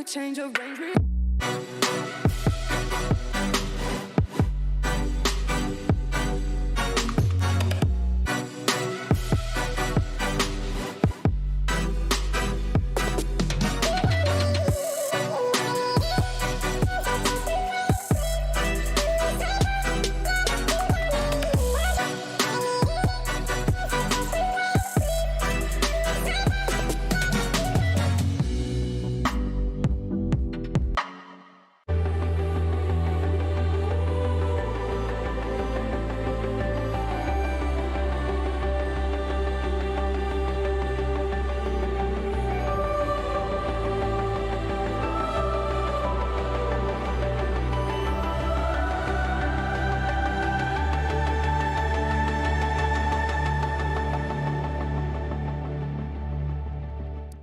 Change of range.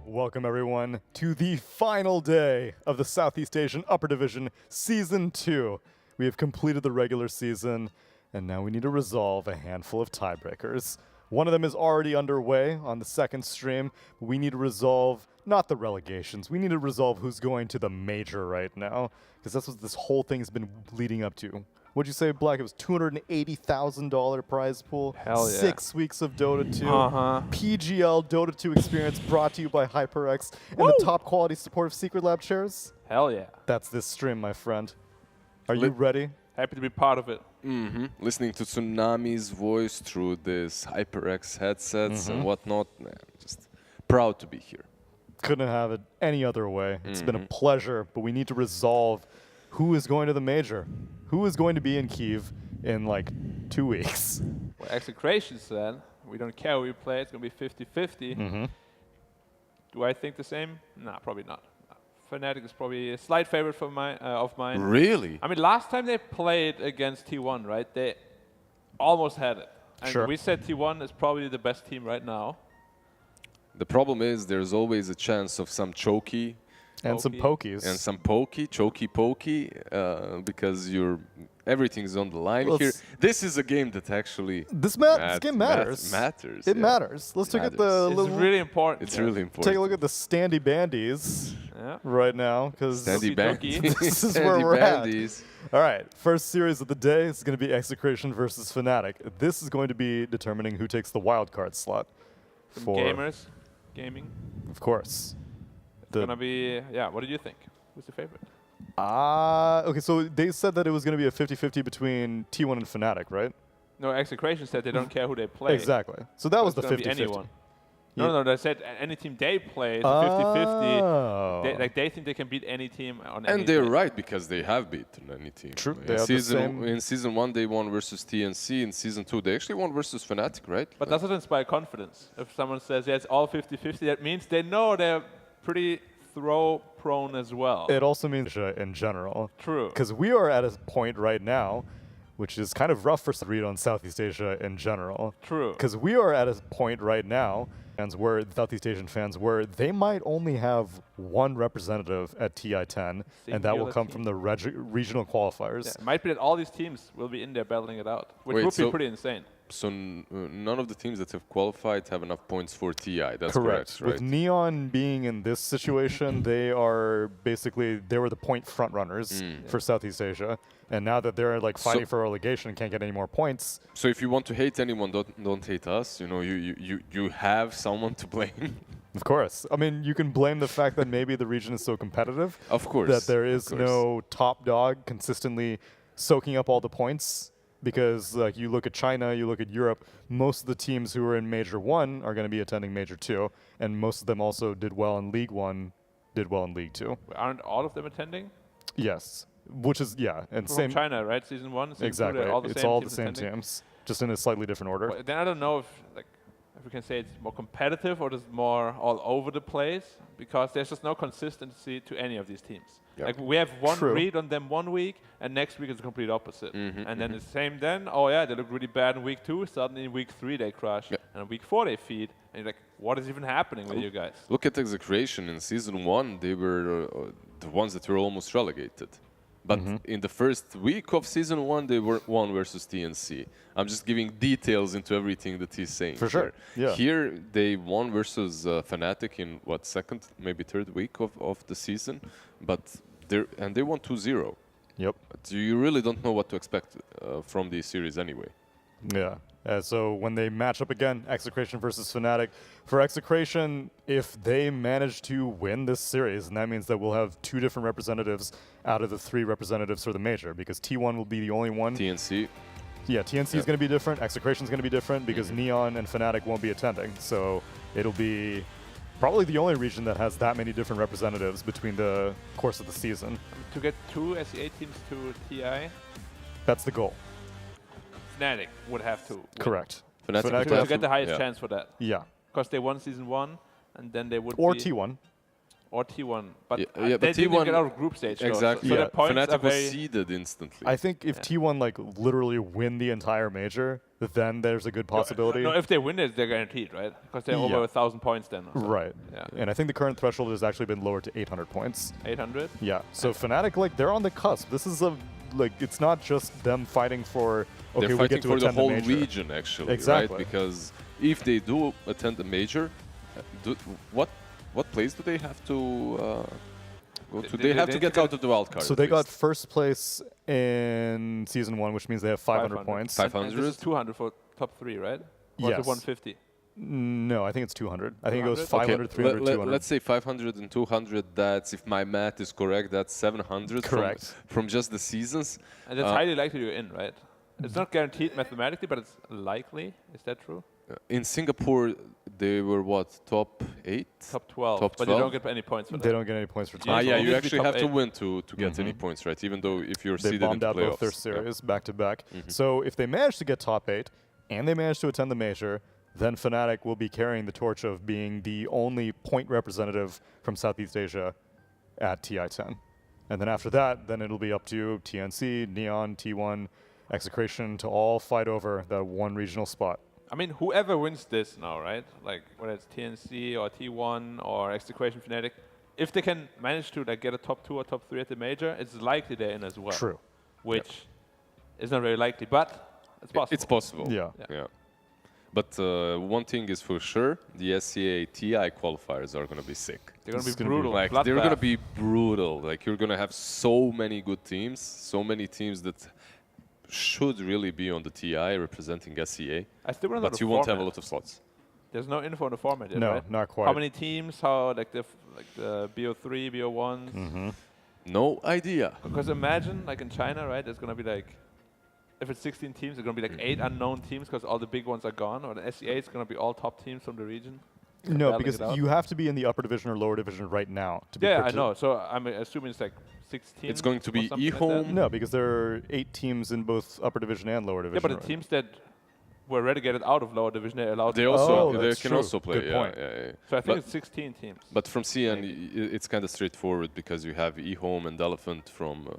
Welcome everyone to the final day of the Southeast Asian Upper Division Season 2. We have completed the regular season, and now we need to resolve a handful of tiebreakers. One of them is already underway on the second stream, but we need to resolve not the relegations. We need to resolve who's going to the major right now, because that's what this whole thing has been leading up to. What'd you say, Black? It was $280,000 prize pool. Hell yeah. 6 weeks of Dota 2. Uh-huh. PGL Dota 2 experience brought to you by HyperX and the top quality support of Secret Lab chairs. Hell yeah. That's this stream, my friend. Are you ready? Happy to be part of it. Listening to Tsunami's voice through this HyperX headsets and whatnot, man, just proud to be here. Couldn't have it any other way. It's been a pleasure, but we need to resolve who is going to the major. Who is going to be in Kyiv in like 2 weeks? Well, Execration said, we don't care who we play, it's going to be 50-50. Do I think the same? Nah, probably not. Fnatic is probably a slight favorite of mine. Really? I mean, last time they played against T1, right, they almost had it. And we said T1 is probably the best team right now. The problem is there's always a chance of some chokey. And some pokies. And some pokey, because everything's on the line here. This is a game that actually this game matters. Matters. It matters. Let's look at the It's really important. It's really important. Take a look at the standy bandies right now, because standy bandies. This is where we're at. All right, first series of the day is going to be Execration versus Fnatic. This is going to be determining who takes the wildcard slot. For gamers, gaming. Of course. It's going to be, what did you think? Who's your favorite? Okay, so they said that it was going to be a 50-50 between T1 and Fnatic, right? No, Execration said they don't care who they play. Exactly. So that was the 50-50. Anyone. No, they said any team they play is 50-50. They think they can beat any team on any And they're right, because they have beaten any team. True. In Season 1, they won versus TNC. In Season 2, they actually won versus Fnatic, right? But does it inspire confidence? If someone says, yeah, it's all 50-50, that means they know they're pretty throw-prone as well. It also means in general. True. Because we are at a point right now, which is kind of rough for some to read on Southeast Asia in general. True. Because we are at a point right now, Southeast Asian fans, where they might only have one representative at TI-10, and that will come from the regional qualifiers. Yeah, it might be that all these teams will be in there battling it out, which would be pretty insane. So none of the teams that have qualified have enough points for TI. That's correct, right? With Neon being in this situation, they were the point front runners for Southeast Asia. And now that they're like fighting for relegation and can't get any more points. So if you want to hate anyone, don't hate us. You know, you have someone to blame. Of course. I mean, you can blame the fact that maybe the region is so competitive. Of course. That there is no top dog consistently soaking up all the points. Because like you look at China, you look at Europe, most of the teams who are in Major 1 are going to be attending Major 2. And most of them also did well in League 1, did well in League 2. Aren't all of them attending? Yes. Which is, and from same China, right? Season 1, Season exactly. 2, It's all the same teams, just in a slightly different order. Well, then I don't know if we can say it's more competitive or it's more all over the place, because there's just no consistency to any of these teams. Yep. Like we have one read on them 1 week, and next week is the complete opposite. And then the same then, they look really bad in week 2, suddenly in week 3 they crush, and in week 4 they feed. And you're like, what is even happening with you guys? Look at Execration. In Season 1, they were the ones that were almost relegated. But in the first week of Season 1, they won versus TNC. I'm just giving details into everything that he's saying. For sure. Yeah. Here, they won versus Fnatic in, second, maybe third week of the season. But they won 2-0. Yep. But you really don't know what to expect from these series anyway. Yeah. So when they match up again, Execration versus Fnatic. For Execration, if they manage to win this series, and that means that we'll have 2 different representatives out of the 3 representatives for the major, because T1 will be the only one. TNC. Yeah, TNC is going to be different. Execration is going to be different because Neon and Fnatic won't be attending. So it'll be probably the only region that has that many different representatives between the course of the season. To get 2 SEA teams to TI? That's the goal. Fnatic would have to win. Correct. Fnatic to get the highest chance for that. Yeah. Because they won Season 1, and then they would T1. Or T1. But but they didn't T1 get out of group stage. Exactly. So the points Fnatic are was seeded instantly. I think if T1 literally win the entire major, then there's a good possibility. No, if they win it, they're guaranteed, right? Because they're over 1,000 points then. Right. Yeah. And I think the current threshold has actually been lowered to 800 points. 800? Yeah. So Fnatic, they're on the cusp. This is it's not just them fighting for, they're we get to for the attend whole the major. region, actually. Exactly. Right? Because if they do attend the major, what place do they have to go to? They have to get out of the wild card. So they got first place in Season 1, which means they have 500 points. 500? This is 200 for top 3, right? Or Yes. 150? No, I think it's 200. I think it goes 200? 500, 300, 200. Let's say 500 and 200. That's, if my math is correct, that's 700 Correct. from just the seasons. And it's highly likely you're in, right? It's not guaranteed mathematically, but it's likely. Is that true? In Singapore, they were what, top 8? Top 12. Top But 12? you don't get any points for that. They don't get any points for Ah, top yeah, 12. you Usually actually top have to 8. win to get any points, right? Even though if you're They seeded bombed into out both their playoffs. Yeah. series back to back. So if they manage to get top 8 and they manage to attend the major, then Fnatic will be carrying the torch of being the only point representative from Southeast Asia at TI10. And then after that, then it'll be up to TNC, Neon, T1, Execration to all fight over that one regional spot. I mean, whoever wins this now, right? Like whether it's TNC or T1 or Execration Fnatic, if they can manage to like get a top 2 or top 3 at the major, it's likely they're in as well. True. Which is not very likely, but it's possible. It's possible. Yeah. Yeah. But one thing is for sure, the SCA TI qualifiers are going to be sick. They're going This to is be gonna be brutal. Like, they're going to Bloodbath. be brutal. Like, you're going to have so many good teams, so many teams that should really be on the TI representing SCA, I still don't know but the you won't have a format. lot of slots. There's no info on the format yet, No, right? not quite. How many teams? How like the BO3, BO1s? Mm-hmm. No idea. Because imagine like in China, right? There's gonna be like, if it's 16 teams, there's gonna be like 8 unknown teams because all the big ones are gone. Or the SEA is gonna be all top teams from the region. No, battling because it out. you have to be in the upper division or lower division right now to be Yeah, put I to- know. So I'm assuming it's like 16. It's going to or be something like eHome. that. No, because there are 8 teams in both upper division and lower Yeah, division. but the right? teams that were relegated out of lower division, they're allowed. They to also Oh, they that's can true. also play. Good Yeah, point. yeah. So I think but- it's 16 teams. But from CN, it's kind of straightforward because you have eHome and Elephant from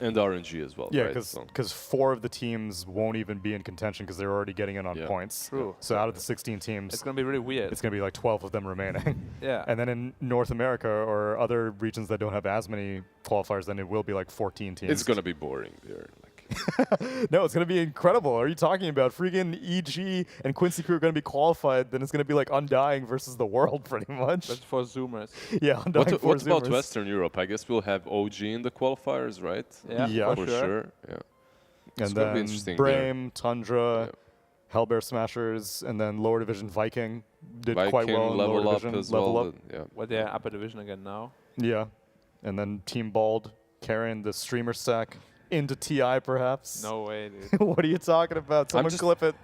and RNG as well. Yeah, right? because 4 of the teams won't even be in contention because they're already getting in on Yeah. points. True. So out of the 16 teams, It's gonna be really weird. it's going to be like 12 of them remaining. Yeah. And then in North America or other regions that don't have as many qualifiers, then it will be like 14 teams. it's gonna be boring there. Like, No, it's going to be incredible. What are you talking about? Freaking EG and Quincy Crew are going to be qualified. Then it's going to be like Undying versus the world, pretty much. That's for Zoomers. Yeah, Undying for what about Zoomers. Western Europe? I guess we'll have OG in the qualifiers, right? Yeah, Yeah. for sure. sure. Yeah. It's And gonna be then interesting there. Brame, Tundra, Hellbear Smashers, and then lower division Viking did quite Viking well in level lower up division. as level well. up. Yeah. Well, they're upper division again now. Yeah. And then Team Bald carrying the streamer stack into TI, perhaps. No way, dude. What are you talking about? Someone just- clip it.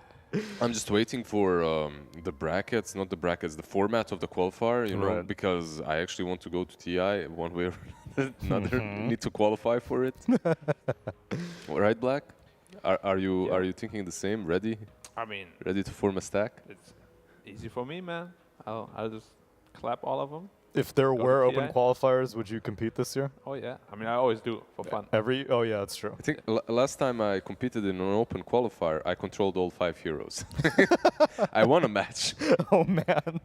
I'm just waiting for the brackets, not the brackets, the format of the qualifier, you know, Right. because I actually want to go to TI one way or another. Mm-hmm. Need to qualify for it. Right, Black? Are you thinking the same? Ready? I mean, Ready to form a stack? it's easy for me, man. I'll just clap all of them. If there Go were to open TI? qualifiers, would you compete this year? Oh yeah. I mean, I always do for fun. Oh yeah, that's true. I think last time I competed in an open qualifier, I controlled all 5 heroes. I won a match. Oh man.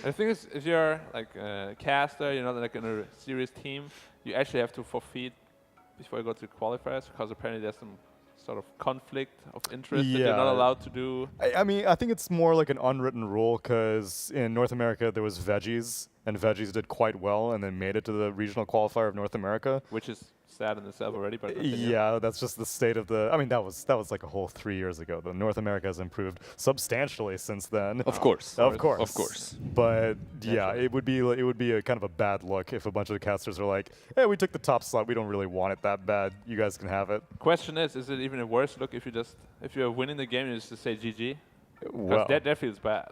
The thing is, if you're like a caster, you're not like in a serious team, you actually have to forfeit before you go to qualifiers because apparently there's some sort of conflict of interest that you're not Yeah. allowed to do. I mean, I think it's more like an unwritten rule because in North America there was Veggies, and Veggies did quite well and then made it to the regional qualifier of North America. Which is sad in itself already, but continue. Yeah, that's just the state of the. I mean, that was like a whole 3 years ago. The North America has improved substantially since then. Of course. Of course. Of course. But yeah, Naturally. it would be a kind of a bad look if a bunch of the casters are like, "Hey, we took the top slot. We don't really want it that bad. You guys can have it." Question is it even a worse look if you're winning the game and you just say GG? Well, Because that feels bad.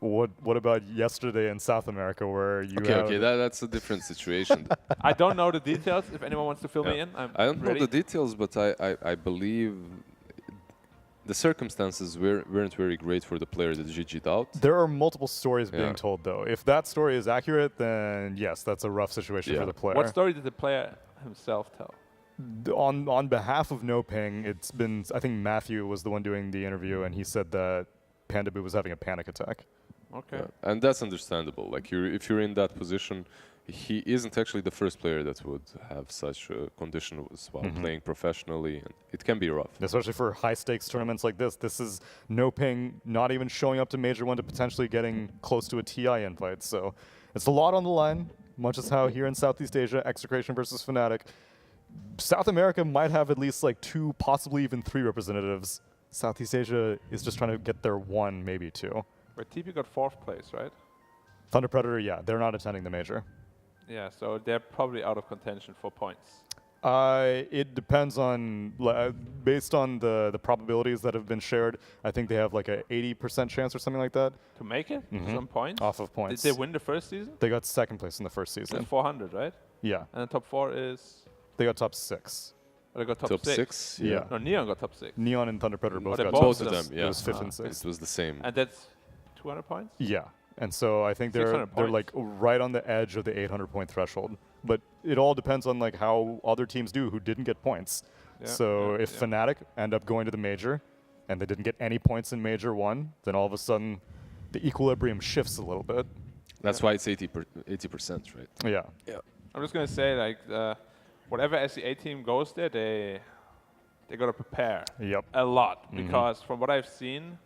what about yesterday in South America where you Okay, have okay, that's a different situation. I don't know the details. If anyone wants to fill me in, I don't ready. know the details, but I believe the circumstances weren't very great for the player that GG'd out. There are multiple stories Yeah. being told, though. If that story is accurate, then yes, that's a rough situation Yeah. for the player. What story did the player himself tell? On behalf of No Ping, it's been, I think Matthew was the one doing the interview, and he said that Panda Boo was having a panic attack. Okay. Yeah. And that's understandable. Like if you're in that position, he isn't actually the first player that would have such a condition while playing professionally, and it can be rough. Especially for high-stakes tournaments like this. This is No Ping not even showing up to Major 1 to potentially getting close to a TI invite. So it's a lot on the line, much as how here in Southeast Asia, Execration versus Fnatic. South America might have at least like 2, possibly even 3 representatives. Southeast Asia is just trying to get their 1, maybe 2. But TP got 4th place, right? Thunder Predator, yeah, they're not attending the major. Yeah, so they're probably out of contention for points. It depends on, based on the probabilities that have been shared, I think they have like a 80% chance or something like that. To make it? Some points? Off of points. Did they win the first season? They got 2nd place in the first season. That's 400, right? Yeah. And the top 4 is? They got top 6. Oh, they got top 6? Yeah. No, Neon got top 6. Neon and Thunder Predator both they got both top Both of 6. them, yeah. It was 5th and 6th. It was the same. And that's 200 points? Yeah. And so I think they're 600 like right on the edge of the 800 point threshold. But it all depends on like how other teams do who didn't get points. Yeah, So if Fnatic end up going to the major and they didn't get any points in major 1, then all of a sudden the equilibrium shifts a little bit. That's why it's 80%, right? Yeah. Yeah. I'm just going to say, like, whatever SEA team goes there, they got to prepare Yep. a lot. Because from what I've seen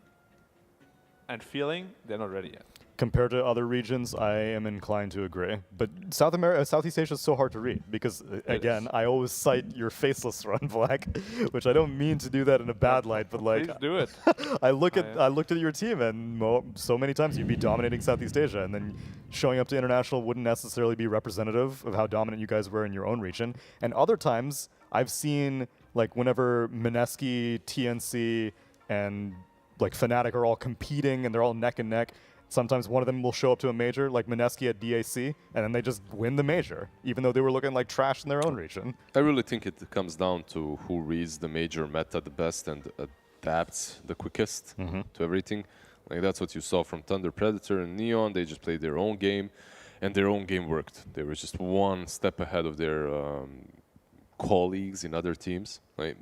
and feeling, they're not ready yet. Compared to other regions, I am inclined to agree. But Southeast Asia is so hard to read because, again, is. I always cite your faceless run, Black, which I don't mean to do that in a bad light, but like, Please do it. I looked at your team, and so many times you'd be dominating Southeast Asia, and then showing up to international wouldn't necessarily be representative of how dominant you guys were in your own region. And other times, I've seen like whenever Mineski, TNC, and like Fnatic are all competing and they're all neck and neck. Sometimes one of them will show up to a major, like Mineski at DAC, and then they just win the major, even though they were looking like trash in their own region. I really think it comes down to who reads the major meta the best and adapts the quickest to everything. Like that's what you saw from Thunder Predator and Neon. They just played their own game, and their own game worked. They were just one step ahead of their colleagues in other teams. Like,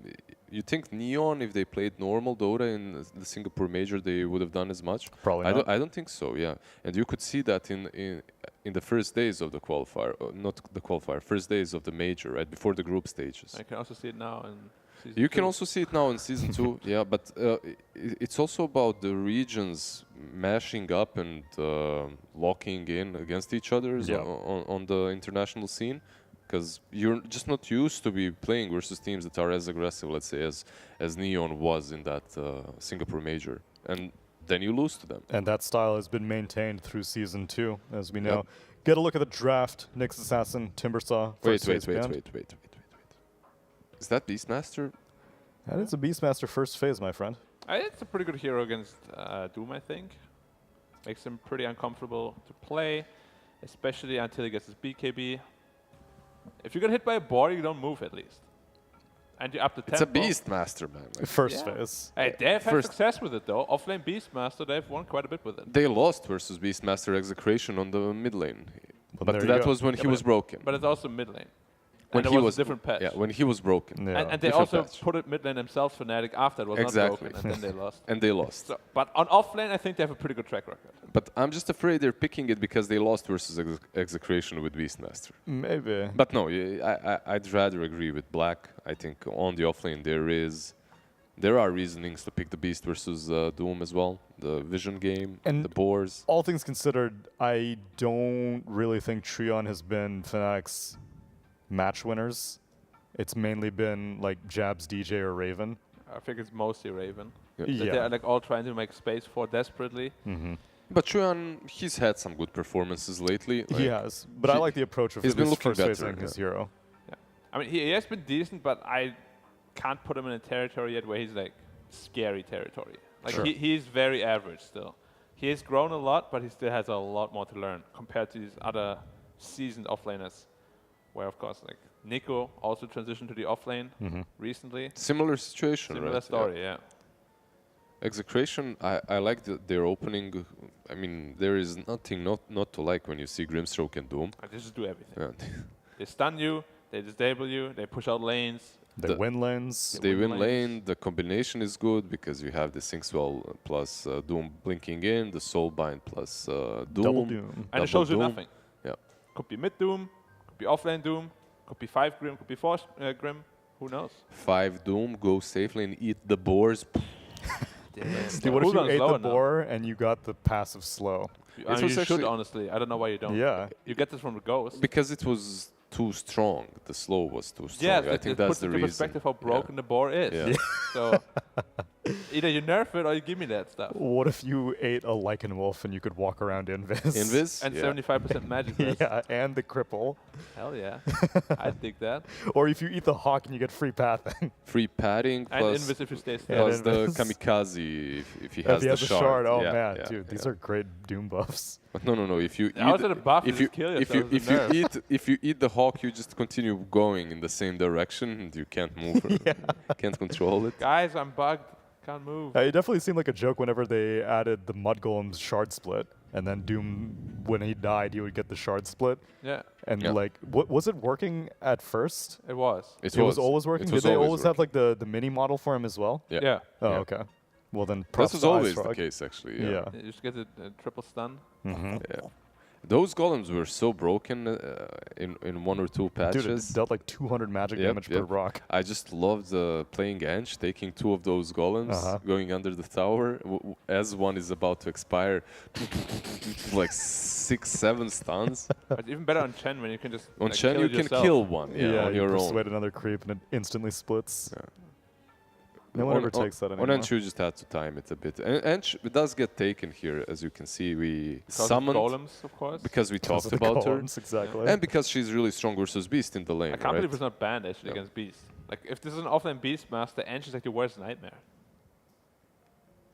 you think Neon, if they played normal Dota in the Singapore major, they would have done as much? Probably not. I don't think so. Yeah, and you could see that in the first days of the qualifier, not the qualifier, first days of the major, right before the group stages. I can also see it now in season You 2. can also see it now in season 2. Yeah, but it's also about the regions mashing up and locking in against each other on the international scene. Because you're just not used to be playing versus teams that are as aggressive, let's say, as Neon was in that Singapore major. And then you lose to them. And that style has been maintained through Season 2, as we know. Get a look at the draft. Nyx Assassin, Timbersaw. Wait. Wait. Is that Beastmaster? That is a Beastmaster first phase, my friend. It's a pretty good hero against Doom, I think. Makes him pretty uncomfortable to play, especially until he gets his BKB. If you get hit by a board, you don't move at least. And you're up to 10. It's a Beastmaster, man. Like, First phase. Hey, they have had success with it, though. Offlane Beastmaster, they've won quite a bit with it. they lost versus Beastmaster Execration on the mid lane. Well, But there you that go. was when he was broken. But it's also mid lane. When And he it was was a different patch. Yeah, when he was broken. Yeah. And they Different also patch. put it mid lane themselves, Fnatic, after it was Exactly. not broken, and then they lost. And they lost. So, but on offlane, I think they have a pretty good track record. But I'm just afraid they're picking it because they lost versus Execration with Beastmaster. Maybe. But no, I'd rather agree with Black. I think on the offlane there are reasonings to pick the Beast versus Doom as well. The vision game, And the boars. all things considered, I don't really think Treon has been Fnatic's match winners. It's mainly been like Jabs, DJ, or Raven. I think it's mostly Raven. Yeah. That they're like all trying to make space for desperately. But Chuan, he's had some good performances lately. Like, He has, but I like the approach of he's at been least looking first better, phasing his hero. Yeah. I mean, he has been decent, but I can't put him in a territory yet where he's like scary territory. Like Sure. he's very average still. He has grown a lot, but he still has a lot more to learn compared to these other seasoned offlaners, where of course like Nico also transitioned to the offlane recently. Similar situation, Similar right? story, yeah. Execration, I like their opening. I mean, there is nothing not to like when you see Grimstroke and Doom. And they just do everything. Yeah. They stun you, they disable you, they push out lanes. They The- win lanes. They win win lanes. lane. The combination is good because you have the Sinkswell plus Doom blinking in, the Soulbind plus Doom. Double Doom. And it shows you Doom. nothing. Yeah. Could be mid Doom, could be offlane Doom, could be 5 Grim, could be 4 Grim. Who knows? 5 Doom, go safe lane, eat the boars. Dude, what if you Cooldown is ate the lower now. boar and you got the passive slow? I It mean, was you should actually- honestly. I don't know why you don't. Yeah. You get this from the Ghost. Because it was too strong. The slow was too strong. Yeah, I think that's the puts into reason. perspective how broken the boar is. Yeah. So Either you nerf it or you give me that stuff. What if you ate a Lycan Wolf and you could walk around Invis? Invis? And Yeah. 75% magic resist. Yeah, and the cripple. Hell yeah. I'd dig that. Or if you eat the hawk and you get free pathing. Free padding And plus, Invis if you stay still. plus the Invis. kamikaze if he If has he the has a shard. shard, oh Yeah, man, yeah, dude, these yeah. are great Doom buffs. But no. If you How is it a buff? if You you just kill if you yourself with if a you nerf. if you eat the hawk, you just continue going in the same direction and you can't move. Can't control it. Guys, I'm bugged. Can't move. It definitely seemed like a joke whenever they added the Mud Golem's shard split, and then Doom, when he died, he would get the shard split. Yeah, And Yeah. like, was it working at first? it was. It was always working. It Did was they always always have working. like the mini model for him as well? Yeah. Oh, Yeah. okay. Well then, This props was to always the Ice Frog. case, actually. Yeah. You just get a triple stun. Mm-hmm. Yeah. Those golems were so broken in one or two Dude, it patches. dealt like 200 magic Yep, damage per yep. rock. I just loved playing Ench, taking two of those golems, going under the tower as one is about to expire, like 6-7 stuns. But even better on Chen when you can just On like, Chen, kill you it can yourself. kill one on you your own. persuade another creep and it instantly splits. Yeah. No one ever takes that anymore. On Ench, you just had to time it a bit. And Ench does get taken here, as you can see. We Because of summoned golems, of course. because we Because talked of the about her. golems, exactly. And because she's really strong versus Beast in the lane, I can't right? believe it's not banned actually Yeah. against Beast. Like if this is an offlane Beastmaster, Ench is like the worst nightmare.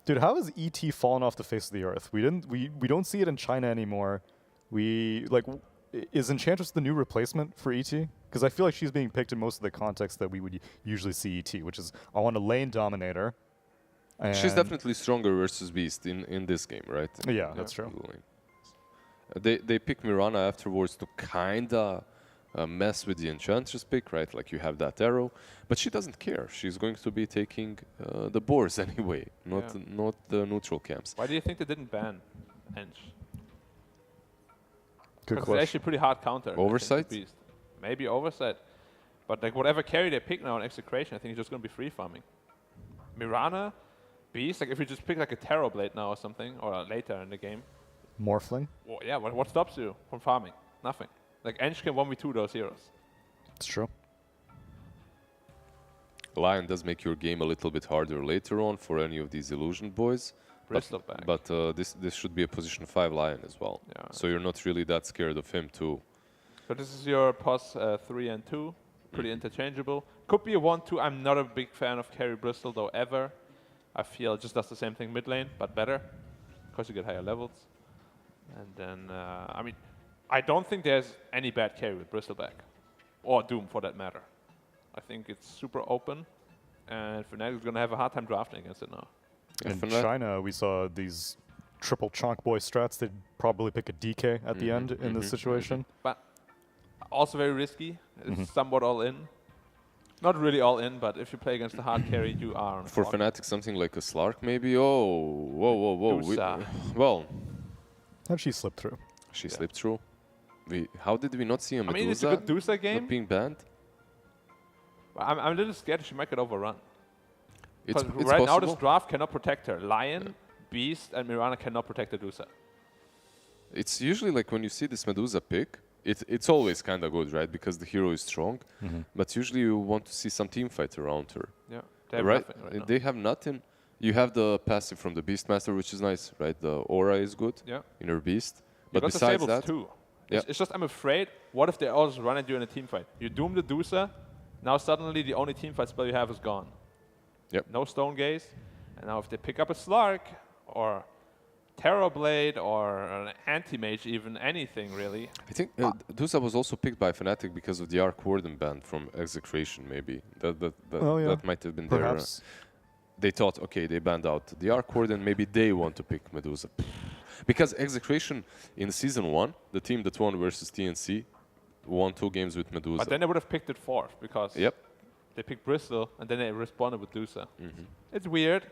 Dude, how has ET fallen off the face of the earth? We don't see it in China anymore. Is Enchantress the new replacement for ET? Because I feel like she's being picked in most of the contexts that we would usually see ET, which is I want a lane dominator. She's and- definitely stronger versus Beast in this game, right? Yeah, that's true. They pick Mirana afterwards to kinda mess with the Enchantress pick, right? Like you have that arrow, but she doesn't care. She's going to be taking the boars anyway, not the neutral camps. Why do you think they didn't ban Ench? Good Because it's question. actually a pretty hard counter. I think, Oversight? with Beast. Maybe oversight. But like whatever carry they pick now in Execration, I think it's just going to be free farming. Mirana, Beast, like if you just pick like a Terror Blade now or something, or later in the game, Morphling. well, yeah, what stops you from farming? Nothing. Like Ench can 1v2 those heroes. It's true. Lion does make your game a little bit harder later on for any of these illusion boys. Bristol back. But this should be a position 5 Lion as well. Yeah. So you're not really that scared of him too. So this is your POS 3 and 2. Pretty interchangeable. Could be a 1-2. I'm not a big fan of carry Bristol though ever. I feel it just does the same thing mid lane, but better. Because you get higher levels. And then, I mean, I don't think there's any bad carry with Bristleback. Or Doom for that matter. I think it's super open. And Fnatic is going to have a hard time drafting against it now. Yeah, In Fnatic- China, we saw these triple chonk boy strats. They'd probably pick a DK at the end in this situation. But also very risky. It's somewhat all in. Not really all in, but if you play against the hard carry, you are on a For clock. Fnatic, something like a Slark maybe? Oh, whoa. Dusa. Well, How'd she slip through? she slipped through. How did we not see a I mean, it's Medusa a good Dusa game. not being banned? I'm a little scared she might get overrun. It's 'Cause right now, this possible. draft cannot protect her. Lion, Beast, and Mirana cannot protect the Dusa. It's usually like when you see this Medusa pick, it's always kind of good, right? Because the hero is strong. But usually you want to see some team fight around her. Yeah, they have Right? nothing right now. They have nothing. You have the passive from the Beastmaster, which is nice, right? The aura is good Yeah. in her Beast. You But got the besides Sables that, too. Yeah. It's just I'm afraid, what if they all just run at you in a team fight? You doom the Dusa, now suddenly the only team fight spell you have is gone. Yep. No Stone Gaze, and now if they pick up a Slark, or Terror Blade, or an Anti-Mage even, anything really. I think Dusa was also picked by Fnatic because of the Arc Warden ban from Execration, maybe. That might have been Perhaps. they thought, okay, they banned out the Arc Warden, maybe they want to pick Medusa. Because Execration in Season 1, the team that won versus TNC, won 2 games with Medusa. But then they would have picked it fourth, because Yep. they picked Bristol, and then they responded with Dusa. It's weird.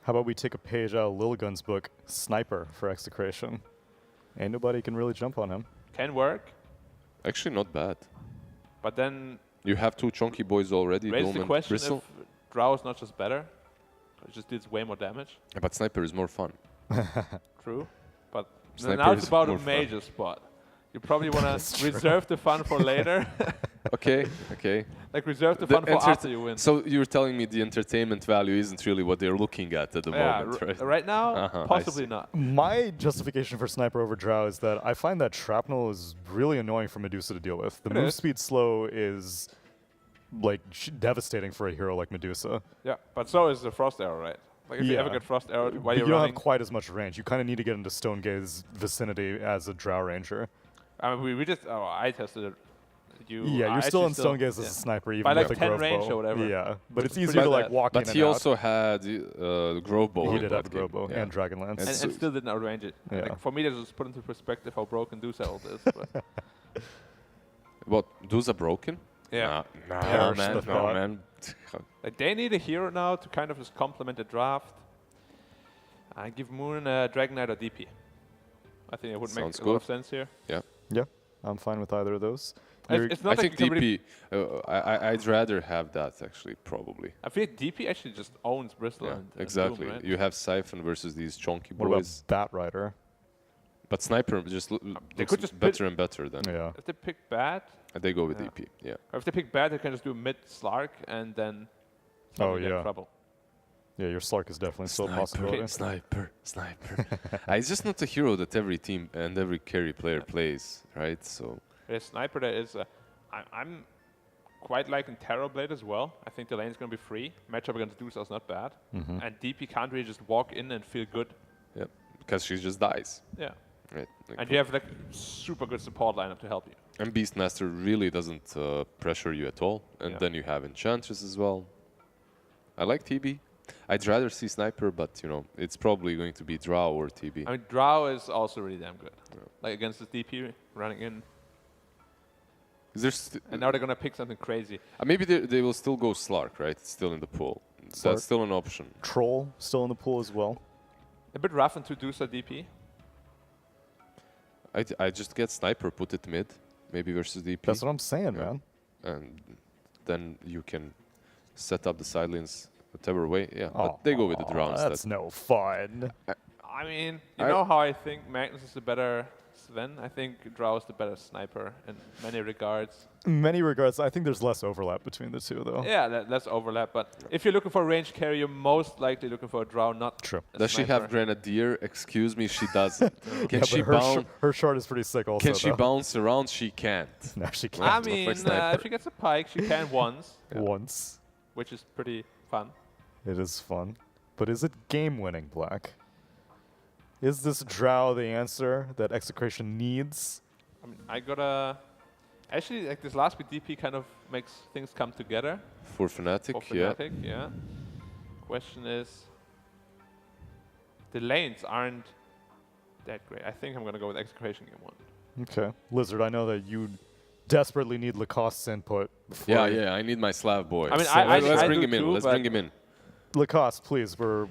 How about we take a page out of Lilgun's book, Sniper, for Execration? Ain't nobody can really jump on him. Can work, Actually, not bad. but then You have 2 chunky boys already, raises Dome the and question Bristle. if Drow is not just better. It just deals way more damage. But Sniper is more fun. True. But Sniper now it's is about a more fun. major spot. You probably want That's to true. reserve the fun for later. Okay, okay. Like reserve the The fun for after you win. So you're telling me the entertainment value isn't really what they're looking at the moment, right? Right now, I possibly see. not. My justification for Sniper over Drow is that I find that Shrapnel is really annoying for Medusa to deal with. The It move is. speed slow is like devastating for a hero like Medusa. Yeah, but so is the Frost Arrow, right? Like if you ever Yeah. get Frost Arrow while But you're you don't running, have quite as much range. You kind of need to get into Stonegaze vicinity as a Drow Ranger. I mean, we just, I tested it. Yeah, you're still in Stonegaze as a sniper, even By like with a 10 Grove range bow. or whatever. Yeah, but it's pretty easier to like bad. walk in But and he out. also had the Grove Bow. He in did that have the Grove game. bow Yeah. and Dragonlance. And still didn't outrange it. Yeah. Like, for me, that just put into perspective how broken Dusa ult is. But What? Dusa broken? yeah. Perish man, the thought. man. Like, they need a hero now to kind of just complement the draft. I give Moon Dragon Knight or DP. I think it would make Sounds a lot of good. sense here. Yeah. Yeah, I'm fine with either of those. It's I not think like you can really, DP. I'd rather have that actually, probably. I feel like DP actually just owns Bristol. Yeah, and exactly. Doom, right? You have Siphon versus these chunky What about boys. Bat Rider? But Sniper just they looks could just better and better then. Yeah. If they pick bad, And they go with Yeah. DP. Yeah. or if they pick bad, they can just do mid Slark and then Oh, suddenly get in yeah. trouble. Yeah, your Slark is definitely still a possibility. Sniper. It's just not a hero that every team and every carry player plays, right? So A sniper that is, I'm quite liking Terrorblade as well. I think the lane's going to be free. Matchup against Dusa is not bad. And DP can't really just walk in and feel good. yeah, because she just dies, Yeah. right? Like, And you have like super good support lineup to help you. and Beastmaster really doesn't pressure you at all. And Yeah. then you have Enchantress as well. I like TB. I'd rather see Sniper, but you know, it's probably going to be Drow or TB. I mean, Drow is also really damn good. Like against the DP running in. And now they're going to pick something crazy. Maybe they will still go Slark, right? It's still in the pool. Slark. That's still an option. Troll still in the pool as well. A bit rough into Dusa DP. I just get Sniper, put it mid, maybe versus DP. That's what I'm saying, Yeah. man. And then you can set up the side lanes whatever way. Yeah, but they go with the Drow instead. That's no fun. I mean, you know how I think Magnus is the better Sven? I think Drow is the better sniper in many regards. In many regards, I think there's less overlap between the two, though. Yeah, less overlap. But if you're looking for a range carry, you're most likely looking for a Drow, not True. a Does she sniper. have Grenadier? Excuse me, she doesn't. Can Yeah, she but her, bounce? her shard is pretty sick also, Can she though. bounce around? She can't. No, she can't. I Look mean, like sniper. if she gets a pike, she can once, Once. which is pretty fun. It is fun. But is it game-winning, Black? Is this Drow the answer that Execration needs? I mean, I gotta... Actually, like this last week, DP kind of makes things come together For Fnatic, for yeah. Fnatic, yeah. Question is... The lanes aren't that great. I think I'm gonna go with Execration game 1. Okay. Lizard, I know that you desperately need Lacoste's input. Before Yeah, I need my Slav boy. I mean, So I let's bring do him in. too, Let's but- bring him in. Lacoste, please. We're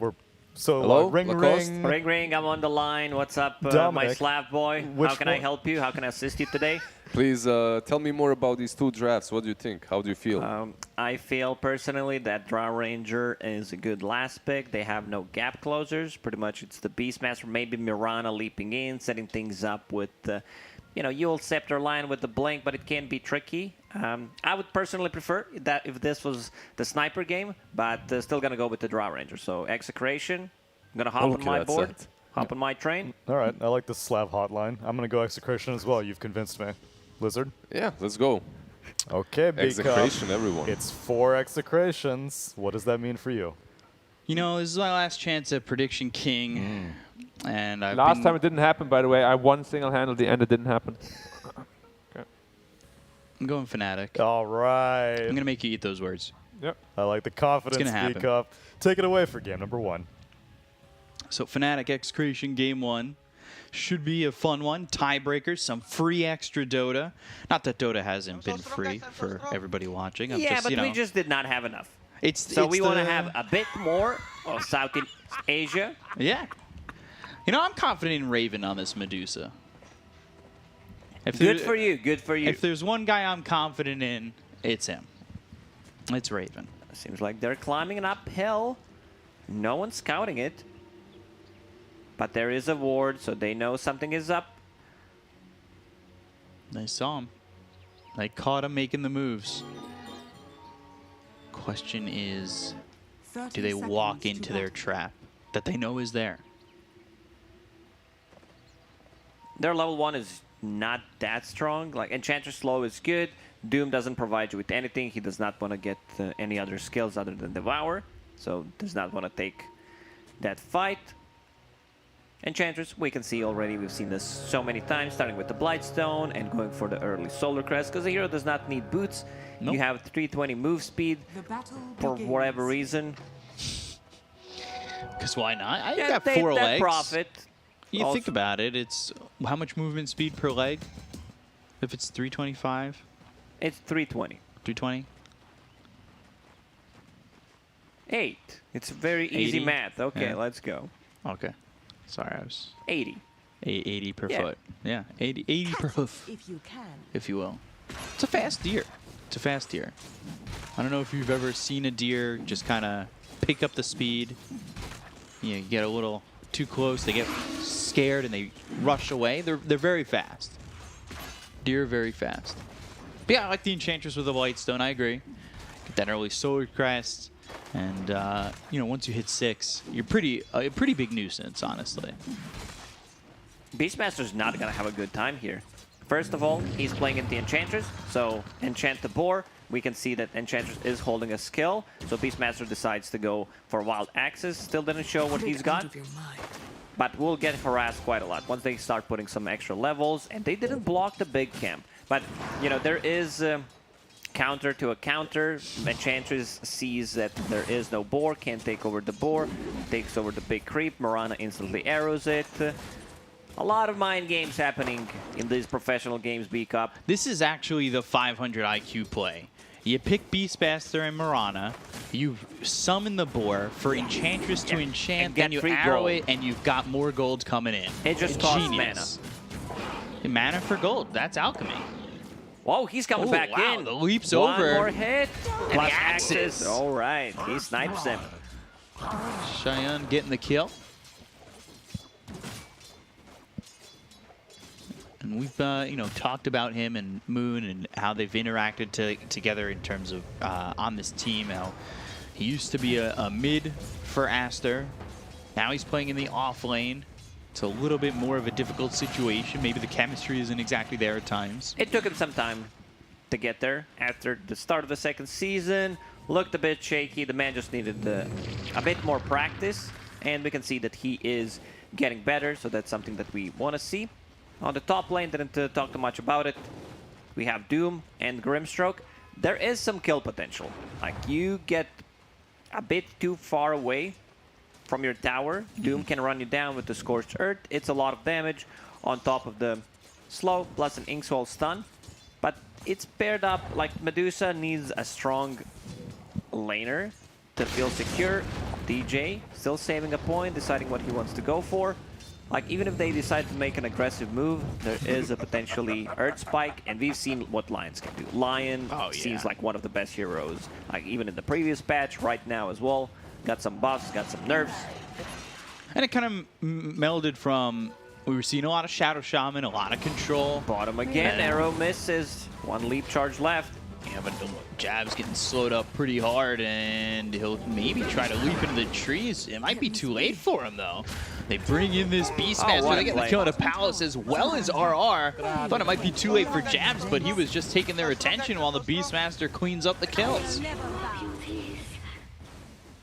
so Hello, ring Lacoste? ring. Ring ring, I'm on the line. What's up, my Dominic, Slav boy? which How can I one- help you? How can I assist you today? Please tell me more about these two drafts. What do you think? How do you feel? I feel personally that Drow Ranger is a good last pick. They have no gap closers. Pretty much it's the Beastmaster, maybe Mirana leaping in, setting things up with Yule Scepter line with the blink, but it can be tricky. I would personally prefer that if this was the sniper game, but still going to go with the Drow Ranger. So Execration, I'm going to hop on Okay, my that's board, it. hop on my train. All right, I like the Slav hotline. I'm going to go Execration as well. You've convinced me. Lizard? Yeah, let's go. Okay, big Execration, everyone. It's 4 Execrations. What does that mean for you? You know, this is my last chance at Prediction King. And I've Last been, time it didn't happen, by the way. I won single-handedly and it didn't happen. I'm going Fnatic. All right. I'm going to make you eat those words. Yep. I like the confidence gonna speak happen. up. Take it away for game number 1. So Fnatic Execration Game 1 should be a fun one. Tiebreakers, some free extra Dota. Not that Dota hasn't been free for everybody watching. I'm Yeah, just, but you know, we just did not have enough. so we want to have a bit more of Southeast Asia. Yeah. You know, I'm confident in Raven on this Medusa. If Good there- for you. Good for you. If there's one guy I'm confident in, it's him. It's Raven. Seems like they're climbing an uphill. No one's scouting it. But there is a ward, so they know something is up. They saw him. They caught him making the moves. Question is, do they walk into their trap that they know is there? Their level 1 is not that strong. Like, Enchantress slow is good. Doom doesn't provide you with anything. He does not want to get any other skills other than Devour. So does not want to take that fight. Enchantress, we can see already, we've seen this so many times, starting with the Blightstone and going for the early Solar Crest, because the hero does not need boots. Nope. You have 320 move speed for whatever reason. Because why not? You got 4 legs. Profit. You also think about it, it's how much movement speed per leg? If it's 325? It's 320. 320? 8. It's very easy 80? math. Okay, yeah. Let's go. Okay. Sorry, I was... 80. 80 per foot. Yeah, 80 per hoof, if you will. It's a fast deer. It's a fast deer. I don't know if you've ever seen a deer just kind of pick up the speed. You get a little too close, they get scared and they rush away. They're very fast. Deer are very fast. But yeah, I like the Enchantress with the Blightstone. I agree. Get that early Solar Crest. And, you know, once you hit 6, you're a pretty big nuisance, honestly. Beastmaster's not going to have a good time here. First of all, he's playing into Enchantress, so enchant the boar. We can see that Enchantress is holding a skill, so Beastmaster decides to go for Wild Axes. Still didn't show what he's got, but will get harassed quite a lot once they start putting some extra levels, and they didn't block the big camp. But, you know, there is... counter to a counter. Enchantress sees that there is no boar, can't take over the boar, takes over the big creep. Mirana instantly arrows it. A lot of mind games happening in these professional games, B-Cup. This is actually the 500 IQ play. You pick Beastmaster and Mirana, you summon the boar for Enchantress to enchant, then you arrow it, and you've got more gold coming in. It just costs mana. Mana for gold, that's alchemy. Whoa, he's coming back in. The leap's One over. One more hit. And Plus the axes. All right, he snipes him. Cheyenne getting the kill. And we've, you know, talked about him and Moon and how they've interacted together in terms of on this team. How he used to be a mid for Aster. Now he's playing in the off lane. It's a little bit more of a difficult situation. Maybe the chemistry isn't exactly there at times. It took him some time to get there. After the start of the second season, looked a bit shaky. The man just needed a bit more practice, and we can see that he is getting better, so that's something that we want to see. On the top lane, didn't talk too much about it. We have Doom and Grimstroke. There is some kill potential. Like, you get a bit too far away from your tower, Doom can run you down with the Scorched Earth. It's a lot of damage on top of the slow, plus an Inkswell stun. But it's paired up, like Medusa needs a strong laner to feel secure. DJ still saving a point, deciding what he wants to go for. Like, even if they decide to make an aggressive move, there is a potentially Earth Spike, and we've seen what Lions can do. Lion seems like one of the best heroes, like even in the previous patch, right now as well. Got some buffs, got some nerfs. And it kind of melded from, we were seeing a lot of Shadow Shaman, a lot of control. Bottom again, arrow misses. One leap charge left. Yeah, but Jab's getting slowed up pretty hard, and he'll maybe try to leap into the trees. It might be too late for him, though. They bring in this Beastmaster. They get the kill to Palace as well as RR. Thought it might be too late for Jabs, but he was just taking their attention while the Beastmaster cleans up the kills.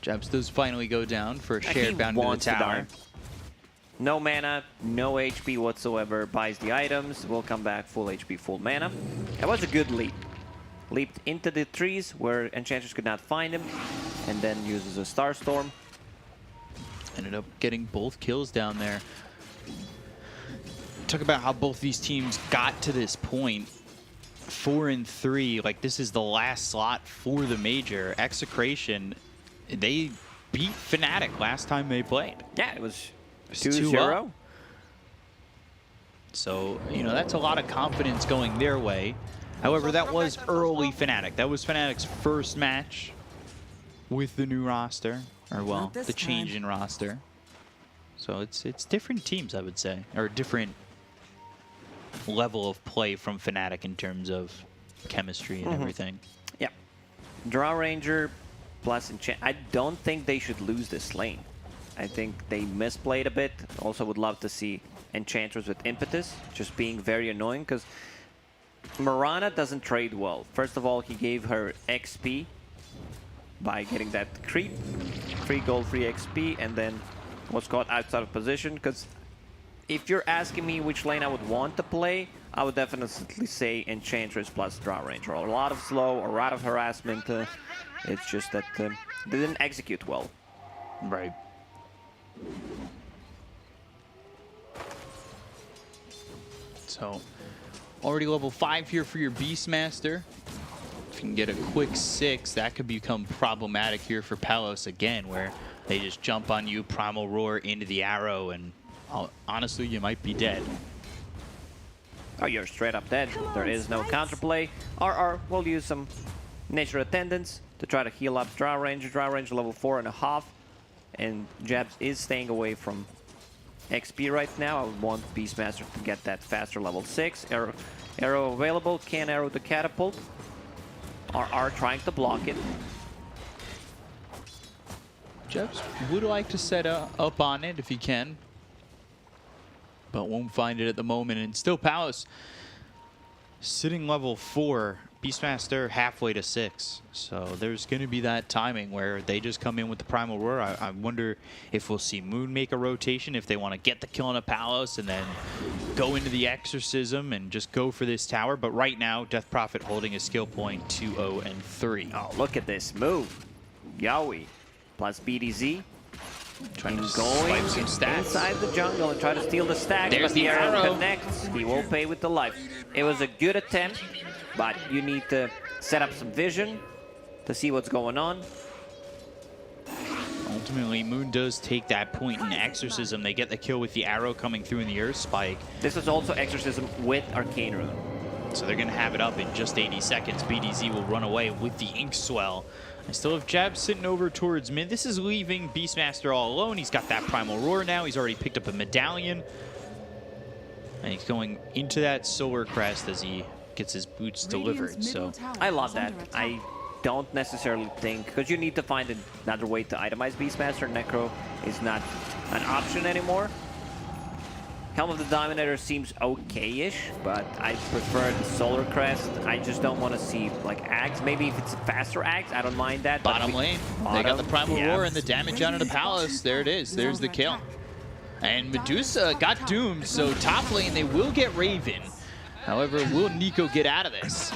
Jabs does finally go down for a shared bound to the tower. No mana, no HP whatsoever. Buys the items. Will come back full HP, full mana. That was a good leap. Leaped into the trees where Enchantress could not find him, and then uses a Starstorm. Ended up getting both kills down there. Talk about how both these teams got to this point. 4 and 3, like this is the last slot for the major. Execration, they beat Fnatic last time they played. Yeah, it was 2-0. So, you know, that's a lot of confidence going their way. However, that was early Fnatic. That was Fnatic's first match with the new roster, or well, the change in roster. So it's different teams, I would say, or different level of play from Fnatic in terms of chemistry and everything. Yeah. Draw Ranger plus Enchant. I don't think they should lose this lane. I think they misplayed a bit. Also would love to see Enchantress with Impetus just being very annoying because Mirana doesn't trade well. First of all, he gave her XP by getting that creep. Free gold, free XP, and then was caught outside of position. Because if you're asking me which lane I would want to play, I would definitely say Enchantress plus Draw Ranger. A lot of slow, a lot of harassment. It's just that they didn't execute well. Right. So, already level 5 here for your Beastmaster. If you can get a quick 6, that could become problematic here for Palos again, where they just jump on you, Primal Roar into the arrow, and honestly, you might be dead. Oh, you're straight up dead. There is no counterplay. RR will use some Nature Attendants to try to heal up Draw Ranger. Draw Ranger level 4.5. And Jabs is staying away from XP right now. I would want Beastmaster to get that faster level 6. Arrow available. Can arrow the catapult. RR trying to block it. Jebs would like to set up on it if he can, but won't find it at the moment. And still Palos sitting level 4. Beastmaster halfway to 6. So there's going to be that timing where they just come in with the Primal Roar. I wonder if we'll see Moon make a rotation, if they want to get the kill on a Palos and then go into the Exorcism and just go for this tower. But right now, Death Prophet holding a skill point 2-0 and 3. Oh, look at this move. Yowie plus BDZ. Trying to going some stats inside the jungle and try to steal the stack. There's but the arrow. Connects. He will pay with the life. It was a good attempt, but you need to set up some vision to see what's going on. Ultimately, Moon does take that point in Exorcism. They get the kill with the arrow coming through in the Earth Spike. This is also Exorcism with Arcane Rune. So they're going to have it up in just 80 seconds. BDZ will run away with the Ink Swell. I still have Jab sitting over towards mid. This is leaving Beastmaster all alone. He's got that Primal Roar now. He's already picked up a medallion. And he's going into that Solar Crest as he gets his boots delivered. So I love that. I don't necessarily think, because you need to find another way to itemize Beastmaster. Necro is not an option anymore. Helm of the Dominator seems okay-ish, but I prefer the Solar Crest. I just don't want to see like Axe. Maybe if it's a faster Axe, I don't mind that. Bottom lane, they got the Primal Roar and the damage onto the Palos. There it is. There's the kill. And Medusa got doomed, so top lane they will get Raven. However, will Nico get out of this?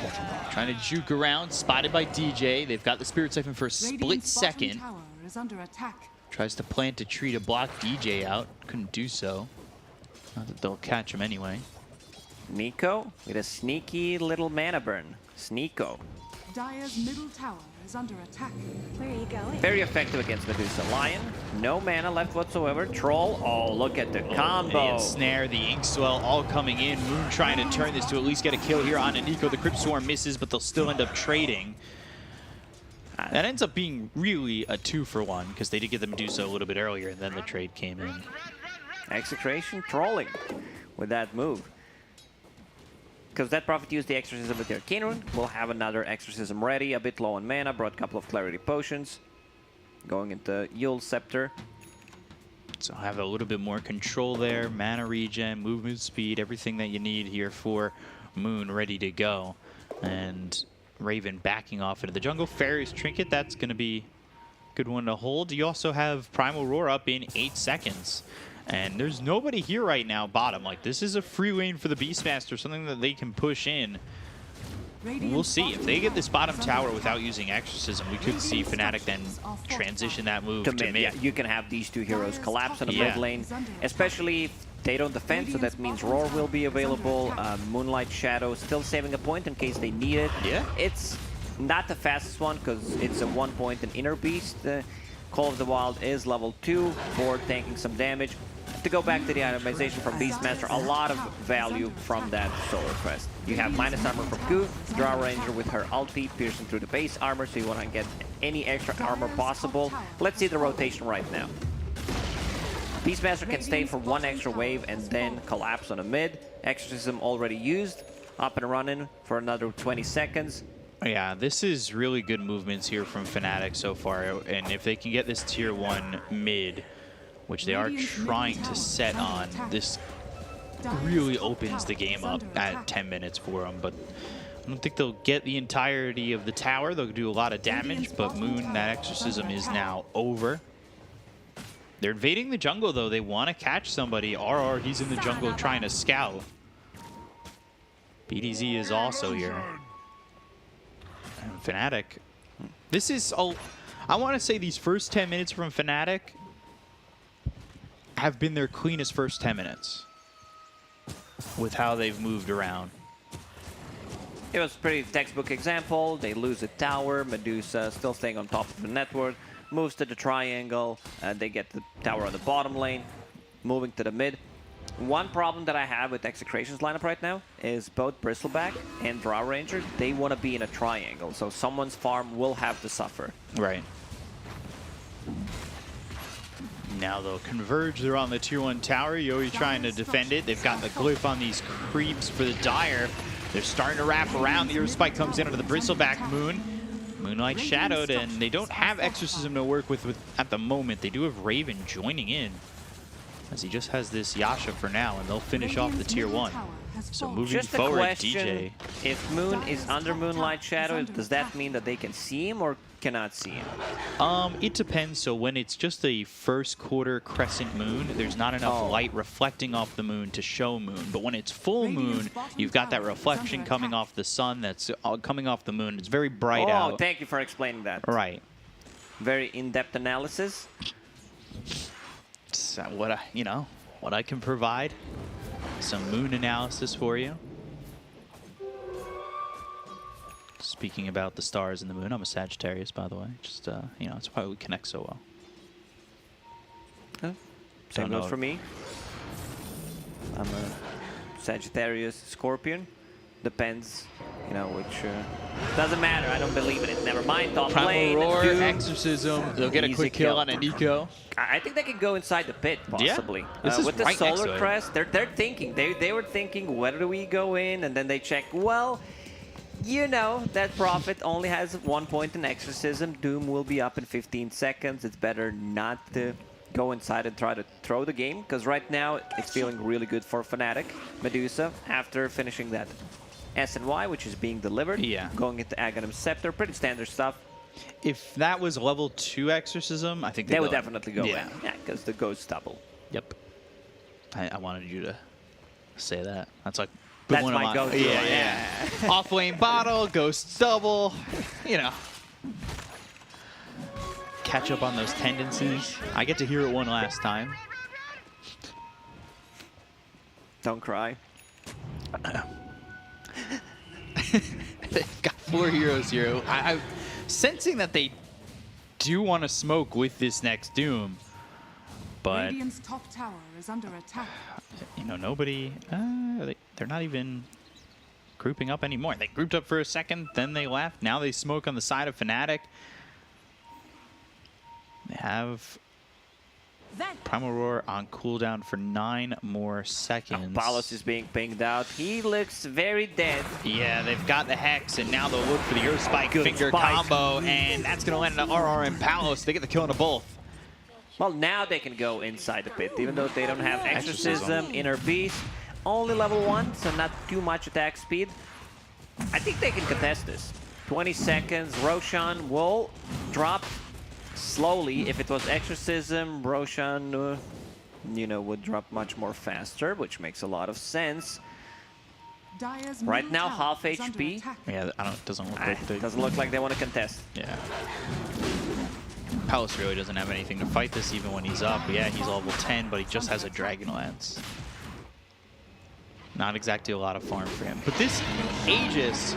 Trying to juke around, spotted by DJ. They've got the Spirit Siphon for a split second. Tries to plant a tree to block DJ out. Couldn't do so. Not that they'll catch him anyway. Nico with a sneaky little mana burn. Sneeko. Dire's middle tower is under attack. Where are you going? Very effective against Medusa. Lion, no mana left whatsoever. Troll, oh, look at the combo. And Snare, the Ink Swell all coming in. Moon trying to turn this to at least get a kill here on Nico. The Crypt Swarm misses, but they'll still end up trading. That ends up being really a 2-for-1 because they did get the Medusa a little bit earlier and then the trade came in. Execration trolling with that move. Because that Prophet used the Exorcism with the Arcane Rune. We'll have another Exorcism ready. A bit low on mana. Brought a couple of Clarity Potions. Going into Yule's Scepter. So have a little bit more control there. Mana regen, movement speed, everything that you need here for Moon ready to go. And Raven backing off into the jungle. Fairy's Trinket, that's going to be a good one to hold. You also have Primal Roar up in 8 seconds. And there's nobody here right now bottom. Like, this is a free lane for the Beastmaster, something that they can push in. We'll see. If they get this bottom tower without using Exorcism, we could see Fnatic then transition that move to mid. Yeah, you can have these two heroes collapse in the mid lane, especially if they don't defend, so that means Roar will be available. Moonlight Shadow still saving a point in case they need it. Yeah. It's not the fastest one because it's a 1 point in Inner Beast. Call of the Wild is level 2 for tanking some damage. To go back to the itemization from Beastmaster, a lot of value from that Solar Crest. You have minus armor from Q, Draw Ranger with her ulti piercing through the base armor, so you want to get any extra armor possible. Let's see the rotation right now. Beastmaster can stay for one extra wave and then collapse on a mid. Exorcism already used. up and running for another 20 seconds. Yeah, this is really good movements here from Fnatic so far, and if they can get this tier 1 mid, which they are trying to set on, this really opens the game up at 10 minutes for them. But I don't think they'll get the entirety of the tower. They'll do a lot of damage, but Moon, that exorcism is now over. They're invading the jungle, though. They want to catch somebody. RR, he's in the jungle trying to scout. BDZ is also here. And Fnatic. This is, I want to say these first 10 minutes from Fnatic have been their cleanest first 10 minutes with how they've moved around. It was a pretty textbook example. They lose a tower. Medusa still staying on top of the network. Moves to the triangle. They get the tower on the bottom lane. Moving to the mid. One problem that I have with Execration's lineup right now is both Bristleback and Drow Ranger, they want to be in a triangle, so someone's farm will have to suffer. Right. Now they'll converge. They're on the tier 1 tower. Yoi trying to defend it. They've got the glyph on these creeps for the Dire. They're starting to wrap around. The Earth Spike comes in under the Bristleback Moon. Moonlight shadowed, and they don't have Exorcism to work with at the moment. They do have Raven joining in, as he just has this Yasha for now, and they'll finish off the tier 1. So moving Just forward, a question, DJ. if Moon is under Moonlight Shadow, does that mean that they can see him or cannot see him? It depends. So when it's just a first quarter crescent moon, there's not enough light reflecting off the moon to show Moon. But when it's full moon, you've got that reflection coming off the sun that's coming off the moon. It's very bright out. Oh, thank you for explaining that. Right. Very in-depth analysis. It's what I can provide. Some moon analysis for you. Speaking about the stars and the moon, I'm a Sagittarius, by the way. Just it's why we connect so well. Same goes for me. I'm a Sagittarius Scorpion. Depends, which doesn't matter. I don't believe in it. Never mind. Top lane. Roar, Exorcism. They'll get a quick kill on a Nico. I think they can go inside the pit, possibly. Yeah. This is with the right Solar Crest, they're thinking. They were thinking, where do we go in? And then they check, well, that Prophet only has 1 point in Exorcism. Doom will be up in 15 seconds. It's better not to go inside and try to throw the game, because right now it's feeling really good for Fnatic. Medusa, after finishing that SNY, which is being delivered, going into Aghanim's Scepter, pretty standard stuff. If that was level 2 Exorcism, I think they would definitely go in. Yeah, because the Ghost double. Yep. I wanted you to say that. That's like that's one my of go-to. Yeah. Off-lane bottle, Ghost double. Catch up on those tendencies. I get to hear it one last time. Don't cry. They've got 4 heroes here. I'm sensing that they do want to smoke with this next Doom, but Radiant's top tower is under attack. nobody. They're not even grouping up anymore. They grouped up for a second, then they left. Now they smoke on the side of Fnatic. They have Primal Roar on cooldown for 9 more seconds. Palos is being pinged out. He looks very dead. Yeah, they've got the Hex, and now they'll look for the Earth Spike finger combo, and that's going to land on RR and Palos. They get the kill on the both. Well, now they can go inside the pit, even though they don't have Exorcism, Inner Beast. Only level 1, so not too much attack speed. I think they can contest this. 20 seconds. Roshan will drop slowly. If it was Exorcism, Roshan, would drop much more faster, which makes a lot of sense. Right now, half HP. Yeah, it doesn't look like they... Doesn't look like they want to contest. Yeah. Palos really doesn't have anything to fight this even when he's up. Yeah, he's level 10, but he just has a Dragon Lance. Not exactly a lot of farm for him. But this Aegis,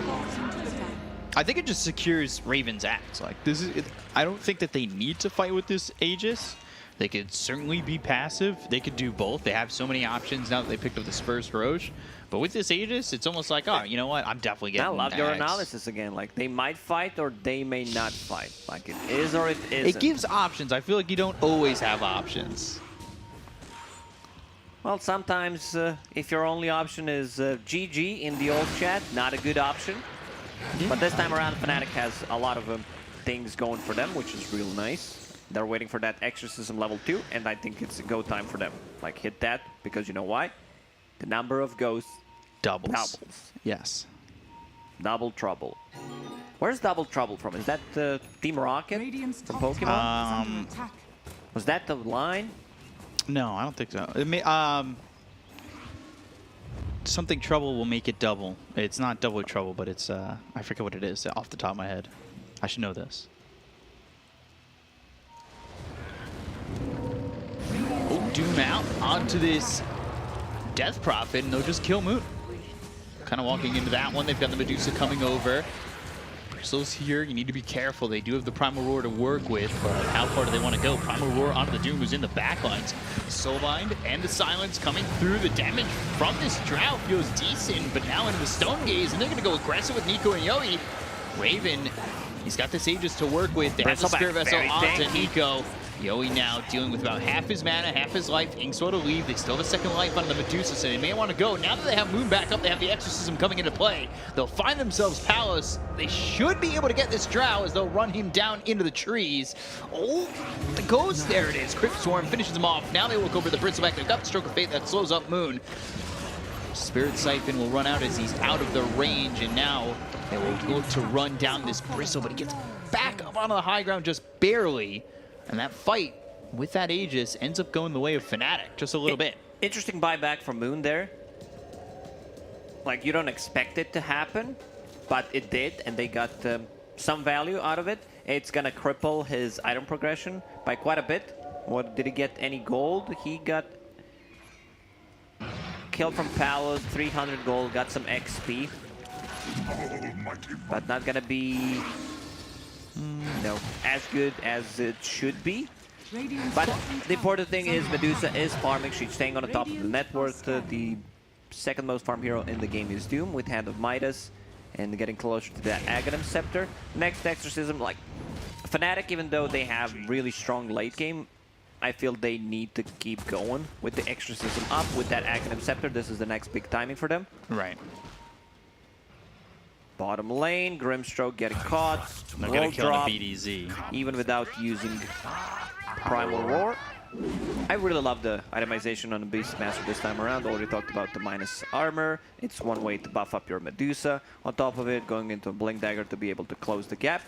I think it just secures Raven's Axe. Like, this is, I don't think that they need to fight with this Aegis. They could certainly be passive. They could do both. They have so many options now that they picked up the Spurs Roche. But with this Aegis, it's almost like, oh, you know what? I'm definitely getting I love Axe. your analysis again. Like, they might fight or they may not fight. Like, it is or it isn't. It gives options. I feel like you don't always have options. Well, sometimes if your only option is GG in the old chat, not a good option. But this time around, Fnatic has a lot of things going for them, which is real nice. They're waiting for that Exorcism level 2, and I think it's a go time for them. Like, hit that, because you know why? The number of ghosts doubles. Yes. Double Trouble. Where's Double Trouble from? Is that Team Rocket from Pokemon? Was that the line? No, I don't think so. It may, something trouble will make it double. It's not double trouble, but it's I forget what it is off the top of my head. I should know this. Oh, Doom out onto this Death Prophet, and they'll just kill Moon. Kind of walking into that one. They've got the Medusa coming over. Bristles here, you need to be careful. They do have the Primal Roar to work with, but how far do they want to go? Primal Roar onto the Doom, who's in the backlines. Soulbind and the Silence coming through. The damage from this Drought feels decent, but now into the Stone Gaze, and they're going to go aggressive with Nico and Yoi. Raven, he's got this Aegis to work with. They have the Spirit Vessel onto Nico. Yoi now dealing with about half his mana, half his life. Inksaw to leave. They still have a second life on the Medusa, so they may want to go. Now that they have Moon back up, they have the Exorcism coming into play. They'll find themselves Palace. They should be able to get this Drow as they'll run him down into the trees. Oh, the Ghost, there it is. Crypt Swarm finishes him off. Now they look over the Bristleback. They've got the Stroke of Fate that slows up Moon. Spirit Siphon will run out as he's out of the range, and now they will look to run down this Bristle, but he gets back up onto the high ground just barely. And that fight with that Aegis ends up going the way of Fnatic, just a little bit. Interesting buyback from Moon there. Like, you don't expect it to happen, but it did, and they got some value out of it. It's gonna cripple his item progression by quite a bit. What, did he get any gold? He got killed from Palos, 300 gold, got some XP. But not gonna be no, as good as it should be. But the important thing is Medusa is farming. She's staying on the top of the network. The second most farm hero in the game is Doom with Hand of Midas and getting closer to that Aghanim Scepter. Next Exorcism, like Fnatic, even though they have really strong late game, I feel they need to keep going with the Exorcism up with that Aghanim Scepter. This is the next big timing for them. Right. Bottom lane, Grimstroke getting caught. They're gonna kill the BDZ. Even without using Primal Roar. I really love the itemization on the Beastmaster this time around. Already talked about the minus armor. It's one way to buff up your Medusa. On top of it, going into a Blink Dagger to be able to close the gap.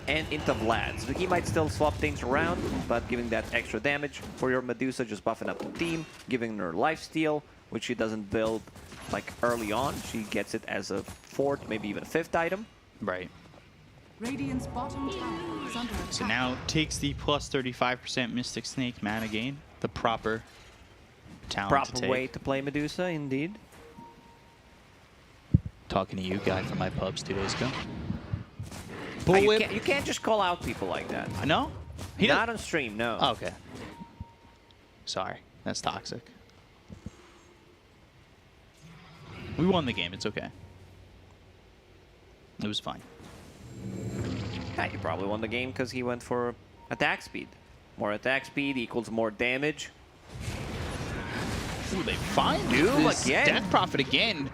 And into Vlad. So he might still swap things around, but giving that extra damage for your Medusa, just buffing up the team, giving her lifesteal, which she doesn't build like early on. She gets it as a fourth, maybe even a fifth item. Right. Radiant's bottom tower is under attack. So now takes the plus 35% Mystic Snake mana gain, the proper talent to Proper take. way to play Medusa, indeed. Talking to you, guy from my pubs 2 days ago. You can't just call out people like that. No? Not on stream, no. Oh, okay. Sorry, that's toxic. We won the game, it's okay. It was fine. Yeah, he probably won the game because he went for attack speed. More attack speed equals more damage. Ooh, they find Doom this again. Death Prophet again.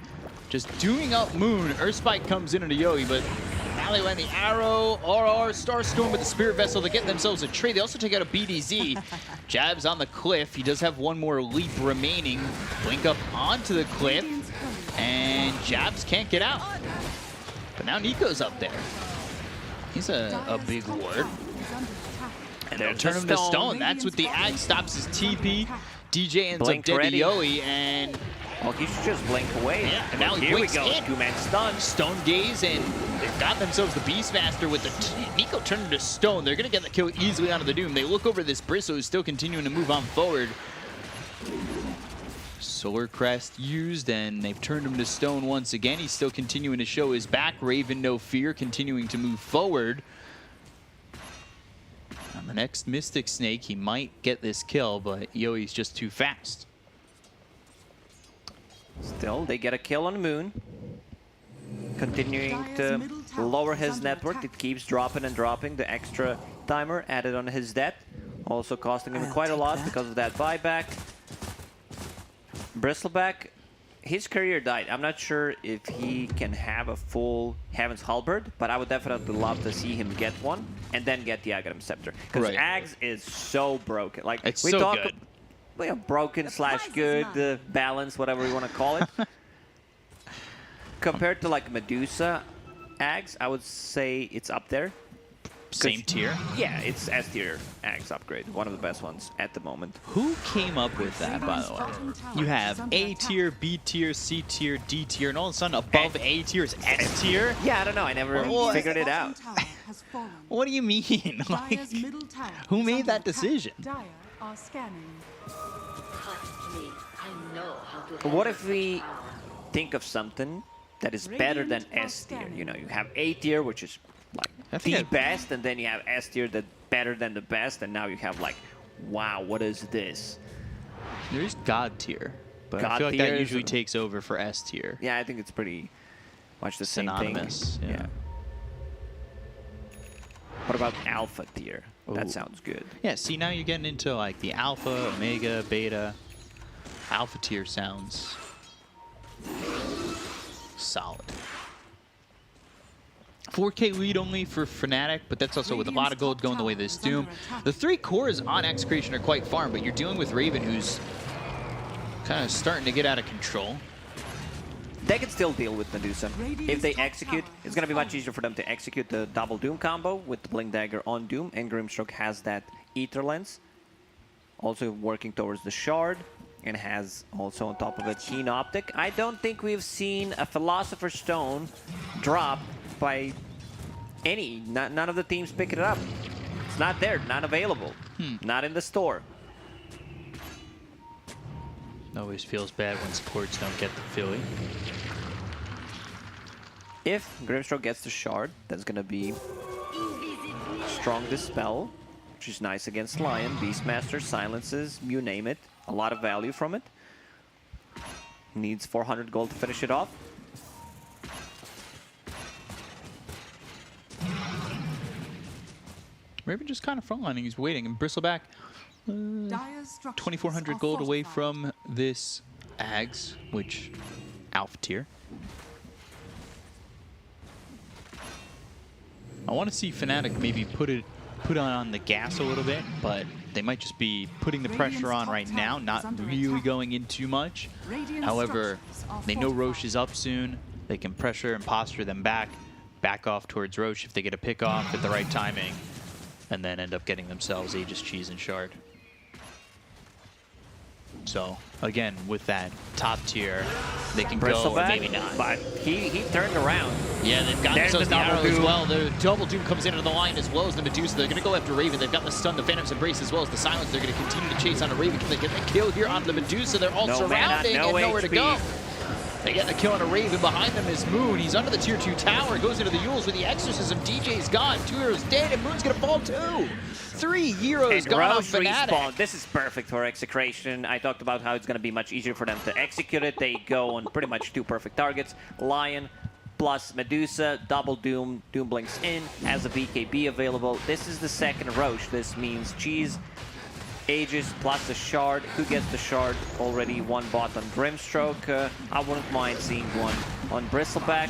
Just doing up Moon. Earthspike comes into Yoi, but now they land the Arrow, RR, Starstorm with the Spirit Vessel to get themselves a trade. They also take out a BDZ. Jabs on the cliff. He does have one more leap remaining. Blink up onto the cliff, and Jabs can't get out. But now Nico's up there. He's a big ward. And they'll turn him to stone. That's what the Ag stops his TP. DJ ends up dead to Yoi, and well, he should just blink away. Yeah, and now he here we blinks go. in. 2-man stun. Stone Gaze, and they've got themselves the Beastmaster with the Nico turned into stone. They're going to get the kill easily onto the Doom. They look over this Bristle, who's still continuing to move on forward. Solar Crest used, and they've turned him to stone once again. He's still continuing to show his back. Raven, no fear, continuing to move forward. On the next Mystic Snake, he might get this kill, but Yoi's just too fast. Still, they get a kill on Moon. Continuing to lower his network. It keeps dropping and dropping. The extra timer added on his death. Also costing him quite a lot because of that buyback. Bristleback, his career died. I'm not sure if he can have a full Heaven's Halberd, but I would definitely love to see him get one and then get the Aghanim Scepter. Because Ags is so broken. Like It's we so talk, good. Broken slash good, balance, whatever you want to call it. Compared to like Medusa Ags, I would say it's up there. Same tier? Yeah, it's S tier Ags upgrade. One of the best ones at the moment. Who came up with that, by the way? You have A tier, B tier, C tier, D tier, and all of a sudden above A tier is S tier? Yeah, I don't know. I never figured it out. What do you mean? Like, who made that decision? What if we think of something that is better than S tier? You know, you have A tier, which is like the best, and then you have S tier that's better than the best, and now you have like, wow, what is this? There's God tier, but God I feel like tier that is usually takes over for S tier. Yeah, I think it's pretty much the Synonymous, same thing. yeah. What about Alpha tier? Ooh. That sounds good. Yeah, see, now you're getting into like the Alpha, Omega, Beta. Alpha tier sounds solid. 4K lead only for Fnatic, but that's also with a lot of gold going the way of this Doom. The 3 cores on Execration are quite farm, but you're dealing with Raven, who's kind of starting to get out of control. They can still deal with Medusa. If they execute, it's going to be much easier for them to execute the double Doom combo with the Blink Dagger on Doom, and Grimstroke has that Ether Lens, also working towards the Shard, and has also on top of it Keen Optic. I don't think we've seen a Philosopher's Stone drop by none of the teams pick it up. It's not there, not available, not in the store. Always feels bad when supports don't get the Philly. If Grimstroke gets the Shard, that's going to be Strong Dispel, which is nice against Lion. Beastmaster, Silences, you name it. A lot of value from it. Needs 400 gold to finish it off. Raven just kind of frontlining. He's waiting. And Bristleback, 2,400 gold away from this Ags, which Alpha tier. I want to see Fnatic maybe put on the gas a little bit, but they might just be putting the pressure on right now, not really going in too much. However, they know Roche is up soon. They can pressure and posture them back off towards Roche if they get a pick off at the right timing, and then end up getting themselves Aegis, Cheese, and Shard. So, again, with that top tier, they can go or maybe not. But he turned around. Yeah, they've got themselves the arrow as well. The double Doom comes into the line as well as the Medusa. They're going to go after Raven. They've got the stun, the Phantom's Embrace, as well as the Silence. They're going to continue to chase on a Raven. Can they get the kill here on the Medusa? They're all surrounding and nowhere to go. They get the kill on a Raven. Behind them is Moon. He's under the tier 2 tower. Goes into the Yules with the Exorcism. DJ's gone. 2 heroes dead, and Moon's going to fall too. 3 heroes gone on Fnatic. Respawn. This is perfect for Execration. I talked about how it's going to be much easier for them to execute it. They go on pretty much 2 perfect targets. Lion plus Medusa, double Doom. Doom blinks in, has a BKB available. This is the second Roche. This means Cheese, Aegis plus the Shard. Who gets the Shard? Already one bot on Grimstroke. I wouldn't mind seeing one on Bristleback.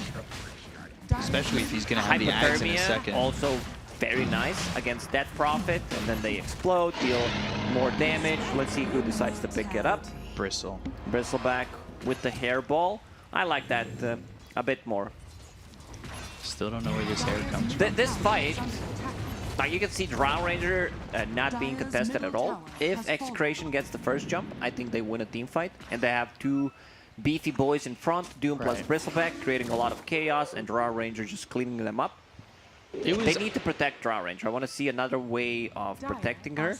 Especially if he's going to have the Ags in a second. Also very nice against Death Prophet, and then they explode, deal more damage. Let's see who decides to pick it up. Bristleback with the hairball. I like that a bit more. Still don't know where this hair comes from. This fight, like you can see Drow Ranger not being contested at all. If Execration gets the first jump, I think they win a team fight, and they have 2 beefy boys in front, Doom plus Bristleback, creating a lot of chaos, and Drow Ranger just cleaning them up. They need to protect Drow Ranger. I want to see another way of protecting her.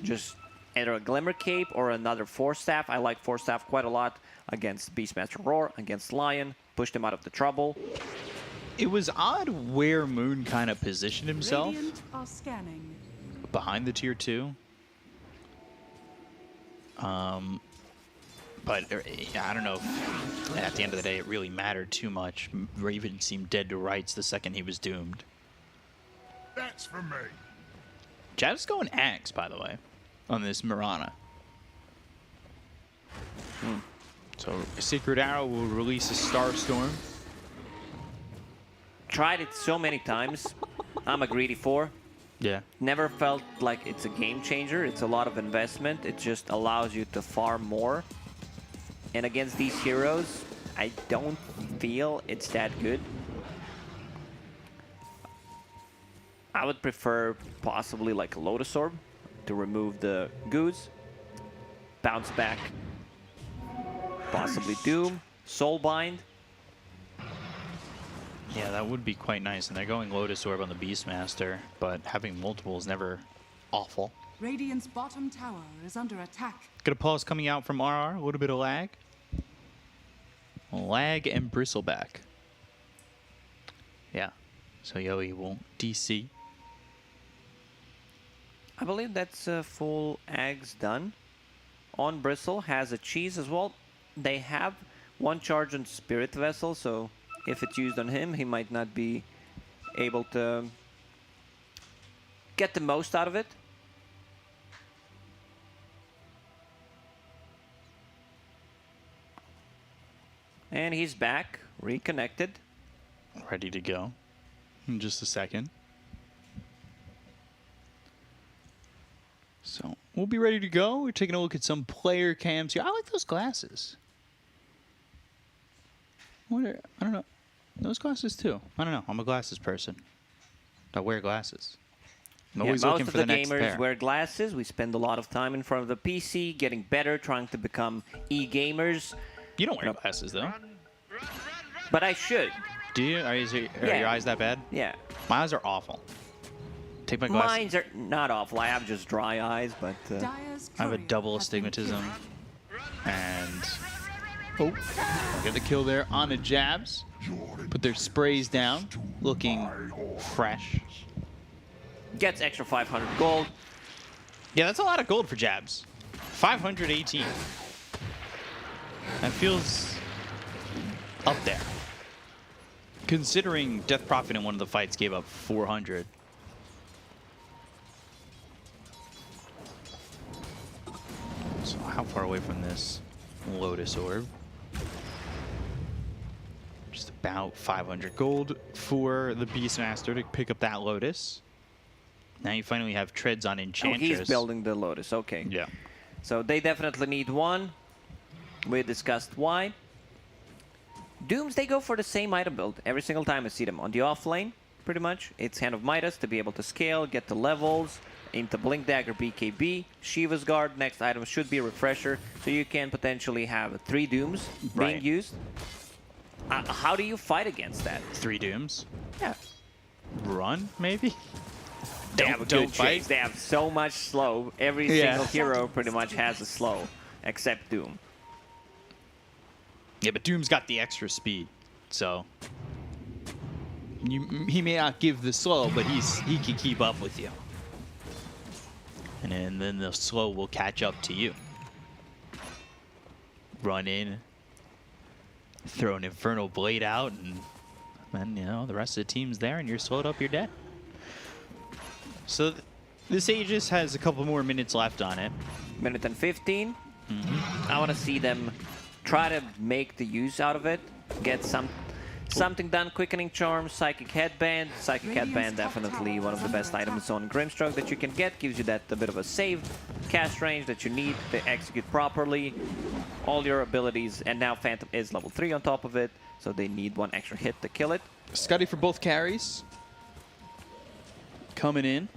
Just either a Glimmer Cape or another Force Staff. I like Force Staff quite a lot against Beastmaster Roar, against Lion. Pushed him out of the trouble. It was odd where Moon kind of positioned himself behind the tier 2. But I don't know if at the end of the day it really mattered too much. Raven seemed dead to rights the second he was doomed. That's for me. Jav's going Axe, by the way, on this Mirana. So Sacred Arrow will release a Star Storm. Tried it so many times. I'm a greedy 4. Yeah. Never felt like it's a game changer. It's a lot of investment. It just allows you to farm more. And against these heroes, I don't feel it's that good. I would prefer possibly like a Lotus Orb to remove the Goose. Bounce back. Possibly Doom. Soulbind. Yeah, that would be quite nice. And they're going Lotus Orb on the Beastmaster, but having multiple is never awful. Radiant's bottom tower is under attack. Got a pause coming out from RR, a little bit of lag. Lag and Bristleback. Yeah, so Yoey won't DC. I believe that's full Ags done. On Bristle has a cheese as well. They have one charge on Spirit Vessel, so if it's used on him, he might not be able to get the most out of it. And he's back, reconnected. Ready to go in just a second. So we'll be ready to go. We're taking a look at some player cams here. I like those glasses. I don't know. Those glasses too. I don't know. I'm a glasses person. I wear glasses. I'm always looking for the next pair. Most of the gamers wear glasses. We spend a lot of time in front of the PC, getting better, trying to become e-gamers. You don't wear glasses though. But I should. Do you? Are your eyes that bad? Yeah. My eyes are awful. Take my glasses. Mine are not awful. I have just dry eyes, but I have a double astigmatism. And oh, get the kill there on the jabs. Put their sprays down, looking fresh. Gets extra 500 gold. Yeah, that's a lot of gold for jabs. 518. That feels up there. Considering Death Prophet in one of the fights gave up 400. So how far away from this Lotus Orb? Just about 500 gold for the Beastmaster to pick up that Lotus. Now you finally have treads on Enchantress. Oh, he's building the Lotus. Okay. Yeah. So they definitely need one. We discussed why. Dooms, they go for the same item build every single time I see them. On the off lane, pretty much, it's Hand of Midas to be able to scale, get the levels, into Blink Dagger BKB, Shiva's Guard, next item should be a Refresher, so you can potentially have 3 Dooms being used. How do you fight against that? 3 Dooms? Yeah. Run, maybe? They have a good chase. They have so much slow. Every single hero pretty much has a slow, except Doom. Yeah, but Doom's got the extra speed, so he may not give the slow, but he can keep up with you. And then the slow will catch up to you. Run in, throw an Infernal Blade out, and then, you know, the rest of the team's there, and you're slowed up, you're dead. So this Aegis has a couple more minutes left on it. Minute and 15. I want to see them try to make the use out of it, get something done. Quickening Charm, Psychic Headband. Psychic Headband, definitely one of the best items on Grimstroke that you can get. Gives you that a bit of a save cast range that you need to execute properly. All your abilities, and now Phantom is level 3 on top of it, so they need one extra hit to kill it. Scuddy for both carries. Coming in.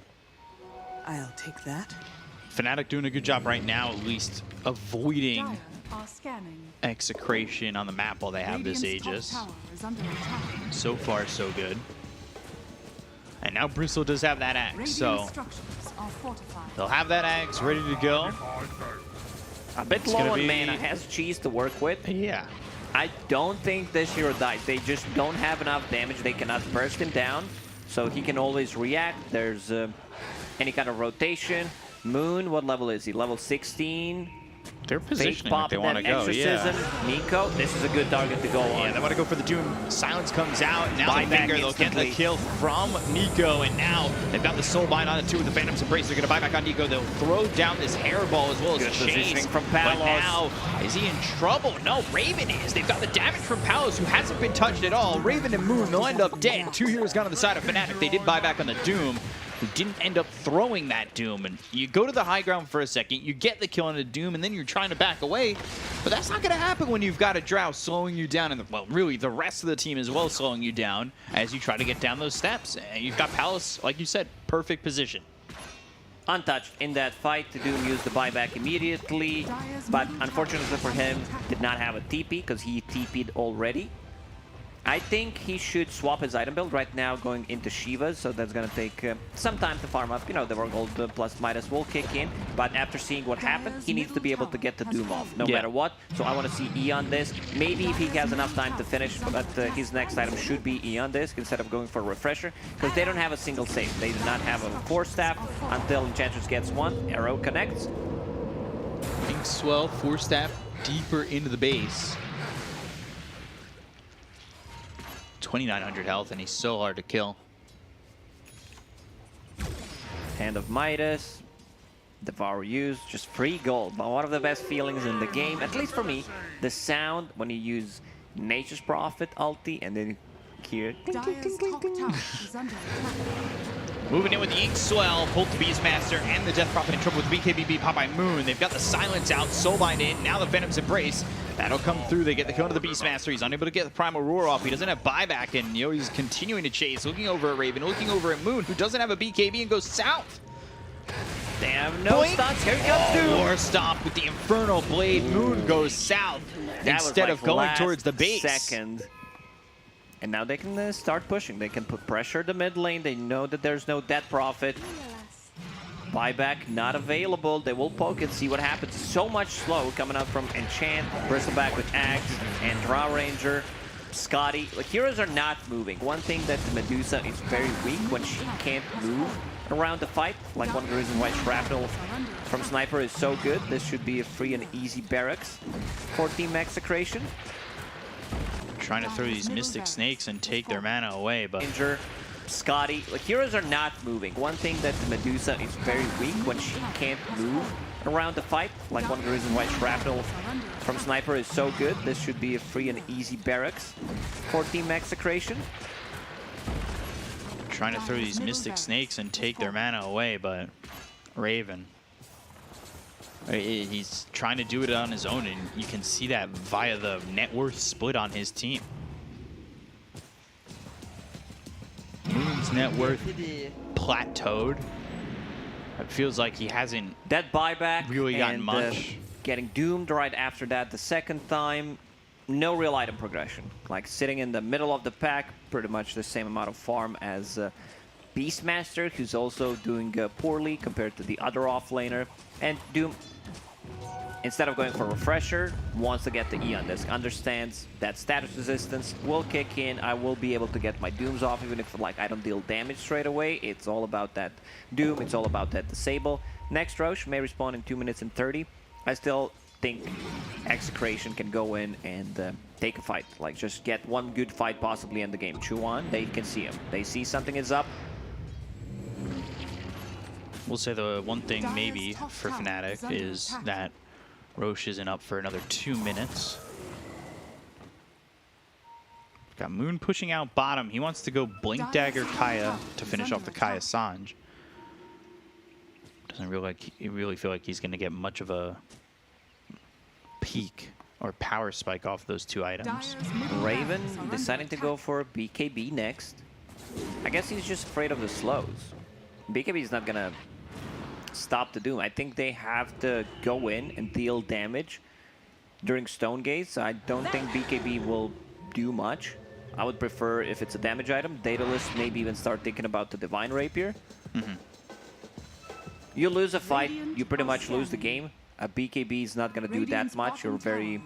I'll take that. Fnatic doing a good job right now, at least avoiding Execration on the map while they have this Aegis. So far, so good. And now Bristle does have that axe, so they'll have that axe ready to go. A bit low on mana, has cheese to work with. Yeah. I don't think this hero dies. They just don't have enough damage. They cannot burst him down, so he can always react. There's any kind of rotation. Moon, what level is he? Level 16? They're positioning pop like they and want to then go. Exorcism. Yeah. Nico, this is a good target to go on. Yeah, they want to go for the Doom. Silence comes out. Now the Buyback Finger, they'll get the instantly. kill from Nico. And now they've got the Soul Bind on it too with the Phantom's Embrace. They're going to buy back on Nico. They'll throw down this Hairball as well as Good positioning Chase. from But Palos. now, is he in trouble? No, Raven is. They've got the damage from Palos, who hasn't been touched at all. Raven and Moon, they'll end up dead. 2 heroes gone on the side of Fnatic. They did buy back on the Doom, who didn't end up throwing that Doom. And you go to the high ground for a second, you get the kill on the Doom, and then you're trying to back away. But that's not going to happen when you've got a Drow slowing you down, and well, really the rest of the team as well slowing you down as you try to get down those steps. And you've got Palos, like you said, perfect position. Untouched in that fight. The Doom used the buyback immediately, but unfortunately for him, did not have a TP because he TP'd already. I think he should swap his item build right now going into Shiva's, so that's going to take some time to farm up. You know, the Gold plus Midas will kick in, but after seeing what happened, he needs to be able to get the Doom off, no matter what. So I want to see Eon this. Maybe if he has enough time to finish, but his next item should be Eon this instead of going for a Refresher, because they don't have a single save. They do not have a Force Staff until Enchantress gets one. Arrow connects. Ink Swell, Force Staff deeper into the base. 2,900 health, and he's so hard to kill. Hand of Midas. Devour used, just free gold. But one of the best feelings in the game, at least for me, the sound when you use Nature's Prophet ulti and then here. Dire's top tower is under attack. Moving in with the Ink Swell, Bolt the Beastmaster, and the Death Prophet in trouble with the BKB Popeye Moon. They've got the Silence out, Soulbind in, now the Phantom's Embrace. That'll come through, they get the kill to the Beastmaster. He's unable to get the Primal Roar off. He doesn't have buyback, and you know, he's continuing to chase, looking over at Raven, looking over at Moon, who doesn't have a BKB and goes south. They have no stunts. Here comes Doom. War Stomp with the Infernal Blade. Moon goes south That was instead like of going last towards the base. Second. And now they can start pushing. They can put pressure the mid lane. They know that there's no Death Prophet. Buyback not available. They will poke it, see what happens. So much slow coming out from Enchant. Bristleback with Axe and Drow Ranger. Scotty. Like, heroes are not moving. One thing that Medusa is very weak when she can't move around the fight. Like one of the reasons why Shrapnel from Sniper is so good. This should be a free and easy barracks for Team Execration. Trying to throw these Mystic Snakes and take their mana away, but Ranger, Scotty, like heroes are not moving. One thing that Medusa is very weak when she can't move around the fight. Like one of the reasons why Shrapnel from Sniper is so good. This should be a free and easy barracks for Team Execration. trying to throw these Mystic Snakes and take their mana away, but Raven, he's trying to do it on his own, and you can see that via the net worth split on his team. Moon's net worth plateaued. It feels like he hasn't That buyback really gotten and, much. Getting doomed right after that the second time. No real item progression. Like sitting in the middle of the pack, pretty much the same amount of farm as Beastmaster, who's also doing poorly compared to the other offlaner. And Doom, instead of going for Refresher, wants to get the Eon Disc. Understands that status resistance will kick in. I will be able to get my Dooms off, even if like I don't deal damage straight away. It's all about that Doom. It's all about that Disable. Next Roche may respawn in 2 minutes and 30. I still think Execration can go in and take a fight. Like, just get one good fight possibly in the game. Chew on, they can see him. They see something is up. We'll say the one thing maybe for Fnatic is that Roche isn't up for another 2 minutes. Got Moon pushing out bottom. He wants to go Blink Dagger Kaya to finish off the Kaya Sanj. Doesn't really feel like he's going to get much of a peak or power spike off those two items. Raven deciding to go for BKB next. I guess he's just afraid of the slows. BKB is not going to stop the Doom. I think they have to go in and deal damage during Stone Gates. I don't think BKB will do much. I would prefer, if it's a damage item, Daedalus maybe even start thinking about the Divine Rapier. You lose a fight, you pretty much lose the game. A BKB is not going to do that much. You're very...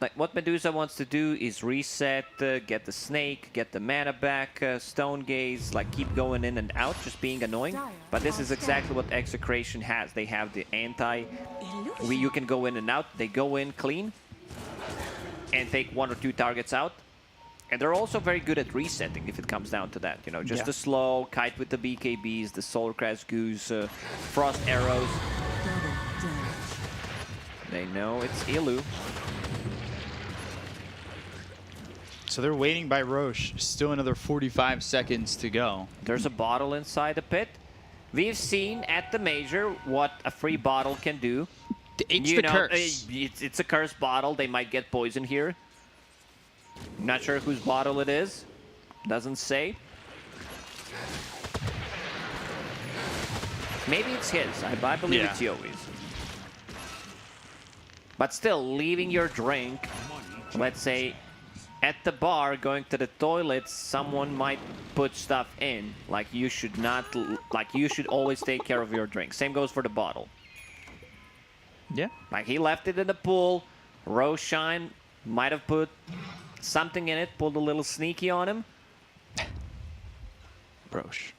Like what Medusa wants to do is reset, get the snake, get the mana back, stone gaze, like keep going in and out, just being annoying. But this is exactly what Execration has. They have the you can go in and out. They go in clean and take 1 or 2 targets out. And they're also very good at resetting if it comes down to that. You know, just the slow, kite with the BKBs, the Solar Crash Goose, Frost Arrows. They know it's Ilu. So they're waiting by Roche. Still another 45 seconds to go. There's a bottle inside the pit. We've seen at the major what a free bottle can do. It's the curse. It's a cursed bottle. They might get poisoned here. Not sure whose bottle it is. Doesn't say. Maybe it's his. I believe it's Yowi's. But still, leaving your drink, let's say, at the bar, going to the toilet, someone might put stuff in. Like you should not, like you should always take care of your drink. Same goes for the bottle. Yeah. Like he left it in the pool. Roshan might have put something in it, pulled a little sneaky on him. Roche.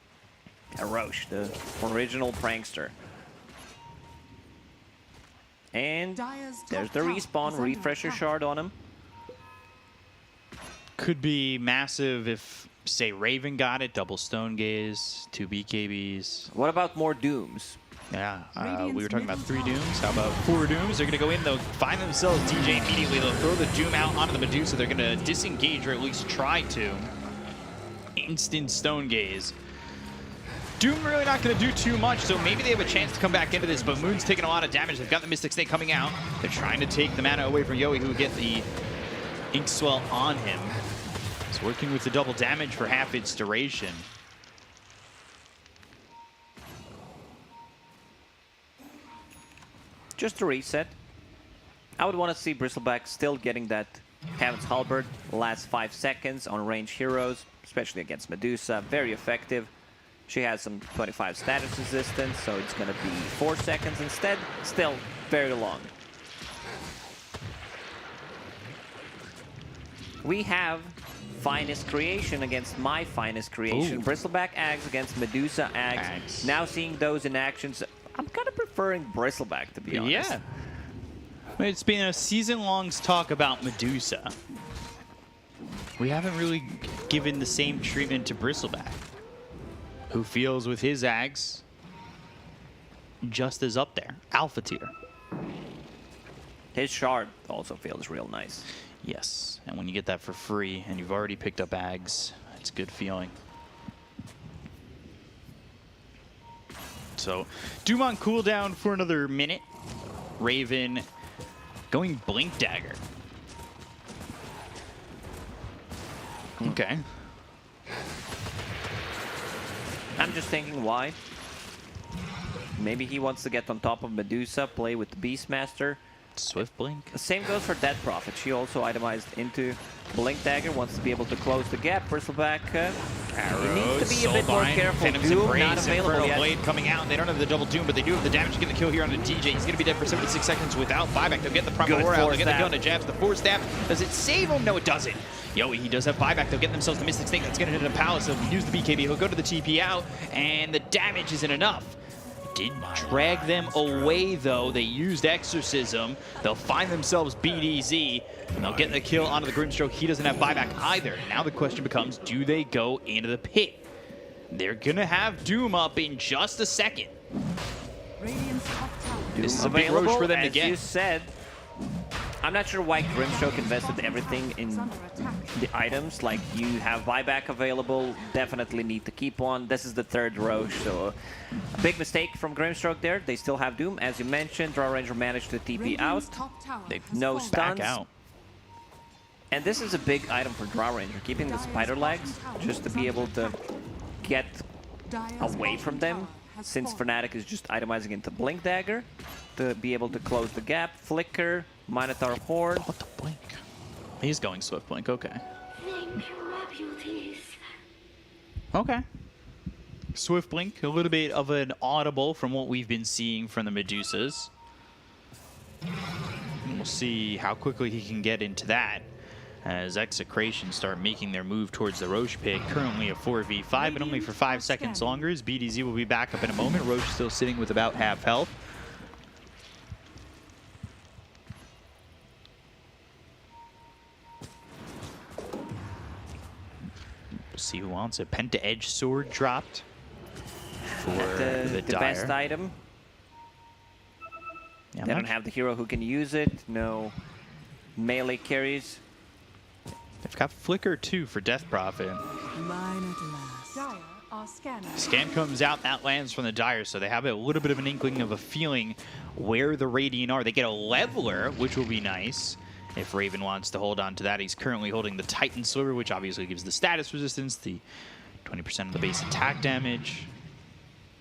Roche, the original prankster. And there's the respawn, refresher shard on him. Could be massive if, say, Raven got it, double Stone Gaze, 2 BKBs. What about more Dooms? Yeah, we were talking about 3 Dooms. How about 4 Dooms? They're going to go in, they'll find themselves DJ immediately. They'll throw the Doom out onto the Medusa. They're going to disengage, or at least try to. Instant Stone Gaze. Doom really not going to do too much, so maybe they have a chance to come back into this, but Moon's taking a lot of damage. They've got the Mystic Snake coming out. They're trying to take the mana away from Yowie, who would get the Ink Swell on him. It's working with the double damage for half its duration. Just to reset, I would want to see Bristleback still getting that Heaven's Halberd last 5 seconds on range heroes, especially against Medusa. Very effective. She has some 25 status resistance, so it's going to be 4 seconds instead. Still very long. We have Finest Creation against my Finest Creation. Ooh. Bristleback Ags against Medusa Ags. Now seeing those in actions, I'm kind of preferring Bristleback, to be honest. Yeah. It's been a season-long talk about Medusa. We haven't really given the same treatment to Bristleback, who feels with his Ags just as up there. Alpha tier. His shard also feels real nice. Yes, and when you get that for free and you've already picked up Ags, it's a good feeling. So, Doom on cooldown for another minute. Raven going Blink Dagger. Okay. I'm just thinking why. Maybe he wants to get on top of Medusa, play with the Beastmaster. Swift Blink. The same goes for Dead Prophet. She also itemized into Blink Dagger, wants to be able to close the gap. Bristleback needs to be a bit more careful. Doom not available yet. Blade coming out. They don't have the double Doom, but they do have the damage to get the kill here on the DJ. He's going to be dead for 76 seconds without buyback. They'll get the Primal War out. They'll get the kill on the jabs. The Force Staff. Does it save him? No, it doesn't. Yowie, he does have buyback. They'll get themselves the Mystic Snake. That's going to hit the Palace. They'll use the BKB. He'll go to the TP out, and the damage isn't enough. Did drag them away, though. They used Exorcism. They'll find themselves BDZ, and they'll get the kill onto the Grimstroke. He doesn't have buyback either. Now the question becomes, do they go into the pit? They're going to have Doom up in just a second. This is a big Roche for them to get. As you said, I'm not sure why Grimstroke invested everything in the items. Like, you have buyback available, definitely need to keep one. This is the 3rd Roche, so a big mistake from Grimstroke there. They still have Doom. As you mentioned, Draw Ranger managed to TP out. No stuns. Back out. And this is a big item for Draw Ranger, keeping the spider legs just to be able to get away from them, since Fnatic is just itemizing into Blink Dagger to be able to close the gap. Flicker, Minotaur Horde. What the Blink? He's going Swift Blink, okay. Okay. Swift Blink, a little bit of an audible from what we've been seeing from the Medusas. We'll we'll see how quickly he can get into that as Execration start making their move towards the Roche pick. Currently a 4v5, but only for 5 seconds longer, as BDZ will be back up in a moment. Roche still sitting with about half health. We'll see who wants it. Penta-Edge Sword dropped for the Dire. Best item. Yeah, they don't have the hero who can use it. No melee carries. They've got Flicker too for Death Prophet. Mine at last. Dire are scanning. Scan comes out, that lands from the Dire, so they have a little bit of an inkling of a feeling where the Radiant are. They get a Leveler, which will be nice if Raven wants to hold on to that. He's currently holding the Titan Sliver, which obviously gives the status resistance, the 20% of the base attack damage.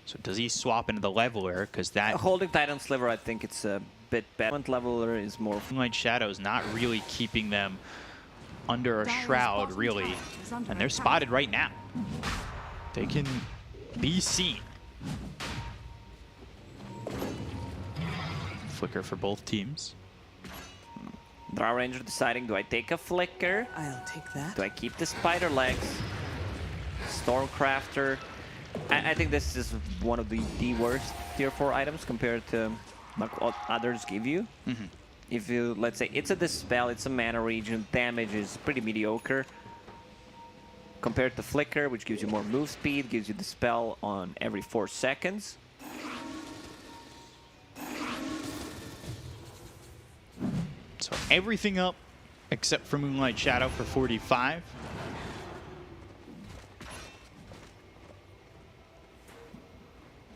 So does he swap into the Leveler? Because that... Holding Titan Sliver, I think it's a bit better. Leveler is more... Moonlight Shadow's not really keeping them under a shroud, really. And they're spotted right now. They can be seen. Flicker for both teams. Draw Ranger deciding, do I take a Flicker? I'll take that. Do I keep the Spider Legs? Stormcrafter. I think this is one of the worst tier 4 items compared to what others give you. If you, let's say, it's a Dispel, it's a mana region, damage is pretty mediocre. Compared to Flicker, which gives you more move speed, gives you Dispel on every 4 seconds. So everything up except for Moonlight Shadow for 45.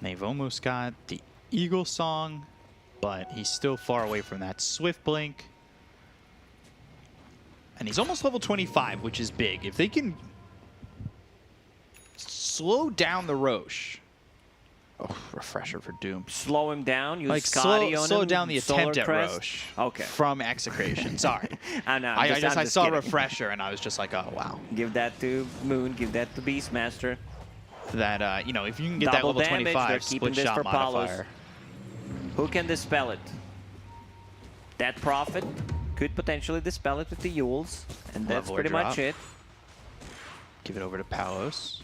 They've almost got the Eagle Song, but he's still far away from that Swift Blink. And he's almost level 25, which is big. If they can slow down the Roche. Oh, refresher for Doom. Slow him down, use Like Scotty on him. slow down the attempt at Crest. Roche. Okay. From Execration. Sorry. I know. I saw refresher and I was just like, oh wow. Give that to Moon. Give that to Beastmaster. That you know, if you can get Double that level damage, 25 they're keeping split this shot for modifier. Who can dispel it? That Prophet could potentially dispel it with the Yules, and that's Leveler pretty drop. much it. Give it over to Palos.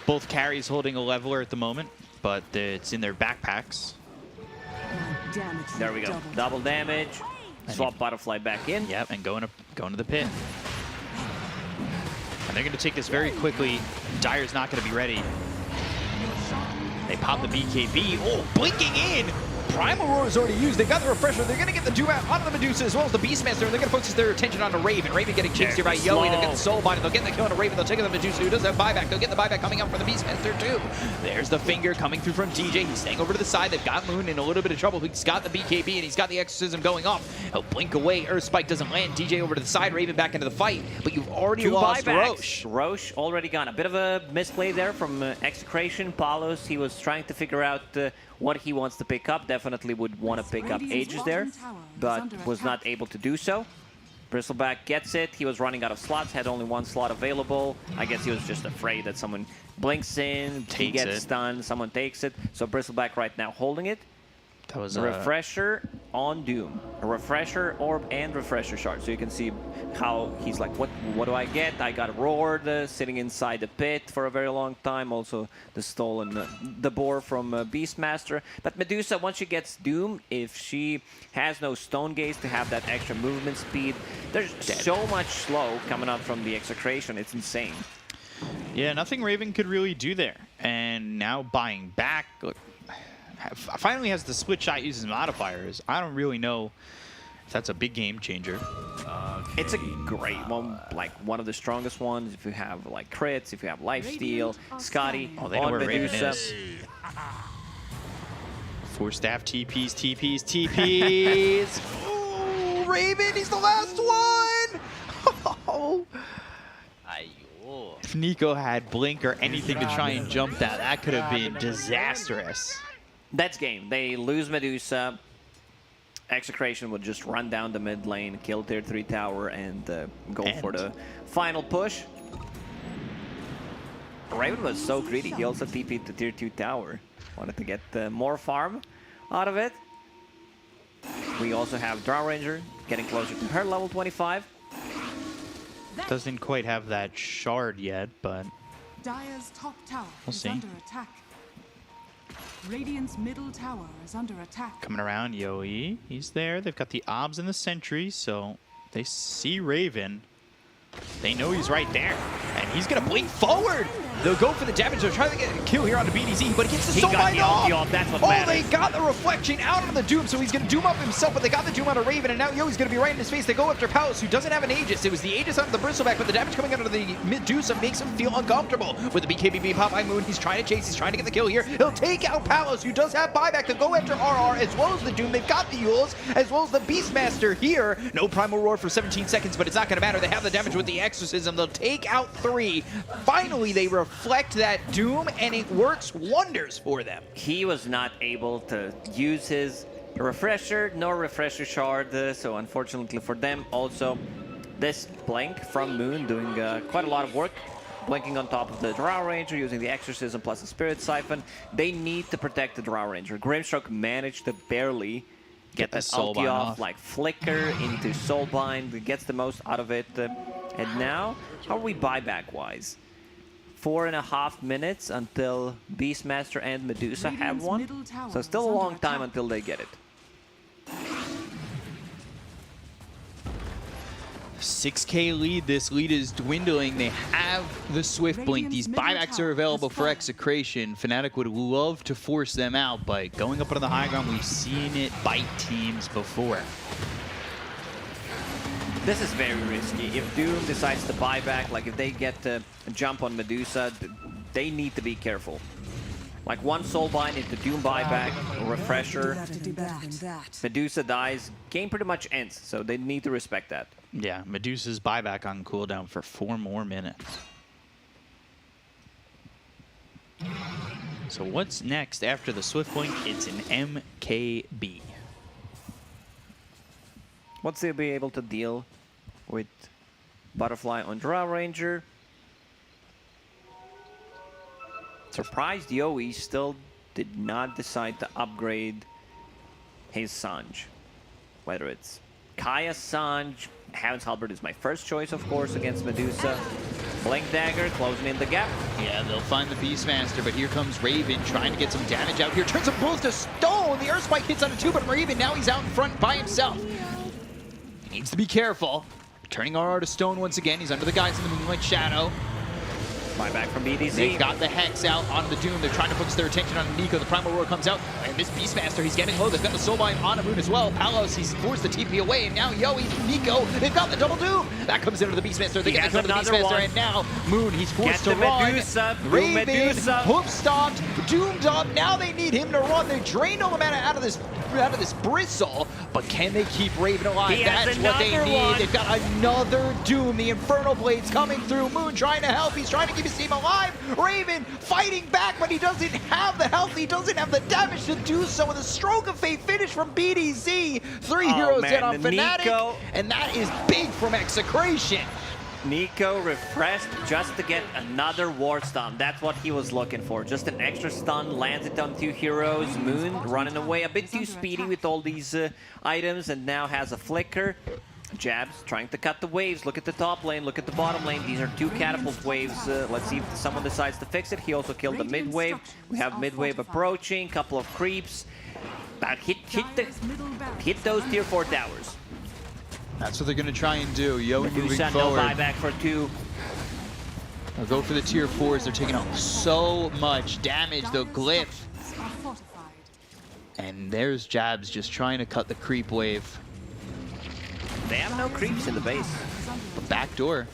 Both carries holding a leveler at the moment, but it's in their backpacks. There we go. Double damage. Swap Butterfly back in. Yep, and going to the pit. And they're going to take this very quickly. Dire's not going to be ready. They pop the BKB. Oh, blinking in! Primal Roar is already used. They got the refresher. They're going to get the Doom out onto the Medusa as well as the Beastmaster. They're going to focus their attention on the Raven. Raven getting chased here by Yoey. They'll get the Soul Bind. They'll get the kill on the Raven. They'll take the Medusa who does have buyback. They'll get the buyback coming up for the Beastmaster too. There's the finger coming through from DJ. He's staying over to the side. They've got Moon in a little bit of trouble. He's got the BKB and he's got the Exorcism going off. He'll blink away. Earth Spike doesn't land. DJ over to the side. Raven back into the fight. But you've already lost Roche. Roche already gone. A bit of a misplay there from Execration. Palos, he was trying to figure out what he wants to pick up. Definitely would want to pick up Aegis there, but was not able to do so. Bristleback gets it. He was running out of slots, had only one slot available. I guess he was just afraid that someone blinks in, he gets stunned, someone takes it. So Bristleback right now holding it. That was a refresher on Doom. A refresher orb and refresher shard. So you can see how he's like, what do I get? I got roared sitting inside the pit for a very long time. Also the stolen the boar from Beastmaster. But Medusa, once she gets Doom, if she has no Stone Gaze to have that extra movement speed, there's so much slow coming up from the Execration. It's insane. Yeah, nothing Raven could really do there. And now buying back. Look, finally has the split shot uses modifiers. I don't really know if that's a big game changer. It's a great one, like one of the strongest ones. If you have like crits, if you have lifesteal, Scotty they know on where Raven Medusa. is. 4 staff TPs, TPs, TPs. Ooh, Raven, he's the last one. Oh. If Nico had blink or anything to try and jump that could have been disastrous. That's game. They lose Medusa. Execration would just run down the mid lane, kill tier 3 tower, and go for the final push. Raven was so greedy. He also TP'd to tier 2 tower. Wanted to get more farm out of it. We also have Drow Ranger getting closer to her level 25. Doesn't quite have that shard yet, but Dire's top tower We'll is see. under attack. Radiant's middle tower is under attack. coming around, Yoey. He's there. They've got the Obs and the Sentry, so they see Raven. They know he's right there. And he's going to blink forward. They'll go for the damage. They're trying to get a kill here on the BDZ, but he gets the soul bind off. That's what Oh, matters. they got the reflection out on the Doom, so he's going to Doom up himself, but they got the Doom out of Raven, and now Yoey's going to be right in his face. They go after Palos, who doesn't have an Aegis. It was the Aegis out of the Bristleback, but the damage coming out of the Medusa makes him feel uncomfortable. With the BKBB pop by Moon, he's trying to chase, he's trying to get the kill here. He'll take out Palos, who does have buyback to go after RR, as well as the Doom. They've got the Yules, as well as the Beastmaster here. No Primal Roar for 17 seconds, but it's not going to matter. They have the damage with the Exorcism. They'll take out 3. Finally, they reflect that Doom, and it works wonders for them. He was not able to use his refresher nor refresher shard, so unfortunately for them, also this blink from Moon doing quite a lot of work. Blinking on top of the Drow Ranger, using the Exorcism plus the Spirit Siphon. They need to protect the Drow Ranger. Grimstroke managed to barely get that Soulbind ulti off, off. like flicker into Soulbind, gets the most out of it. And now, how are we buyback-wise? 4.5 minutes until Beastmaster and Medusa have Radiant's one. middle tower So still is a under long time attack. until they get it. 6K lead. This lead is dwindling. They have the Swift Blink. These buybacks are available for Execration. Fnatic would love to force them out, but going up on the high ground, we've seen it bite teams before. This is very risky. If Doom decides to buy back, like if they get to jump on Medusa, they need to be careful. Like one Soulbind into Doom buyback, a refresher, Medusa dies, game pretty much ends, so they need to respect that. Yeah, Medusa's buyback on cooldown for 4 more minutes. So what's next after the Swift Blink? It's an MKB. Once they'll be able to deal with Butterfly on Drow Ranger. Surprised Yoey still did not decide to upgrade his Sanj. Whether it's Kaya Sanj, Heaven's Halberd is my first choice, of course, against Medusa. Blink Dagger, closing in the gap. Yeah, they'll find the Beastmaster, but here comes Raven trying to get some damage out here. Turns them both to stone. The Earth Spike hits on a 2, but Raven, now he's out in front by himself. He needs to be careful. Turning RR to stone once again. He's under the guise of the Moonlight Shadow. Buyback from BDZ. They've got the Hex out on the Doom. They're trying to focus their attention on Nico. The Primal Roar comes out. And this Beastmaster, he's getting low. They've got the Soulbind on Moon as well. Palos, he's forced the TP away. And now Yoey, Nico, they've got the double Doom. That comes into the Beastmaster. They get to the another Beastmaster. one. And now Moon, he's forced Get to the run. Medusa. Raven, Medusa. hoof stomped, doomed up. Now they need him to run. They drained all the mana out of this bristle. But can they keep Raven alive? He has That's what they another need. one. They've got another Doom. The Infernal Blades coming through. Moon trying to help. He's trying to keep his team alive. Raven fighting back, but he doesn't have the health. He doesn't have the damage to do so. With a Stroke of Fate finish from BDZ. 3 heroes man, dead on the Fnatic. Nico. And that is big from Execration. Nico refreshed just to get another Ward Stun. That's what he was looking for. Just an extra stun, lands it on 2 heroes. Moon running away a bit too speedy with all these items, and now has a flicker. Jabs trying to cut the waves. Look at the top lane, look at the bottom lane. These are 2 catapult waves. Let's see if someone decides to fix it. He also killed the mid wave. We have mid wave approaching, couple of creeps. Hit those tier 4 towers. That's what they're going to try and do. Yoey moving Medusa, no forward. buyback for 2. They'll go for the tier 4s. They're taking out so much damage. The Glyph. And there's Jabs just trying to cut the creep wave. They have no creeps in the base. But backdoor.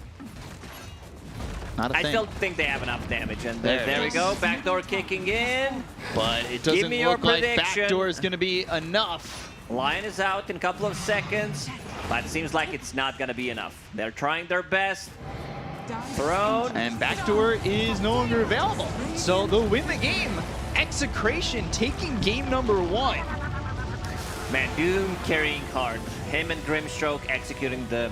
Not a I thing. still think they have enough damage, and There there it we is. go. Backdoor kicking in. But it Give doesn't me your look like prediction. backdoor is going to be enough. Lion is out in a couple of seconds, but it seems like it's not going to be enough. They're trying their best. Throne. And backdoor is no longer available. So they'll win the game. Execration taking game number 1. Man, Doom carrying hard. Him and Grimstroke executing the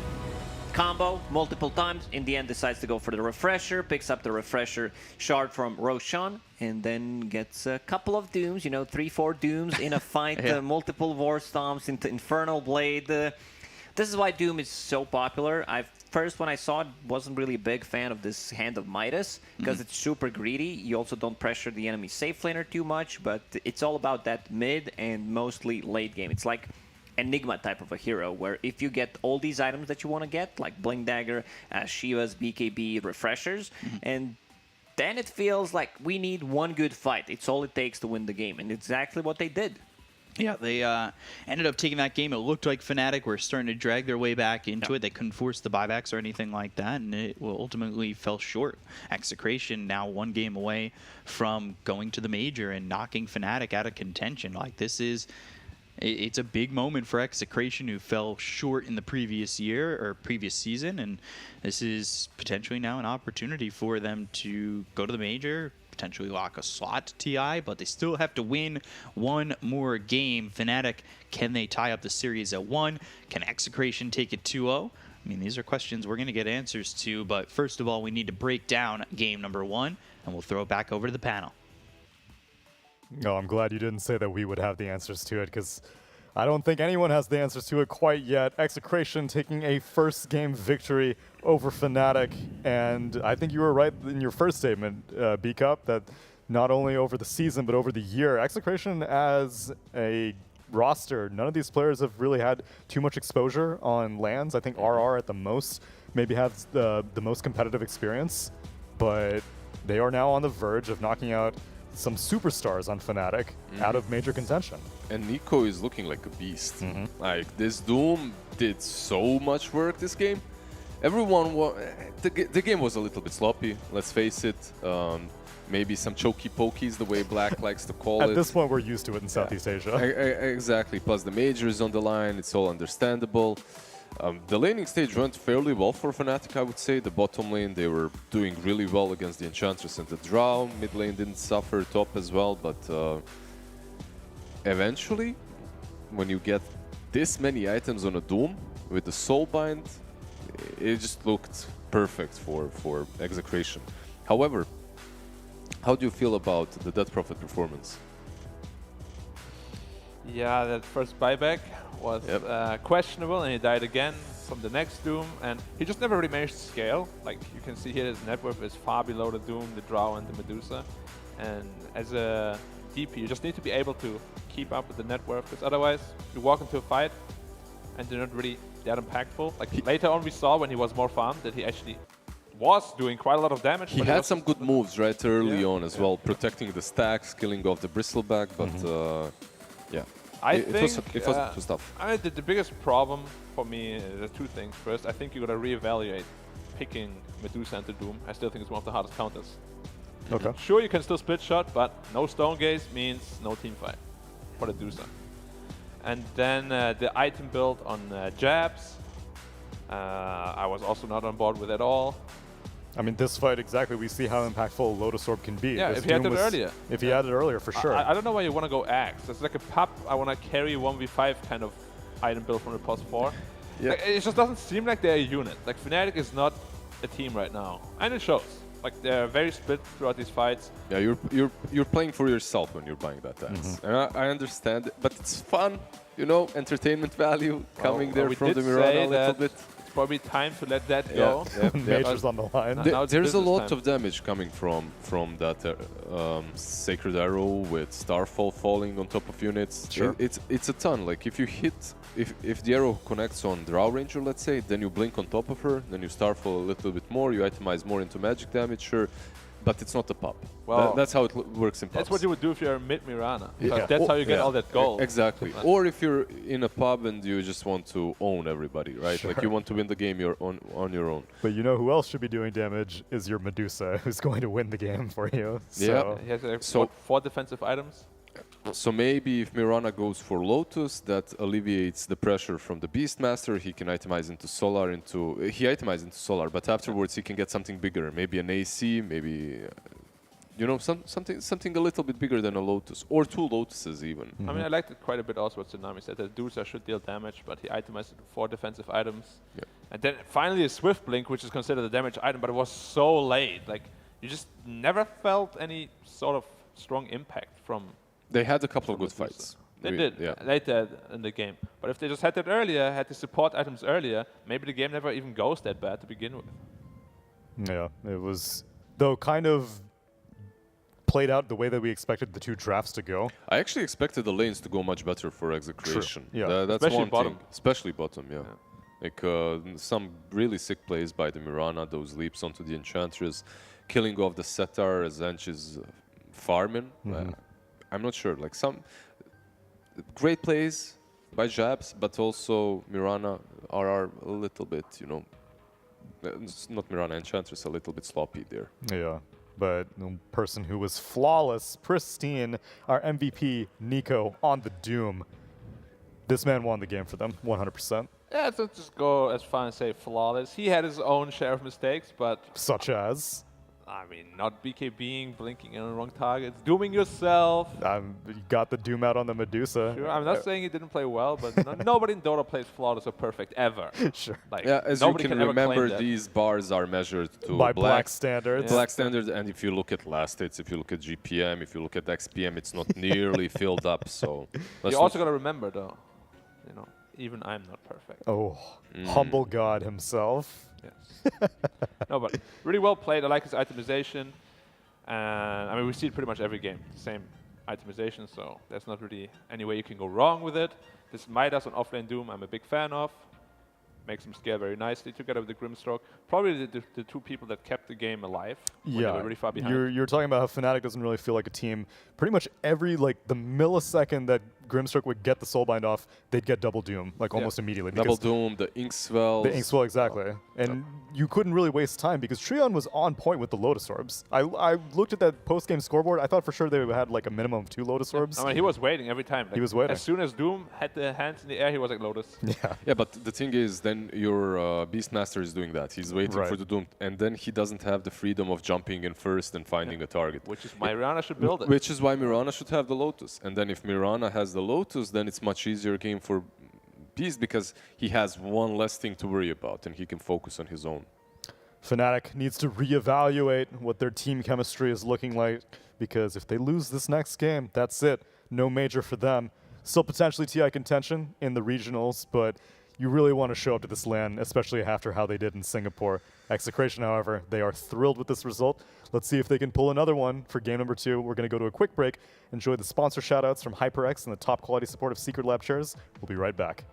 combo multiple times. In the end, decides to go for the refresher, picks up the refresher shard from Roshan, and then gets a couple of dooms, you know, 3-4 dooms in a fight, multiple war stomps into Infernal Blade. This is why Doom is so popular. First, when I saw it, wasn't really a big fan of this Hand of Midas, because it's super greedy. You also don't pressure the enemy safe laner too much, but it's all about that mid and mostly late game. It's like Enigma type of a hero, where if you get all these items that you want to get, like Blink Dagger, Shiva's, BKB, refreshers, and then it feels like we need one good fight. It's all it takes to win the game, and exactly what they did. Yeah, they ended up taking that game. It looked like Fnatic were starting to drag their way back into it. They couldn't force the buybacks or anything like that, and it ultimately fell short. Execration now 1 game away from going to the major and knocking Fnatic out of contention. Like, this is... It's a big moment for Execration, who fell short in the previous year or previous season, and this is potentially now an opportunity for them to go to the major, potentially lock a slot to TI, but they still have to win 1 more game. Fnatic, can they tie up the series at 1? Can Execration take it 2-0? I mean, these are questions we're going to get answers to, but first of all, we need to break down game number 1, and we'll throw it back over to the panel. No, I'm glad you didn't say that we would have the answers to it, because I don't think anyone has the answers to it quite yet. Execration taking a first game victory over Fnatic, and I think you were right in your first statement, B-Cup, that not only over the season but over the year, Execration as a roster, none of these players have really had too much exposure on LANs. I think RR at the most maybe has the most competitive experience, but they are now on the verge of knocking out some superstars on Fnatic out of major contention. And Nico is looking like a beast. Like, this Doom did so much work this game. Everyone, the game was a little bit sloppy, let's face it. Maybe some chokey pokies, the way Black likes to call it. At this point, we're used to it in Southeast Asia. Exactly. Plus, the major is on the line. It's all understandable. The laning stage went fairly well for Fnatic, I would say. The bottom lane, they were doing really well against the Enchantress and the Drow. Mid lane didn't suffer, top as well, but eventually, when you get this many items on a Doom with the Soulbind, it just looked perfect for Execration. However, how do you feel about the Death Prophet performance? Yeah, that first buyback was questionable, and he died again from the next Doom, and he just never really managed to scale. Like, you can see here, his net worth is far below the Doom, the Drow, and the Medusa. And as a DP, you just need to be able to keep up with the net worth, because otherwise you walk into a fight and they're not really that impactful. Like, later on we saw when he was more farmed that he actually was doing quite a lot of damage. He had some good moves right early on as well, protecting the stacks, killing off the Bristleback, but yeah. I think it was tough. The biggest problem for me, there's 2 things. First, I think you gotta reevaluate picking Medusa into Doom. I still think it's one of the hardest counters. Okay. Sure, you can still split shot, but no Stone Gaze means no team fight for the Medusa. And then the item build on jabs, I was also not on board with at all. I mean, this fight, exactly, we see how impactful Lotus Orb can be. Yeah, This if he had Doom it earlier. If he had it earlier, for sure. I don't know why you want to go Axe. It's like a pup, I want to carry 1v5 kind of item build from the pos 4. Yeah. Like, it just doesn't seem like they're a unit. Like, Fnatic is not a team right now. And it shows. Like, they're very split throughout these fights. Yeah, you're playing for yourself when you're buying that axe. And I understand it, but it's fun, you know, entertainment value coming there from the Mirana a little bit. It's probably time to let that go. Majors on the line. There's a lot of damage coming from that Sacred Arrow with Starfall falling on top of units. Sure. It's a ton. Like, if you hit, if the arrow connects on Drow Ranger, let's say, then you blink on top of her, then you Starfall a little bit more, you itemize more into magic damage, sure. But it's not a pop. Well, that's how it works in pubs. That's what you would do if you're mid Mirana. Yeah. That's how you get all that gold. Exactly. Or if you're in a pub and you just want to own everybody, right? Sure. Like, you want to win the game on your own. But you know who else should be doing damage is your Medusa, who's going to win the game for you. So. He has So- 4 defensive items. So maybe if Mirana goes for Lotus, that alleviates the pressure from the Beastmaster. He can itemize into Solar, he itemized into Solar, but afterwards he can get something bigger, maybe an AC, maybe you know, something a little bit bigger than a Lotus, or 2 Lotuses even. I mean, I liked it quite a bit also what Tsunami said, that Medusa should deal damage, but he itemized it with 4 defensive items. Yeah. And then finally a Swift Blink, which is considered a damage item, but it was so late. Like, you just never felt any sort of strong impact from... They had a couple of good Medusa. fights. They did, later in the game. But if they just had that earlier, had the support items earlier, maybe the game never even goes that bad to begin with. Yeah, it was, though, kind of played out the way that we expected the two drafts to go. I actually expected the lanes to go much better for Execration. Yeah. That's Especially one bottom. thing. Especially bottom, yeah. Like some really sick plays by the Mirana, those leaps onto the Enchantress, killing off the Setar as Ench is farming. I'm not sure. Like some great plays by Jabs, but also Mirana are a little bit, you know, not Mirana, Enchantress a little bit sloppy there. Yeah, but the person who was flawless, pristine, our MVP, Nico, on the Doom. This man won the game for them, 100%. Yeah, let's just go as far and say flawless. He had his own share of mistakes, but... Such as? I mean, not BKBing, blinking on the wrong targets, dooming yourself. You got the Doom out on the Medusa. Sure, I'm not saying he didn't play well, but nobody in Dota plays flawless or perfect ever. Sure. Like, Yeah, as you nobody can ever claim remember, that. these bars are measured to By black standards. Black standards, and if you look at last hits, if you look at GPM, if you look at XPM, it's not nearly filled up. So You also got to remember, though, you know, even I'm not perfect. Oh, humble God himself. Yes. No, but really well played. I like his itemization. And I mean, we see it pretty much every game, same itemization, so there's not really any way you can go wrong with it. This Midas on offlane Doom, I'm a big fan of. Makes him scale very nicely together with the Grimstroke. Probably the two people that kept the game alive when they were really far behind. You're talking about how Fnatic doesn't really feel like a team. Pretty much every, like, the millisecond that Grimstroke would get the Soulbind off, they'd get double Doom, like almost immediately. Double Doom, the Inkswell. The Inkswell, exactly. And you couldn't really waste time because Treon was on point with the Lotus Orbs. I looked at that post-game scoreboard. I thought for sure they had like a minimum of 2 Lotus Orbs. I mean, he was waiting every time. Like, he was waiting. As soon as Doom had the hands in the air, he was like Lotus. Yeah. Yeah, but the thing is, then your Beastmaster is doing that. He's waiting for the Doom, and then he doesn't have the freedom of jumping in first and finding a target. Which is why Mirana should build it. Which is why Mirana should have the Lotus. And then if Mirana has the Lotus, then it's much easier game for Beast because he has one less thing to worry about and he can focus on his own. Fnatic needs to reevaluate what their team chemistry is looking like because if they lose this next game, that's it. No major for them. Still potentially TI contention in the regionals, but you really want to show up to this LAN, especially after how they did in Singapore. Execration, however, they are thrilled with this result. Let's see if they can pull another one for game number 2. We're going to go to a quick break. Enjoy the sponsor shoutouts from HyperX and the top quality support of Secret Lab chairs. We'll be right back.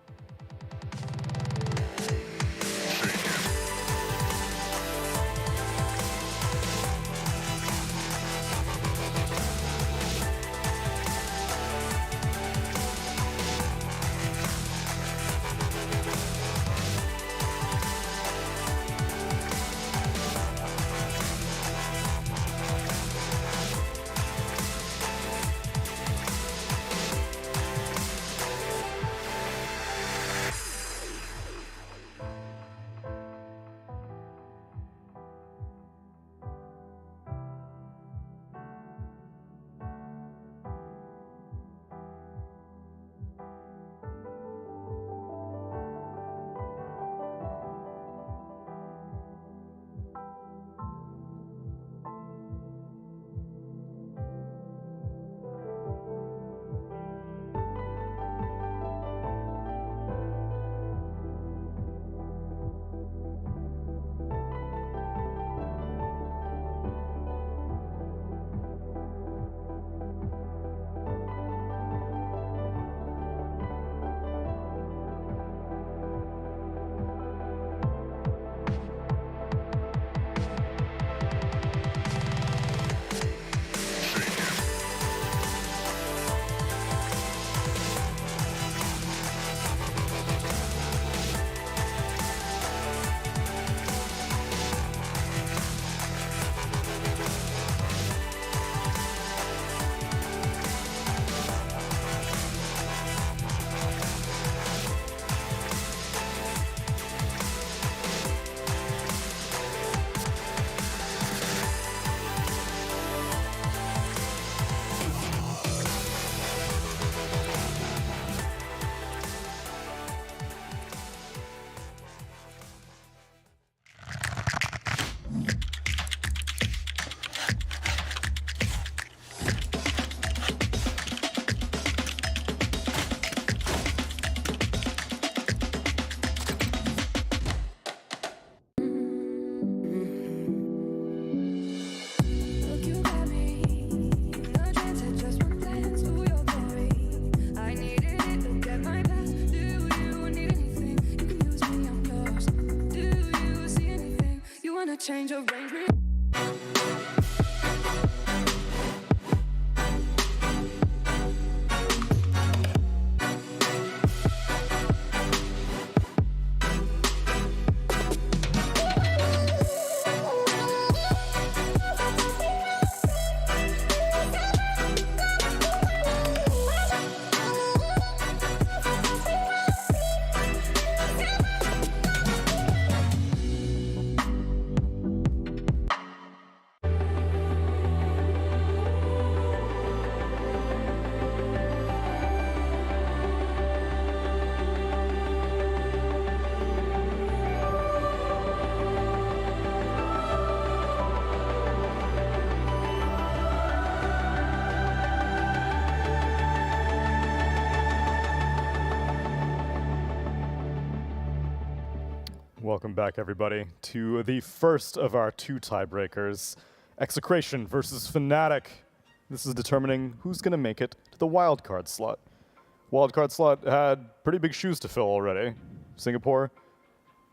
a change of range. Welcome back, everybody, to the first of our 2 tiebreakers, Execration versus Fnatic. This is determining who's going to make it to the wildcard slot. Wildcard slot had pretty big shoes to fill already. Singapore,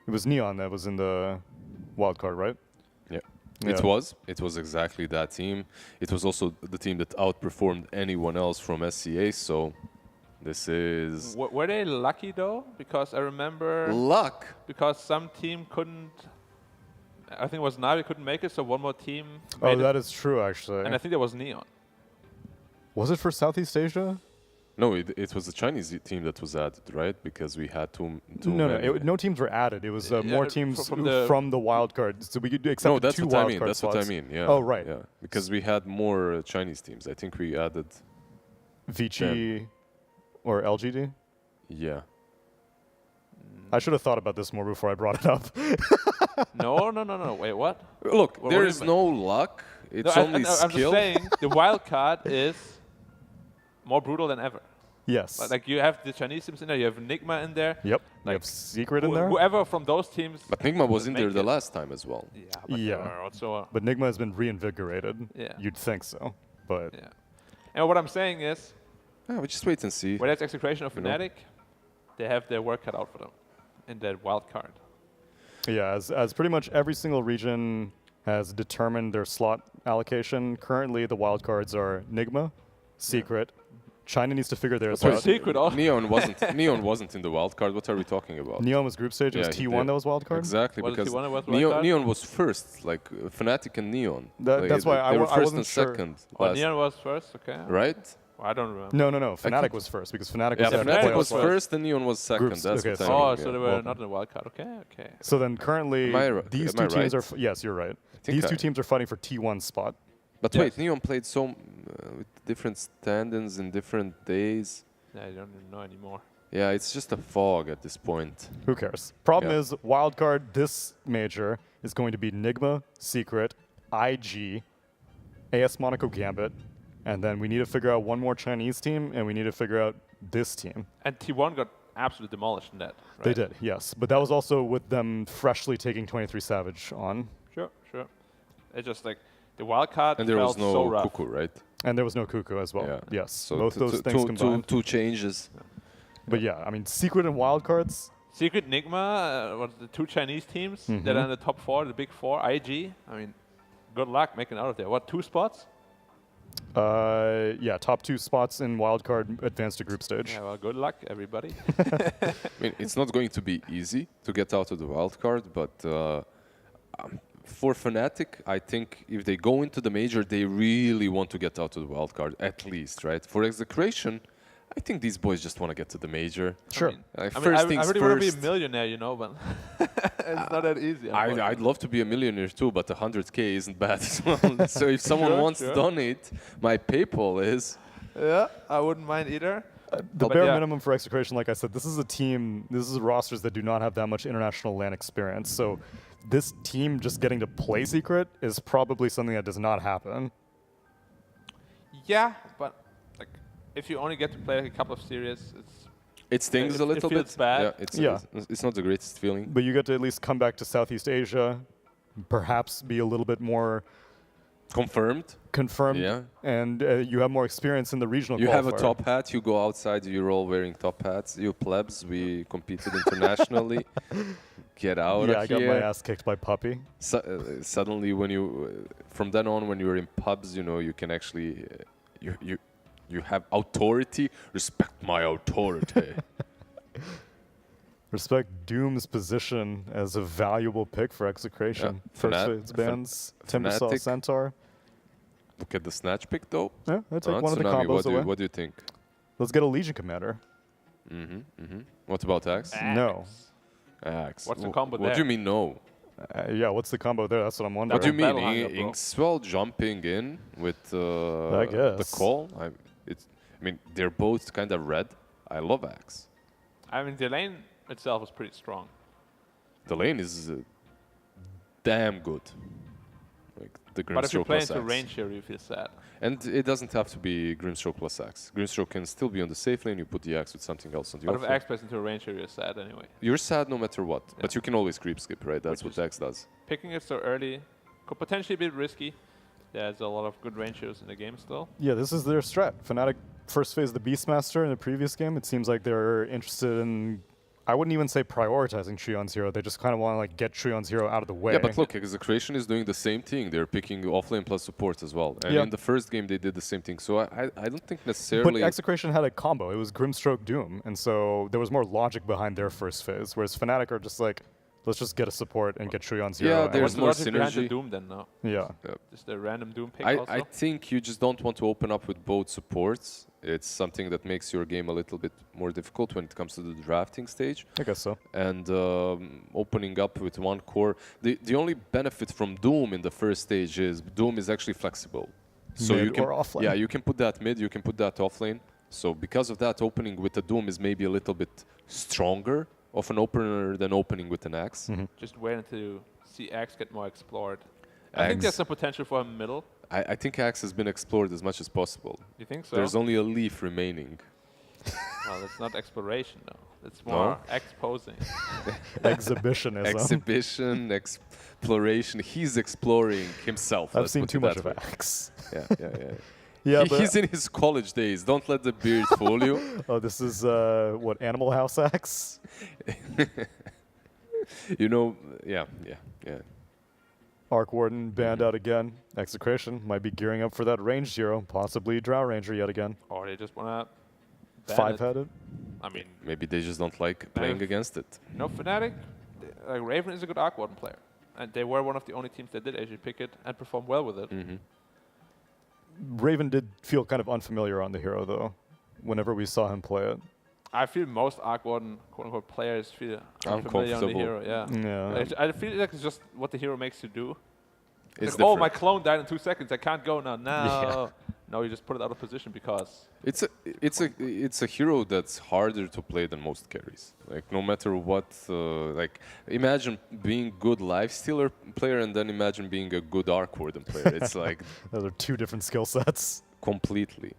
it was Neon that was in the wildcard, right? Yeah. Yeah. It was exactly that team. It was also the team that outperformed anyone else from SCA, so this is... Were they lucky though? Because I remember... luck! Because some team couldn't... I think it was Navi couldn't make it, so one more team Oh, made that it. is true, actually. And I think there was Neon. Was it for Southeast Asia? No, it was the Chinese team that was added, right? Because we had two No, many. no teams were added. It was more teams from from the- the wildcard. So we could accept No, that's 2 what I wildcard mean. That's slots. what I mean. Yeah. Oh, right. Yeah, because we had more Chinese teams. I think we added. Vici or LGD? Yeah. I should have thought about this more before I brought it up. No. Wait, what? Look, What there do you is mean? no luck. It's No, only I'm just skill. saying the wild card is more brutal than ever. Yes. Like you have the Chinese teams in there, you have Nigma in there. Yep. You Like, have Secret in there. Whoever from those teams. But Nigma was in make there the it. last time as well. Yeah. But Yeah. Also, But Nigma has been reinvigorated. Yeah. You'd think so. But yeah. And what I'm saying is, Yeah, we just wait and see. whether it's Execration or You know? Fnatic, they have their work cut out for them in that wild card. yeah, as pretty much every single region has determined their slot allocation, currently the wildcards are Nigma, Secret. China needs to figure theirs Sorry, out. Secret. Oh. Neon wasn't in the wild card. What are we talking about? Neon was group stage. It was Yeah, T1 that was wildcard. Exactly, Was it because T1 that was wild card? Neon was first, like Fnatic and Neon. That's why they were I first wasn't and sure. second. Oh, last- Neon was first. Okay. right? Well, I don't remember. No. Fnatic think- was first because Fnatic Yeah, was at Fnatic Fnatic playoff was slot. first and Neon was second. Groups, That's okay, what I so- mean. Oh, so yeah. they were Well, not in the wild card. Okay. So then currently Am I these am two I teams right? are yes, you're right. think These I- two teams are fighting for T1 spot. But Yes. wait, Neon played with different stand-ins in different days. Yeah, I don't even know anymore. Yeah, it's just a fog at this point. Who cares? Problem Yeah. is wildcard this major is going to be Nigma, Secret, IG, AS Monaco Gambit, and then we need to figure out one more Chinese team and we need to figure out this team. And T1 got absolutely demolished in that. Right? They did, yes. But that was also with them freshly taking 23 Savage on. Sure. It's just like the wild card And there was felt no so rough. Cuckoo, right? And there was no Cuckoo as well. Yeah. Yes, So both those things combined. two changes. But yeah, I mean, Secret and wildcards, Secret Nigma, what the 2 Chinese teams that are in the top 4, the big 4, IG. I mean, good luck making out of there. What, 2 spots? yeah, top 2 spots in wildcard advance to group stage. Yeah, well, good luck, everybody. I mean, it's not going to be easy to get out of the wild card, but for Fnatic, I think if they go into the major, they really want to get out of the wild card, at least, right? For Execration, I think these boys just want to get to the major. Sure. I First things I really want to be first. a millionaire, you know, but it's not that easy. I'd love to be a millionaire too, but 100K isn't bad as well. So if someone Sure, wants sure. to donate, my PayPal is... Yeah, I wouldn't mind either. The But bare yeah. minimum for Execration, like I said, this is a team, this is rosters that do not have that much international LAN experience. So this team just getting to play Secret is probably something that does not happen. Yeah, but like, if you only get to play like a couple of series, It stings It- a it little feels bit. bad. Yeah, it's not the greatest feeling. But you get to at least come back to Southeast Asia, perhaps be a little bit more Confirmed. confirmed, Yeah. and you have more experience in the regional You have a qualifier. top hat, you go outside, you're all wearing top hats. You plebs, we competed internationally. get out Yeah, of I got here. my ass kicked by Puppy. Suddenly, when you, from then on, when you're in pubs, you know, you can actually, you have authority. Respect my authority. Respect Doom's position as a valuable pick for Execration. Yeah. First phase bans, Timbersaw Fnatic. Centaur. Look at the snatch pick, though. Yeah, I take one of the Tsunami, combos away. what do you think? Let's get a Legion Commander. What about Axe? No. Axe. What's the combo What do there? you mean no? Yeah, what's the combo there? That's what I'm wondering. What do you mean? Battle Hunger, bro. Inkswell jumping in with I the guess. call? I mean, they're both kind of red. I love Axe. I mean, the lane itself is pretty strong. The lane is damn good. Like the But if you Grimstroke play plus into Axe. range here, you feel sad. And it doesn't have to be Grimstroke plus Axe. Grimstroke can still be on the safe lane. You put the Axe with something else on the But if off lane. Axe plays into a range here, you're sad anyway. You're sad no matter what. Yeah. But you can always creep skip, right? That's Which what Axe does. Picking it so early could potentially be risky. There's a lot of good range heroes in the game still. Yeah, this is their strat. Fnatic first phase the Beastmaster in the previous game. It seems like they're interested in, I wouldn't even say prioritizing Trion's hero. They just kind of want to like get Trion's hero out of the way. Yeah, but look, Execration is doing the same thing. They're picking offlane plus support as well. And Yeah. in the first game, they did the same thing. So I don't think But necessarily... Execration had a combo. It was Grimstroke Doom, and so there was more logic behind their first phase. Whereas Fnatic are just like, let's just get a support and get Trion's hero. Yeah, and there's What's the more logic behind the synergy. Doom then now? yeah. Just a random Doom pick I also? think you just don't want to open up with both supports. It's something that makes your game a little bit more difficult when it comes to the drafting stage. I guess so. And opening up with one core. The only benefit from Doom in the first stage is Doom is actually flexible. So Mid you can, or offlane. Yeah, you can put that mid, you can put that offlane. So because of that, opening with a Doom is maybe a little bit stronger of an opener than opening with an Axe. Just waiting to see Axe get more explored. I think there's Axe- some potential for him middle. I think Axe has been explored as much as possible. You think so? There's only a leaf remaining. Well, that's not exploration, though. It's No? more exposing. Exhibitionism. Exhibition, exploration. He's exploring himself. I've let's seen put too it much that of way. Axe. Yeah. Yeah, He's in his college days. Don't let the beard fool you. Oh, this is what, Animal House Axe? You know, yeah. Arc Warden banned out again. Execration might be gearing up for that ranged hero, possibly Drow Ranger yet again. Or they just want to Five-headed. I mean, Maybe they just don't like playing against it. no, Fnatic, like Raven is a good Arc Warden player. And they were one of the only teams that did actually pick it and perform well with it. Raven did feel kind of unfamiliar on the hero, though, whenever we saw him play it. I feel most Arc Warden, quote-unquote, players feel unfamiliar on the Uncomfortable. hero, yeah. Yeah. I feel like it's just what the hero makes you do. It's Like, oh, different. my clone died in 2 seconds. I can't go now. No. No, you just put it out of position because... It's a hero that's harder to play than most carries. Like no matter what, like imagine being good lifestealer player and then imagine being a good Arc Warden player. It's like Those are two different skill sets. completely.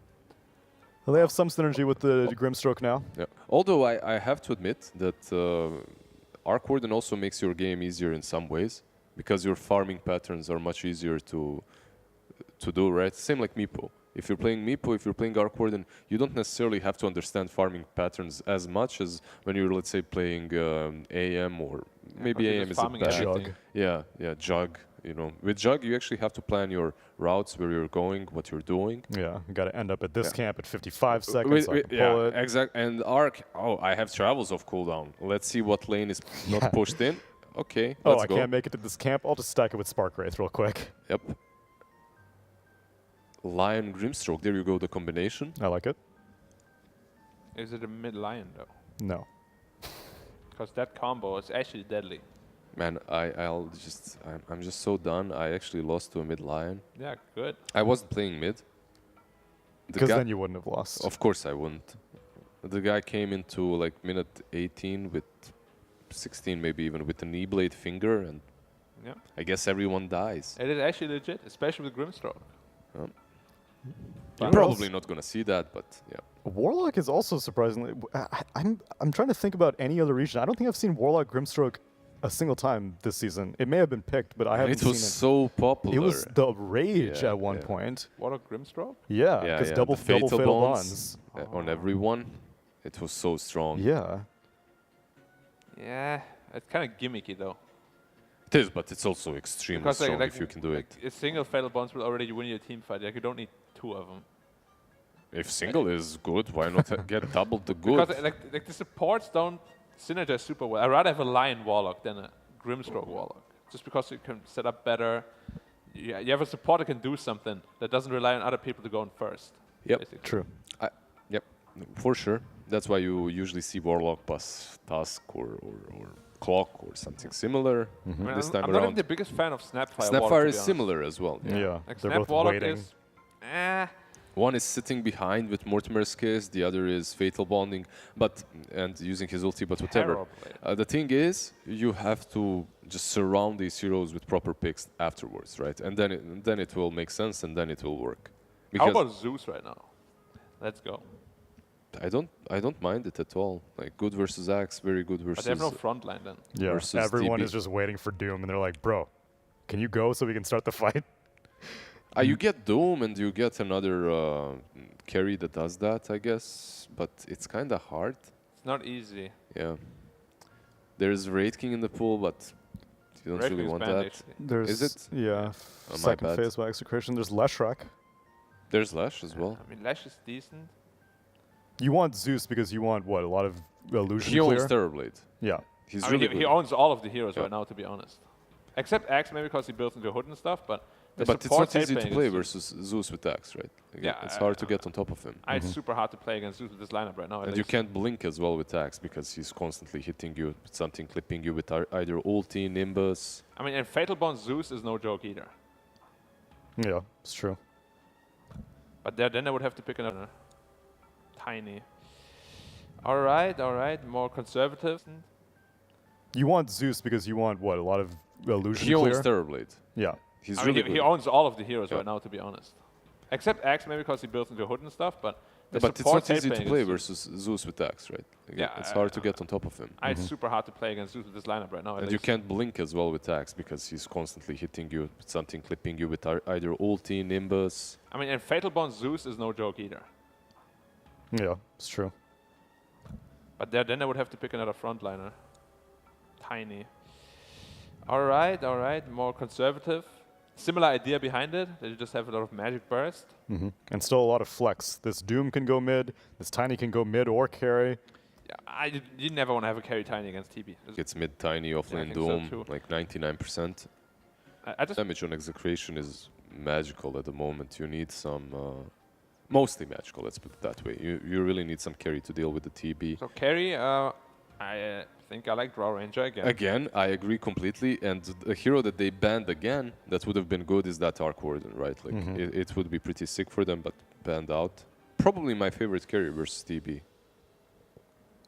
Well, they have some synergy with the Grimstroke now. Yeah. Although I have to admit that Arc Warden also makes your game easier in some ways because your farming patterns are much easier to do, right? Same like Meepo. If you're playing Meepo, if you're playing Arc Warden, you don't necessarily have to understand farming patterns as much as when you're, let's say, playing AM or maybe you're AM just is a farming bad everything. thing. Yeah, Jug. You know, with Jug, you actually have to plan your routes, where you're going, what you're doing. Yeah, you got to end up at this Yeah. camp at 55 seconds. So I can pull yeah, it. exactly. And Arc, I have travels of cooldown. Let's see what lane is not pushed in. Okay, Oh, let's I go. can't make it to this camp. I'll just stack it with Spark Wraith real quick. Yep. Lion Grimstroke. There you go, the combination. I like it. Is it a mid-lion, though? No. Because that combo is actually deadly. Man, I'm just so done. I actually lost to a mid lion. Yeah, good. I wasn't playing mid. The Because guy- then you wouldn't have lost. Of course I wouldn't. The guy came into like minute 18 with 16 maybe even with a knee blade finger, and Yeah. I guess everyone dies. It is actually legit, especially with Grimstroke. You're What probably else? not gonna see that, but yeah. Warlock is also surprisingly. I'm trying to think about any other region. I don't think I've seen Warlock Grimstroke a single time this season. It may have been picked, but I haven't It seen was it. so popular. It was the rage Yeah, at one yeah. point. What a Grimstroke? Yeah, Yeah, because yeah, double the fatal bonds. on everyone. It was so strong. Yeah. Yeah, It's kind of gimmicky though. It is, but it's also extremely Because strong if you can do it. A single fatal bonds will already win your team fight. Like you don't need 2 of them. If single is good, why not get double the good? Because like the supports don't synergize super well. I'd rather have a Lion Warlock than a Grimstroke Warlock. Just because you can set up better. You have a support that can do something that doesn't rely on other people to go in first. Yep, basically. True. Yep, for sure. That's why you usually see Warlock plus Tusk or Clock or something similar I mean, this time I'm around. not even the biggest fan of Snapfire. Snapfire Warlock, is similar as well. Yeah, Like they're Snap both Warlock waiting. is, One is sitting behind with Mortimer's Kiss, the other is Fatal Bonding, and using his ulti, but whatever. The thing is, you have to just surround these heroes with proper picks afterwards, right? And then it will make sense, and then it will work. How about Zeus right now? Let's go. I don't mind it at all. Like good versus Axe, very good versus. But they have no front line then. Yeah, versus everyone TB. is just waiting for Doom, and they're like, bro, can you go so we can start the fight? You get Doom and you get another carry that does that, I guess, but it's kind of hard. It's not easy. Yeah. There's Raid King in the pool, but you don't Raid really King's want banned, that. actually. There's, Is it? Yeah, Oh, my second bad. phase by Execration. There's Leshrac. There's Lash as well. I mean, Lash is decent. You want Zeus because you want, what, a lot of illusion He owns clear? Terrorblade. Yeah. He's I mean, really he good. owns all of the heroes Yeah. right now, to be honest. Except Axe, maybe because he built into Hood and stuff, but the But it's support not easy to tape play playing is- versus Zeus with Axe, right? Yeah, It's hard to get on top of him. It's super hard to play against Zeus with this lineup right now. at And you least. can't blink as well with Axe because he's constantly hitting you with something, clipping you with either ulti, Nimbus. I mean, and Fatal Bond Zeus is no joke either. Yeah, it's true. But then I would have to pick another tiny. All right, more conservative. You want Zeus because you want, what, a lot of illusion He clear? owns Terrorblade. Yeah. He's I mean, really he good. owns all of the heroes Yeah. right now, to be honest. Except Axe, maybe because he built into Hood and stuff, but the But it's support not tape easy to playing play is- versus Zeus with Axe, right? Yeah, It's hard to get on top of him. It's super hard to play against Zeus with this lineup right now. at And you least. can't blink as well with Axe because he's constantly hitting you with something, clipping you with either ulti, Nimbus. I mean, and Fatal Bond Zeus is no joke either. Yeah, it's true. But then I would have to pick another frontliner. Tiny. All right, more conservative. Similar idea behind it, that you just have a lot of magic burst. And still a lot of flex. This Doom can go mid. This Tiny can go mid or carry. Yeah, you never want to have a carry Tiny against TB. Gets mid tiny offlane think so Doom, too. like 99%. I just Damage on Execration is magical at the moment. You need some, mostly magical, let's put it that way. You really need some carry to deal with the TB. so carry. I think I like Draw Ranger again. Again, I agree completely. And the hero that they banned again that would have been good is that Arc Warden, right? Like it would be pretty sick for them, but banned out. Probably my favorite carry versus TB.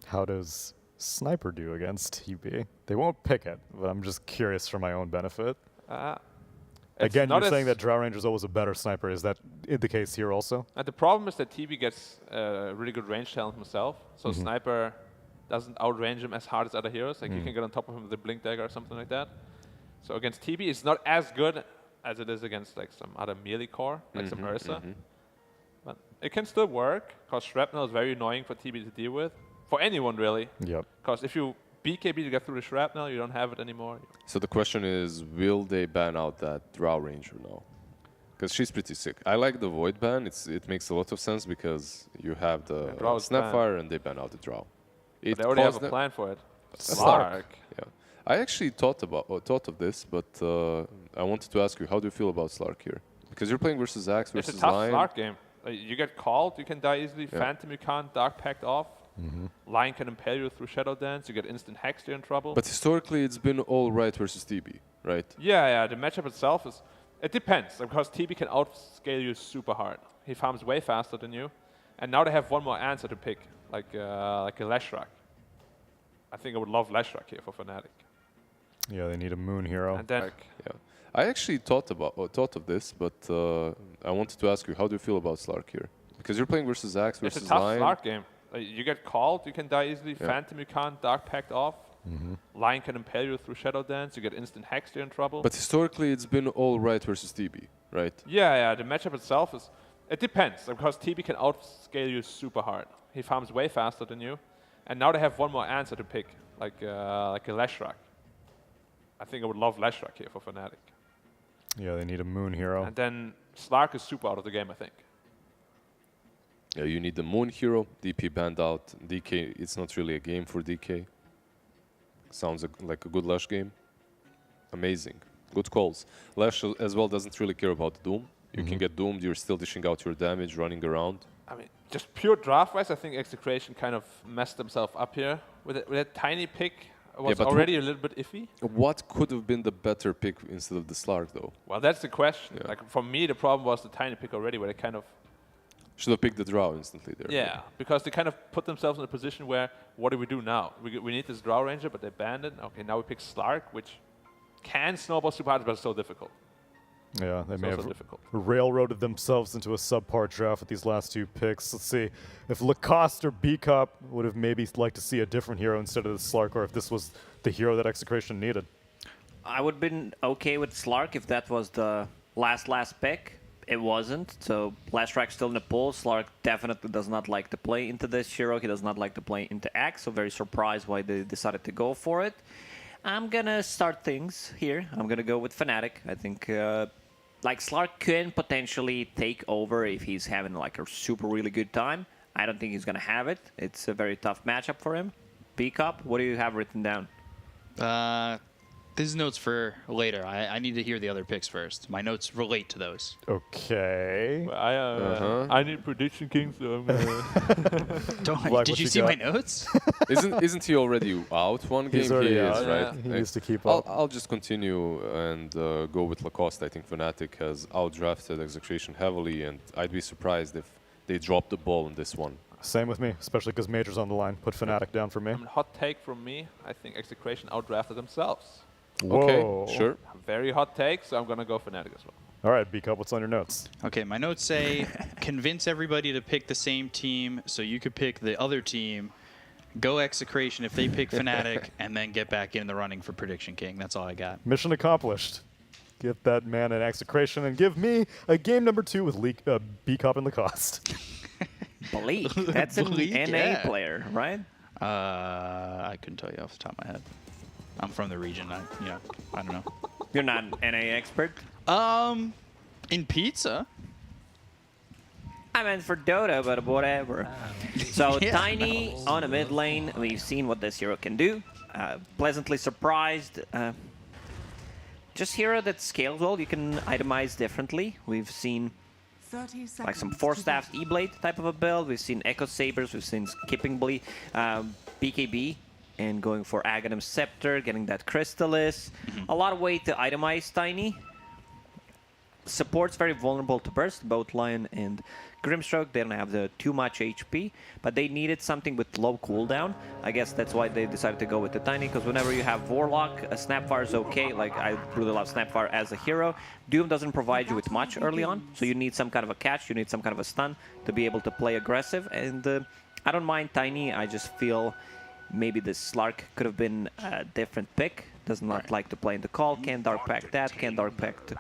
How does Sniper do against TB? They won't pick it, but I'm just curious for my own benefit. It's Again, not you're saying as- that Drow Ranger's always a better sniper. Is that the case here also? The problem is that TB gets really good range talent himself, so Sniper doesn't outrange him as hard as other heroes. Like you can get on top of him with a Blink Dagger or something like that. So against TB, it's not as good as it is against like some other melee core, like some Ursa. But it can still work, because Shrapnel is very annoying for TB to deal with. For anyone, really. Yep. Because if you BKB to get through the Shrapnel, you don't have it anymore. So the question is, will they ban out that Drow Ranger now? Because she's pretty sick. I like the Void ban. It makes a lot of sense because you have the Drow is banned. Snapfire and they ban out the Drow. But they already have caused a them- plan for it. Slark. Yeah. I actually thought of this, but I wanted to ask you, how do you feel about Slark here? Because you're playing versus Axe It's versus a tough Lion. Slark game. You get called, you can die easily. Phantom, you can't. Dark Pact off. Lion can impale you through Shadow Dance. You get instant Hex, you're in trouble. But historically, it's been all right versus TB, right? yeah, the matchup itself is... It depends, because TB can outscale you super hard. He farms way faster than you. And now they have one more answer to pick, like a Leshrac. I think I would love Leshrac here for Fnatic. Yeah, they need a moon hero. And then... Yeah. I actually thought of this, but I wanted to ask you, how do you feel about Slark here? Because you're playing versus Axe It's versus a tough Lion. Slark game. You get called, you can die easily. Phantom, you can't. Dark Pact off. Lion can impale you through Shadow Dance. You get instant Hex, you're in trouble. But historically, it's been all right versus TB, right? Yeah, the matchup itself is... It depends, because TB can outscale you super hard. He farms way faster than you. And now they have one more answer to pick, like a Leshrac. I think I would love Leshrac here for Fnatic. Yeah, they need a Moon hero. And then Slark is super out of the game, I think. Yeah, you need the Moon hero. DP banned out. DK, it's not really a game for DK. Sounds like a good Lash game. Amazing. Good calls. Lash as well doesn't really care about Doom. You can get doomed, you're still dishing out your damage, running around. I mean, just pure draft-wise, I think Execration kind of messed themselves up here. With that tiny pick was already a little bit iffy. What could have been the better pick instead of the Slark, though? Well, that's the question. Yeah. Like, for me, the problem was the tiny pick already, where they kind of... Should have picked the draw instantly there. Yeah, because they kind of put themselves in a position where, what do we do now? We need this draw ranger, but they banned it. Okay, now we pick Slark, which can snowball super hard, but it's so difficult. Yeah, they may have difficult. railroaded themselves into a subpar draft with these last 2 picks. Let's see if Lacoste or B-Cop would have maybe liked to see a different hero instead of the Slark, or if this was the hero that Execration needed. I would have been okay with Slark if that was the last pick. It wasn't, so Leshrac still in the pool. Slark definitely does not like to play into this hero. He does not like to play into Axe, so very surprised why they decided to go for it. I'm gonna start things here. I'm gonna go with Fnatic. I think like Slark can potentially take over if he's having like a super really good time. I don't think he's gonna have it. It's a very tough matchup for him. B-Cup, what do you have written down? This is notes for later. I need to hear the other picks first. My notes relate to those. Okay. Well, I need Prediction King, so I'm gonna... Did you see my notes? Isn't he already out one game? He's already out, right? yeah. He needs to keep up. I'll just continue and go with Lacoste. I think Fnatic has outdrafted Execration heavily, and I'd be surprised if they drop the ball in this one. Same with me, especially because Major's on the line. Put Fnatic down for me. I mean, hot take from me, I think Execration outdrafted themselves. Whoa. Okay, sure. Very hot take, so I'm going to go Fnatic as well. All right, B-Cup, what's on your notes? Okay, my notes say convince everybody to pick the same team so you could pick the other team, go Execration if they pick Fnatic, and then get back in the running for Prediction King. That's all I got. Mission accomplished. Get that man an Execration and give me a game number 2 with B-Cup and Lacoste. Bleak. That's Bleak, an NA yeah. player, right? I couldn't tell you off the top of my head. I'm from the region. I don't know. You're not an NA expert? In pizza. I meant for Dota, but whatever. So Yeah. Tiny on a mid lane. We've seen what this hero can do. Pleasantly surprised. Just hero that scales well. You can itemize differently. We've seen 30 seconds like some to Force Staff go. E-Blade type of a build. We've seen Echo Sabers. We've seen Skipping Bleed, BKB, and going for Aghanim Scepter, getting that Crystallis. A lot of way to itemize Tiny. Support's very vulnerable to burst, both Lion and Grimstroke. They don't have too much HP, but they needed something with low cooldown. I guess that's why they decided to go with the Tiny, because whenever you have Warlock, a Snapfire is okay. Like, I really love Snapfire as a hero. Doom doesn't provide you with much early on, so you need some kind of a catch, you need some kind of a stun to be able to play aggressive. And I don't mind Tiny, I just feel maybe the Slark could have been a different pick. Does not like to play in the call, can't Dark Pact that, can't Dark Pact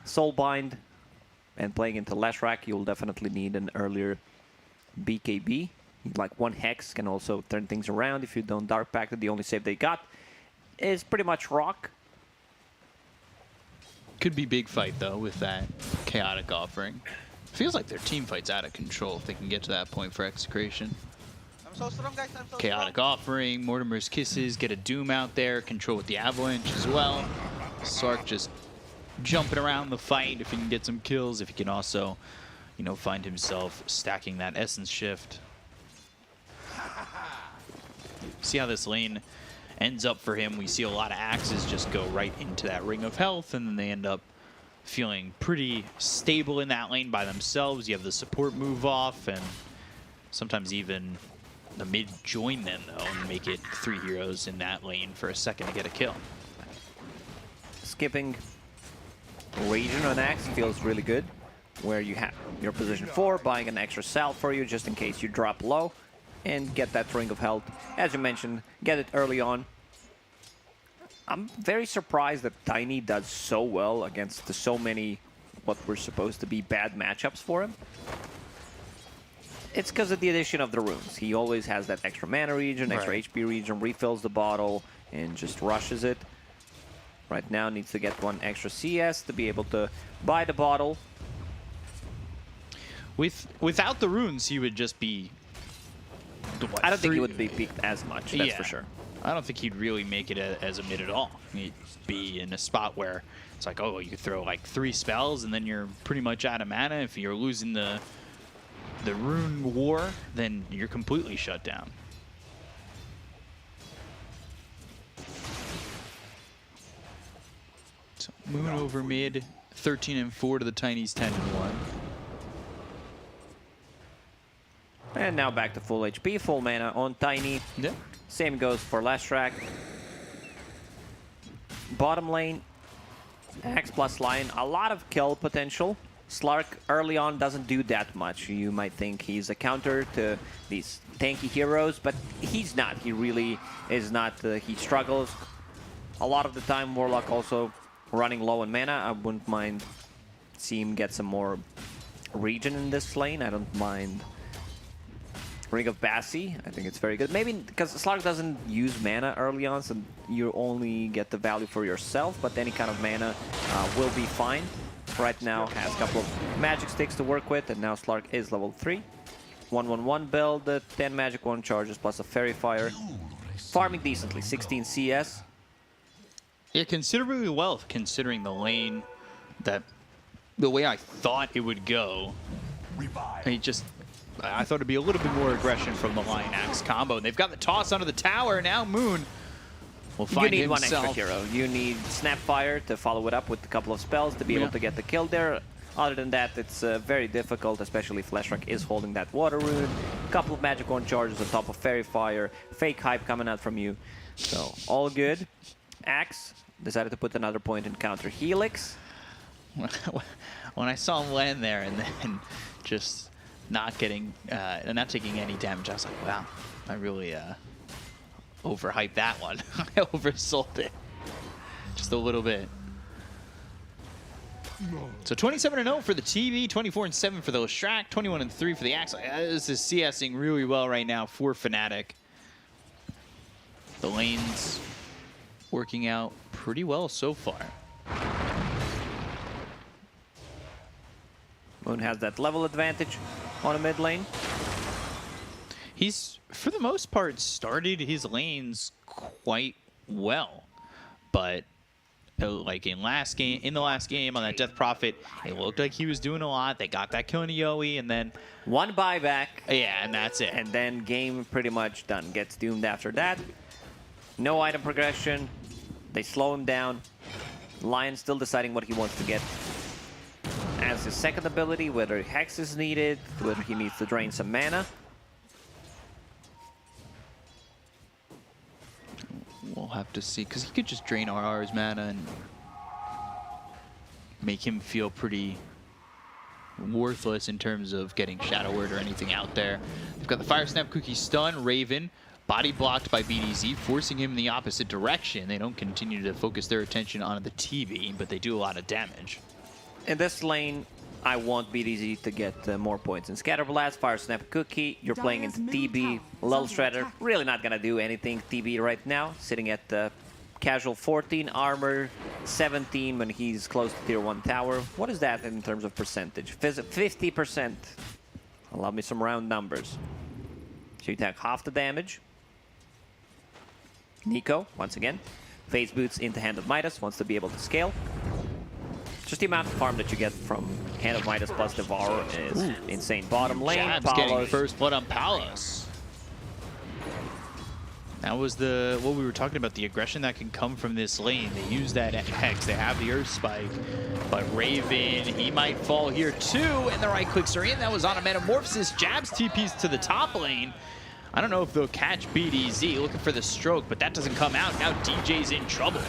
Soulbind. And playing into Leshrac, you'll definitely need an earlier BKB. Like one Hex can also turn things around if you don't Dark Pact. The only save they got is pretty much Rock. Could be big fight, though, with that chaotic offering. Feels like their team fight's out of control if they can get to that point for Execration. I'm so strong, guys. I'm so Chaotic offering, Mortimer's Kisses, get a Doom out there, control with the Avalanche as well. Sark just jumping around the fight if he can get some kills, if he can also, you know, find himself stacking that Essence Shift. See how this lane ends up for him. We see a lot of axes just go right into that Ring of Health, and then they end up feeling pretty stable in that lane by themselves. You have the support move off, and sometimes even the mid join them, though, and make it 3 heroes in that lane for a second to get a kill. Skipping region on Axe feels really good, where you have your position 4, buying an extra cell for you just in case you drop low, and get that Ring of Health. As you mentioned, get it early on. I'm very surprised that Tiny does so well against so many what were supposed to be bad matchups for him. It's because of the addition of the runes. He always has that extra mana regen, extra HP regen, refills the bottle, and just rushes it. Right now needs to get one extra CS to be able to buy the bottle. Without the runes, he would just be... What, I don't think he would be peaked as much, that's for sure. I don't think he'd really make it as a mid at all. He'd be in a spot where it's like, oh, you could throw like 3 spells and then you're pretty much out of mana. If you're losing the rune war, then you're completely shut down. So Moon over mid, 13-4 to the Tiny's 10-1. And now back to full HP, full mana on Tiny. Yeah. Same goes for Lashrak. Bottom lane, Axe plus Lion, a lot of kill potential. Slark early on doesn't do that much. You might think he's a counter to these tanky heroes, but he's not. He really is not. He struggles a lot of the time. Warlock also running low on mana. I wouldn't mind seeing him get some more regen in this lane. I don't mind Ring of Bassi. I think it's very good. Maybe because Slark doesn't use mana early on, so you only get the value for yourself, but any kind of mana will be fine. Right now has a couple of magic sticks to work with, and now Slark is level 3. 1-1-1 build, 10 magic 1 charges plus a Fairy Fire. Farming decently, 16 CS. Yeah, considerably well considering the lane that the way I thought it would go. I thought it'd be a little bit more aggression from the Lion Axe combo. And they've got the toss under the tower. Now Moon will find You need himself. one extra hero. You need Snapfire to follow it up with a couple of spells to be able to get the kill there. Other than that, it's very difficult, especially if Lashrak is holding that water rune. A couple of magic 1 charges on top of Fairy Fire. Fake hype coming out from you. So, all good. Axe decided to put another point in counter Helix. When I saw him land there and then just not getting, not taking any damage, I was like, wow, I really overhyped that one. I oversold it just a little bit. So 27-0 for the TV, 24-7 for the Lashrak, 21-3 for the Axe. This is CSing really well right now for Fnatic. The lanes working out pretty well so far. Moon has that level advantage on a mid lane. He's, for the most part, started his lanes quite well, but like in the last game on that Death Prophet, it looked like he was doing a lot. They got that kill on Yowie, and then one buyback. Yeah, and that's it. And then game pretty much done. Gets doomed after that. No item progression. They slow him down. Lion still deciding what he wants to get as his second ability, whether Hex is needed, whether he needs to drain some mana. We'll have to see, because he could just drain RR's mana and make him feel pretty worthless in terms of getting Shadow Word or anything out there. They've got the Fire Snap Cookie stun, Raven, body blocked by BDZ, forcing him in the opposite direction. They don't continue to focus their attention on the TV, but they do a lot of damage. In this lane, I want BDZ to get more points. In Scatterblast, Fire Snap Cookie, you're playing into TB. Lil Shredder, really not gonna do anything. TB right now, sitting at casual 14, armor 17 when he's close to tier 1 tower. What is that in terms of percentage? 50%. Allow me some round numbers. So you take half the damage. Nico, once again, phase boots into Hand of Midas, wants to be able to scale. Just the amount of farm that you get from Hand of Midas plus Devour is insane. Bottom lane, Jab's getting first blood on Palos. That was what we were talking about, the aggression that can come from this lane. They use that Hex. They have the Earth Spike. But Raven, he might fall here too, and the right clicks are in. That was on a Metamorphosis. Jab's TPs to the top lane. I don't know if they'll catch BDZ, looking for the stroke, but that doesn't come out. Now DJ's in trouble.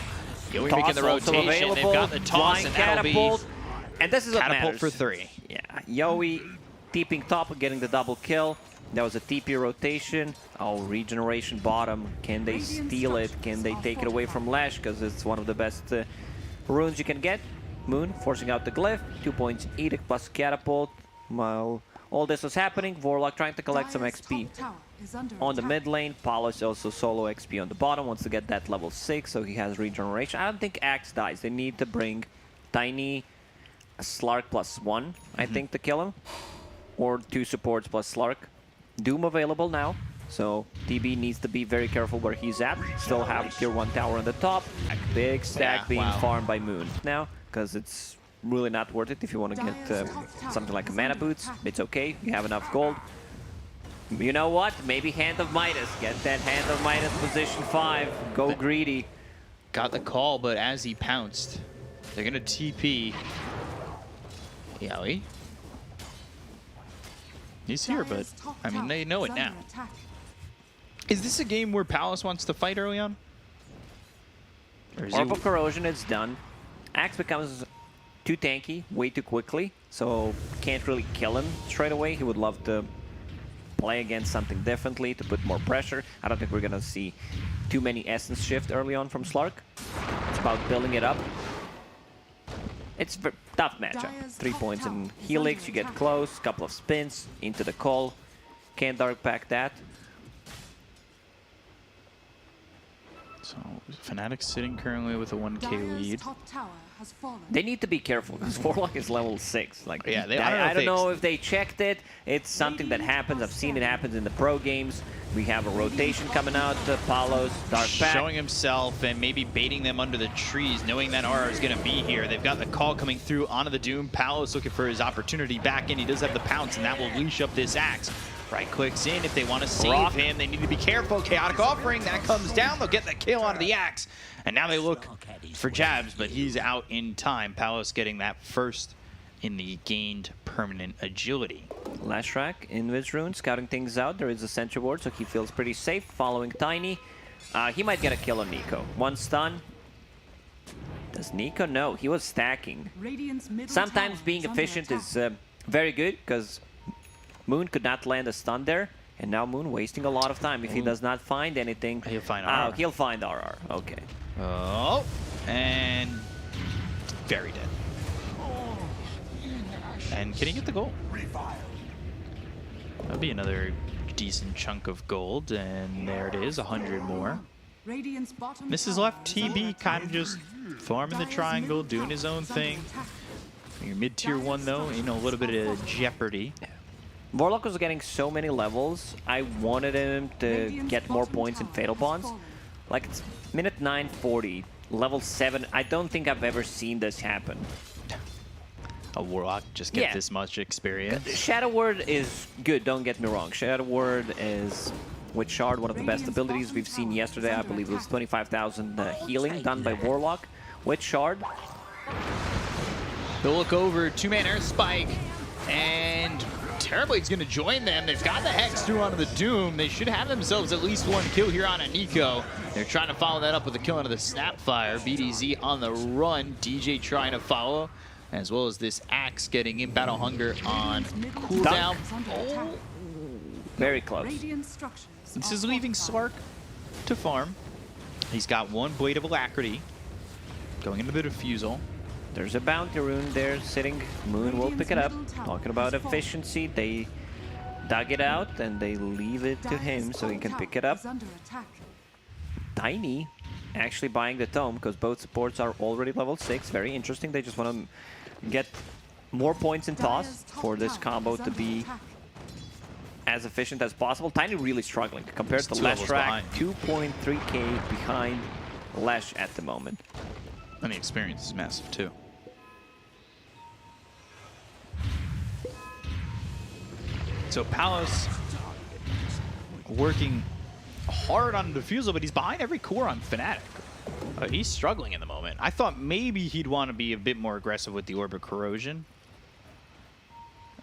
Yowie making the rotation. They've got the toss, and that'll be and this is what catapult matters. for 3. Yeah, Yowie TPing top, getting the double kill. That was a TP rotation. Oh, regeneration bottom. Can they steal it? Can they take it away from Lash? Because it's one of the best runes you can get. Moon forcing out the glyph. 2 points edict plus catapult. While all this was happening, Warlock trying to collect some XP on the mid lane. Palos also solo XP on the bottom, wants to get that level 6, so he has regeneration. I don't think Axe dies. They need to bring Tiny, a Slark +1, I think, to kill him. Or 2 supports plus Slark. Doom available now, so TB needs to be very careful where he's at. Still have tier 1 tower on the top. Big stack being farmed by Moon now, because it's really not worth it if you want to get something like a mana boots. It's okay, you have enough gold. You know what? Maybe Hand of Midas. Get that Hand of Midas position 5. Go greedy. Got the call, but as he pounced, they're going to TP. Yowie. He's here, but I mean, they know it now. Is this a game where Palace wants to fight early on? Orb of Corrosion is done. Axe becomes too tanky way too quickly, so can't really kill him straight away. He would love to play against something differently to put more pressure. I don't think we're gonna see too many essence shift early on from Slark. It's about building it up. It's a tough matchup. 3 points in Helix, you get close, couple of spins into the call. Can't dark pack that. So Fnatic sitting currently with a 1k lead. They need to be careful because Warlock is level 6. Like, yeah, I don't know if they checked it. It's something that happens. I've seen it happens in the pro games. We have a rotation coming out. Palos, Dark Pack. Showing himself and maybe baiting them under the trees, knowing that RR is going to be here. They've got the call coming through onto the Doom. Palos looking for his opportunity back in. He does have the pounce, and that will leash up this Axe. Right clicks in. If they want to save him, they need to be careful. Chaotic Offering, that comes down. They'll get the kill onto the Axe. And now they look for jabs, but he's out in time. Palos getting that first in the gained permanent agility. Lashrak in Invis Rune, scouting things out. There is a sentry ward, so he feels pretty safe following Tiny. He might get a kill on Nico. 1 stun. Does Nico? No, he was stacking. Sometimes being efficient is very good, because Moon could not land a stun there, and now Moon wasting a lot of time. If he does not find anything, he'll find RR. He'll find RR. Okay. Oh, and very dead. And can he get the goal? That'd be another decent chunk of gold, and there it is, 100 more. This is left TB kind of just farming the triangle, doing his own thing. Your mid-tier 1 though, in a little bit of jeopardy. Warlock was getting so many levels. I wanted him to get more points in Fatal Bonds. Like, it's minute 9:40, level 7. I don't think I've ever seen this happen. A Warlock just get this much experience. Shadow Word is good, don't get me wrong. Shadow Word is, with Shard, one of the best abilities we've seen yesterday. I believe it was 25,000 healing done by Warlock with Shard. They'll look over, 2-man air spike, and Terrorblade's going to join them. They've got the Hex through onto the Doom. They should have themselves at least 1 kill here on a Nico. They're trying to follow that up with a kill onto the Snapfire. BDZ on the run. DJ trying to follow, as well as this Axe getting in Battle Hunger on cooldown. Oh. Very close. This is leaving Slark to farm. He's got 1 Blade of Alacrity going into the Diffusal. There's a bounty rune there sitting. Moon will pick it up. Talking about efficiency, they dug it out and they leave it to him so he can pick it up. Tiny actually buying the tome because both supports are already level 6. Very interesting. They just want to get more points in toss for this combo to be as efficient as possible. Tiny really struggling compared to Lashrak. 2.3k behind Lash at the moment. And the experience is massive too. So Palos working hard on the Diffusal, but he's behind every core on Fnatic. He's struggling in the moment. I thought maybe he'd want to be a bit more aggressive with the Orb of Corrosion,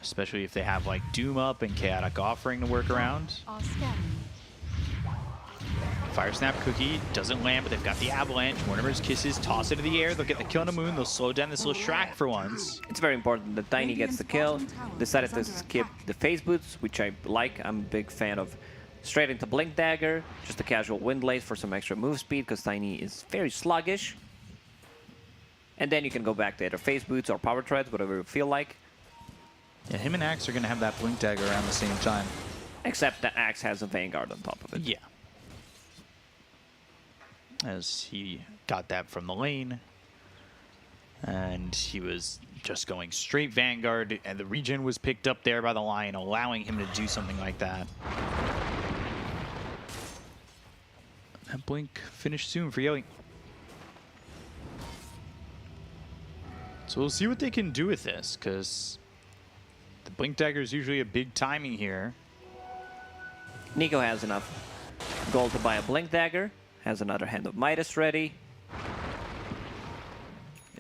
especially if they have like Doom up and Chaotic Offering to work around. Fire Snap Cookie doesn't land, but they've got the Avalanche. Mortimer's Kisses, toss it to the air. They'll get the kill on the Moon. They'll slow down this little Shrek for once. It's very important that Tiny gets the kill. Decided to skip the Phase Boots, which I like. I'm a big fan of straight into Blink Dagger, just a casual Windlace for some extra move speed, because Tiny is very sluggish. And then you can go back to either Phase Boots or Power Treads, whatever you feel like. Yeah, him and Axe are going to have that Blink Dagger around the same time. Except that Axe has a Vanguard on top of it. Yeah. As he got that from the lane. And he was just going straight Vanguard, and the regen was picked up there by the Lion, allowing him to do something like that. That Blink finished soon for Yowie. So we'll see what they can do with this, because the Blink Dagger is usually a big timing here. Nico has enough gold to buy a Blink Dagger, has another Hand of Midas ready.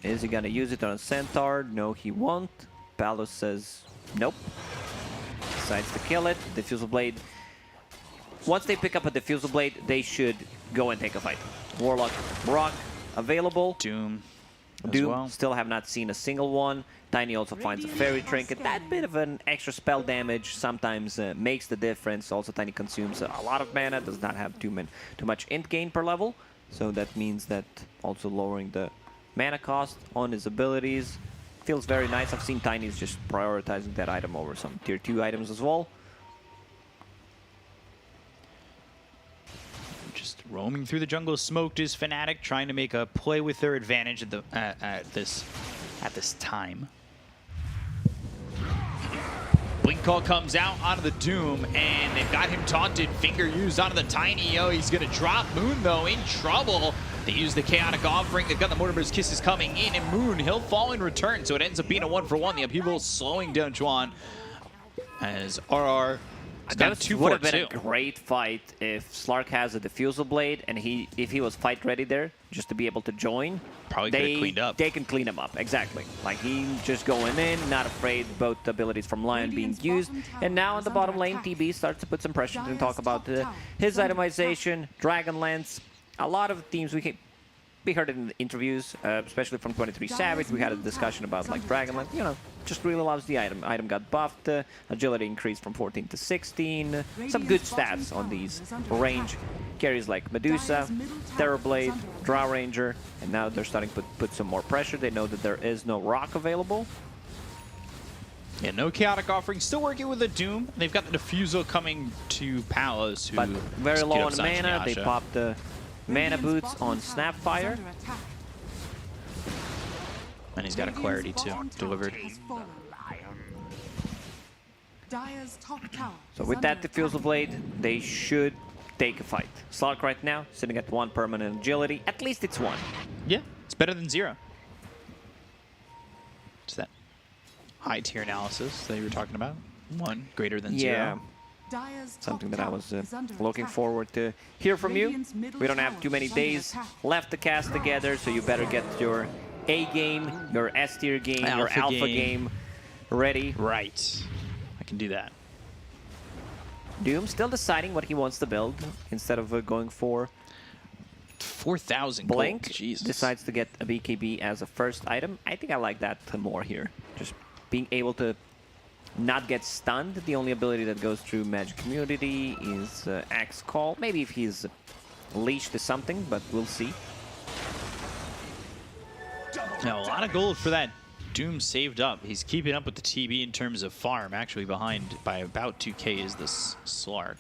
Is he gonna use it on a Centaur? No, he won't. Palos says nope. Decides to kill it. Diffusal Blade. Once they pick up a Diffusal Blade, they should go and take a fight. Warlock, Brock, available. Doom as Doom, well. still have not seen a single one. Tiny also finds a Fairy Trinket. That bit of an extra spell damage sometimes makes the difference. Also, Tiny consumes a lot of mana, does not have too much int gain per level. So that means that also lowering the mana cost on his abilities feels very nice. I've seen Tiny's just prioritizing that item over some tier 2 items as well. Just roaming through the jungle, smoked is Fnatic, trying to make a play with their advantage at this time. Blink Call comes out onto the Doom, and they've got him taunted. Finger used onto the Tiny. Oh, he's gonna drop Moon though, in trouble. They use the Chaotic Offering. They've got the Mortimer's Kisses coming in, and Moon, he'll fall in return, so it ends up being a 1-for-1. The upheaval slowing down Juan as RR. That would have been a great fight if Slark has a Diffusal Blade, and if he was fight ready there, just to be able to join. Probably could have cleaned up. They can clean him up, exactly. Like, he just going in, not afraid, both abilities from Lion being used. And now in the bottom lane, TB starts to put some pressure and talk about his itemization, Dragonlance. A lot of teams we heard it in the interviews, especially from 23 Savage. We had a discussion about like Dragonlance, you know, just really loves the item. Item got buffed, agility increased from 14 to 16. Some good stats on these range carries like Medusa, Terrorblade, Drow Ranger, and now they're starting to put some more pressure. They know that there is no rock available. Yeah, no Chaotic Offering. Still working with the Doom. They've got the Diffusal coming to Palos, who but very low on mana. They popped the Mana Boots on Snapfire. And he's got a Clarity too, delivered. So with that Diffusal Blade, they should take a fight. Slark right now, sitting at 1 permanent agility. At least it's 1. Yeah, it's better than 0. It's that high tier analysis that you were talking about. 1 greater than 0. Something that I was looking forward to hear from you. We don't have too many days left to cast together, so you better get your A game, your S tier game, your Alpha game ready. Right. I can do that. Doom still deciding what he wants to build instead of going for 4,000 Blink. Jesus. Decides to get a BKB as a first item. I think I like that more here. Just being able to not get stunned. The only ability that goes through Magic Community is Axe Call. Maybe if he's leashed to something, but we'll see. Now, a lot of gold for that Doom saved up. He's keeping up with the TB in terms of farm. Actually behind by about 2k is this Slark.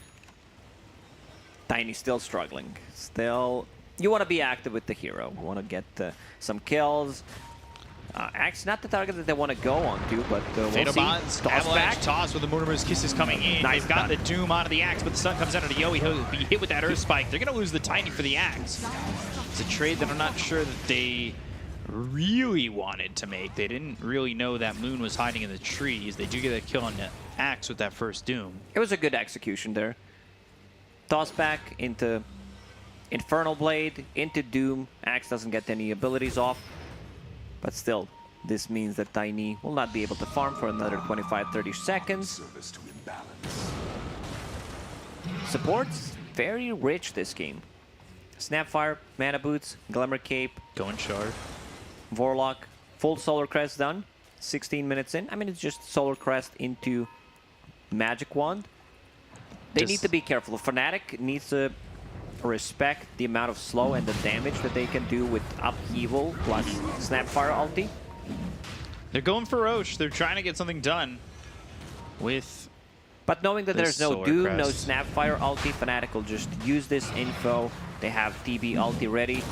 Tiny still struggling. Still, you want to be active with the hero. You want to get some kills. Axe not the target that they want to go on to, but we'll see. Bonds, Avalanche toss with the Mortimer's Kisses coming in. Nice. They've got the Doom onto the Axe, but the stun comes out of the Yowie. He'll be hit with that Earth Spike. They're going to lose the Tiny for the Axe. It's a trade that I'm not sure that they really wanted to make. They didn't really know that Moon was hiding in the trees. They do get a kill on the Axe with that first Doom. It was a good execution there. Toss back into Infernal Blade, into Doom. Axe doesn't get any abilities off. But still, this means that Tiny will not be able to farm for another 25-30 seconds. Support's very rich this game. Snapfire, Mana Boots, Glimmer Cape. Going Shard. Warlock, full Solar Crest done. 16 minutes in. I mean, it's just Solar Crest into Magic Wand. They need to be careful. Fnatic needs to respect the amount of slow and the damage that they can do with Upheaval plus Snapfire ulti. They're going for Roche. They're trying to get something done. with... But knowing that the there's no Solar Doom, no Crest. Snapfire ulti, Fnatic will just use this info. They have TB ulti ready,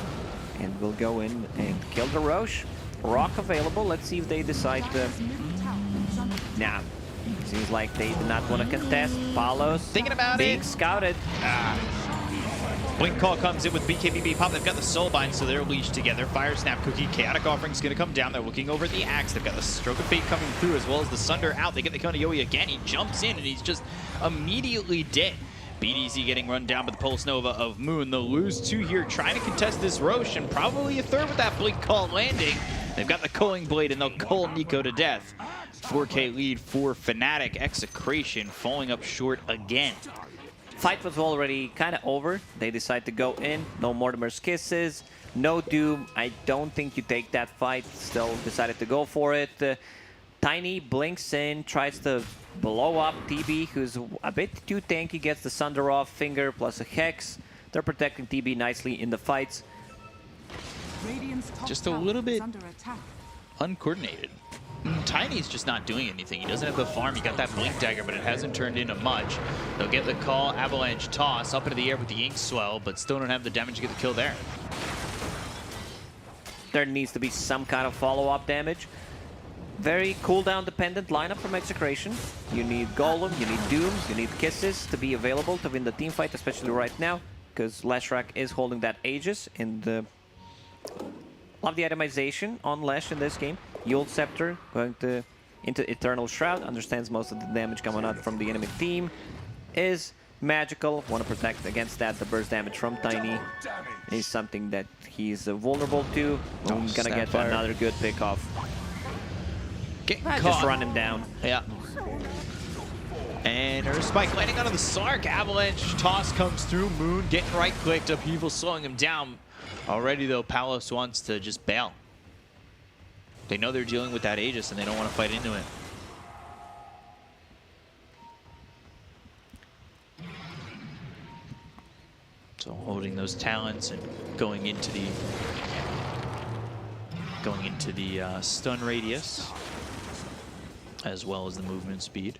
and will go in and kill the Roche. Rock available. Let's see if they decide to... Nah. Seems like they do not want to contest. Palos Thinking about being it. scouted. Blink Call comes in with BKB pop. They've got the Soulbind, so they're leashed together. Fire Snap Cookie. Chaotic Offering's going to come down. They're looking over the Axe. They've got the Stroke of Fate coming through, as well as the Sunder out. They get the Konoyoe again. He jumps in, and he's just immediately dead. BDZ getting run down by the Pulse Nova of Moon. They'll lose 2 here, trying to contest this Roche, and probably a third with that Blink Call landing. They've got the Culling Blade, and they'll cull Nico to death. 4K lead for Fnatic. Execration falling up short again. Fight was already kind of over. They decide to go in. No Mortimer's Kisses. No Doom. I don't think you take that fight. Still decided to go for it. Tiny blinks in, tries to blow up TB, who's a bit too tanky, gets the Sunder off, Finger plus a Hex. They're protecting TB nicely in the fights. Just a little bit uncoordinated. Tiny's just not doing anything. He doesn't have the farm. He got that Blink Dagger, but it hasn't turned into much. They'll get the call, Avalanche toss up into the air with the Ink Swell, but still don't have the damage to get the kill there. There needs to be some kind of follow-up damage. Very cooldown dependent lineup from Execration. You need Golem, you need Dooms, you need Kisses to be available to win the team fight, especially right now, because Leshrac is holding that Aegis, and love the itemization on Lesh in this game. Yule Scepter going into Eternal Shroud, understands most of the damage coming out from the enemy team, is magical, want to protect against that. The burst damage from Tiny is something that he's vulnerable to. I'm gonna get another good pick off. Just run him down. Yeah. And her spike landing onto the Sark. Avalanche toss comes through. Moon getting right clicked. Upheaval slowing him down. Already though, Palos wants to just bail. They know they're dealing with that Aegis and they don't want to fight into it. So holding those talents and going into the stun radius, as well as the movement speed.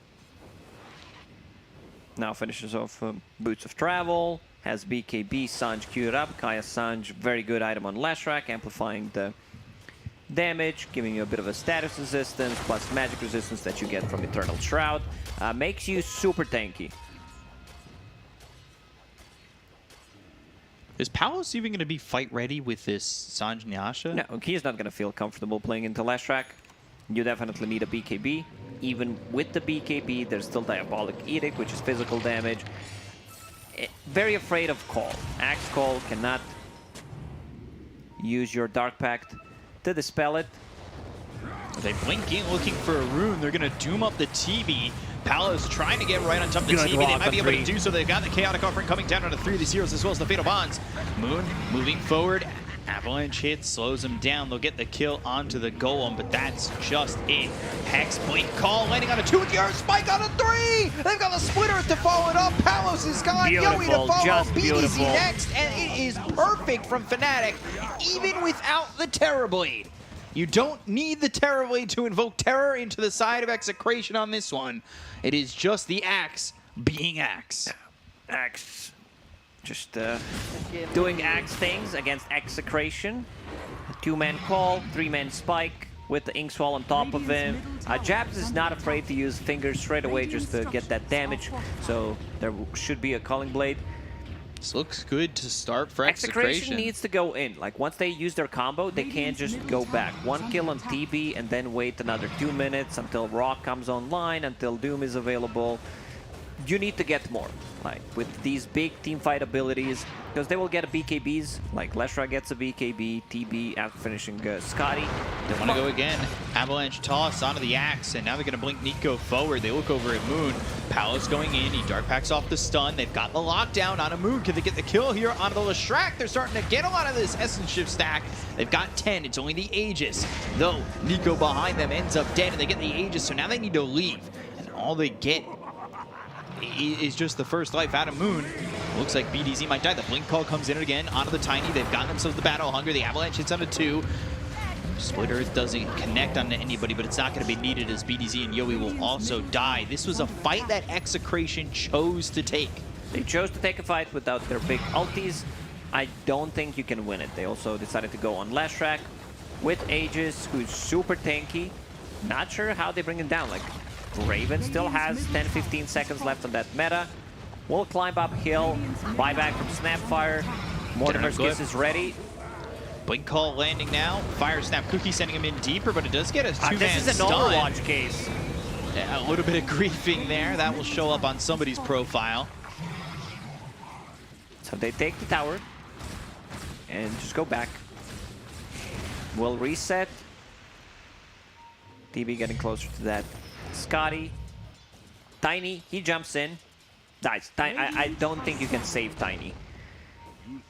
Now finishes off Boots of Travel, has BKB Sanj queued up. Kaya Sanj, very good item on Leshrac, amplifying the damage, giving you a bit of a status resistance, plus magic resistance that you get from Eternal Shroud. Makes you super tanky. Is Palos even going to be fight ready with this Sanj Nyasha? No, he's not going to feel comfortable playing into Leshrac. You definitely need a BKB. Even with the BKB, there's still Diabolic Edict, which is physical damage. Very afraid of Call. Axe Call cannot use your Dark Pact to dispel it. They blink in looking for a rune. They're going to doom up the TB. Palos trying to get right on top of the TB. They might be able to do so. They've got the Chaotic Offering coming down onto 3 of these heroes, as well as the Fatal Bonds. Moon moving forward. Avalanche hit, slows him down. They'll get the kill onto the Golem, but that's just it. Hex, Blink Call, landing on a 2 with the Earth Spike on a 3! They've got the Splitter to follow it up. Palos is gone. Yowie to follow. BDZ next, and it is perfect from Fnatic, even without the Terror Blade. You don't need the Terror Blade to invoke terror into the side of Execration on this one. It is just the Axe being Axe. Axe. Just doing Axe things against Execration. A 2-man call, 3-man spike with the Inkswall on top of him. Jabs is not afraid to use Fingers straight away just to get that damage. So there should be a Culling Blade. This looks good to start for Execration needs to go in. Like, once they use their combo, they can't just go back. 1 kill on TB and then wait another 2 minutes until Rock comes online, until Doom is available. You need to get more, like, with these big team fight abilities, because they will get a BKBs, like Leshrac gets a BKB, TB after finishing Scotty. They want to go again. Avalanche toss onto the Axe, and now they're going to blink Nico forward. They look over at Moon. Palos going in. He Dark Packs off the stun. They've got the lockdown on a Moon. Can they get the kill here onto the Leshrac? They're starting to get a lot of this Essence Shift stack. They've got 10. It's only the Aegis. Though, Nico behind them ends up dead, and they get the Aegis, so now they need to leave. And all they get is just the first life out of Moon. Looks like BDZ might die. The Blink Call comes in again onto the Tiny. They've gotten themselves the Battle Hunger. The Avalanche hits on a 2. Split Earth doesn't connect on anybody, but it's not going to be needed as BDZ and Yowie will also die. This was a fight that Execration chose to take. They chose to take a fight without their big ultis. I don't think you can win it. They also decided to go on Lashrak with Aegis, who's super tanky. Not sure how they bring him down. Like, Raven still has 10-15 seconds left on that meta. Will climb uphill, buyback from Snapfire. Mortimer's Kiss is ready. Blink Call landing now. Fire Snap Cookie sending him in deeper, but it does get a two-man This is an stun. Overwatch case. Yeah, a little bit of griefing there. That will show up on somebody's profile. So they take the tower and just go back. We'll reset. DB getting closer to that. Scotty. Tiny, he jumps in. Dies. I don't think you can save Tiny.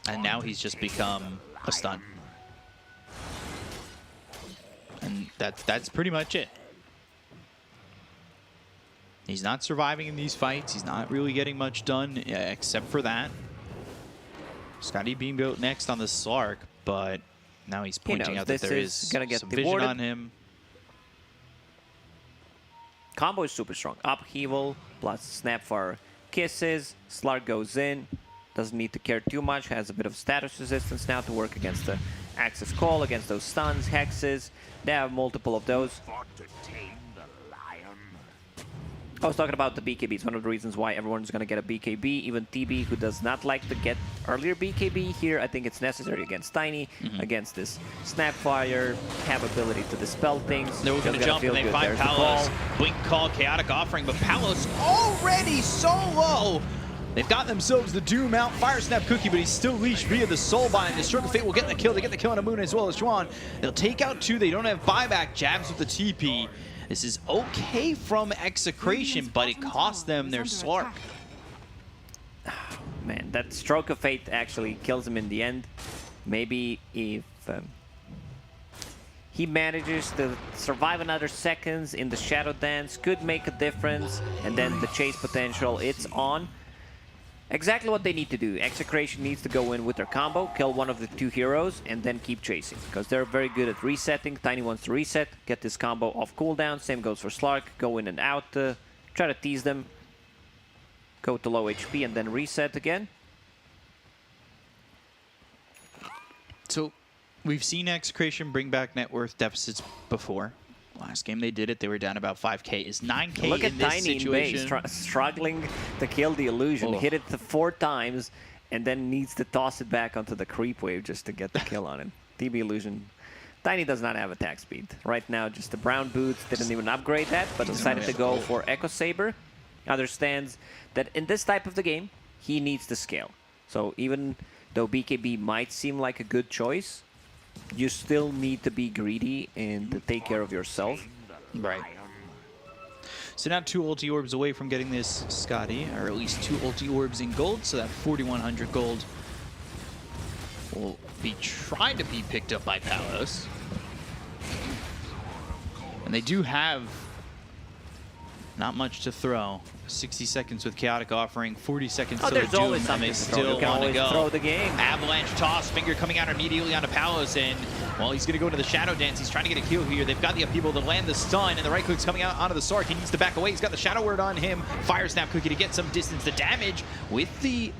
And now he's just become a stun. And that's pretty much it. He's not surviving in these fights. He's not really getting much done except for that. Scotty being built next on the Slark, but now he's pointing out that there is some vision on him. Combo is super strong. Upheaval plus Snapfire kisses. Slark goes in. Doesn't need to care too much. Has a bit of status resistance now to work against the Access Call, against those stuns, hexes. They have multiple of those. I was talking about the BKB. It's one of the reasons why everyone's going to get a BKB. Even TB, who does not like to get earlier BKB here, I think it's necessary against Tiny, against this Snapfire, have ability to dispel things. They're going to jump and they find Palos. Blink Call, Chaotic Offering, but Palos already so low. They've got themselves the Doom out. Fire Snap Cookie, but he's still leashed via the Soulbind. The Stroke of Fate will get the kill. They get the kill on Amun as well as Juan. They'll take out two. They don't have buyback. Jabs with the TP. This is okay from Execration, but it cost them their Slark. Man, that Stroke of Fate actually kills him in the end. Maybe if he manages to survive another seconds in the Shadow Dance, could make a difference. And then the chase potential, it's on. Exactly what they need to do. Execration needs to go in with their combo, kill one of the two heroes, and then keep chasing. Because they're very good at resetting. Tiny wants to reset, get this combo off cooldown. Same goes for Slark. Go in and out, try to tease them. Go to low HP and then reset again. So, we've seen Execration bring back net worth deficits before. Last game they did it, they were down about 5k. Is 9k Look in at this Tiny situation? in base, struggling to kill the illusion. Hit it 4 times and then needs to toss it back onto the creep wave just to get the kill on it. TB illusion. Tiny does not have attack speed. Right now, just the brown boots, didn't even upgrade that, but decided to go for Echo Saber. Understands that in this type of the game, he needs to scale. So even though BKB might seem like a good choice, you still need to be greedy and take care of yourself. Right. So now 2 ulti orbs away from getting this Scotty, or at least 2 ulti orbs in gold, so that 4,100 gold will be trying to be picked up by Palos. And they do have not much to throw. 60 seconds with Chaotic Offering, 40 seconds to the Doom, and they still want to go. Throw the game. Avalanche toss, finger coming out immediately onto Palos, and well, he's going to go into the Shadow Dance. He's trying to get a kill here. They've got the upheaval to land the stun, and the right click's coming out onto the Sark. He needs to back away. He's got the Shadow Word on him. Fire Snap Cookie to get some distance. The damage with the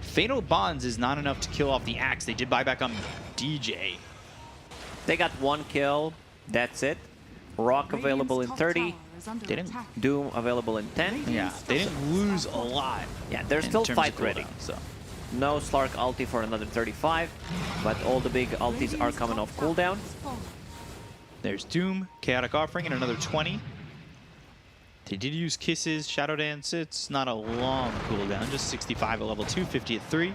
Fatal Bonds is not enough to kill off the Axe. They did buy back on DJ. They got 1 kill. That's it. Rock available in 30. They didn't. Doom available in 10. Yeah, they didn't lose a lot. Yeah, they're still fight ready. So. No Slark ulti for another 35, but all the big ultis are coming off cooldown. There's Doom, Chaotic Offering, and another 20. They did use Kisses, Shadow Dance. It's not a long cooldown, just 65 at level 2, 50 at 3.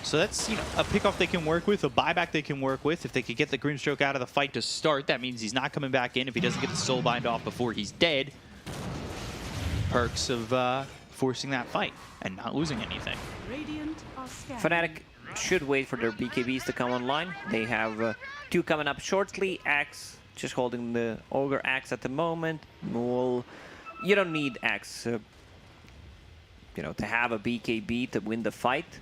So that's, you know, a pickoff they can work with, a buyback they can work with. If they could get the Grimstroke out of the fight to start, that means he's not coming back in if he doesn't get the Soulbind off before he's dead. Perks of forcing that fight and not losing anything. Fnatic should wait for their BKBs to come online. They have 2 coming up shortly. Axe just holding the Ogre Axe at the moment. Well, you don't need Axe, you know, to have a BKB to win the fight.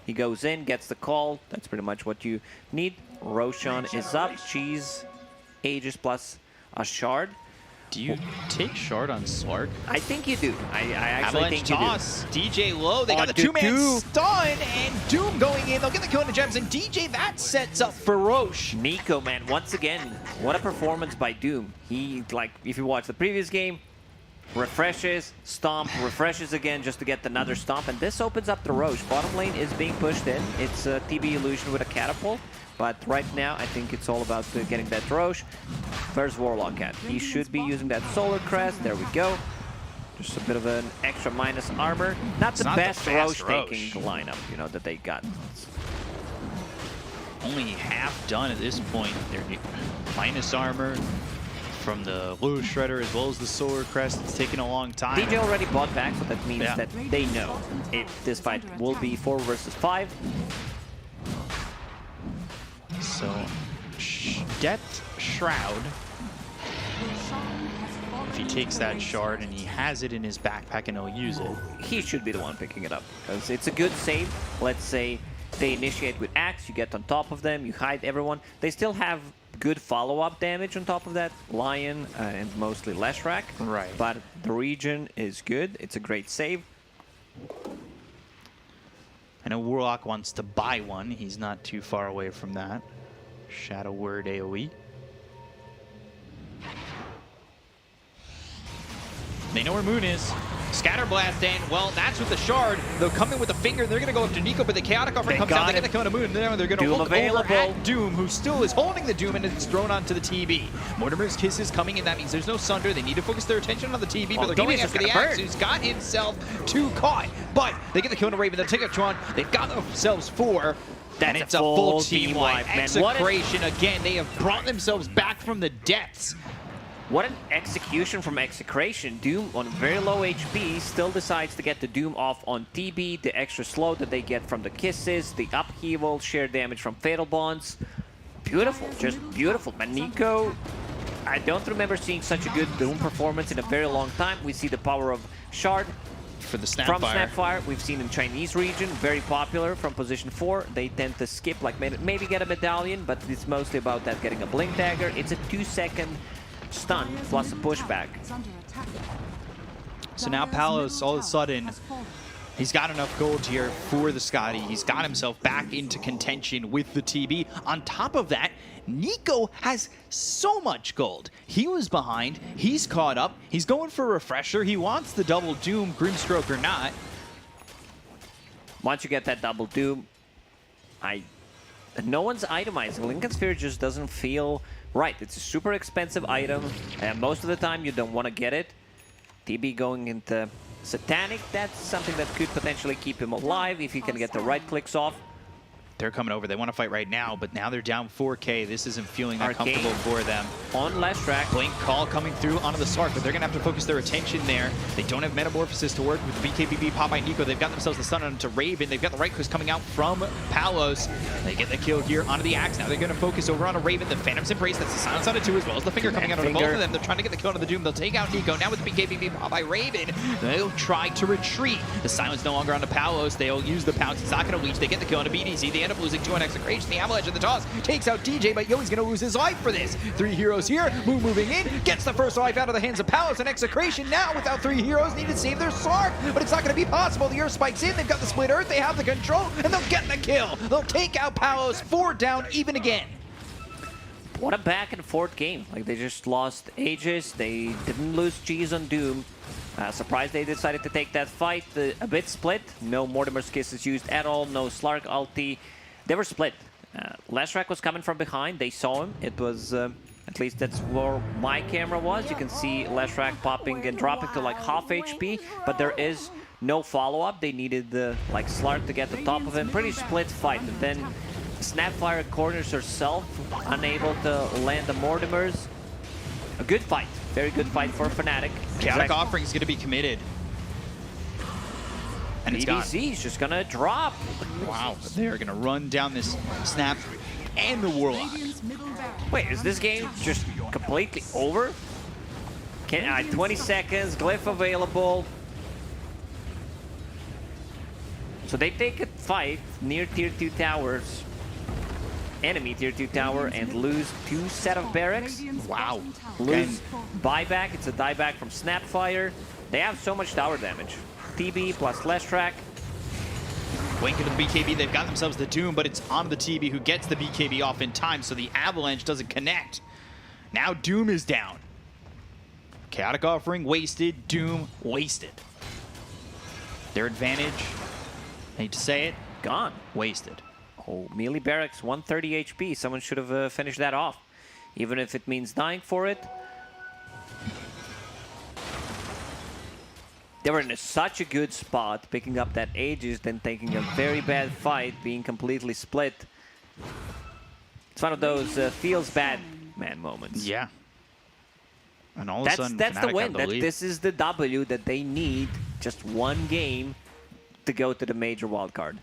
He goes in, gets the call. That's pretty much what you need. Roshan is up. Cheese, Aegis plus a shard. Do you take shard on Slark? I think you do. I actually Avalanche think toss. DJ low. They Oh, got the two-man stun, and Doom going in. They'll get the kill in the gems, and DJ, that sets up for Roche. Nico, man, once again, what a performance by Doom. He, like, if you watch the previous game, refreshes, stomp, refreshes again just to get another stomp, and this opens up the Roche. Bottom lane is being pushed in. It's a TB illusion with a catapult, but right now I think it's all about getting that Roche. Where's Warlock at? He should be using that Solar Crest. There we go. Just a bit of an extra minus armor. Not the best Roche taking lineup, you know, that they got. Only half done at this point. They're minus armor from the Blue Shredder as well as the Solar Crest. It's taking a long time. DJ already bought back, so that means that they know if this fight will be 4 versus 5. So, Death Shroud. If he takes that shard and he has it in his backpack and he'll use it. He should be the one picking it up, because it's a good save. Let's say they initiate with Axe, you get on top of them, you hide everyone. They still have good follow-up damage on top of that. Lion and mostly Leshrac. Right. But the region is good. It's a great save. I know Warlock wants to buy one. He's not too far away from that. Shadow Word AoE. They know where Moon is. Scatterblast in. Well, that's with the shard. They'll come in with the finger. They're going to go up to Nico, but the Chaotic Offer comes out. They get the kill on Moon. They're going to look over at Doom, who still is holding the Doom, and it's thrown onto the TB. Mortimer's Kiss is coming in. That means there's no Sunder. They need to focus their attention on the TB, but they're going after the Axe, who's got himself 2 caught. But they get the kill on Raven. They'll take out Chuan. They've got themselves 4. And it's a full team wipe. Execration again. They have brought themselves back from the depths. What an execution from Execration. Doom on very low HP still decides to get the Doom off on TB, the extra slow that they get from the kisses, the upheaval, shared damage from Fatal Bonds. Beautiful, just beautiful. And Nico, I don't remember seeing such a good Doom performance in a very long time. We see the power of Shard for the Snapfire. From Snapfire, we've seen in Chinese region, very popular from position 4. They tend to skip, like maybe get a medallion, but it's mostly about that getting a Blink Dagger. It's a 2-second stun plus a pushback. So now Palos, all of a sudden, he's got enough gold here for the Scotty. He's got himself back into contention with the TB. On top of that, Nico has so much gold. He was behind. He's caught up. He's going for a refresher. He wants the double Doom, Grimstroke or not. Once you get that double Doom, no one's itemizing. Lincoln Sphere just doesn't feel right. It's a super expensive item, and most of the time you don't want to get it. TB going into Satanic, that's something that could potentially keep him alive if he can get the right clicks off. They're coming over. They want to fight right now, but now they're down 4K. This isn't feeling that comfortable for them. On Leshrac. Blink call coming through onto the Slark, but they're going to have to focus their attention there. They don't have Metamorphosis to work with the BKBB pop by Nico. They've got themselves the stun onto Raven. They've got the right clicks coming out from Palos. They get the kill here onto the Axe. Now they're going to focus over on a Raven. The Phantom's Embrace. That's the silence on it too, as well as the finger coming out on both of them. They're trying to get the kill onto the Doom. They'll take out Nico. Now with the BKBB pop by Raven, they'll try to retreat. The silence no longer onto Palos. They'll use the pounce. It's not going to leech. They get the kill onto BDC. They end up losing 2 on Execration. The Avalanche of the toss takes out DJ, but Yoi's going to lose his life for this. 3 heroes here. Moon moving in, gets the first life out of the hands of Palos, and Execration now without 3 heroes need to save their Slark, but it's not going to be possible. The Earth spikes in, they've got the split Earth, they have the control, and they'll get the kill. They'll take out Palos, 4 down even again. What a back and forth game. Like, they just lost Aegis, they didn't lose Cheese on Doom. Surprised they decided to take that fight. A bit split. No Mortimer's Kiss is used at all, no Slark ulti. They were split. Leshrac was coming from behind. They saw him. It was, at least that's where my camera was. You can see Leshrac popping and dropping to like half HP, but there is no follow-up. They needed like Slark to get the top of him. Pretty split fight. And then Snapfire corners herself, unable to land the Mortimers. A good fight. Very good fight for Fnatic. Chaotic Offering is going to be committed. And BDC is just gonna drop. Wow, they're gonna run down this Snap and the Warlock. Wait, is this game just completely over? 20 seconds, Glyph available. So they take a fight near tier 2 towers, enemy tier 2 tower, and lose 2 set of barracks. Wow. Lose buyback. It's a dieback from Snapfire. They have so much tower damage. TB plus Leshrac. Wink into the BKB, they've got themselves the Doom, but it's on the TB who gets the BKB off in time, so the Avalanche doesn't connect. Now Doom is down. Chaotic Offering wasted, Doom wasted. Their advantage, I hate to say it, Gone. wasted. Oh, melee barracks, 130 HP. Someone should have finished that off, even if it means dying for it. They were in such a good spot, picking up that Aegis, then taking a very bad fight, being completely split. It's one of those feels bad man moments. Yeah. And all of a sudden, that's the Fnatic win. have the lead. This is the W that they need. Just one game to go to the major wildcard.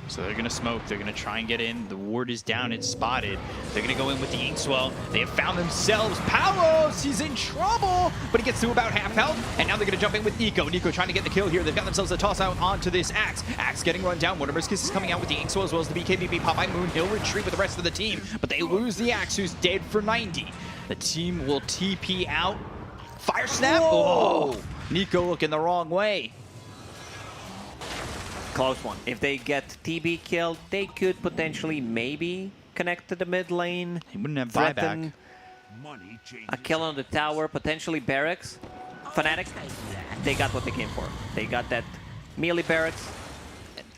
So they're going to smoke. They're going to try and get in. The ward is down. It's spotted. They're going to go in with the Inkswell. They have found themselves. Palos, he's in trouble, but he gets to about half health. And now they're going to jump in with Nico. Nico trying to get the kill here. They've got themselves a toss out onto this Axe. Axe getting run down. Wonderburst is coming out with the Inkswell as well as the BKB pop by Moon. He'll retreat with the rest of the team, but they lose the Axe, who's dead for 90. The team will TP out. Fire snap. Whoa. Oh, Nico looking the wrong way. Close one. If they get TB killed, they could potentially maybe connect to the mid lane. He wouldn't have Threaten buyback. a kill on the tower, potentially barracks. Fnatic, they got what they came for. They got that melee barracks.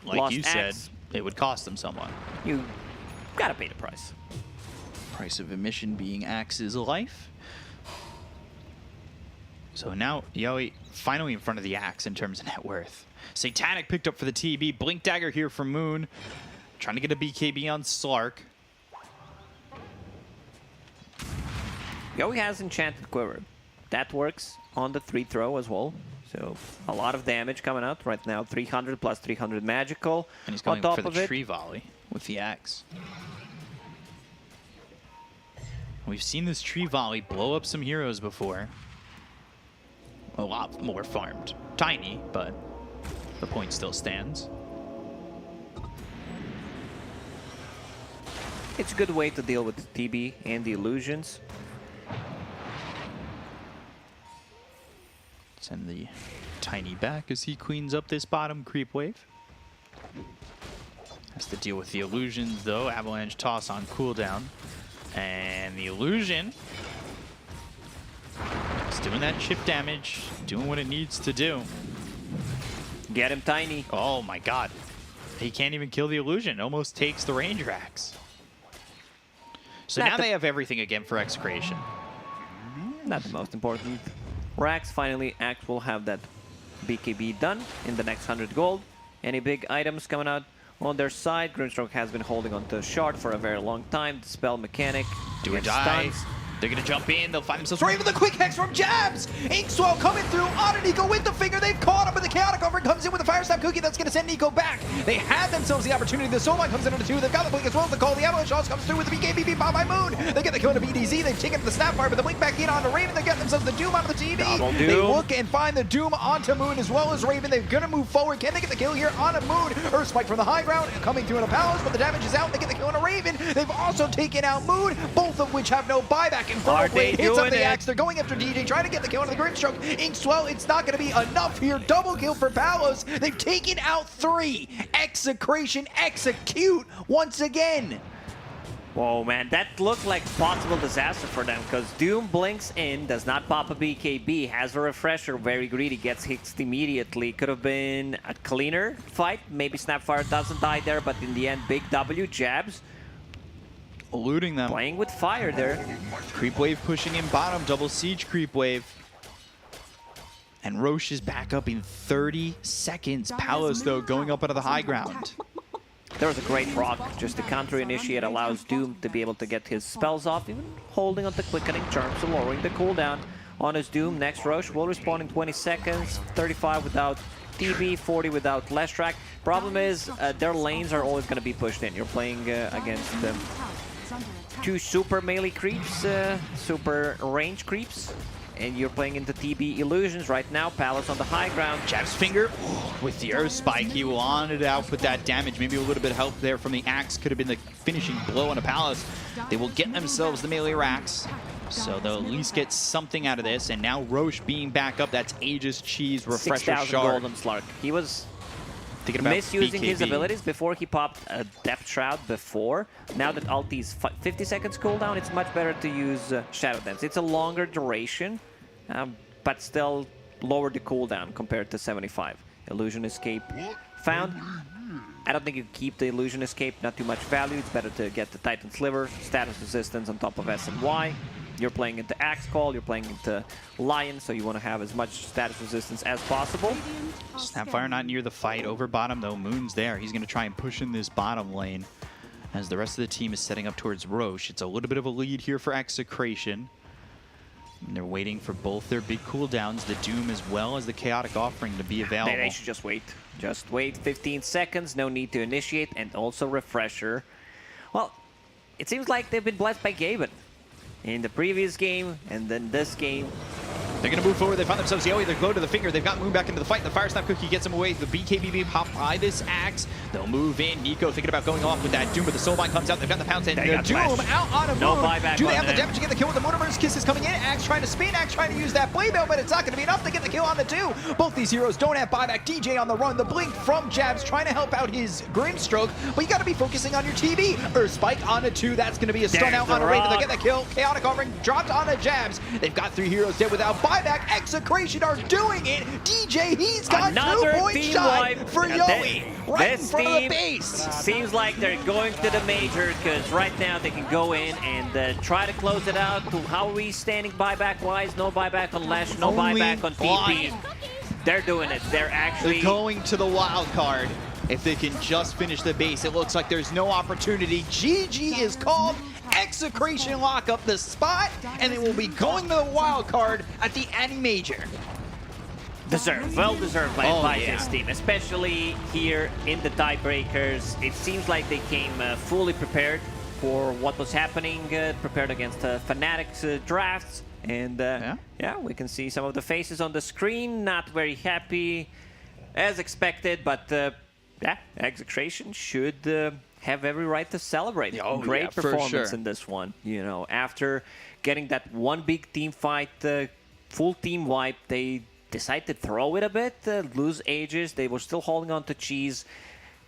Like lost you said, Axe. it would cost them somewhat. You gotta pay the price. Price of admission being Axe's life. So now Yoi finally in front of the Axe in terms of net worth. Satanic picked up for the TB. Blink Dagger here from Moon. Trying to get a BKB on Slark. Yoi has Enchanted Quiver. That works on the 3 throw as well. So a lot of damage coming out right now. 300 plus 300 magical. And he's on going top for of the it. tree volley with the Axe. We've seen this tree volley blow up some heroes before. A lot more farmed. Tiny, but the point still stands. It's a good way to deal with the TB and the illusions. Send the Tiny back as he cleans up this bottom creep wave. Has to deal with the illusions though. Avalanche toss on cooldown. And the illusion is doing that chip damage, doing what it needs to do. Get him, Tiny. Oh my god. He can't even kill the illusion. Almost takes the Ranger Axe. So now they have everything again for Execration. Not the most important. Rax, finally, Axe will have that BKB done in the next 100 gold. Any big items coming out on their side? Grimstroke has been holding on to the shard for a very long time. Dispel mechanic. Do or and die. stuns. They're going to jump in. They'll find themselves Raven with a quick hex from Jabs. Inkswell coming through on Nico with the finger. They've caught him, but the Chaotic Offering comes in with a Fire Snap Cookie that's going to send Nico back. They had themselves the opportunity. The Soulmine comes in on the 2. They've got the Blink as well as the call. The Avalanche also comes through with the BKB pop by Moon. They get the kill on the BDZ. They've taken the Snapfire, but the Blink back in onto Raven. They get themselves the Doom onto the TV. Double They Doom. look and find the Doom onto Moon as well as Raven. They're going to move forward. Can they get the kill here onto Moon? Earth Spike from the high ground coming through on a Palace, but the damage is out. They get the kill on a Raven. They've also taken out Moon, both of which have no buyback. In front Are of Blade they hits up doing the it? Axe. They're going after DJ, trying to get the kill on the Grimstroke. Inkswell, it's not going to be enough here. Double kill for Palos. They've taken out 3. Execration, execute once again. Whoa, man, that looked like possible disaster for them because Doom blinks in, does not pop a BKB, has a refresher, very greedy, gets hit immediately. Could have been a cleaner fight. Maybe Snapfire doesn't die there, but in the end, big W, Jabs Eluding them. playing with fire there. Creep wave pushing in bottom. Double siege creep wave. And Roche is back up in 30 seconds. Palos, though, going up out of the high ground. There was a great rock, just the counter initiate allows Doom to be able to get his spells off, even holding on to quickening charms, so lowering the cooldown on his Doom. Next Roche will respawn in 20 seconds, 35 without TB, 40 without Leshrac. Problem is, their lanes are always going to be pushed in. You're playing against 2 super melee creeps, super range creeps, and you're playing into TB Illusions right now. Palace on the high ground. Jab's finger with the Earth Spike. He wanted to output that damage. Maybe a little bit of help there from the axe could have been the finishing blow on a Palace. They will get themselves the melee racks, so they'll at least get something out of this. And now Roche being back up. That's Aegis Cheese Refresher 6,000 Shard. gold on Slark. He was Thinking about misusing his BKB. abilities before he popped a Depth Shroud before. Now that ulti's 50 seconds cooldown, it's much better to use Shadow Dance. It's a longer duration, but still lower the cooldown compared to 75. Illusion Escape found. I don't think you keep the Illusion Escape, not too much value. It's better to get the Titan Sliver, status resistance on top of S and Y. You're playing into Axe Call, you're playing into Lion, so you want to have as much status resistance as possible. Snapfire not near the fight. Over bottom, though. Moon's there. He's going to try and push in this bottom lane as the rest of the team is setting up towards Roche. It's a little bit of a lead here for Execration. And they're waiting for both their big cooldowns, the Doom as well as the Chaotic Offering, to be available. They should just wait. Just wait 15 seconds. No need to initiate. And also Refresher. Well, it seems like they've been blessed by Gaben in the previous game and then this game. They're going to move forward. They find themselves Yowie. They go to the finger. They've got Moon back into the fight. The Fire Snap Cookie gets him away. The BKB being popped by this axe. They'll move in. Nico thinking about going off with that Doom, but the Soulbind comes out. They've got the Pounce and Doom out on a No Moon. buyback Do they on have the him. damage to get the kill with the Mortimer's Kiss is coming in? Axe trying to spin. Axe trying to use that Blade Mail, but it's not going to be enough to get the kill on the 2. Both these heroes don't have buyback. DJ on the run. The Blink from Jabs trying to help out his Grimstroke, but you got to be focusing on your TV. Earth Spike on a 2. That's going to be a stun out on a Raven. They'll get the kill. Chaotic Offering dropped on a Jabs. They've got 3 heroes dead without buyback. Execration are doing it. DJ, he's got Another 2 points team shy wipe. for And Yowie. Right in this front of the team base. seems like they're going to the major because right now they can go in and try to close it out. How are we standing buyback-wise? No buyback on Lash, no Only buyback on TP. They're doing it. They're actually... going to the wild card. If they can just finish the base, it looks like there's no opportunity. GG is called. Execration lock up the spot, and they will be going to the wild card at the Annie Major. Deserved, well deserved by this team, especially here in the tiebreakers. It seems like they came fully prepared for what was happening, prepared against Fnatic's drafts. And yeah, we can see some of the faces on the screen, not very happy as expected, but yeah, Execration should have every right to celebrate. Oh, Great yeah, for performance sure. in this one. You know, after getting that one big team fight, full team wipe, they decide to throw it a bit, lose Aegis. They were still holding on to Cheese,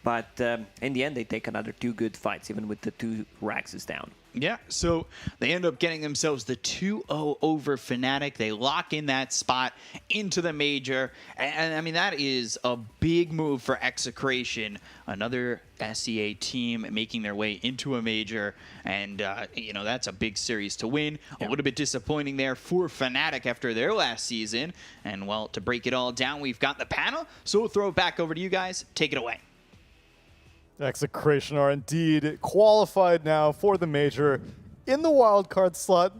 but in the end, they take another 2 good fights, even with the 2 Raxes down. Yeah, so they end up getting themselves the 2-0 over Fnatic. They lock in that spot into the major. And I mean, that is a big move for Execration. Another SEA team making their way into a major. And, you know, that's a big series to win. A little bit disappointing there for Fnatic after their last season. And, well, to break it all down, we've got the panel. So we'll throw it back over to you guys. Take it away. Execration are indeed qualified now for the major in the wildcard slot,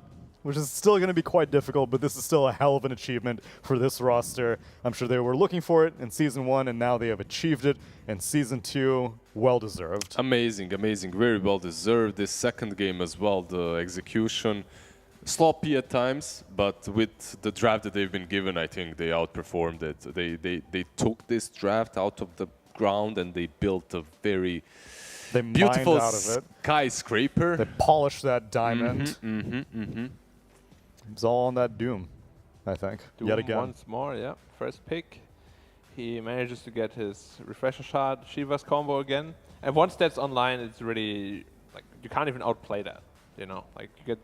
which is still going to be quite difficult, but this is still a hell of an achievement for this roster. I'm sure they were looking for it in Season 1, and now they have achieved it in Season 2. Well-deserved. Amazing, amazing. Very well-deserved. This second game as well, the execution. Sloppy at times, but with the draft that they've been given, I think they outperformed it. They took this draft out of the ground and they built a very beautiful out of it. skyscraper. They polished that diamond. It's all on that Doom, I think. Doom yet again. once more, yeah. First pick. He manages to get his Refresher Shard, Shiva's combo again. And once that's online, it's really, like, you can't even outplay that, you know? Like, you get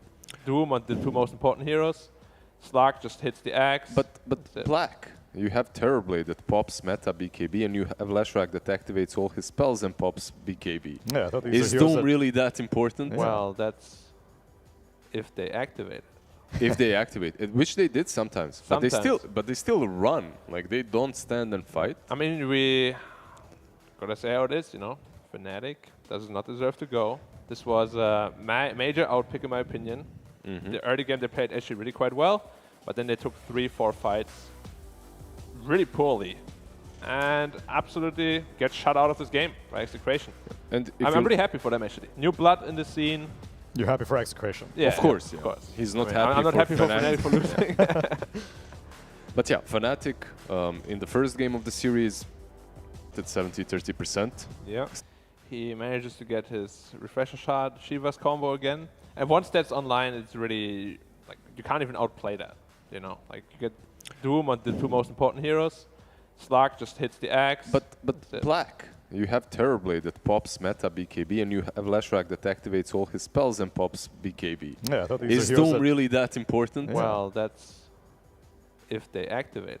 Doom on the 2 most important heroes. Slark just hits the axe. But Black, you have Terrorblade that pops meta BKB, and you have Lashrak that activates all his spells and pops BKB. Yeah, I thought these Is are heroes Doom that really that important? Well, that's if they activate it. If they activate it, which they did sometimes. But they still run. Like, they don't stand and fight. I mean, we gotta say how it is, you know. Fnatic does not deserve to go. This was a major outpick, in my opinion. The early game they played actually really quite well, but then they took 3-4 fights really poorly and absolutely get shut out of this game by Execration. And I'm really happy for them, actually. New blood in the scene. You're happy for Execration. Yeah, of course. of course. He's not I mean, happy. I'm not for happy for Fnatic for losing. But yeah, Fnatic in the first game of the series did 70-30%. Yeah. He manages to get his refresher shot, Shiva's combo again. And once that's online, it's really, like, you can't even outplay that, you know? Like, you get Doom on the two most important heroes. Slark just hits the axe. But Black, you have Terrorblade that pops meta BKB, and you have Lashrak that activates all his spells and pops BKB. Yeah, I thought these Is are heroes Doom that really that important? Well, that's if they activate it.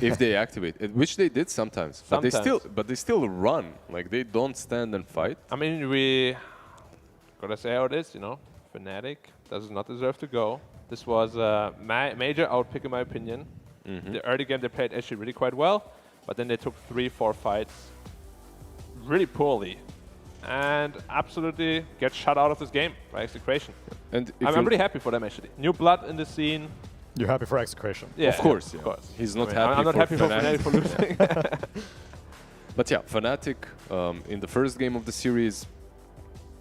If they activate it, which they did sometimes. But they still run. Like, they don't stand and fight. I mean, we gotta say how it is, you know. Fnatic does not deserve to go. This was a major outpick in my opinion. The early game they played actually really quite well, but then they took 3-4 fights really poorly and absolutely get shut out of this game by Execration. And I'm really happy for them actually. New blood in the scene. You're happy for Execration. Yeah, of course. Of course. He's not I'm not happy for Fnatic for losing. But yeah, Fnatic in the first game of the series,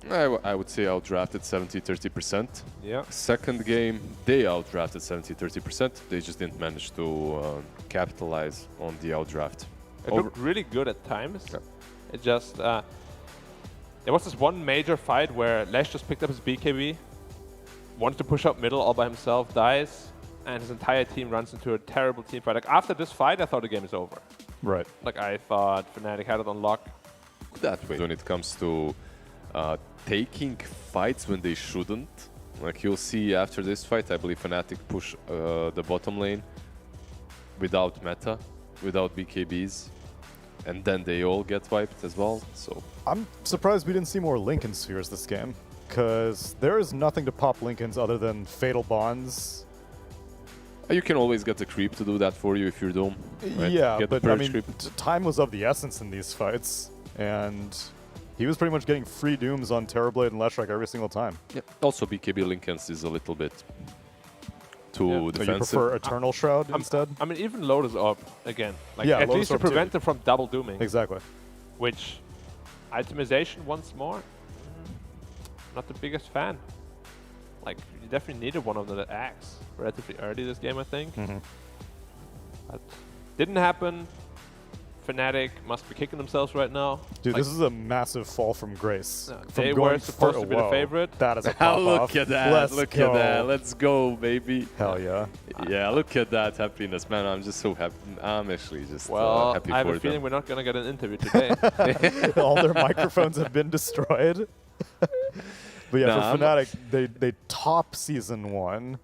I would say outdrafted 70-30%. Yeah. Second game, they outdrafted 70-30%. They just didn't manage to capitalize on the outdraft. It looked really good at times. Yeah. It just there was this one major fight where Lash just picked up his BKB, wanted to push up middle all by himself, dies, and his entire team runs into a terrible team fight. Like, after this fight, I thought the game is over. Right. Like, I thought Fnatic had it on lock. That way. When it comes to taking fights when they shouldn't, like you'll see after this fight, I believe Fnatic push the bottom lane without meta, without BKBs, and then they all get wiped as well. So I'm surprised we didn't see more Lincoln Spheres this game, because there is nothing to pop Lincolns other than Fatal Bonds. You can always get the creep to do that for you if you're Doom. Right? Yeah, get but I mean, time was of the essence in these fights, and he was pretty much getting free Dooms on Terrorblade and Leshrac every single time. Yeah. Also, BKB Lincolns is a little bit too defensive. So you prefer Eternal Shroud instead? I mean, even Lotus Orb again. Like, yeah, at Lotus least to Orb prevent too. them from double dooming. Exactly. Which, itemization once more, not the biggest fan. Like, you definitely needed one of the axe relatively early this game, I think. But didn't happen. Fnatic must be kicking themselves right now. Dude, like, this is a massive fall from grace. From they going were supposed to be the favorite. That is a pop Look at that. Let's look go. at that. Let's go, baby. Hell yeah. Yeah, look at that happiness, man. I'm just so happy. I'm actually just well, happy I have for a feeling them. we're not going to get an interview today. All their microphones have been destroyed. But yeah, for Fnatic, they top Season 1.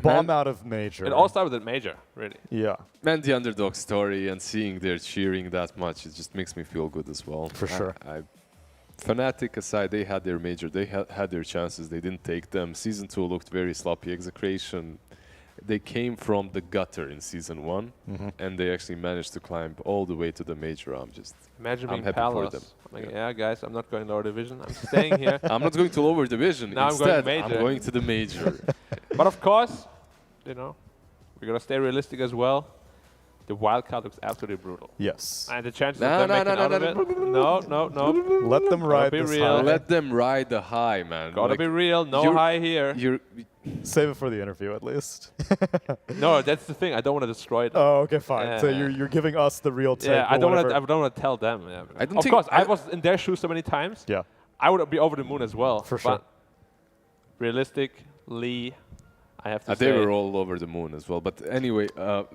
Bomb out of Major. It all started with Major, really. Yeah. Man, the underdog story and seeing their cheering that much, it just makes me feel good as well. For sure. Fnatic aside, they had their Major. They had their chances. They didn't take them. Season 2 looked very sloppy. Execration, they came from the gutter in Season 1, and they actually managed to climb all the way to the Major. Imagine being happy Palace. for them. I'm like, yeah, guys, I'm not going lower division. I'm staying here. I'm not going to lower division. Now Instead, I'm going to Major. I'm going to the Major. But of course, you know, we're going to stay realistic as well. The wildcard looks absolutely brutal. Yes. And the chances of them making out of it, no. Let them ride this real. high. Let them ride the high, man. Gotta be real. No high here. Save it for the interview, at least. No, that's the thing. I don't want to destroy it. Oh, okay, fine. So you're giving us the real take. Yeah, I don't want to tell them. Yeah. Of course, I was in their shoes so many times. Yeah. I would be over the moon as well. For sure. But realistically, I have to say. They were all over the moon as well. But anyway, I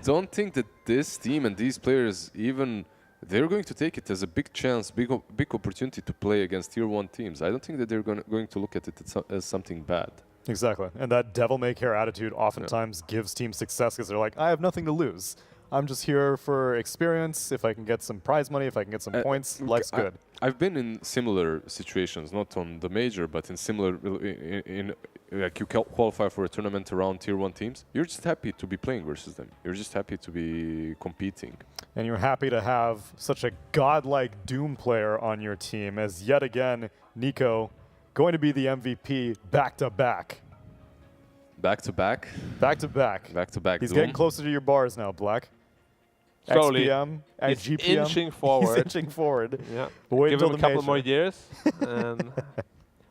don't think that this team and these players even they're going to take it as a big chance, big opportunity to play against tier 1 teams. I don't think that they're going to look at it as something bad. Exactly. And that devil-may-care attitude oftentimes gives teams success because they're like, I have nothing to lose. I'm just here for experience. If I can get some prize money, if I can get some points, life's good. I've been in similar situations, not on the Major, but in similar, like you qualify for a tournament around tier 1 teams. You're just happy to be playing versus them. You're just happy to be competing. And you're happy to have such a godlike Doom player on your team as yet again, Nico, going to be the MVP back-to-back. Back-to-back? Back-to-back. Back-to-back He's Doom. getting closer to your bars now, Black. slowly. XPM, He's GPM. inching forward. He's inching forward. Yeah. But wait Give until him a the couple major. more years. And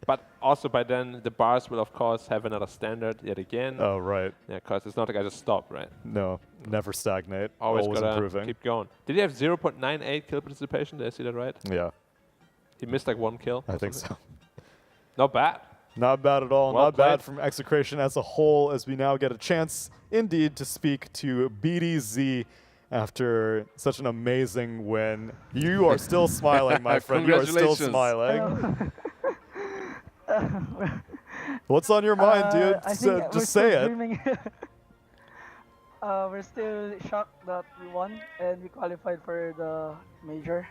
but also by then, the bars will, of course, have another standard yet again. Oh, right. Yeah, because it's not like I just stop, right? No, never stagnate. Always gotta improving. keep going. Did he have 0.98 kill participation? Did I see that right? Yeah, He missed like 1 kill. I or think something. so. Not bad. Not bad at all. Well Not bad played. from Execration as a whole, as we now get a chance, indeed, to speak to BDZ after such an amazing win. You are still smiling, my friend. You are still Congratulations. smiling. What's on your mind, dude? I think we're Just still say it. dreaming. We're still shocked that we won and we qualified for the major.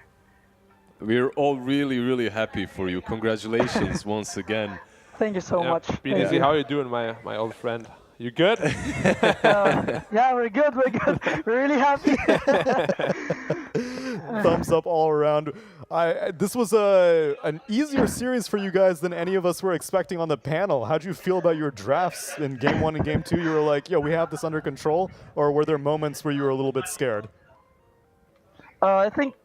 We're all really, really happy for you. Congratulations once again. Thank you so much. BDZ, Thank you. how are you doing, my old friend? You good? Yeah, we're good. We're good. We're really happy. Thumbs up all around. This was an easier series for you guys than any of us were expecting on the panel. How'd you feel about your drafts in Game 1 and Game 2? You were like, yo, we have this under control? Or were there moments where you were a little bit scared? I think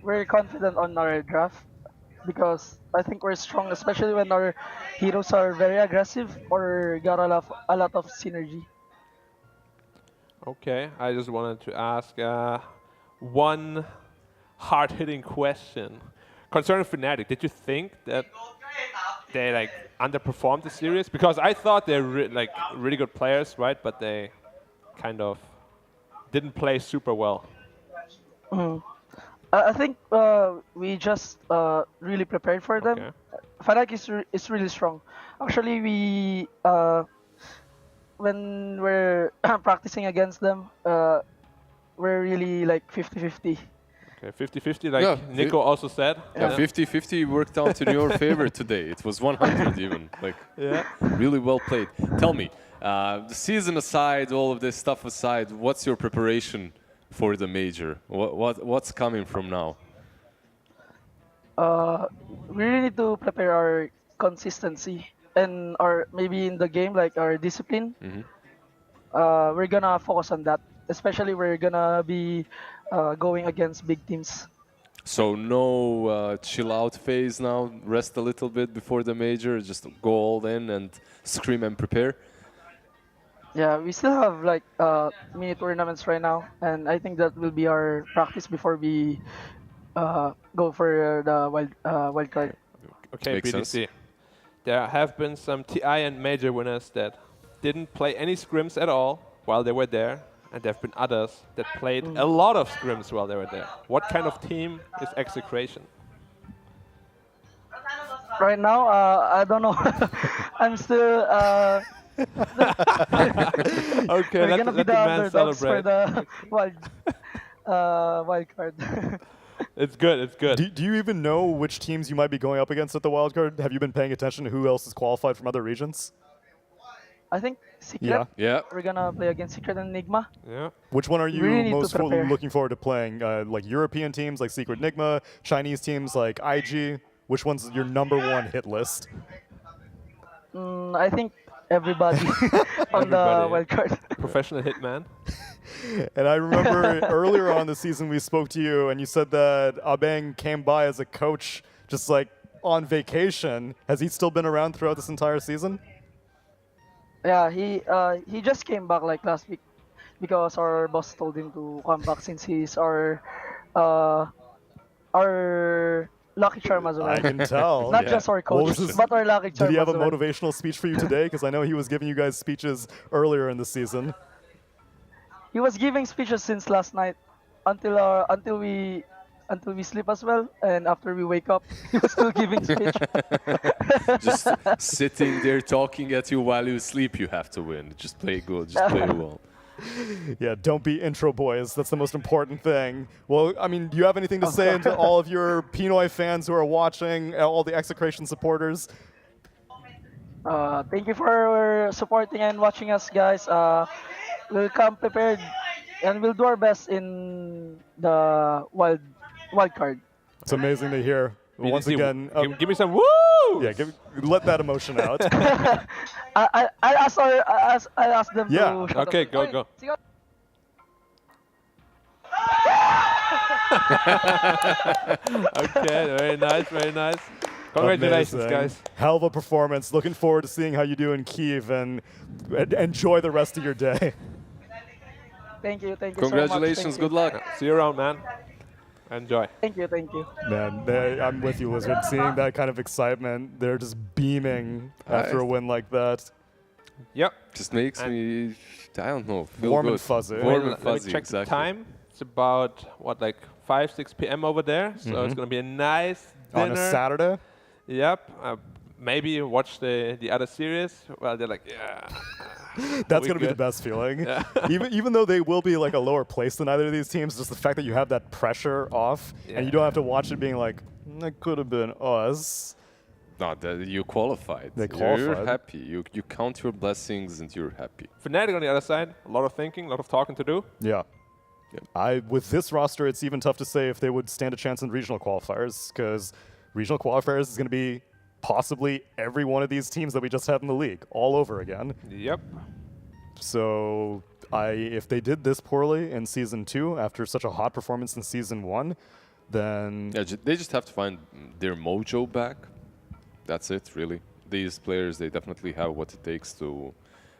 we're confident on our draft because I think we're strong, especially when our heroes are very aggressive or got a lot of synergy. Okay, I just wanted to ask one hard-hitting question concerning Fnatic. Did you think that they like underperformed the series? Because I thought they're really good players, right? But they kind of didn't play super well. I think we just really prepared for them. Okay. Fnatic is really strong. Actually, we when we're practicing against them, we're really like 50-50. Okay, 50-50, like Yeah, Nico also said. Yeah, 50-50 worked out in your favor today. It was 100 even. Like, Yeah. really well played. Tell me, the season aside, all of this stuff aside, what's your preparation for the major? What's coming from now? We really need to prepare our consistency and our maybe in the game like our discipline. We're gonna focus on that. Especially we're gonna be going against big teams. So no chill out phase now, rest a little bit before the major, just go all in and scream and prepare? Yeah, we still have like mini tournaments right now, and I think that will be our practice before we go for the wild card. Okay, Makes BDC. sense. There have been some TI and major winners that didn't play any scrims at all while they were there. And there have been others that played a lot of scrims while they were there. What kind of team is Execration? Right now, I don't know. I'm still. Okay, we're let gonna the be the man underdogs for celebrate. the wild card. It's good, it's good. Do you even know which teams you might be going up against at the wildcard? Have you been paying attention to who else is qualified from other regions? I think Secret. Yeah. Yeah. We're gonna play against Secret and Enigma. Yeah. Which one are you really need to most prepare. looking forward to playing? Like European teams like Secret Enigma, Chinese teams like IG? Which one's your #1 hit list? I think everybody on the Everybody. wild card. Professional hitman. And I remember earlier on in the season we spoke to you and you said that Abeng came by as a coach just like on vacation. Has he still been around throughout this entire season? Yeah, he just came back like last week because our boss told him to come back since he's our lucky charm as well. I can tell. Not just our What was coach, his- but our lucky charm Did he have a as well. motivational speech for you today? Because I know he was giving you guys speeches earlier in the season. He was giving speeches since last night until we sleep as well, and after we wake up, he was still giving speech. Just sitting there talking at you while you sleep, you have to win. Just play good, just play well. Yeah, don't be intro boys. That's the most important thing. Well, I mean, do you have anything to say to all of your Pinoy fans who are watching, all the Execration supporters? Thank you for supporting and watching us, guys. We'll come prepared, and we'll do our best in the wild card. It's amazing to hear. Once BDC, again, give me some woo! yeah, let that emotion out. I asked them Yeah. to shut Okay, up. go, Oy, go. sige. Okay, very nice, very nice. Congratulations, Amazing. guys. Hell of a performance. Looking forward to seeing how you do in Kyiv, and enjoy the rest of your day. Thank you so much. Congratulations, Thank good you. luck. See you around, man. Enjoy. Thank you, thank you. Man, I'm with you, Lizard. Seeing that kind of excitement, they're just beaming after a win like that. Yep. Just makes me, I don't know, feel Warm good. and fuzzy. Warm and Let me fuzzy, check exactly. the time. It's about, what, like 5, 6 p.m. over there. So it's going to be a nice dinner. On a Saturday? Yep. Maybe watch the other series. Well, they're like, yeah. That's going to be the best feeling. Yeah. even though they will be like a lower place than either of these teams, just the fact that you have that pressure off and you don't have to watch it being like, that could have been us. No, you qualified. They You're qualified. happy. You count your blessings and you're happy. Fnatic on the other side, a lot of thinking, a lot of talking to do. Yeah. With this roster, it's even tough to say if they would stand a chance in regional qualifiers, because regional qualifiers is going to be possibly every one of these teams that we just had in the league all over again. Yep. So if they did this poorly in Season 2 after such a hot performance in Season 1, then... Yeah, they just have to find their mojo back. That's it, really. These players, they definitely have what it takes to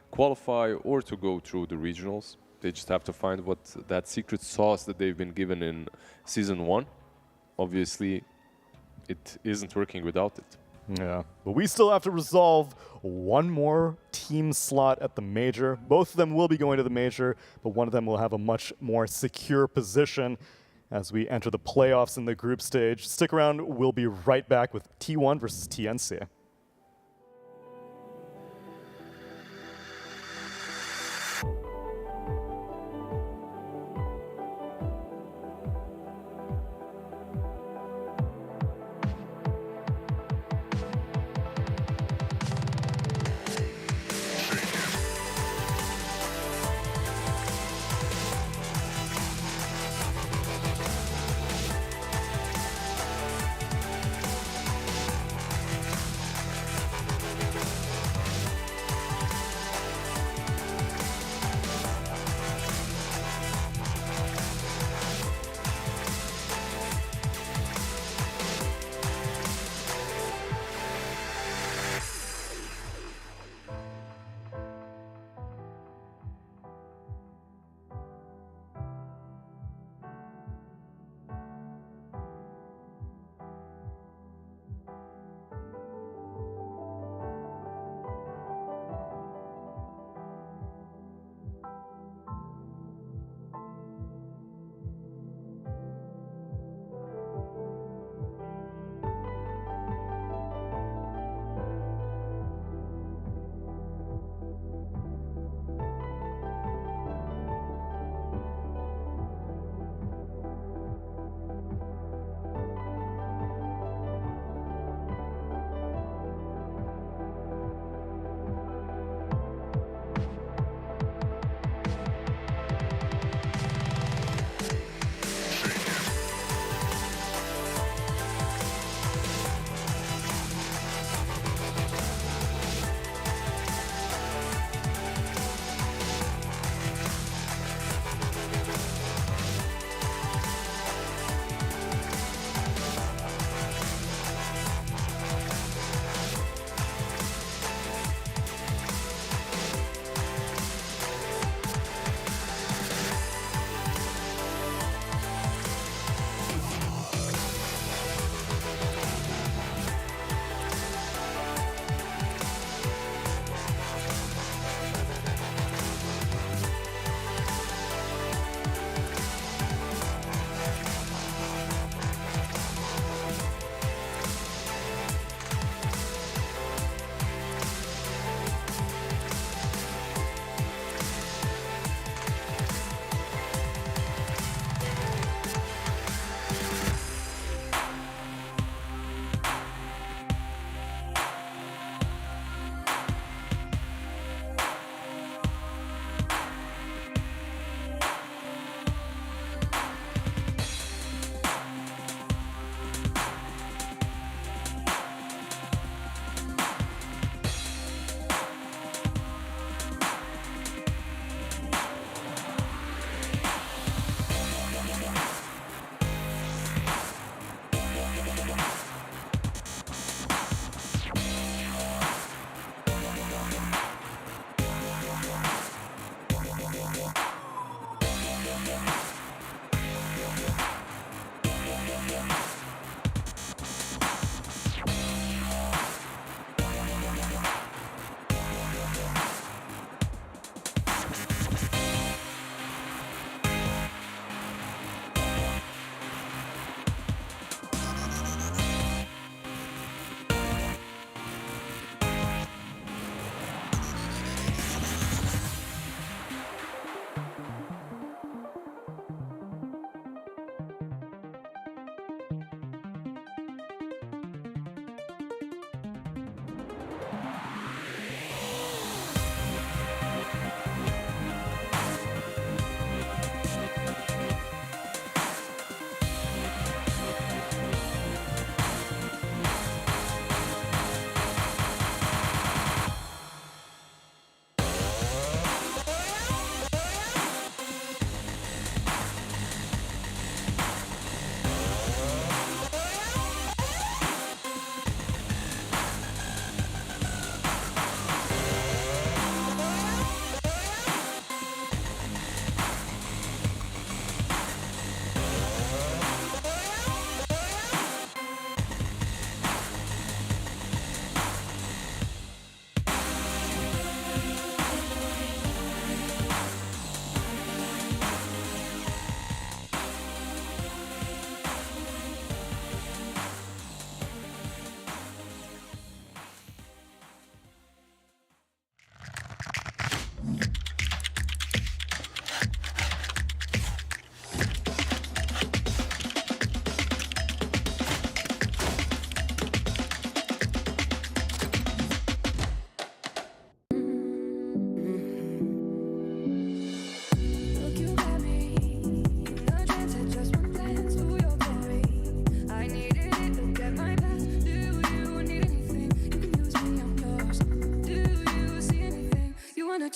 qualify or to go through the regionals. They just have to find what that secret sauce that they've been given in Season 1. Obviously, it isn't working without it. Yeah, but we still have to resolve one more team slot at the Major. Both of them will be going to the Major, but one of them will have a much more secure position as we enter the playoffs in the group stage. Stick around, we'll be right back with T1 versus TNC.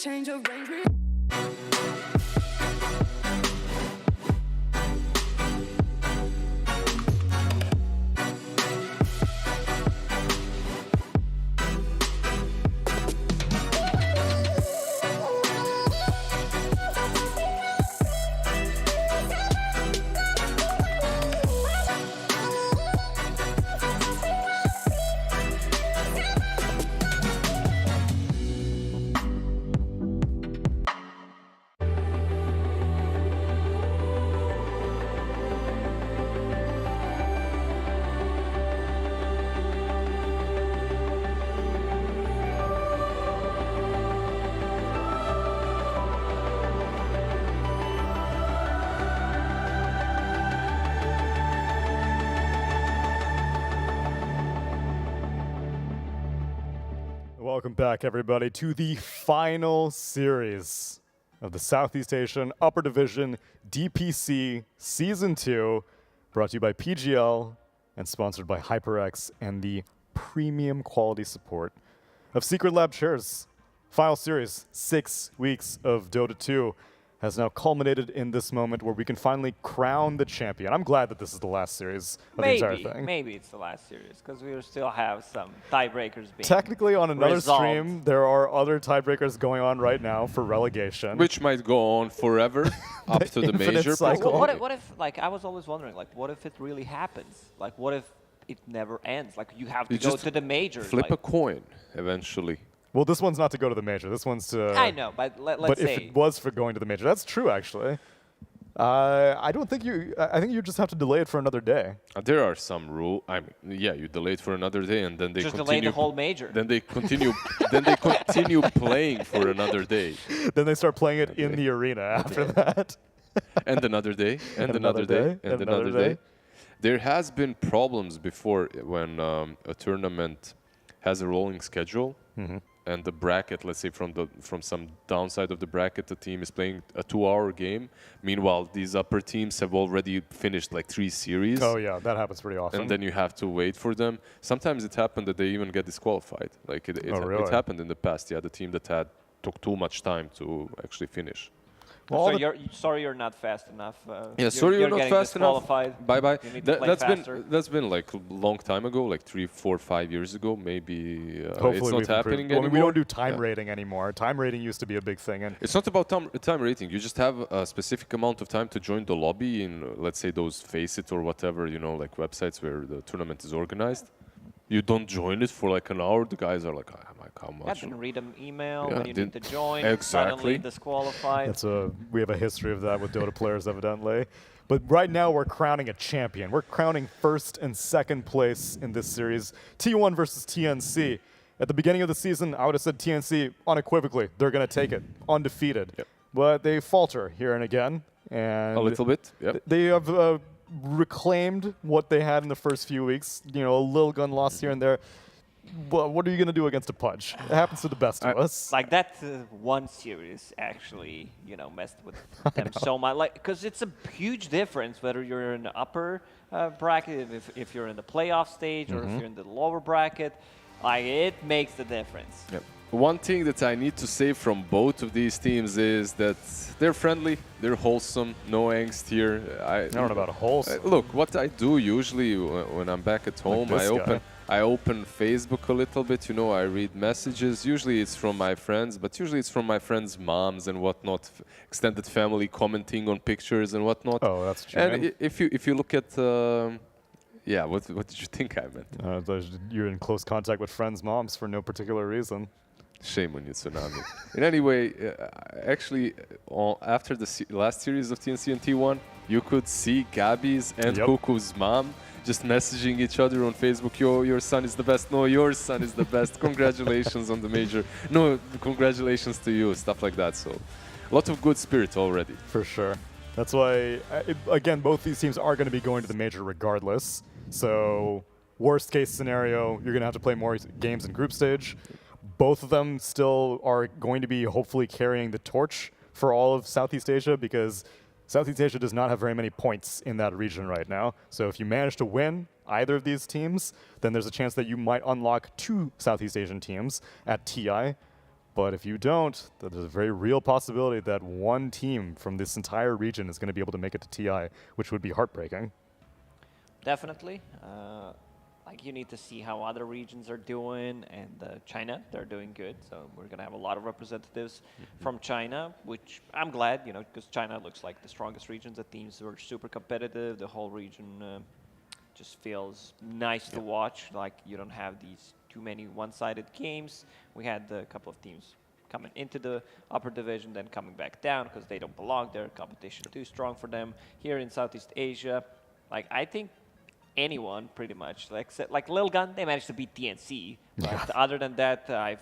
change of range. Welcome back, everybody, to the final series of the Southeast Asian Upper Division DPC Season 2, brought to you by PGL and sponsored by HyperX and the premium quality support of Secret Lab Shares. Final series, 6 weeks of Dota 2, has now culminated in this moment where we can finally crown the champion. I'm glad that this is the last series of the entire thing. Maybe it's the last series, because we will still have some tiebreakers being Technically, on another resolved. stream, there are other tiebreakers going on right now for relegation. Which might go on forever up to the infinite major. cycle. probably. What if, like, I was always wondering, like, what if it really happens? Like, what if it never ends? Like, you have to You go just to the majors. Flip like, a coin eventually. Well, this one's not to go to the major. This one's to... I know, but let's but say. if it was for going to the major, that's true, actually. I don't think you... I think you just have to delay it for another day. There are some rules. I mean, yeah, you delay it for another day, and then they just continue. delay the whole major. Then they continue. then they continue playing for another day, Then they start playing it in the arena after that. and another day, and another day, and another day. There has been problems before when a tournament has a rolling schedule. And the bracket, let's say from some downside of the bracket, the team is playing a 2-hour game. Meanwhile, these upper teams have already finished like 3 series. Oh yeah, that happens pretty often. And then you have to wait for them. Sometimes it happened that they even get disqualified. Like it really? happened in the past. Yeah, the team that took too much time to actually finish. Well, so sorry you're not fast enough. Yeah, sorry you're not getting fast enough. disqualified. Bye bye. You need to play faster. That's been like a long time ago, like 3, 4, 5 years ago. Maybe hopefully it's not we've happening improved. Well, anymore. we don't do time rating anymore. Time rating used to be a big thing, and it's not about time rating. You just have a specific amount of time to join the lobby in, let's say, those Face It or whatever, like websites where the tournament is organized. You don't join it for like an hour. The guys are like, how I much? didn't read an email Yeah, when you need to join. exactly. Suddenly disqualified. we have a history of that with Dota players, evidently. But right now, we're crowning a champion. We're crowning first and second place in this series. T1 versus TNC. At the beginning of the season, I would have said TNC unequivocally. They're going to take it, undefeated. Yep. But they falter here and again. And A little bit, yep. They have reclaimed what they had in the first few weeks. A Lilgun loss here and there. Well, what are you going to do against a Pudge? It happens to the best of us. Like that one series actually, messed with them so much. Like, because it's a huge difference whether you're in the upper bracket, if you're in the playoff stage, or if you're in the lower bracket. Like, it makes the difference. Yep. One thing that I need to say from both of these teams is that they're friendly, they're wholesome, no angst here. I don't know about wholesome. Look, what I do usually when I'm back at home, Like I open Facebook a little bit, I read messages. Usually it's from my friends, but usually it's from my friends' moms and whatnot, extended family commenting on pictures and whatnot. Oh, that's true. And if you look at, yeah, what did you think I meant? You're in close contact with friends' moms for no particular reason. Shame on you, Tsunami. In any way, actually, after the last series of TNC and T1, you could see Gabby's and Kuku's mom just messaging each other on Facebook. Yo, your son is the best. No, your son is the best. Congratulations on the major. No, congratulations to you. Stuff like that. So, a lot of good spirit already. For sure. That's why, again, both these teams are going to be going to the major regardless. So, worst case scenario, you're going to have to play more games in group stage. Both of them still are going to be hopefully carrying the torch for all of Southeast Asia, because Southeast Asia does not have very many points in that region right now. So if you manage to win either of these teams, then there's a chance that you might unlock 2 Southeast Asian teams at TI. But if you don't, there's a very real possibility that one team from this entire region is going to be able to make it to TI, which would be heartbreaking. Definitely. Like you need to see how other regions are doing, and China, they're doing good. So we're gonna have a lot of representatives from China, which I'm glad, you know, because China looks like the strongest regions. The teams were super competitive. The whole region just feels nice to watch. Like you don't have these too many one-sided games. We had a couple of teams coming into the upper division, then coming back down because they don't belong there. Competition too strong for them. Here in Southeast Asia, like I think anyone pretty much, like Lilgun, they managed to beat TNC. But other than that, I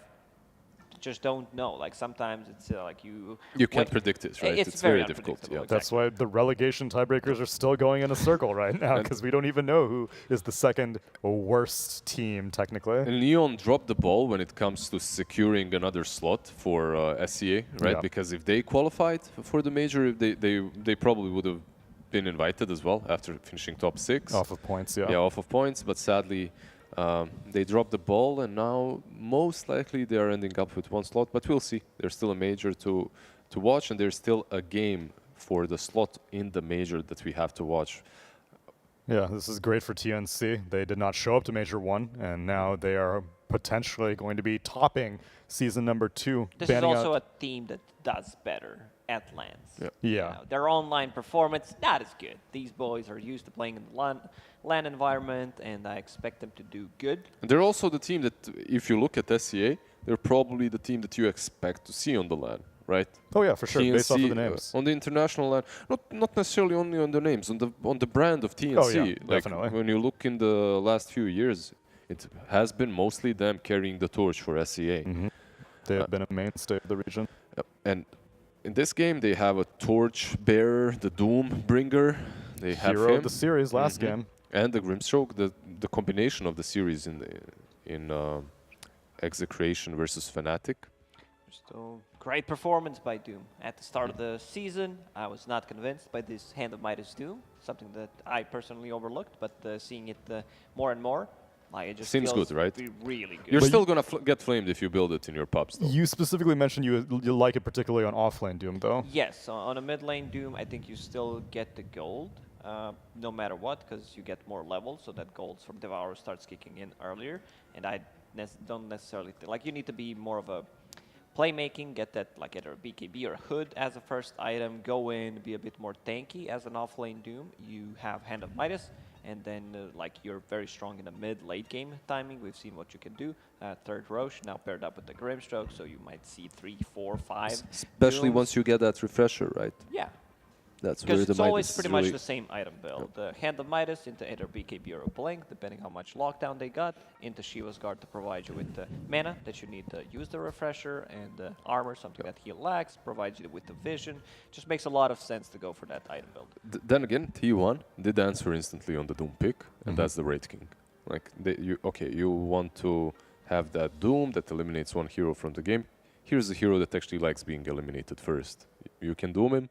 just don't know. Like sometimes it's like you can't predict it, right? It's very difficult. Yeah. Exactly. That's why the relegation tiebreakers are still going in a circle right now, because we don't even know who is the second worst team technically. And Neon dropped the ball when it comes to securing another slot for SCA, right? Yeah. Because if they qualified for the major, they probably would have been invited as well after finishing top 6. Off of points, yeah. Yeah, off of points, but sadly they dropped the ball, and now most likely they are ending up with one slot, but we'll see. There's still a major to watch, and there's still a game for the slot in the major that we have to watch. Yeah, this is great for TNC. They did not show up to Major 1, and now they are potentially going to be topping season number 2. This is also a team that does better at LANs. Yeah. You know, their online performance, not as good. These boys are used to playing in the LAN environment, and I expect them to do good. And they're also the team that, if you look at SCA, they're probably the team that you expect to see on the LAN, right? Oh yeah, for sure, TNC, based off of the names. On the international LAN, not necessarily only on the names, on the brand of TNC. Oh yeah, like definitely. when you look in the last few years, it has been mostly them carrying the torch for SCA. They have been a mainstay of the region. And in this game, they have a torch bearer, the Doom bringer. They have Hero him. of the series last game. And the Grimstroke, the combination of the series in Execration versus Fnatic. So great performance by Doom. At the start of the season, I was not convinced by this Hand of Midas Doom, something that I personally overlooked, but seeing it more and more, like it just seems feels good, right? Really good. You're still gonna get flamed if you build it in your pubs, though. You specifically mentioned you like it particularly on offlane Doom, though. Yes, on a mid lane Doom, I think you still get the gold, no matter what, because you get more levels, so that gold from Devour starts kicking in earlier. And I don't necessarily think, like, you need to be more of a playmaking, get that, like, either a BKB or a hood as a first item, go in, be a bit more tanky as an offlane Doom. You have Hand of Midas, and then, like, you're very strong in the mid-late game timing. We've seen what you can do. Third Roche, now paired up with the Grimstroke, so you might see 3, 4, 5 Especially Dooms. once you get that refresher, right? Yeah. That's where Because the it's always Midas pretty really much the same item build. The Hand of Midas into either BKB or a Blink, depending how much lockdown they got, into Shiva's Guard to provide you with the mana that you need to use the refresher, and the armor, something that heal lacks, provides you with the vision. Just makes a lot of sense to go for that item build. Then again, T1 did answer instantly on the Doom pick, and that's the Wraith King. Like, you want to have that Doom that eliminates one hero from the game. Here's a hero that actually likes being eliminated first. You can Doom him,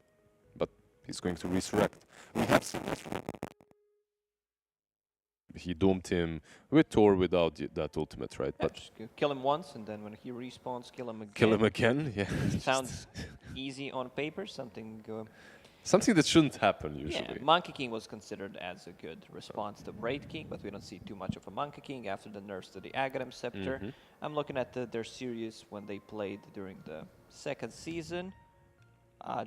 but he's going to resurrect. We have seen this. He doomed him with Tor without that ultimate, right? Yeah, But just kill him once, and then when he respawns, kill him again. kill him again, yeah. Sounds easy on paper, something... Something that shouldn't happen Yeah, usually. Monkey King was considered as a good response to Wraith King, but we don't see too much of a Monkey King after the nerfs to the Aghanim Scepter. I'm looking at their series when they played during the second season.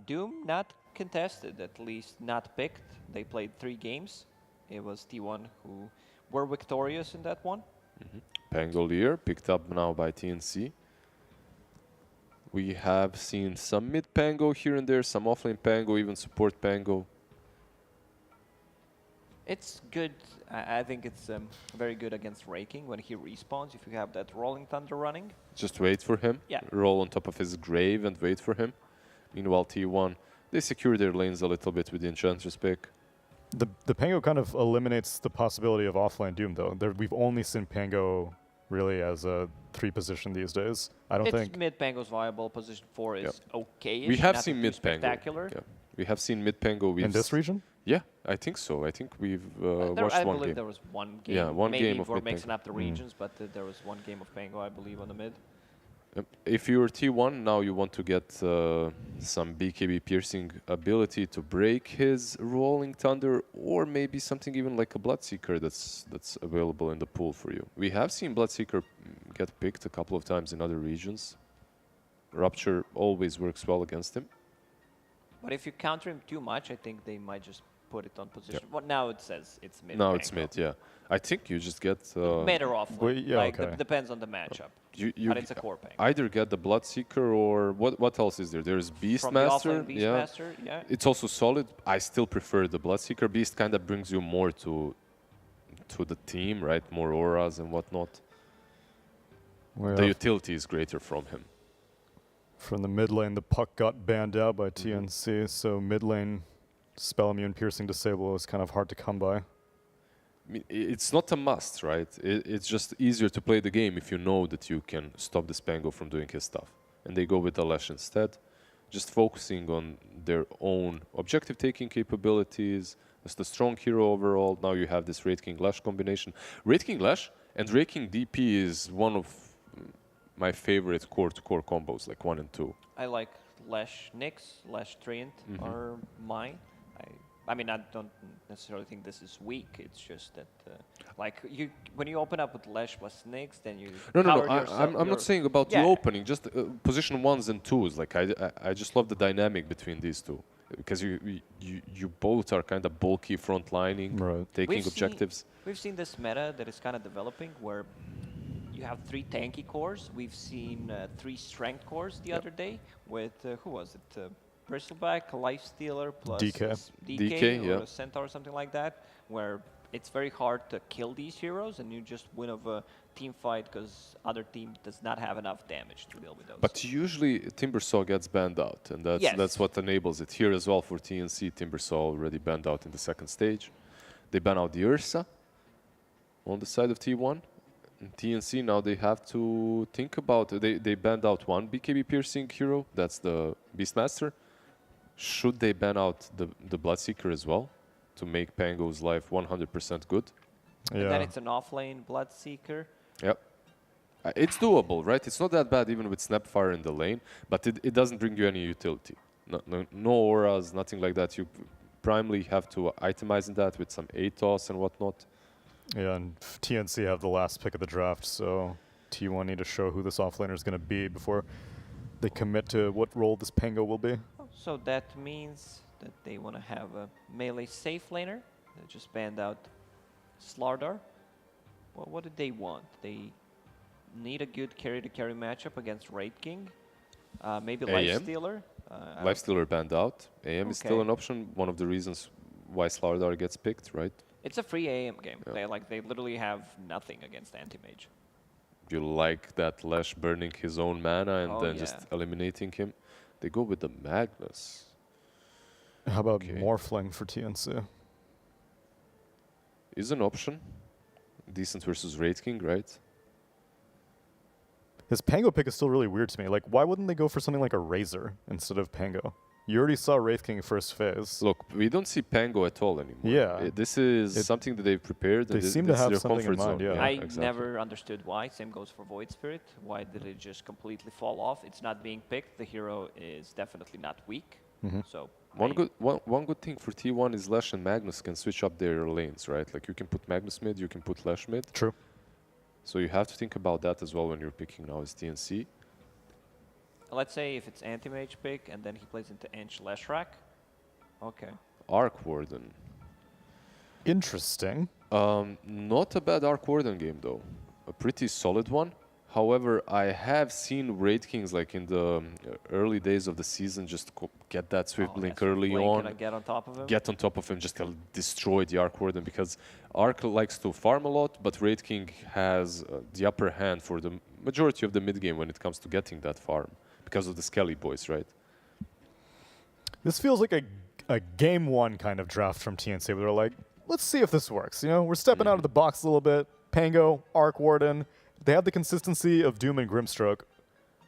Doom, not contested, at least not picked. They played 3 games. It was T1 who were victorious in that one. Pangolier picked up now by TNC. We have seen some mid Pango here and there, some offlane Pango, even support Pango. It's good. I think it's very good against Raking when he respawns. If you have that Rolling Thunder running. Just wait for him. Yeah. Roll on top of his grave and wait for him. Meanwhile, T1, they secure their lanes a little bit with the Enchantress pick. The Pango kind of eliminates the possibility of offlane Doom, though. We've only seen Pango really as a 3 position these days. I don't think... Mid Pango's viable. Position 4 is okay. We have seen mid Pango. Spectacular. Yeah. We have seen mid Pango. In this region? Yeah, I think so. I think we've watched I one believe game. there was one game. Yeah, one Maybe game of we're mid mixing Pango. up the regions, but there was one game of Pango, I believe, on the mid. If you're T1, now you want to get some BKB piercing ability to break his Rolling Thunder, or maybe something even like a Bloodseeker that's available in the pool for you. We have seen Bloodseeker get picked a couple of times in other regions. Rupture always works well against him. But if you counter him too much, I think they might just put it on position. Well, now it says it's mid. Now it's mid, yeah. I think you just get... mid or off. Depends on the matchup. But it's a core ping. Either get the Bloodseeker or... What else is there? There's Beastmaster. Beastmaster, yeah. It's also solid. I still prefer the Bloodseeker. Beast kind of brings you more to the team, right? More auras and whatnot. The utility is greater from him. From the mid lane, the puck got banned out by TNC, so mid lane spell immune piercing disable is kind of hard to come by. I mean, it's not a must, right? It's just easier to play the game if you know that you can stop the Spango from doing his stuff. And they go with the Lash instead, just focusing on their own objective-taking capabilities. It's the strong hero overall. Now you have this Wraith King Lash combination. Wraith King Lash and Wraith King DP is one of my favorite core-to-core combos, like 1 and 2. I like Lash Nyx, Lash Treant are mine. I mean, I don't necessarily think this is weak. It's just that, when you open up with Lash plus Nyx, then you No. I'm not saying about the opening. Just position 1s and 2s. Like I just love the dynamic between these two, because you both are kind of bulky frontlining, taking objectives. We've seen this meta that is kind of developing where you have 3 tanky cores. We've seen 3 strength cores the other day with who was it? Bristleback, Lifestealer plus DK or a Centaur or something like that, where it's very hard to kill these heroes and you just win over a team fight because other team does not have enough damage to deal with those. But usually Timbersaw gets banned out, and that's what enables it. Here as well for TNC, Timbersaw already banned out in the 2nd stage. They ban out the Ursa on the side of T1. In TNC now they have to think about, they banned out 1 BKB piercing hero, that's the Beastmaster. Should they ban out the Bloodseeker as well to make Pango's life 100% good? And then it's an offlane Bloodseeker. Yep. It's doable, right? It's not that bad even with Snapfire in the lane, but it doesn't bring you any utility. No auras, nothing like that. You primarily have to itemize in that with some ATOS and whatnot. Yeah, and TNC have the last pick of the draft, so T1 need to show who this offlaner is going to be before they commit to what role this Pango will be. So that means that they want to have a melee safe laner. They just banned out Slardar. Well, what did they want? They need a good carry-to-carry matchup against Wraith King. Maybe Lifestealer. Lifestealer banned out. AM is still an option. One of the reasons why Slardar gets picked, right? It's a free AM game. They literally have nothing against anti-mage. You like that Lash burning his own mana and just eliminating him? They go with the Magnus. How about Morphling for TNC? Is an option. Decent versus Wraith King, right? His Pango pick is still really weird to me. Like, why wouldn't they go for something like a Razor instead of Pango? You already saw Wraith King first phase. Look, we don't see Pango at all anymore. Yeah. This is something that they've prepared. They seem to have something in mind, I never understood why. Same goes for Void Spirit. Why did it just completely fall off? It's not being picked. The hero is definitely not weak. So one good thing for T1 is Lash and Magnus can switch up their lanes, right? Like you can put Magnus mid, you can put Lash mid. True. So you have to think about that as well when you're picking now as TNC. Let's say if it's anti-mage pick and then he plays into Ench Leshrac. Okay. Arc Warden. Interesting. Not a bad Arc Warden game though. A pretty solid one. However, I have seen Wraith Kings like in the early days of the season just get that Swift Blink early on. Get on top of him? Get on top of him, just destroy the Arc Warden, because Arc likes to farm a lot, but Wraith King has the upper hand for the majority of the mid game when it comes to getting that farm, because of the Skelly boys, right? This feels like a game 1 kind of draft from TNC where they're like, let's see if this works. You know, we're stepping out of the box a little bit. Pango, Arc Warden. They have the consistency of Doom and Grimstroke,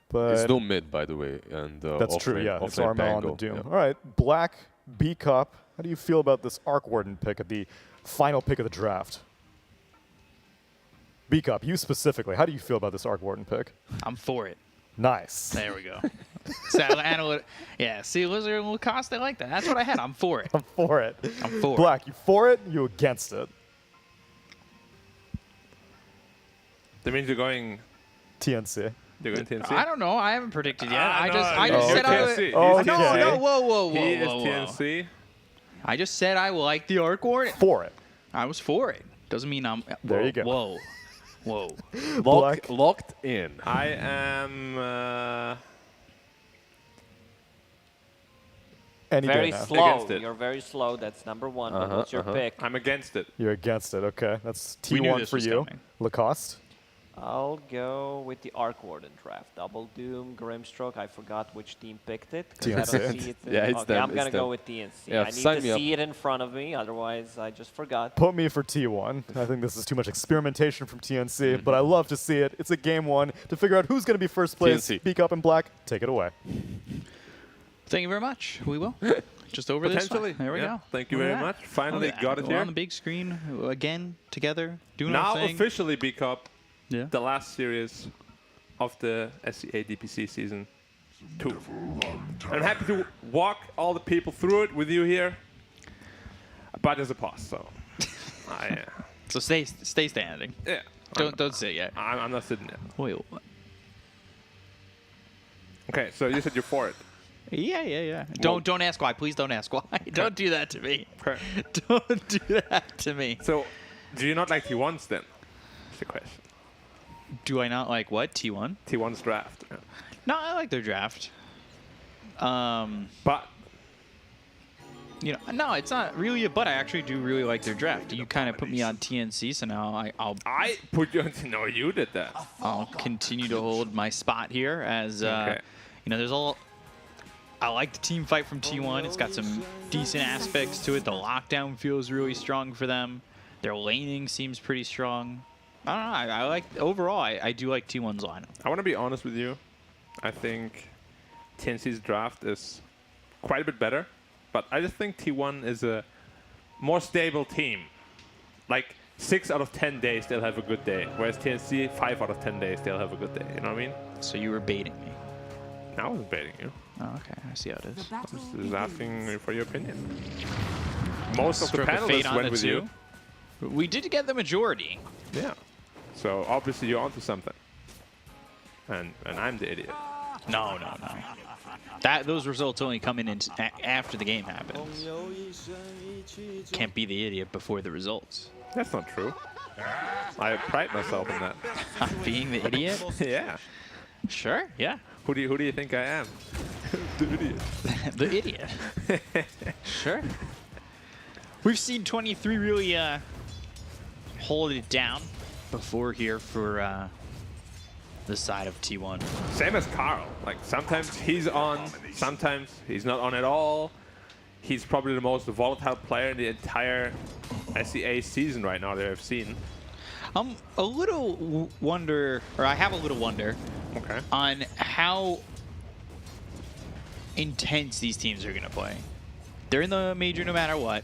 but it's no mid, by the way, and that's true. Yeah, it's Armel on the Doom. Yep. All right, Black B Cup. How do you feel about this Arc Warden pick at the final pick of the draft? B Cup, you specifically. How do you feel about this Arc Warden pick? I'm for it. Nice. There we go. So, yeah, see, Lizard and Lacoste, they like that. That's what I had. I'm for it. I'm for it. I'm for Black, you for it? You against it? That means you're going TNC. You're going TNC? I don't know. I haven't predicted yet. I no, just you're said I would. TNC. Oh, He's No, okay. no, whoa. He is whoa. TNC. I just said I like the Arc Warden. For it. I was for it. Doesn't mean I'm. There you go. Whoa. Black. Locked in. I am Any Very day now. slow. Against it. You're very slow. That's number one. But what's your pick? I'm against it. You're against it. Okay. That's We knew T1 this for was you. coming. Lacoste. I'll go with the Arc Warden draft. Double Doom, Grimstroke. I forgot which team picked it. 'Cause I don't TNC. see it. Yeah, it's okay, them, I'm it's gonna go them. with TNC. Yeah, I need sign to me up. see it in front of me. Otherwise, I just forgot. Put me for T1. I think this is too much experimentation from TNC, but I love to see it. It's a game one to figure out who's going to be first place. TNC. Speak up in Black. Take it away. Thank you very much. We will. Just over this one. Potentially. There we Yeah. go. Thank you Look at very that. much. Finally Look at got that. it We're here. on the big screen again, together, doing Now our thing. officially B-Cup, Yeah. the last series of the SCA DPC season 2. I'm happy to walk all the people through it with you here, but there's a pause, so So stay standing. yeah. Don't sit yet. I'm not sitting there. Wait. What? Okay, so you said you're for it. Yeah. Well- Don't ask why. Please don't ask why. Don't do that to me. Okay. Don't do that to me. So, do you not like T1s then? That's the question. Do I not like what? T1? T1's draft. Yeah. No, I like their draft. But No, it's not really a but. I actually do really like their draft. You kind of put me on TNC, so now I put you on. No, you did that. I'll continue to hold my spot here as Okay. there's all. I like the team fight from T1. It's got some decent aspects to it. The lockdown feels really strong for them. Their laning seems pretty strong. I don't know. I like overall. I do like T1's lineup. I want to be honest with you. I think TNC's draft is quite a bit better, but I just think T1 is a more stable team. Like 6 out of 10 days they'll have a good day, whereas TNC 5 out of 10 days they'll have a good day. You know what I mean? So you were baiting me. I wasn't baiting you. Oh, okay. I see how it is. I'm just asking for your opinion. Most of the Stroke of fate panelists on went the with two. you. We did get the majority. Yeah. So obviously you're onto something. And I'm the idiot. No. Those results only come in after the game happens. Can't be the idiot before the results. That's not true. I pride myself in that. Being the idiot? Yeah. Sure. Yeah. Who do you think I am? The idiot. The idiot. Sure. We've seen 23 really hold it down before here for the side of T1. Same as Carl. Like sometimes he's on, sometimes he's not on at all. He's probably the most volatile player in the entire SEA season right now that I've seen. A little wonder, or I have a little wonder, Okay. on how intense these teams are going to play. They're in the major no matter what.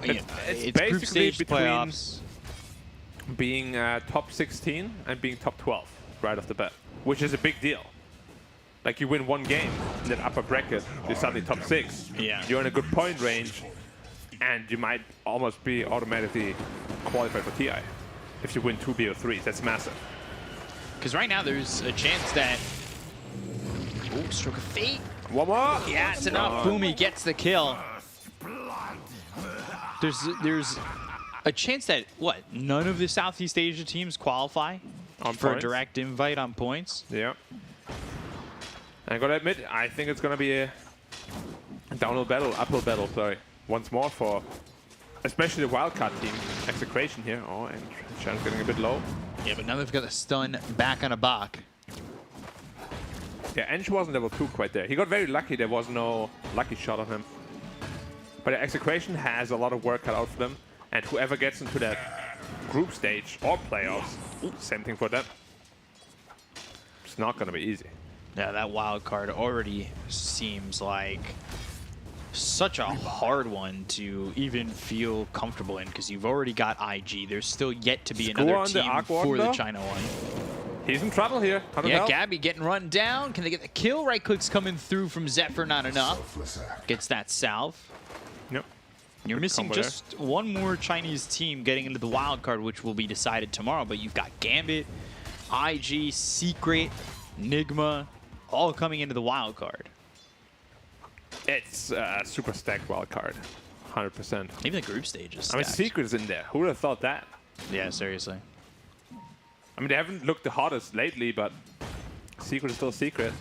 It's group basically stage between playoffs. being top 16 and being top 12 right off the bat, which is a big deal. Like you win one game in that upper bracket, you're suddenly top 6. Yeah. You're in a good point range, and you might almost be automatically qualified for TI if you win 2 BO3s. That's massive. Because right now there's a chance that... Oh, stroke of fate. One more. Yeah, it's enough. Boom, he gets the kill. There's a chance that, what, none of the Southeast Asia teams qualify On for points. a direct invite on points? Yeah. I gotta admit, I think it's gonna be a downhill battle, uphill battle, sorry. Once more for especially the wildcard team. Execration here. Oh, and Shan's getting a bit low. Yeah, but now they've got the stun back on a Bach. Yeah, Ench wasn't level 2 quite there. He got very lucky. There was no lucky shot on him. But the Execration has a lot of work cut out for them. And whoever gets into that group stage or playoffs, same thing for them. It's not going to be easy. Yeah, that wild card already seems like such a hard one to even feel comfortable in because you've already got IG. There's still yet to be Score another on the team Aqua for the though? China one. He's in trouble here. Yeah, Gabby getting run down. Can they get the kill? Right clicks coming through from Zephyr, not enough. Gets that salve. Yep. You're Good missing combo just one more Chinese team getting into the wild card, which will be decided tomorrow. But you've got Gambit, IG, Secret, Nigma, all coming into the wild card. It's a super stacked wild card. 100%. Even the group stage is I mean, stacked. Secret is in there. Who would have thought that? Yeah, seriously. I mean, they haven't looked the hottest lately, but Secret is still Secret.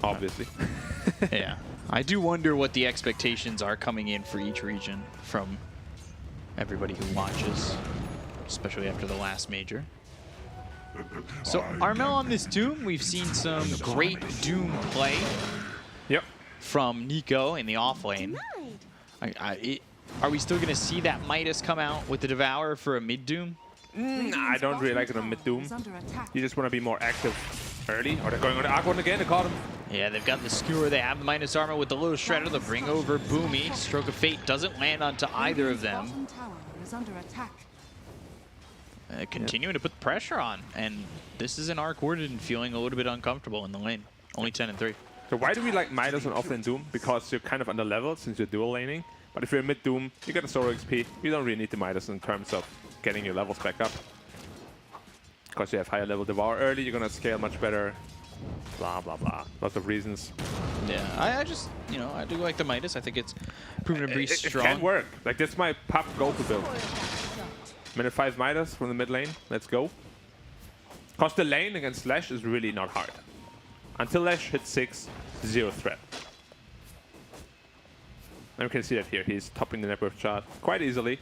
Obviously. Yeah. I do wonder what the expectations are coming in for each region from everybody who watches, especially after the last major. So, Armel on this Doom, we've seen some great Doom play. Yep. From Nico in the off lane. Are we still going to see that Midas come out with the Devour for a mid Doom? I don't really like it on mid Doom. You just want to be more active early. Or they're going on the Aqua again, they caught him. Yeah, they've got the Skewer, they have the Midas armor with the little Shredder. They'll bring over Boomy. Stroke of Fate doesn't land onto either of them. Continuing to put pressure on. And this is an Arc Warden feeling a little bit uncomfortable in the lane. Only 10 and 3. So why do we like Midas on offlane Doom? Because you're kind of under leveled since you're dual laning. But if you're mid Doom, you get a solo XP. You don't really need the Midas in terms of getting your levels back up. Because you have higher level Devour early, you're gonna scale much better. Blah, blah, blah. Lots of reasons. Yeah, I just, you know, I do like the Midas. I think it's proven to be strong. It can work. Like, that's my pop go-to build. Minute 5 Midas from the mid lane. Let's go. Because the lane against Lash is really not hard. Until Lash hits 6, 0 threat. And we can see that here. He's topping the net worth chart quite easily.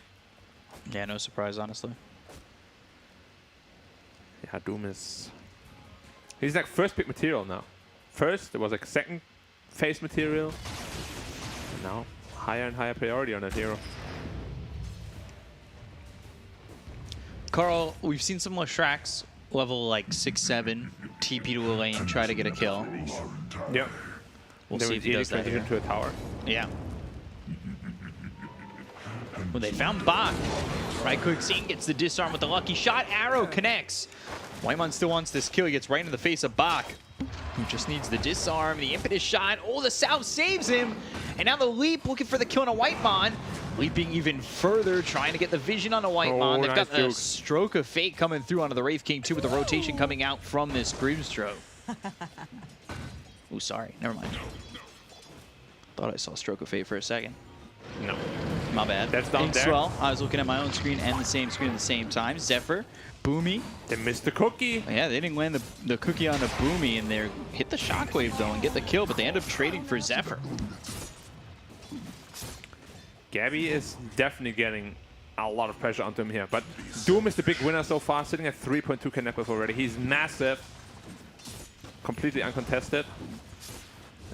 Yeah, no surprise, honestly. Yeah, Doom is... He's like first pick material now. First, there was like second phase material. Now, higher and higher priority on that hero. Carl, we've seen some Lashraks level like 6-7, TP to a lane, try to get a kill. Yep. We'll see if he does that here. Into a tower. Yeah. Well, they found Bach. Right click scene gets the disarm with the lucky shot. Arrow connects. Whitemon still wants this kill. He gets right into the face of Bach, who just needs the disarm. The impetus shot. Oh, the South saves him. And now the leap looking for the kill on a Whitemon. Leaping even further, trying to get the vision on a Whitemon. Oh, They've nice got the Stroke of Fate coming through onto the Wraith King too, with the rotation coming out from this Grimstroke. Oh, sorry. Never mind. Thought I saw Stroke of Fate for a second. No. My bad. That's down there. Inkswell. I was looking at my own screen and the same screen at the same time. Zephyr, Boomy. They missed the cookie. Yeah, they didn't land the cookie on the Boomy, and they hit the Shockwave though and get the kill, but they end up trading for Zephyr. Gabby is definitely getting a lot of pressure onto him here, but Doom is the big winner so far, sitting at 3.2k net worth already. He's massive, completely uncontested.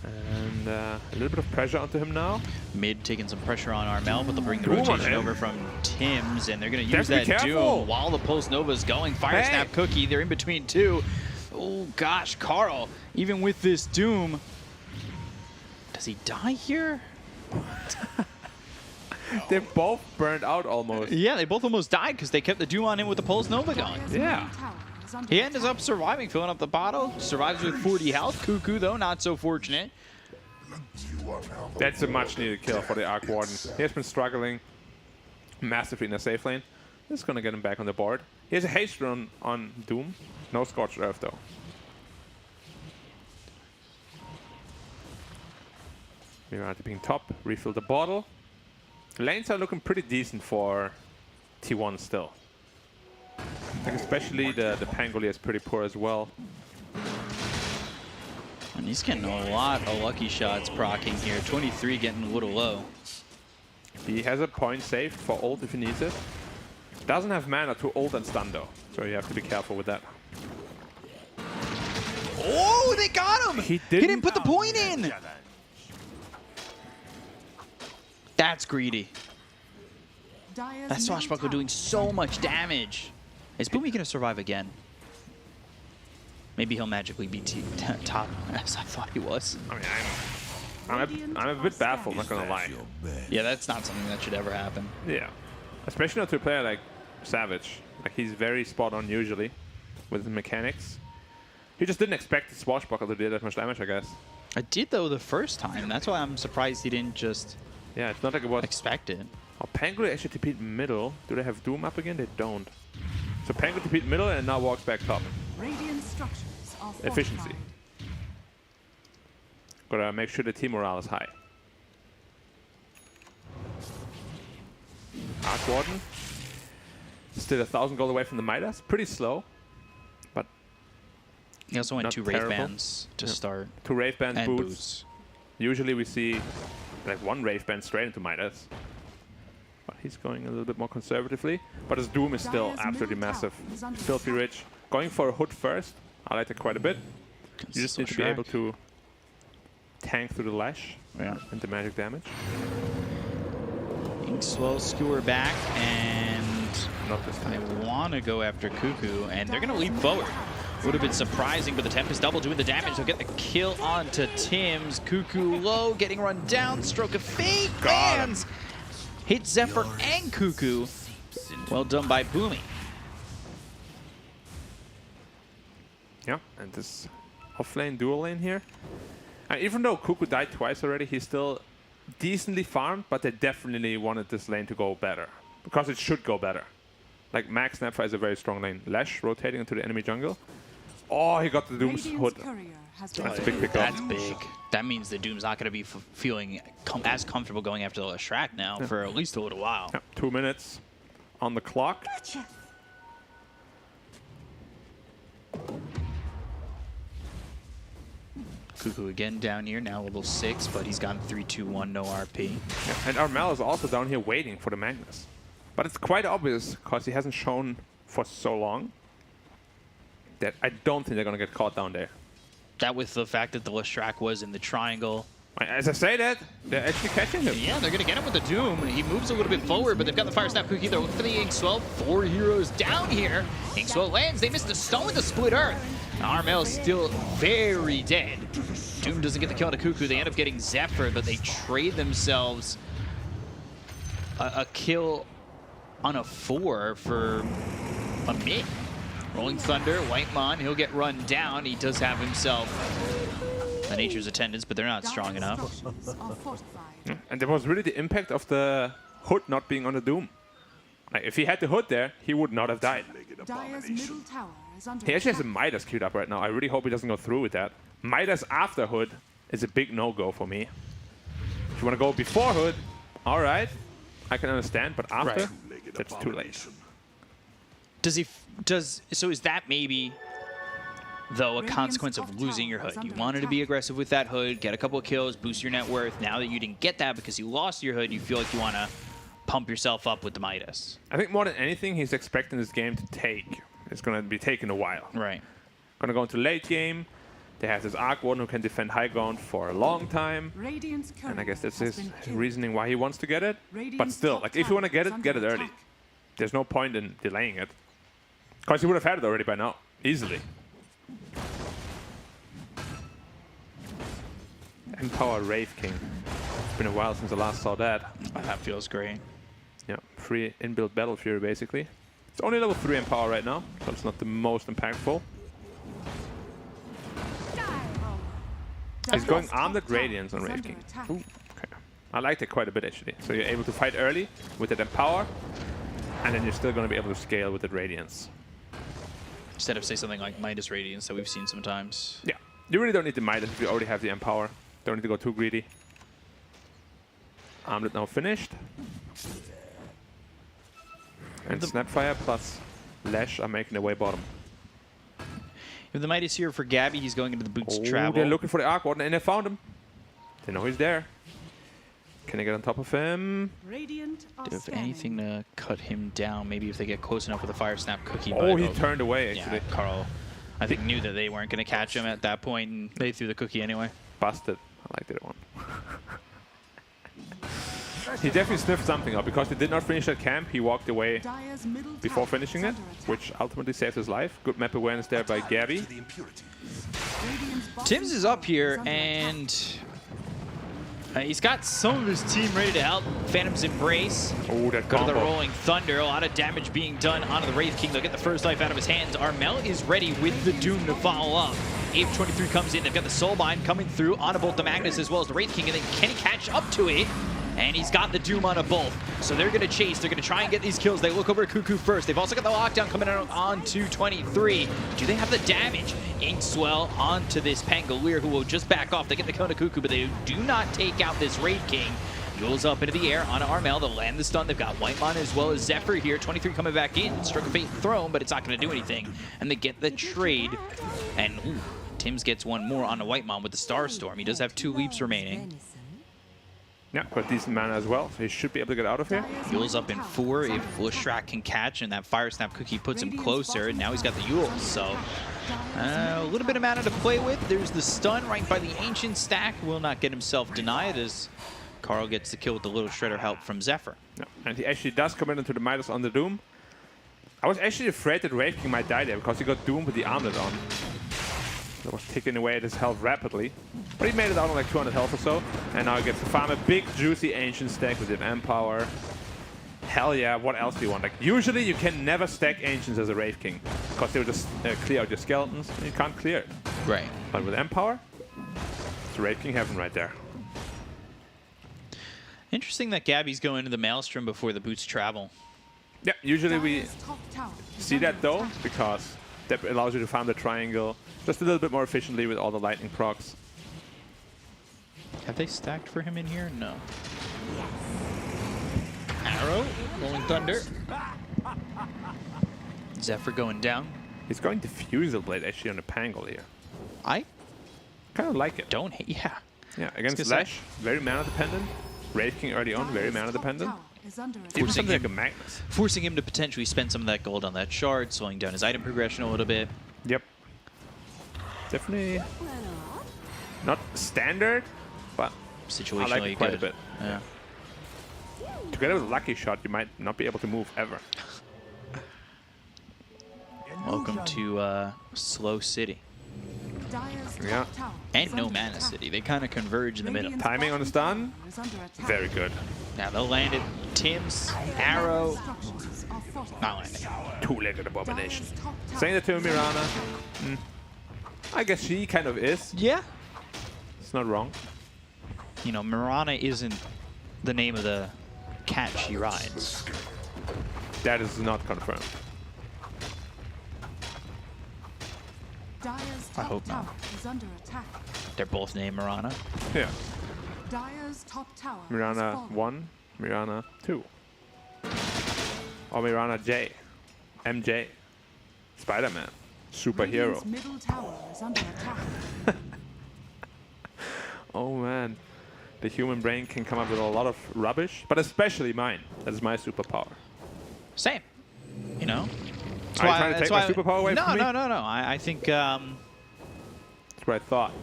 And a little bit of pressure onto him now. Mid taking some pressure on Armel, but they'll bring the rotation over from Tim's, and they're going to use that Doom while the Pulse Nova's going. Fire Snap Cookie, they're in between two. Oh gosh, Carl, even with this Doom, does he die here? They're both burned out almost. Yeah, they both almost died because they kept the Doom on him with the Pulse Nova going. Yeah. He ends up surviving, filling up the bottle. Survives with 40 health. Cuckoo, though, not so fortunate. That's a much-needed kill for the Arc Warden. He has been struggling massively in the safe lane. This is going to get him back on the board. He has a haste run on Doom. No Scorched Earth, though. We're at the ping top. Refill the bottle. Lanes are looking pretty decent for T1 still. Like especially the Pangolier is pretty poor as well. And he's getting a lot of lucky shots proccing here. 23 getting a little low. He has a point saved for ult if he needs it. Doesn't have mana to ult and stun though, so you have to be careful with that. Oh, they got him! He didn't put the point in! That's greedy. That Swashbuckle doing so much damage. Is Boomy going to survive again? Maybe he'll magically be top, as I thought he was. I mean, I'm a bit baffled, not gonna lie. Yeah, that's not something that should ever happen. Yeah. Especially not to a player like savage. Like, he's very spot on usually with his mechanics. He just didn't expect the Swashbuckler to do that much damage, I guess. I did, though, the first time. That's why I'm surprised he didn't just Yeah, it's not like it was expected. Oh, Penguin actually TP'd middle. Do they have Doom up again? They don't. So Penguin TP'd middle and now walks back top. Radiant structures are Efficiency. fortified. Gotta make sure the team morale is high. Arc Warden. Still 1,000 gold away from the Midas. Pretty slow. But He also went not 2 terrible. Wraith Bands to start. 2 Wraith Band And boots. Usually we see like 1 Wraith Band straight into Midas. But he's going a little bit more conservatively. But his Doom is still Dire's absolutely middle massive. tower is under Filthy attack. rich. Going for a hood first. I like that quite a bit. You just need to be able to tank through the lash and the magic damage. Inkswell skewer back, and Not this I time. want to go after Cuckoo, and they're going to leap forward. Would have been surprising, but the Tempest double doing the damage. They'll get the kill onto Tim's. Cuckoo low, getting run down. Stroke of Fate lands. Hit Zephyr and Cuckoo. Well done by Boomy. Yeah, and this off-lane dual lane here. And even though Cuckoo died twice already, he's still decently farmed, but they definitely wanted this lane to go better. Because it should go better. Like, Max Snapfire is a very strong lane. Lash rotating into the enemy jungle. Oh, he got the Doom's Radiant's hood. courier has been That's a big pickup. That's big. That means the Doom's not going to be feeling as comfortable going after the Leshrac now for at least a little while. Yeah, 2 minutes on the clock. Cuckoo again down here, now level 6, but he's gotten 3-2-1, no RP. Yeah, and Armel is also down here waiting for the Magnus. But it's quite obvious, because he hasn't shown for so long, that I don't think they're going to get caught down there. That with the fact that the Leshrac was in the triangle. As I say that, they're actually catching him. Yeah, they're going to get him with the Doom. He moves a little bit forward, but they've got the Fire Snap Cookie. They're looking for the Inkswell. 4 heroes down here. Inkswell lands. They missed the stone with the Split Earth. Armel's still very dead. Doom doesn't get the kill on a Cuckoo. They end up getting Zephyr, but they trade themselves a kill on a 4 for a mid. Rolling Thunder, White Mon, he'll get run down. He does have himself a Nature's Attendance, but they're not strong enough. structures are fortified. And there was really the impact of the hood not being on the Doom. Like, if he had the hood there, he would not have died. Dire's middle tower is under He actually has a attack. Midas queued up right now. I really hope he doesn't go through with that. Midas after hood is a big no-go for me. If you want to go before hood, all right, I can understand, but after, that's too late. So is that maybe, though, a consequence of losing your hood? You wanted to be aggressive with that hood, get a couple of kills, boost your net worth. Now that you didn't get that because you lost your hood, you feel like you want to pump yourself up with the Midas. I think more than anything, he's expecting this game to take. It's going to be taking a while. Right. Going to go into late game. They have this Arc Warden who can defend high ground for a long time. Radiant's And I guess that's courier has his been killed. reasoning why he wants to get it. But Radiant's still, top like, if you want to tower get is it under early. attack. There's no point in delaying it. Because he would have had it already by now, easily. Empower Wraith King. It's been a while since I last saw that. Oh, that feels great. Yeah, free inbuilt Battle Fury, basically. It's only level 3 Empower right now, so it's not the most impactful. He's going Armored Radiance on Wraith King. Ooh, okay. I liked it quite a bit, actually. So you're able to fight early with that Empower, and then you're still going to be able to scale with that Radiance. Instead of, say, something like Midas Radiance that we've seen sometimes. Yeah, you really don't need the Midas if you already have the Empower. Don't need to go too greedy. Armlet now finished. And Snapfire plus Lash are making their way bottom. If the Midas here for Gabby, he's going into the Boots Oh, Travel. they're looking for the Arc Warden, and they found him. They know he's there. Can they get on top of him? Radiant are Do you have scanning. anything to cut him down? Maybe if they get close enough with a Fire Snap Cookie. Oh, but- he turned away, actually. Yeah, Carl, I think, knew that they weren't going to catch him at that point, and they threw the cookie anyway. Busted. I like that one. He definitely sniffed something up. Because he did not finish that camp, he walked away Dire's middle before tower finishing is it, under attack. which ultimately saved his life. Good map awareness there by Gabby. Radiant's bottom Tim's is tower up here, under attack. and He's got some of his team ready to help. Phantom's Embrace. Oh, that Go to the combo. Rolling Thunder. A lot of damage being done onto the Wraith King. They'll get the first life out of his hands. Armel is ready with the Doom to follow up. Ape 23 comes in. They've got the Soulbind coming through on a both the Magnus as well as the Wraith King. And then can he catch up to it? And he's got the Doom on a both. So they're going to chase. They're going to try and get these kills. They look over at Cuckoo first. They've also got the lockdown coming out onto 23. Do they have the damage? Inkswell onto this Pangolier who will just back off. They get the Kona Cuckoo, but they do not take out this Wraith King. Jules up into the air on Armel. They'll land the stun. They've got Whitemon as well as Zephyr here. 23 coming back in. Stroke of Fate thrown, but it's not going to do anything. And they get the trade. And ooh, Tim's gets one more on the Whitemon with the Starstorm. He does have 2 leaps remaining. Yeah, quite decent mana as well, so he should be able to get out of here. Yule's up in 4 if Leshrac can catch, and that Fire Snap Cookie puts him closer, and now he's got the Yule, so a little bit of mana to play with. There's the stun right by the Ancient stack. Will not get himself denied as Carl gets the kill with the little Shredder help from Zephyr. Yeah, and he actually does come into the Midas on the Doom. I was actually afraid that Wraith King might die there because he got Doom with the armlet on. That was ticking away at his health rapidly. But he made it out on like 200 health or so. And now he gets to farm a big, juicy Ancient stack with an Empower. Hell yeah, what else do you want? Like, usually you can never stack Ancients as a Wraith King. Because they will just clear out your skeletons and you can't clear it. Right. But with Empower, it's Wraith King heaven right there. Interesting that Gabby's going into the Maelstrom before the boots travel. Yeah, usually we see that though, because that allows you to farm the triangle just a little bit more efficiently with all the lightning procs. Have they stacked for him in here? No. Arrow, Rolling Thunder. Zephyr going down. He's going Diffusal Blade actually on the Pangle here. I kind of like it. Don't hate, yeah. Yeah, against Slash, very mana dependent. Wraith King early on, very mana dependent. Even something like a Magnus. Forcing him to potentially spend some of that gold on that shard, slowing down his item progression a little bit. Yep. Definitely not standard, but situationally I like it quite good. a bit. Yeah. Together with Lucky Shot, you might not be able to move ever. Welcome to Slow City. Yeah. And No Mana City. They kind of converge in the middle. Timing on the stun, very good. Now they'll land it. Tim's arrow. Not landing. Two-legged abomination. Saying that to Mirana. I guess she kind of is. Yeah. It's not wrong. You know, Mirana isn't the name of the cat she rides. That is not confirmed. I hope not. They're both named Mirana. Yeah. Dire's top tower Mirana 1, Mirana 2. Or Mirana J. MJ. Spider-Man. Superhero. Middle tower is under attack. Oh man. The human brain can come up with a lot of rubbish, but especially mine. That is my superpower. Same. You know? Are you trying to take my superpower away from me? No. I think, That's what I thought.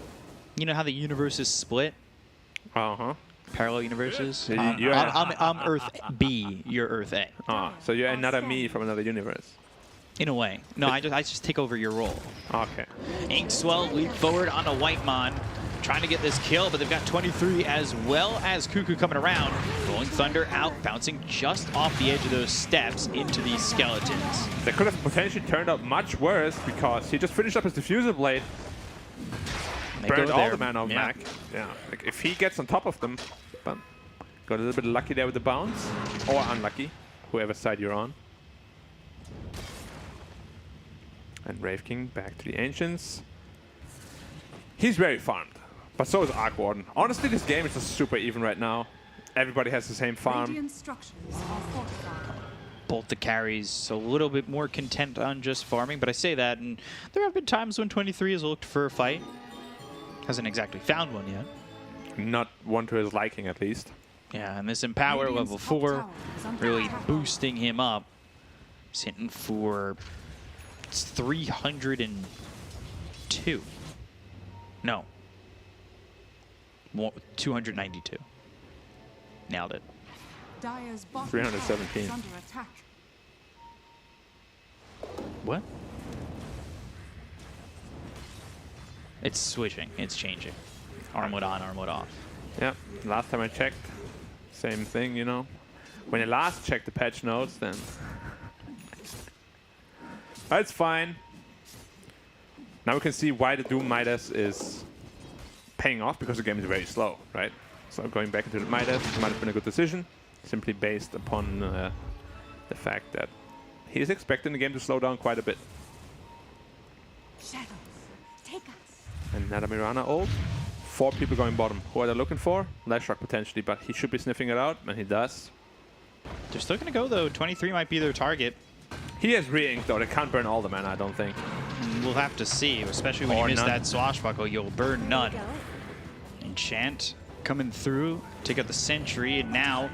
you know how the universe is split? Uh-huh. Parallel universes? So I'm Earth B, you're Earth A. So you're another me from another universe. In a way. No, I just take over your role. Okay. Inkswell leap forward on a Whitemon. Trying to get this kill, but they've got 23 as well as Cuckoo coming around. Rolling Thunder out, bouncing just off the edge of those steps into these skeletons. That could have potentially turned out much worse because he just finished up his Diffuser Blade. Burned all the mana of Mac. Yeah. Like if he gets on top of them, but got a little bit lucky there with the bounce. Or unlucky, whoever side you're on. And Wraith King back to the Ancients. He's very farmed. But so is Arc Warden. Honestly, this game is just super even right now. Everybody has the same farm. Both the carries a little bit more content on just farming, but I say that, and there have been times when 23 has looked for a fight. Hasn't exactly found one yet. Not one to his liking, at least. Yeah, and this Empower level 4 really boosting him up. He's hitting for 302. No. 292. Nailed it. 317. What? It's switching. It's changing. Armwood on, armwood off. Yeah, last time I checked, same thing, you know. When you last checked the patch notes, then... That's fine. Now we can see why the Doom Midas is paying off, because the game is very slow, right? So going back into the Midas might have been a good decision, simply based upon the fact that he is expecting the game to slow down quite a bit. Shadows, take us. Another Mirana ult. 4 people going bottom. Who are they looking for? Lashrock potentially, but he should be sniffing it out, and he does. They're still going to go, though. 23 might be their target. He has re-inked, though. They can't burn all the mana, I don't think. We'll have to see, especially when you miss that swashbuckle. You'll burn none. Enchant coming through, take out the Sentry, and now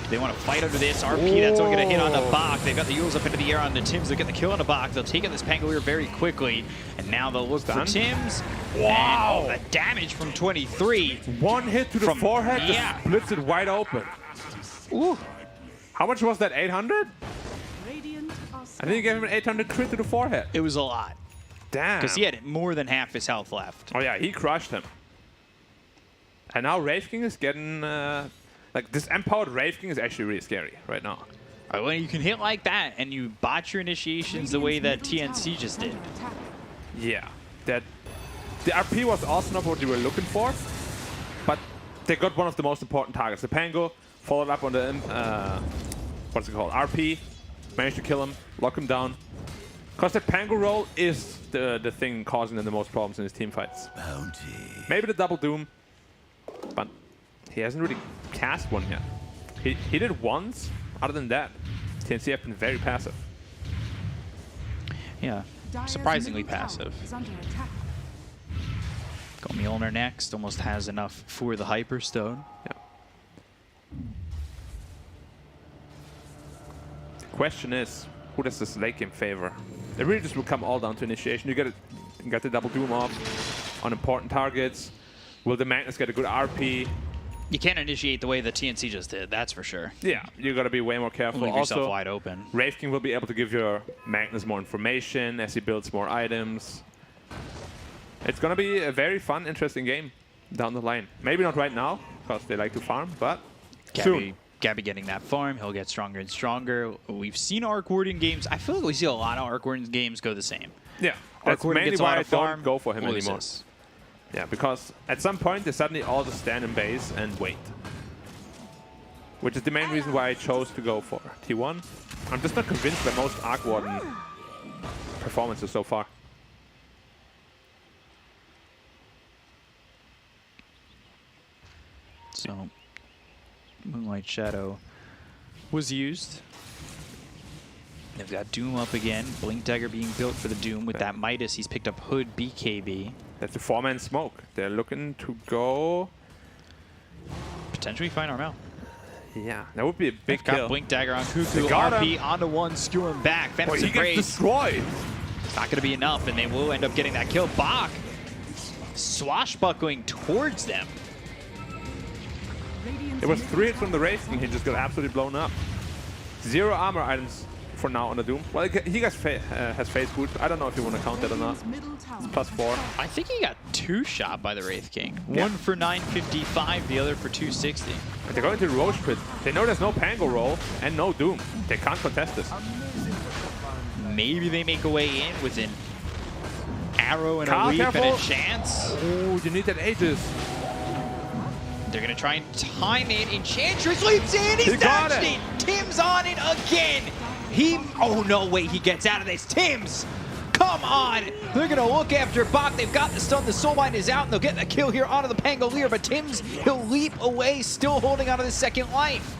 they want to fight under this RP. That's only going to hit on the Bach. They've got the Yules up into the air on the Tims. They'll get the kill on the Bach. They'll take out this Pangolier very quickly, and now they'll look for Tims. Wow! And the damage from 23. One hit to the forehead, yeah. just splits it wide open. Ooh. How much was that, 800? I think he gave him an 800 crit to the forehead. It was a lot. Damn. Because he had more than half his health left. Oh yeah, he crushed him. And now Wraith King is getting... like, this empowered Wraith King is actually really scary right now. When you can hit like that and you botch your initiations the way that TNC just did. Yeah. The RP was also not what they were looking for, but they got one of the most important targets. The Pango followed up on the... what's it called? RP. Managed to kill him, lock him down. Because that Pango roll is the thing causing them the most problems in his team fights. Bounty. Maybe the double Doom, but he hasn't really cast one yet. He did once. Other than that, TNC have been very passive. Yeah, surprisingly passive. Got Mjolnir next, almost has enough for the Hyperstone. Yeah. Question is, who does this late game favor? It really just will come all down to initiation. You get the double Doom off on important targets. Will the Magnus get a good RP? You can't initiate the way the TNC just did, that's for sure. Yeah, you got to be way more careful. Leave also, yourself wide open. Wraith King will be able to give your Magnus more information as he builds more items. It's going to be a very fun, interesting game down the line. Maybe not right now, because they like to farm, but soon. Gabby getting that farm, he'll get stronger and stronger. We've seen Arc Warden games. I feel like we see a lot of Arc Warden games go the same. Yeah, that's mainly why I don't go for him anymore. Yeah, because at some point they suddenly all just stand in base and wait. Which is the main reason why I chose to go for T1. I'm just not convinced by most Arc Warden performances so far. So, Moonlight Shadow was used. They've got Doom up again. Blink Dagger being built for the Doom with that Midas. He's picked up Hood, BKB. That's a 4-man smoke. They're looking to go... Potentially find Armel. Yeah, that would be a big kill. Got Blink Dagger on Cuckoo. RP onto one, skewer him back. Boy, he gets destroyed. It's not going to be enough, and they will end up getting that kill. Bach swashbuckling towards them. It was 3 hits from the Wraith King. He just got absolutely blown up. 0 armor items for now on the Doom. Well, he has Phase Boot. I don't know if you want to count that or not. It's +4. I think he got 2 shot by the Wraith King. Yeah. One for 955, the other for 260. And they're going to the Roche Pit. They know there's no Pango roll and no Doom. They can't contest this. Maybe they make a way in with an arrow and Carl, a leap careful. and a chance. Oh, you need that Aegis. They're going to try and time it. Enchantress leaps in. He's dodged it. Tim's on it again. Oh, no, wait. He gets out of this. Tim's. Come on. They're going to look after Bach. They've got the stun. The Soul Mine is out, and they'll get the kill here onto the Pangolier. But Tim's, he'll leap away, still holding onto the second life.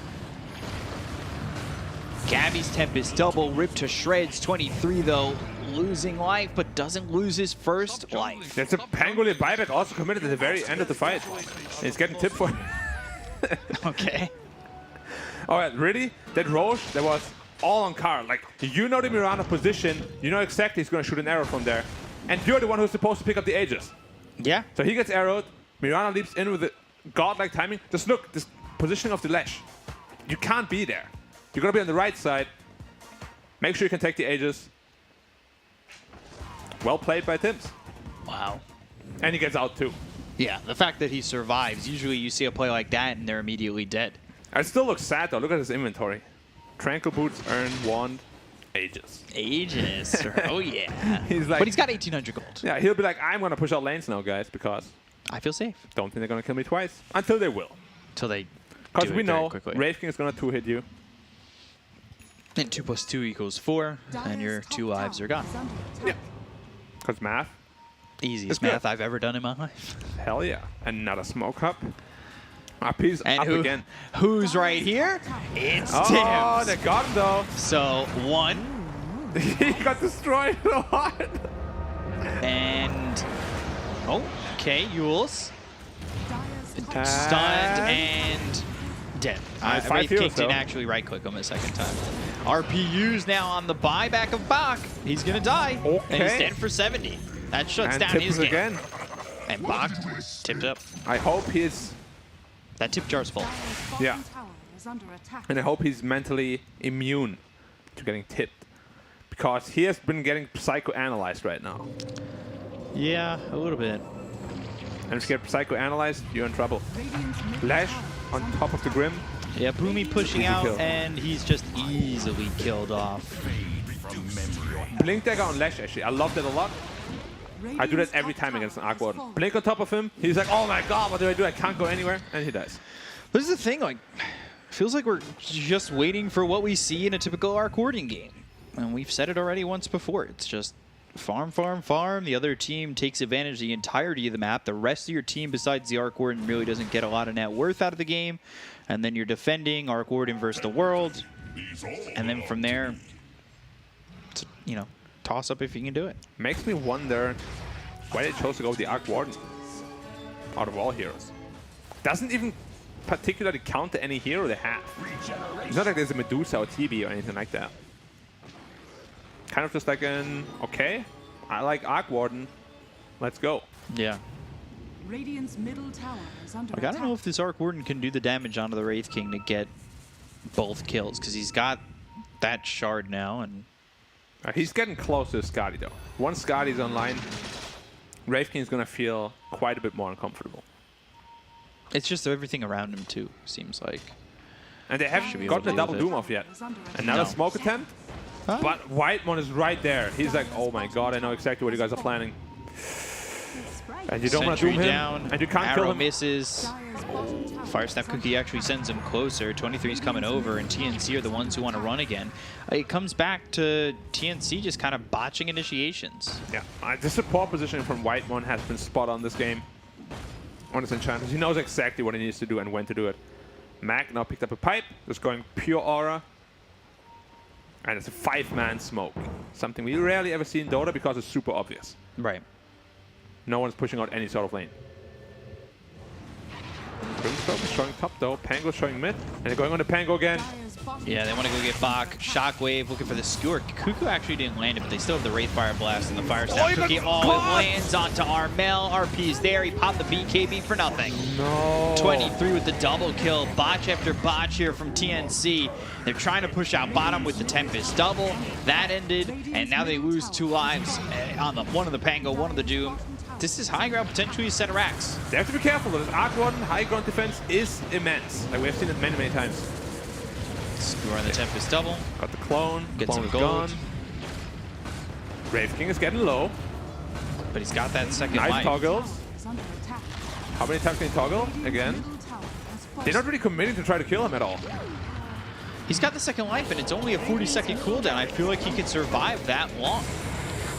Gabby's Tempest double ripped to shreds. 23, though, losing life, but doesn't lose his first life. There's a Pangolier buyback also committed at the very end of the fight. And he's getting tipped for Okay. All right, really? That Roche, that was all on Carl. Like, you know the Mirana position, you know exactly he's going to shoot an arrow from there. And you're the one who's supposed to pick up the Aegis. Yeah. So he gets arrowed, Mirana leaps in with the godlike timing. Just look, this positioning of the Lash. You can't be there. You're going to be on the right side. Make sure you can take the Aegis. Well played by Tims. Wow. And he gets out too. Yeah, the fact that he survives. Usually you see a play like that and they're immediately dead. It still looks sad, though. Look at his inventory. Tranquil Boots earn wand Aegis. Aegis. Oh, yeah. He's like, but he's got 1,800 gold. Yeah, he'll be like, I'm going to push out lanes now, guys, because I feel safe. don't think they're going to kill me twice. Until they will. Until they Because do we it very know quickly. Wraith King is going to 2-hit you. And 2 + 2 = 4, and your 2 lives are gone. Yeah. Because math. Easiest It's math good. I've ever done in my life. Hell yeah. Another smoke up. RP's And up again. who's right here? It's Oh, Tims. they got him, though. So 1 He got destroyed so hard. and okay, Yules Dyer's stunned and dead. Nice, 5 Wraith heroes, King didn't though. actually right click him a second time. RPU's now on the buyback of Bach. He's gonna die. And he's Okay. dead for 70. That shuts And down tips his game. again. And Bach tipped up. I hope he's... That tip jar's full. bottom Yeah. tower is under attack. And I hope he's mentally immune to getting tipped. Because he has been getting psychoanalyzed right now. Yeah, a little bit. And if you get psychoanalyzed, you're in trouble. Lash on top of the Grim. Yeah, Boomy pushing Easy out, kill. and he's just easily killed off. Blink dagger on Lash, actually. I love that a lot. I do that every time against an Arc Warden. Blink on top of him. He's like, oh my god, what do I do? I can't go anywhere. And he dies. This is the thing, like, feels like we're just waiting for what we see in a typical Arc Warden game. And we've said it already once before. It's just farm, farm, farm. The other team takes advantage of the entirety of the map. The rest of your team, besides the Arc Warden, really doesn't get a lot of net worth out of the game. And then you're defending Arc Warden versus the world. And then from there, it's, you know, toss up if you can do it. Makes me wonder why they chose to go with the Arc Warden out of all heroes. Doesn't even particularly counter any hero they have. It's not like there's a Medusa or TB or anything like that. Kind of just like an, okay, I like Arc Warden, let's go. Yeah. Radiant's middle tower is under Like, I attack. don't know if this Arc Warden can do the damage onto the Wraith King to get both kills, because he's got that shard now, and He's getting close to Scotty though. Once Scotty's online, Wraith King's gonna feel quite a bit more uncomfortable. it's just everything around him too, seems like. And they haven't be able gotten to a double deal with Doom off yet. Is under attack. Another No. smoke attempt, but White one is right there. He's like, oh my god, I know exactly what you guys are planning. And you don't want to Sentry doom him, down, and you can't arrow kill him. misses. Dyer's bottom tower Fire is Snap under Cookie actually sends him closer. 23's coming over, and TNC are the ones who want to run again. It comes back to TNC just kind of botching initiations. Yeah, the support positioning from White one has been spot on this game. On his enchantments, he knows exactly what he needs to do and when to do it. Mac now picked up a pipe, just going pure aura. And it's a 5-man smoke. Something we rarely ever see in Dota because it's super obvious. Right. No one's pushing out any sort of lane. Grimscope is showing top though, Pango showing mid, and they're going on the Pango again. Dyer's bottom Yeah, they want to go get Bach. Shockwave looking for the skewer. Kuku actually didn't land it, but they still have the Wraith Fire Blast and the Fire Snap he got Cookie. Oh, caught! it lands onto Armel. RP's there. He popped the BKB for nothing. No. 23 with the double kill. Botch after botch here from TNC. They're trying to push out bottom with the Tempest double. That ended, and now they lose 2 lives on the one of the Pango, one of the Doom. This is high ground, potentially a set of racks. They have to be careful. This Arc Warden high ground defense is immense. Like we have seen it many, many times. Skewer on the Tempest double. Got the clone. Get Clone some is gold. gone. Wraith King is getting low. But he's got that second Nice life. toggles. is under attack. How many times can he toggle? Again. Middle tower has They're not really committing to try to kill him at all. He's got the second life, and it's only a 40-second cooldown. I feel like he could survive that long.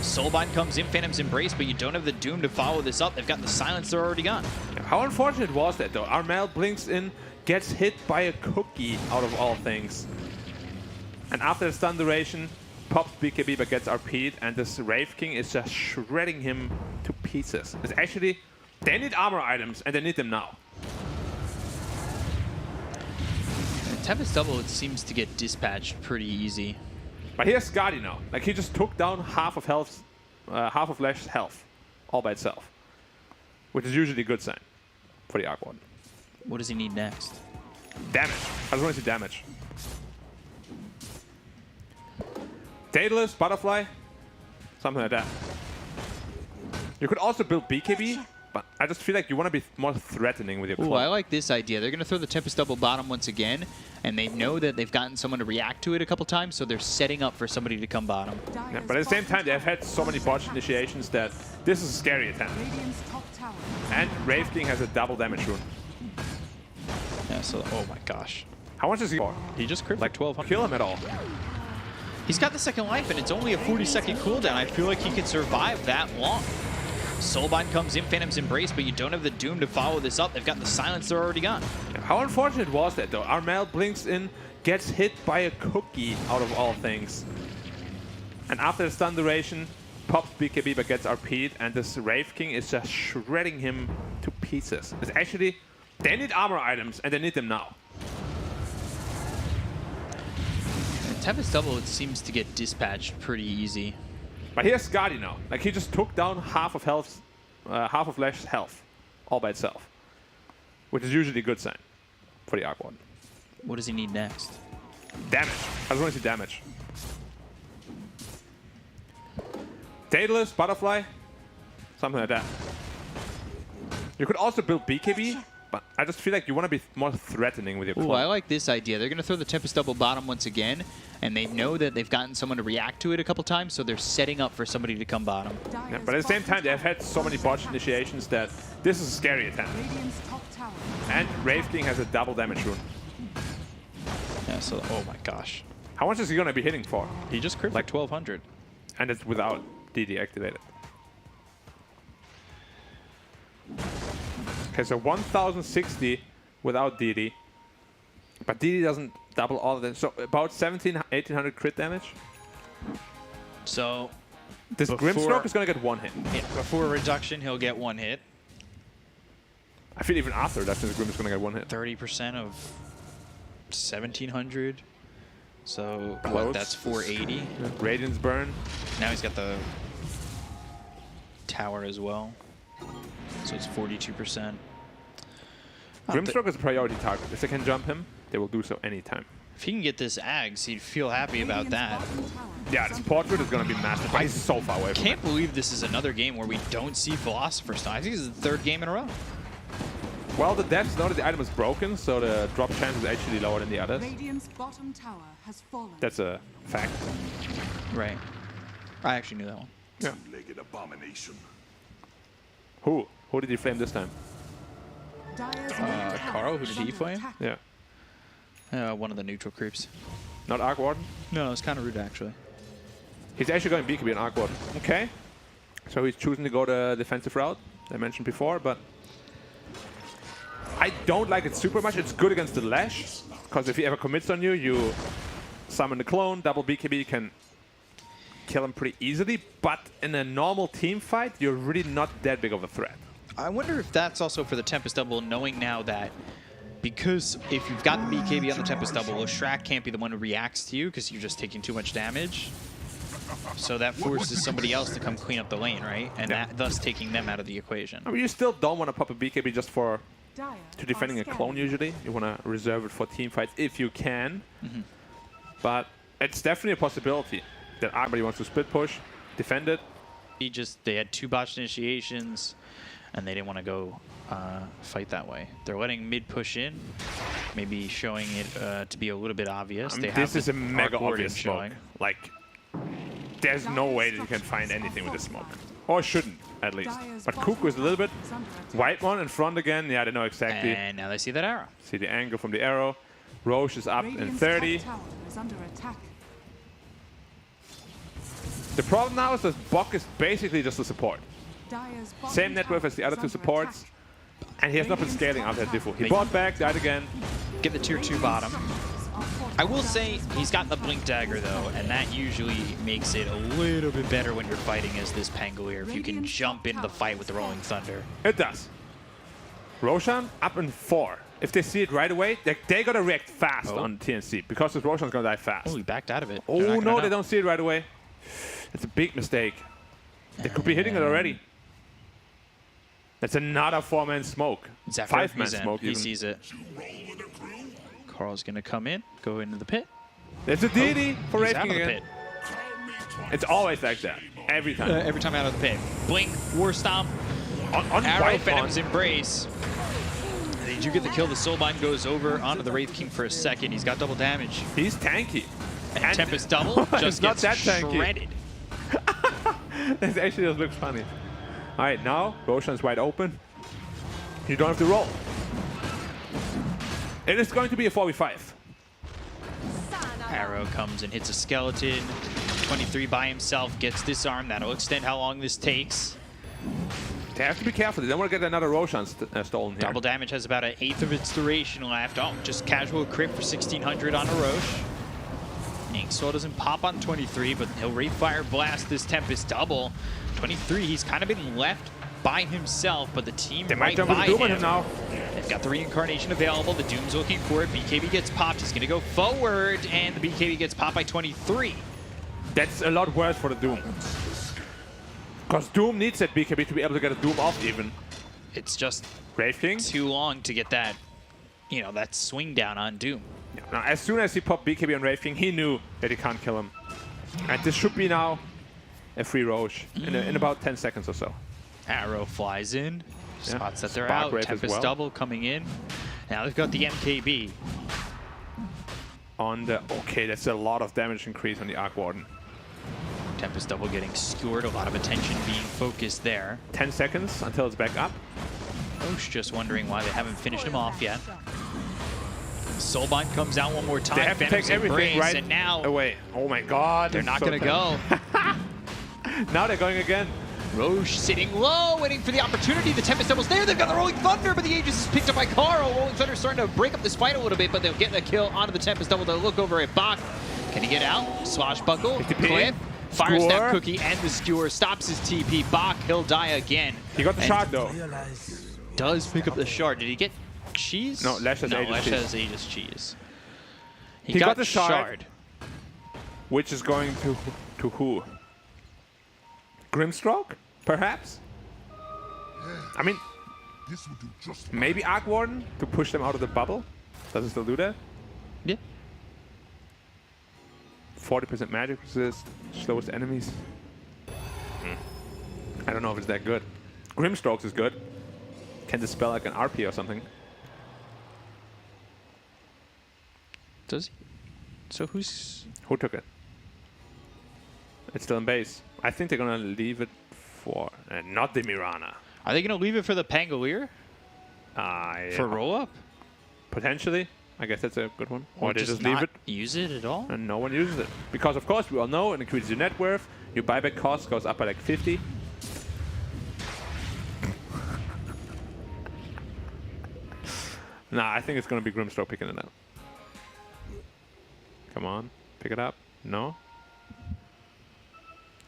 Soulbind comes in, Phantom's Embrace, but you don't have the Doom to follow this up. They've got the Silencer already gone. How unfortunate was that though? Armel blinks in, gets hit by a cookie out of all things. And after the stun duration, pops BKB but gets RP'd, and this Wraith King is just shredding him to pieces. It's actually, they need armor items and they need them now. Tempest double, it seems to get dispatched pretty easy. But here's Scotty now. Like he just took down half of Lash's health, all by itself. Which is usually a good sign for the Arc Warden. What does he need next? Damage. I just want to see damage. Daedalus, Butterfly, something like that. You could also build BKB but I just feel like you want to be more threatening with your Ooh, clone. I like this idea. They're going to throw the Tempest double bottom once again, and they know that they've gotten someone to react to it a couple times, so they're setting up for somebody to come bottom. Yeah, but at the same time, they've had so many botch initiations that this is a scary attempt. And Wraith King has a double damage rune. Yeah, so, oh my gosh. How much is he for? He just crit Like, 1200. kill him at all. He's got the second life, and it's only a 40-second cooldown. I feel like he can survive that long. Soulbind comes in, Phantom's Embrace, but you don't have the Doom to follow this up. They've got the Silence they're already gone. How unfortunate was that, though? Armel blinks in, gets hit by a cookie out of all things. And after the stun duration, pops BKB but gets RP'd, and this Wraith King is just shredding him to pieces. It's actually, they need armor items, and they need them now. Tempest double, it seems to get dispatched pretty easy. But here's Skadi now. Like, he just took down half of Lash's health all by itself, which is usually a good sign for the Arc Warden. What does he need next? Damage. I just want to see damage. Daedalus, Butterfly, something like that. You could also build BKB, but I just feel like you want to be more threatening with your clone. Ooh, I like this idea. They're going to throw the Tempest double bottom once again, and they know that they've gotten someone to react to it a couple times, so they're setting up for somebody to come bottom. Yeah, but at the same time, they've had so many botch initiations that this is a scary attempt. And Wraith King has a double damage rune. Yeah, so, oh my gosh. How much is he going to be hitting for? He just crit like 1200. And it's without DD activated. Okay, so 1060 without DD. But DD doesn't double all of them. So about 1800 crit damage. So This Grimstroke is going to get one hit. Yeah, before reduction, he'll get one hit. I feel even after reduction, this Grim is going to get one hit. 30% of 1700. So Close. what, that's 480. Yeah. Radiance Burn. Now he's got the tower as well. So it's 42%. Grimstroke is a priority target. If they can jump him, they will do so anytime. If he can get this Ags, he'd feel happy about that. Yeah, this portrait is going to be massive, but he's so far away from Can't believe this is another game where we don't see Philosopher's Stone. I think this is the third game in a row. Well, the devs know that the item is broken, so the drop chance is actually lower than the others. Radiant's bottom tower has fallen. That's a fact. Right. I actually knew that one. Yeah. Two-legged abomination. Who did he flame this time? Carl, who did he flame? Yeah. One of the neutral creeps. Not Arc Warden? No, it's kind of rude, actually. He's actually going BKB and Arc Warden. Okay. So he's choosing to go the defensive route, I mentioned before, but I don't like it super much. It's good against the Lash, because if he ever commits on you, you summon the clone, double BKB can kill him pretty easily, but in a normal team fight, you're really not that big of a threat. I wonder if that's also for the Tempest Double, knowing now that because if you've got the BKB on the Tempest Double, Shrek can't be the one who reacts to you because you're just taking too much damage. So that forces somebody else to come clean up the lane, right? And that thus taking them out of the equation. I mean, you still don't want to pop a BKB just to defending a clone usually. You want to reserve it for team fights if you can. But it's definitely a possibility that everybody wants to split push, defend it. They had two botched initiations, and they didn't want to go fight that way. They're letting mid push in, maybe showing it to be a little bit obvious. This is a mega obvious smoke. Like, there's no way that you can find anything with this smoke. Or shouldn't, at least. But Cuckoo is a little bit white one in front again. Yeah, they know exactly. And now they see that arrow. See the angle from the arrow. Roche is up in 30. The problem now is that Bok is basically just a support. Same net worth as the other two supports. And he has not been scaling after that Diffu. He bought back, died again. Get the tier 2 bottom. I will say he's got the Blink Dagger though, and that usually makes it a little bit better when you're fighting as this Pangolier, if you can jump into the fight with the Rolling Thunder. It does. Roshan up in 4. If they see it right away, they gotta react fast on TNC, because this Roshan's gonna die fast. Oh, he backed out of it. Oh no, they don't see it right away. It's a big mistake. They could be hitting it already. That's another 4-man smoke. 5-man smoke. He sees it. Carl's gonna come in, go into the pit. There's a DD for He's out Wraith of King the again. pit. It's always like that. Every time. Every time out of the pit. Blink, War Stomp. On Arrow White Venom's on. Embrace. They do get the kill. The Soulbind goes over onto the Wraith King for a second. He's got double damage. He's tanky. And Tempest double just It's not gets that tanky. shredded. This actually does look funny. All right, now Roshan's wide open. You don't have to roll. It is going to be a 4v5. Arrow comes and hits a skeleton. 23 by himself, gets disarmed. That'll extend how long this takes. They have to be careful. They don't want to get another Roshan stolen here. Double damage has about an eighth of its duration left. Oh, just casual crit for 1600 on a Roche. Inkswell doesn't pop on 23, but he'll Wraith Fire Blast this Tempest double. 23, he's kind of been left by himself, but the team They might right jump by into Doom on him. him now. They've got the Reincarnation available. The Doom's looking for it. BKB gets popped. He's going to go forward, and the BKB gets popped by 23. That's a lot worse for the Doom. Because Doom needs that BKB to be able to get a Doom off even. It's just Wraith King. too long to get that, you know, that swing down on Doom. Yeah. Now, as soon as he popped BKB on Wraith King, he knew that he can't kill him. And this should be now a free Roche in about 10 seconds or so. Arrow flies in, spots that they're Spark out. Wraith as Tempest well. double coming in. Now they've got the MKB. On the okay, that's a lot of damage increase on the Arc Warden. Tempest double getting skewered, a lot of attention being focused there. 10 seconds until it's back up. Roche just wondering why they haven't finished him off yet. Soulbind comes out one more time. They have to Venom's take everything Embrace, right and now away. Oh my god. they're not going to go. Now they're going again. Roche sitting low, waiting for the opportunity. The Tempest Double's there. They've got the Rolling Thunder, but the Aegis is picked up by Carl. Rolling Thunder's starting to break up this fight a little bit, but they'll get the kill onto the Tempest Double. They'll look over at Bach. Can he get out? Swashbuckle, Cliff, Fire Skewer. Snap Cookie, and the Skewer stops his TP. Bach, he'll die again. He got the And shard though. Does pick up the shard. Did he get cheese? No, Lash has Aegis Lash cheese. has Aegis cheese. He got the shard. Which is going to who? Grimstroke? Perhaps? I mean, This will do just maybe Arc Warden to push them out of the bubble? Does it still do that? Yeah. 40% magic resist, slowest enemies. I don't know if it's that good. Grimstrokes is good. Can dispel like an RP or something. Does he? So who's... Who took it? It's still in base. I think they're gonna leave it for not the Mirana. Are they going to leave it for the Pangolier? Yeah. For roll-up? Potentially. I guess that's a good one. Or they just not leave it use it at all? and no one uses it. Because of course we all know it increases your net worth, your buyback cost goes up by like 50. Nah, I think it's gonna be Grimstroke picking it up. Come on, pick it up. No?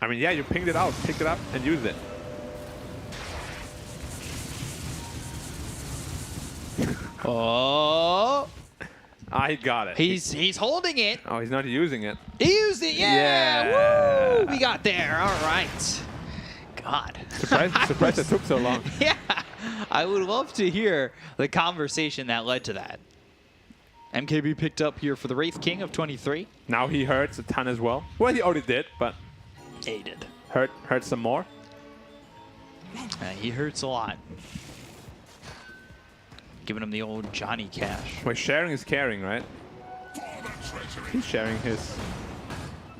I mean, yeah, you pinged it out, picked it up and used it. Oh, He got it. he's holding it. Oh, he's not using it. He used it, yeah. Yeah. Woo, we got there. All right. God. Surprised it took so long. Yeah, I would love to hear the conversation that led to that. MKB picked up here for the Wraith King of 23. Now he hurts a ton as well. Well, he already did, but Aided. hurt some more. He hurts a lot. Giving him the old Johnny Cash. Wait, sharing is caring, right? He's sharing his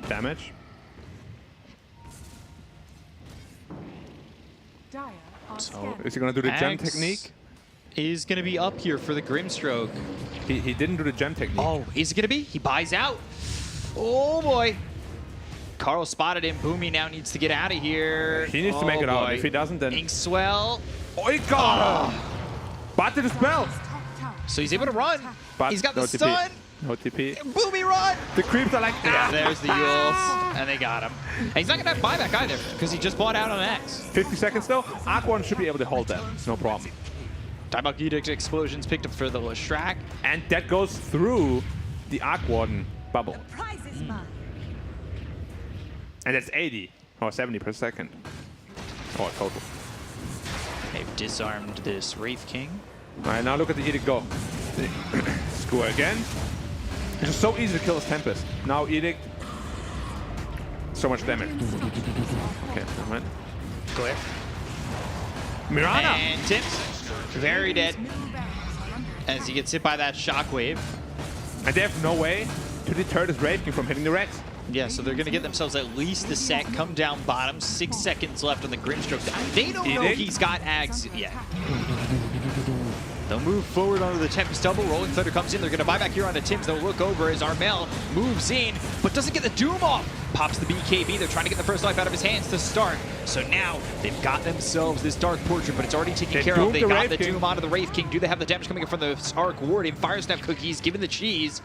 damage. Dire are So scanned. is he gonna do the gem Axe technique? is going to be up here for the Grimstroke. He didn't do the gem technique. Oh, is it going to be? He buys out. Oh, boy. Carl spotted him. Boomy now needs to get out of here. He needs to make it out. If he doesn't, then Inkswell. oh, he got him. But the spell. Top tower. So he's able to run. But He's got no the TP. stun. No TP. Boomy run. The creeps are like Yeah, there's the Yules. And they got him. And he's not going to have buyback either because he just bought out on X. 50 seconds though. Arc One should be able to hold that. No problem. Timeout Edict Explosions picked up for the Leshrac. And that goes through the Arc Warden bubble. Prize is mine. And that's 80 or 70 per second. Oh, total. They've disarmed this Wraith King. All right, now look at the Edict go. Score again. It's just so easy to kill this Tempest. Now Edict. So much damage. Okay, never mind. Clear. Mirana! And Tips, very dead as he gets hit by that shockwave. And they have no way to deter this Wraith King from hitting the Rex. Yeah, so they're going to get themselves at least the set, come down bottom, 6 seconds left on the Grimstroke. They don't know he's got Ags yet. They'll move forward onto the Tempest double. Rolling Thunder comes in. They're going to buy back here onto Tims. They'll look over as Armel moves in, but doesn't get the Doom off. Pops the BKB. They're trying to get the first life out of his hands to start. So now they've got themselves this Dark Portrait, but it's already taken care of. They got the Doom onto the Wraith King. Do they have the damage coming in from the Arc Warden? Fire Snap Cookies, given the cheese.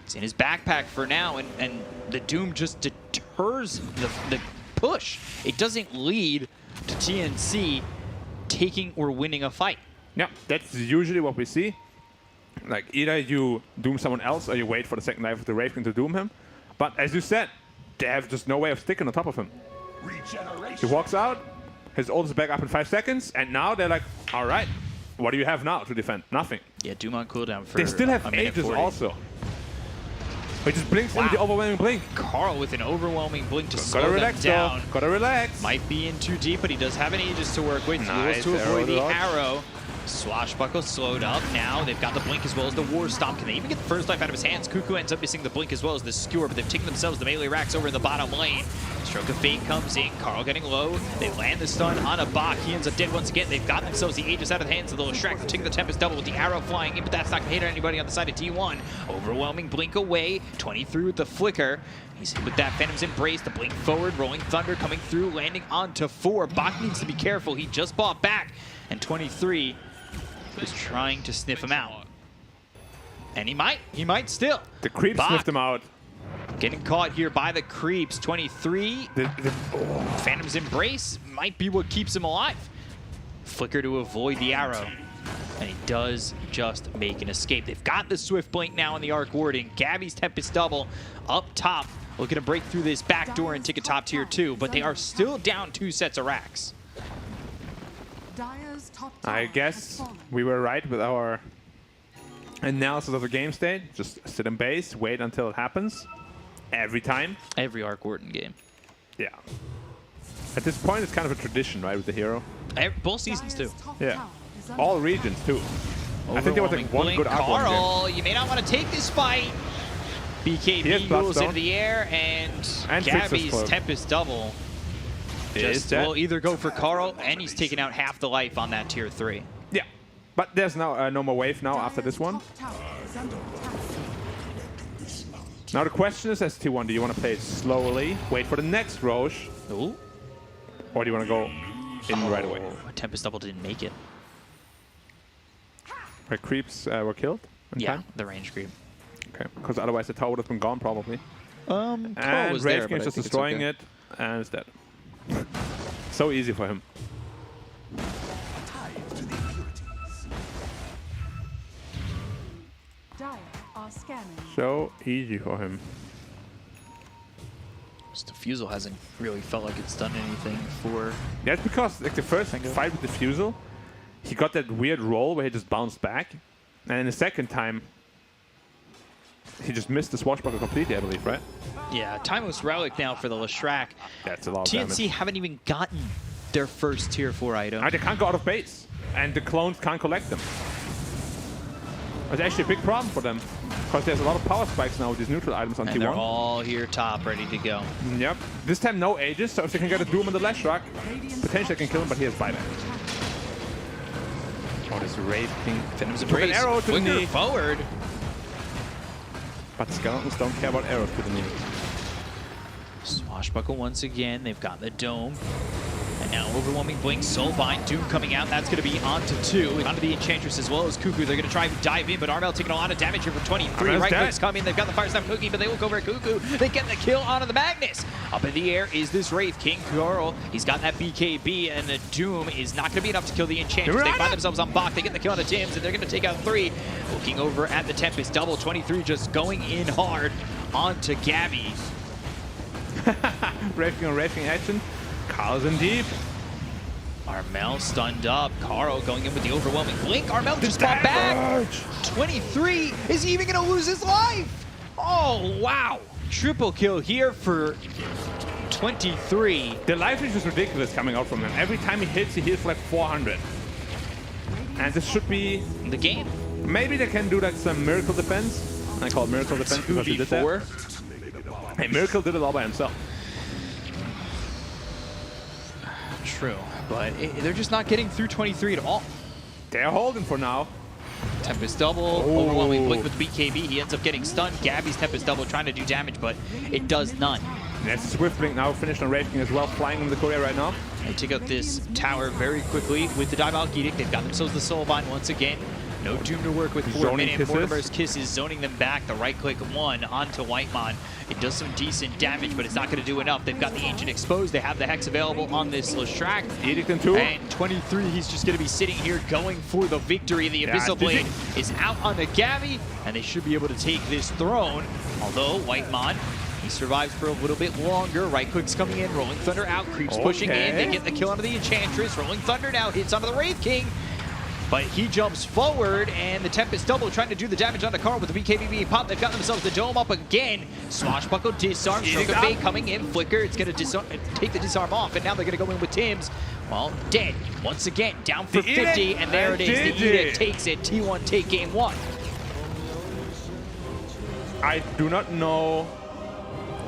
It's in his backpack for now, and the Doom just deters the push. It doesn't lead to TNC taking or winning a fight. Yeah, that's usually what we see. Like, either you Doom someone else or you wait for the second life of the Wraith King to Doom him. But as you said, they have just no way of sticking on top of him. He walks out, his ult is back up in 5 seconds, and now they're like, all right, what do you have now to defend? Nothing. Yeah, Doom on cooldown for They still have Aegis also. He just blinks in with the overwhelming blink. Carl with an overwhelming blink to slow them down. Gotta relax. Might be in too deep, but he does have an Aegis to work with. Nice. To avoid the dodge. arrow. Swashbuckle slowed up now. They've got the blink as well as the War Stomp. Can they even get the first life out of his hands? Cuckoo ends up missing the blink as well as the skewer, but they've taken themselves the melee racks over in the bottom lane. Stroke of Fate comes in. Carl getting low. They land the stun on a Bach. He ends up dead once again. They've got themselves the Aegis out of the hands of the Leshrac. They're taking the Tempest double with the arrow flying in, but that's not going to hit anybody on the side of T1. Overwhelming blink away. 23 with the flicker. He's hit with that Phantom's Embrace. The blink forward. Rolling Thunder coming through, landing onto 4. Bach needs to be careful. He just bought back. And 23 is trying to sniff him out. And he might still. The creeps Bach sniffed him out. Getting caught here by the creeps. 23. Phantom's Embrace might be what keeps him alive. Flicker to avoid the arrow. And he does just make an escape. They've got the Swift Blink now in the Arc Warden. Gabby's Tempest double up top. Looking to break through this back door and take a top tier 2. But they are still down 2 sets of racks. I guess we were right with our analysis of the game state. Just sit in base, wait until it happens. Every time. Every Arc Warden game. Yeah. At this point, it's kind of a tradition, right, with the hero? Both seasons, too. Yeah. All regions, too. I think there was like one good Arc Warden Carl, game. you may not want to take this fight. BKB moves into the air, and Gabby's Tempest double. Will either go for Carl, and he's taking out half the life on that tier 3. Yeah, but there's now no more wave now after this one. Now the question is, as T1, do you want to play it slowly, wait for the next Roche, Ooh. or do you want to go in right away? Tempest double didn't make it. Where creeps were killed? Yeah, the range creep. Okay, because otherwise the tower would have been gone probably. Carl And was Wraith there, King is but just I think destroying it's it, and it's dead. So easy for him. So easy for him. This Diffusal hasn't really felt like it's done anything for... Yeah, it's because like the first fight with Diffusal, he got that weird roll where he just bounced back. And then the second time, he just missed the Swashbuckle completely, I believe, right? Yeah, Timeless Relic now for the Leshrac. That's a lot of TNC damage. haven't even gotten their first tier 4 item. They can't go out of base, and the clones can't collect them. It's actually a big problem for them, because there's a lot of power spikes now with these neutral items on And T1. they're all here top, ready to go. Yep. This time no Aegis, so if they can get a Doom on the Leshrac, potentially they can kill him, but he has buyback. Oh, this Wraith King. Phantom's Took an Embrace. arrow to the Flicker knee. forward. But Skeletons don't care about arrows to the knee. Swashbuckle once again. They've got the Dome. And now Overwhelming Blink, Soulbind, Doom coming out. That's going to be onto 2. Onto the Enchantress as well as Cuckoo. They're going to try and dive in, but Armel taking a lot of damage here for 23. Armel's Right dead. clicks coming. They've got the Fire Snap Cookie, but they look over at Cuckoo. They get the kill onto the Magnus. Up in the air is this Wraith King. Carl, he's got that BKB, and the Doom is not going to be enough to kill the Enchantress. They find themselves on Bach. They get the kill onto Tims, and they're going to take out 3. Looking over at the Tempest double. 23 just going in hard onto Gabby. Wraith King action. Carl's in deep. Armel stunned up. Carl going in with the Overwhelming Blink. Armel just fought back. 23. Is he even going to lose his life? Oh, wow. Triple kill here for 23. The life is just ridiculous coming out from him. Every time he hits, he hits like 400. And this should be The game. maybe they can do like some miracle defense. I call it miracle defense because he did that. Hey, Miracle did it all by himself. True, but they're just not getting through 23 at all. They're holding for now. Tempest double, overwhelming blink with BKB. He ends up getting stunned. Gabby's Tempest double trying to do damage, but it does none. There's Swift Blink now finished on Wraith King as well, flying in the Korea right now. They take out this tower very quickly with the Diabolic Edict. They've got themselves the Soulbind once again. No Doom to work with for a Zoning minute. kisses. Mortimer's Kisses zoning them back. The right click one onto Whitemon. It does some decent damage, but it's not going to do enough. They've got the Ancient exposed. They have the Hex available on this Leshrac. Edict in 2. And 23, he's just going to be sitting here going for the victory. The Abyssal Blade is out on the Gabby, and they should be able to take this throne. Although Whitemon, he survives for a little bit longer. Right click's coming in, Rolling Thunder out, creeps pushing in. They get the kill onto the Enchantress. Rolling Thunder now hits onto the Wraith King. But he jumps forward, and the Tempest double trying to do the damage on the car with the BKB pop. They've got themselves the dome up again. Swashbuckle disarm, Stroke of Fate coming in, Flicker. It's going to take the disarm off, and now they're going to go in with Tim's. Well, dead. Once again, down for 50, and there it is. The Edict takes it. T1 take game 1. I do not know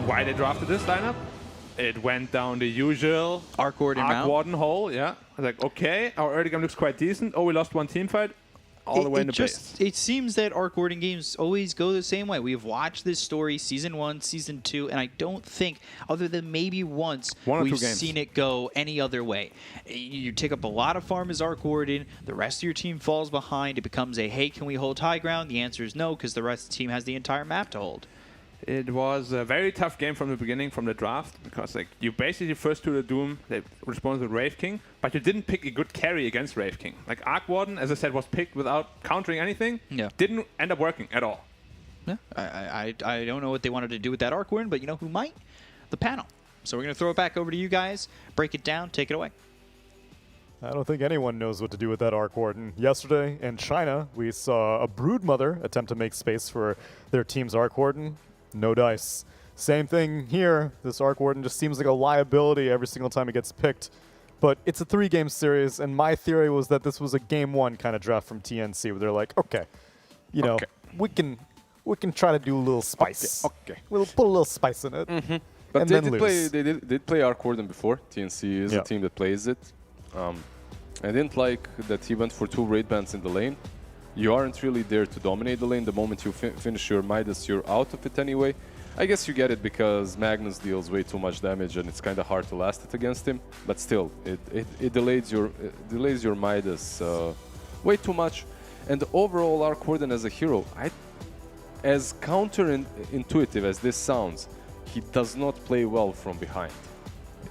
why they drafted this lineup. It went down the usual Arc Warden hole, yeah. I was like, okay, our early game looks quite decent. Oh, we lost one team fight. All the way in the base. It seems that Arc Warden games always go the same way. We've watched this story Season 1, Season 2, and I don't think, other than maybe once, we've seen it go any other way. You take up a lot of farm as Arc Warden, the rest of your team falls behind, it becomes a, hey, can we hold high ground? The answer is no, because the rest of the team has the entire map to hold. It was a very tough game from the beginning, from the draft, because like you basically first to the Doom, they responded with Wraith King, but you didn't pick a good carry against Wraith King. Like Arc Warden, as I said, was picked without countering anything. Yeah. Didn't end up working at all. Yeah, I don't know what they wanted to do with that Arc Warden, but you know who might? The panel. So we're going to throw it back over to you guys, break it down, take it away. I don't think anyone knows what to do with that Arc Warden. Yesterday in China, we saw a Broodmother attempt to make space for their team's Arc Warden. No dice. Same thing here. This Arc Warden just seems like a liability every single time it gets picked. But it's a 3-game series, and my theory was that this was a Game 1 kind of draft from TNC, where they're like, okay, you know, we can try to do a little spice. Okay. We'll put a little spice in it. But and they then did play Arc Warden before. TNC is a team that plays it. I didn't like that he went for 2 raid bans in the lane. You aren't really there to dominate the lane. The moment you finish your Midas, you're out of it anyway. I guess you get it because Magnus deals way too much damage and it's kind of hard to last it against him. But still, it delays your Midas way too much. And overall, Arc Warden as a hero, as counterintuitive as this sounds, he does not play well from behind.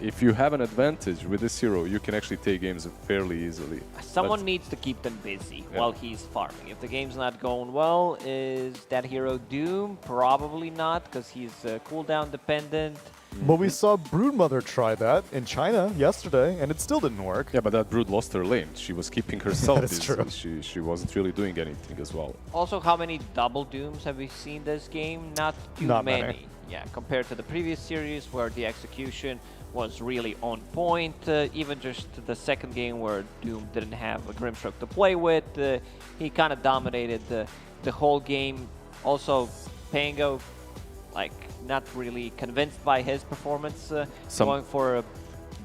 If you have an advantage with this hero, you can actually take games fairly easily. Someone needs to keep them busy while he's farming. If the game's not going well, is that hero Doom? Probably not, because he's cooldown dependent. But we saw Broodmother try that in China yesterday, and it still didn't work. Yeah, but that Brood lost her lane. She was keeping herself That is busy. true. She wasn't really doing anything as well. Also, how many double Dooms have we seen this game? Not too many. Yeah, compared to the previous series where the execution was really on point. Even just the second game where Doom didn't have a Grimstroke to play with, he kind of dominated the whole game. Also, Pango, like, not really convinced by his performance. Going for a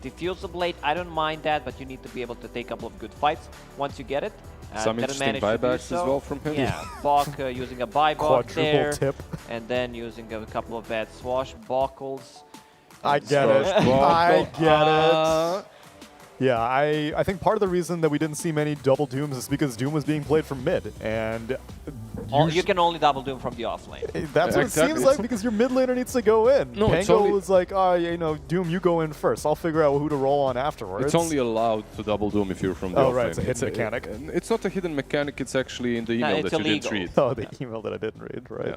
Diffusal Blade, I don't mind that, but you need to be able to take a couple of good fights once you get it. Some interesting buybacks as well from him. Yeah, Bok using a buyback Quadruple tip. and then using a couple of bad swashbuckles. I get it. I get it. Yeah, I think part of the reason that we didn't see many double Dooms is because Doom was being played from mid, and you can only double Doom from the off lane. That's what it seems like, because your mid laner needs to go in. No, Pango was like, oh, you know, Doom, you go in first. I'll figure out who to roll on afterwards. It's only allowed to double Doom if you're from the off lane. It's a hidden mechanic. It's not a hidden mechanic. It's actually in the email that you didn't read. Oh, the email that I didn't read, right. Yeah.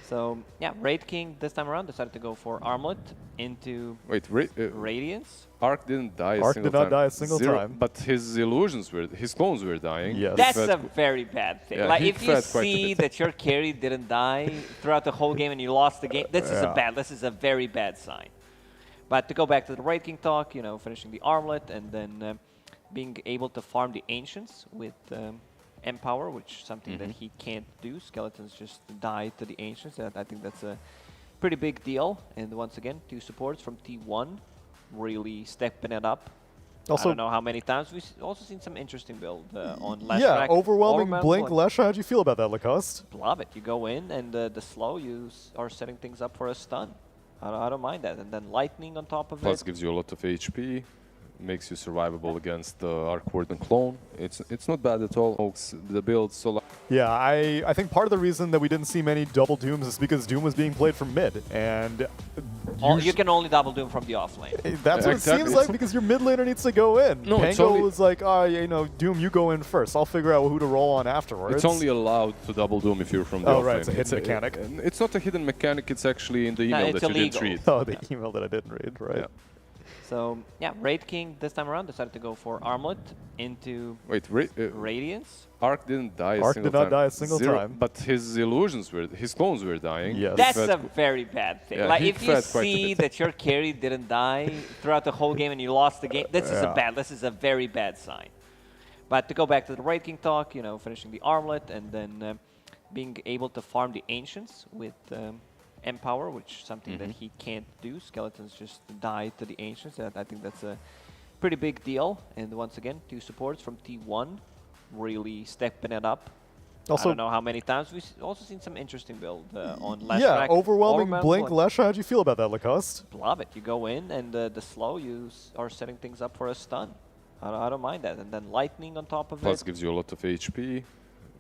So, yeah, Wraith King this time around decided to go for Armlet into Radiance. Arc didn't die Arc did not die a single time. But his his clones were dying. Yes. That's a very bad thing. Yeah, like, if you see that your carry didn't die throughout the whole game and you lost the game, this is a very bad sign. But to go back to the Raid King talk, you know, finishing the armlet and then being able to farm the Ancients with Empower, which is something that he can't do. Skeletons just die to the Ancients. I think that's a pretty big deal. And once again, 2 supports from T1, really stepping it up. Also, I don't know how many times. We've also seen some interesting build on Last Yeah, Track. overwhelming Blink. Lesha, how'd you feel about that, Lacoste? Love it. You go in and the slow, you are setting things up for a stun. I don't mind that. And then lightning on top of Plus it. gives you a lot of HP, makes you survivable against the Arc Warden clone. It's not bad at all. The build so. Yeah, I think part of the reason that we didn't see many double Dooms is because Doom was being played from mid, and You can only double Doom from the off lane. That's what it seems like, because your mid laner needs to go in. No, Pango was like, oh, you know, Doom, you go in first. I'll figure out who to roll on afterwards. It's only allowed to double Doom if you're from the off right, lane. it's a hidden mechanic. It's not a hidden mechanic, it's actually in the email that you didn't read. Oh, the email that I didn't read, right. Yeah. So, yeah, Raid King this time around decided to go for Armlet into Wait, Radiance. Arc didn't die a Arc single did not time. die a single time. But his illusions were, his clones were dying. Yes. That's a very bad thing. Yeah, like, he if you fed quite a see bit. that your carry didn't die throughout the whole game and you lost the game, this is a very bad sign. But to go back to the Raid King talk, you know, finishing the Armlet and then being able to farm the Ancients with Empower, which is something that he can't do. Skeletons just die to the Ancients. I think that's a pretty big deal. And once again, 2 supports from T1, really stepping it up. Also, I don't know how many times. We've also seen some interesting build on Last yeah, Track. overwhelming Blink. Lesha, how'd you feel about that, Lacoste? Love it. You go in and the slow, you are setting things up for a stun. I don't mind that. And then lightning on top of Plus it. gives you a lot of HP,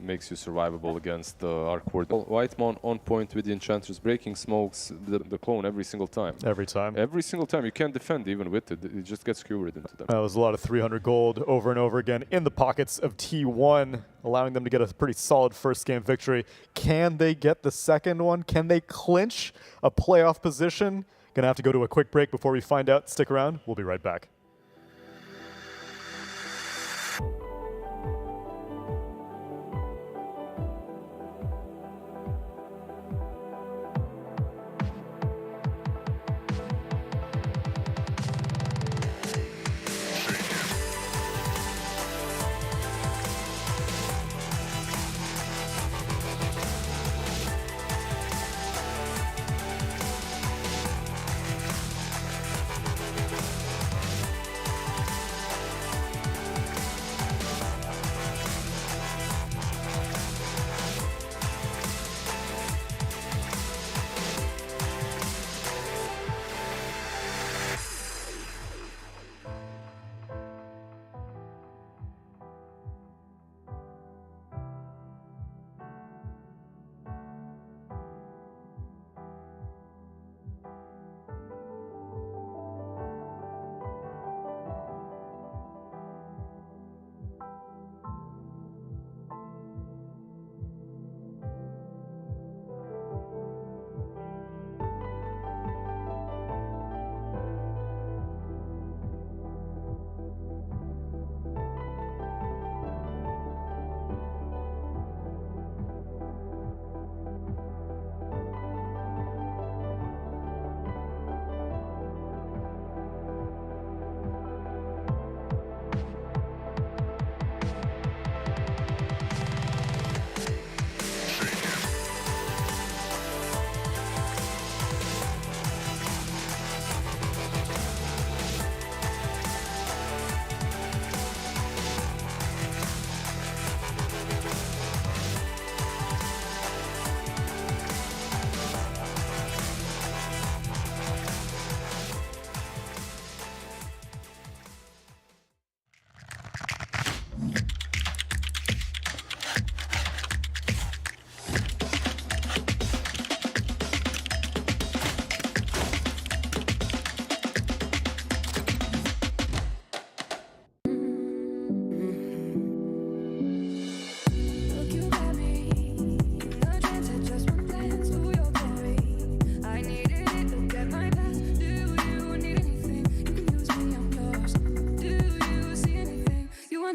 makes you survivable against the Arc Warden. Whitemon on point with the Enchantress, breaking smokes the clone every single time. Every time. Every single time. You can't defend even with it. It just gets skewered into them. That was a lot of 300 gold over and over again in the pockets of T1, allowing them to get a pretty solid first game victory. Can they get the second one? Can they clinch a playoff position? Gonna have to go to a quick break before we find out. Stick around. We'll be right back.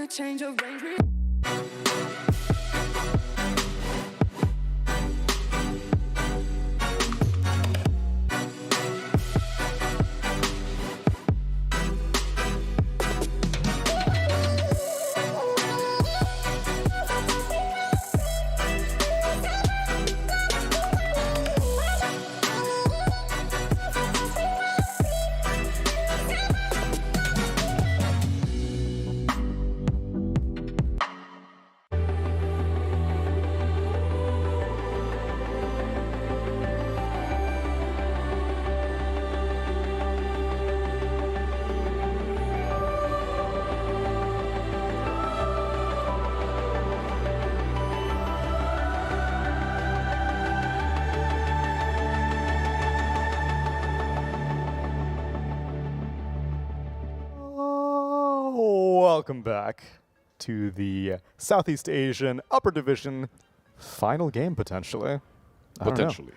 Change of range. welcome back to the Southeast Asian Upper Division final game, potentially. I don't know. Potentially.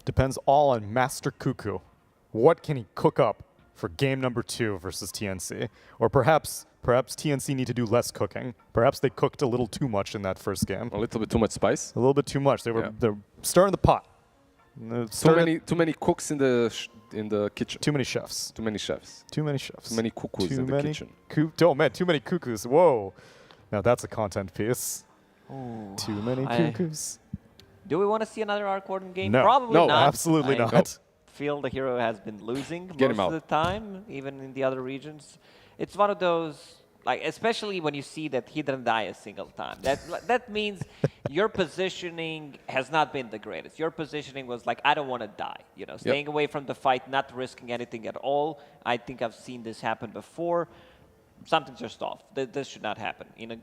Depends all on Master Cuckoo. What can he cook up for game number 2 versus TNC? Or perhaps TNC need to do less cooking. Perhaps they cooked a little too much in that first game. A little bit too much spice. A little bit too much. They're stirring the pot. Too many cooks in the kitchen. Too many chefs. Too many chefs. Too many chefs. Too many cuckoos in the kitchen. Oh man, too many cuckoos. Whoa. Now that's a content piece. Ooh. Too many cuckoos. Do we want to see another Arc Warden game? No. Probably No, not. absolutely I not. feel the hero has been losing Get him most out. of the time, even in the other regions. It's one of those, like, especially when you see that he didn't die a single time. That means your positioning has not been the greatest. Your positioning was like, I don't want to die. You know, staying away from the fight, not risking anything at all. I think I've seen this happen before. Something's just off. This should not happen. In a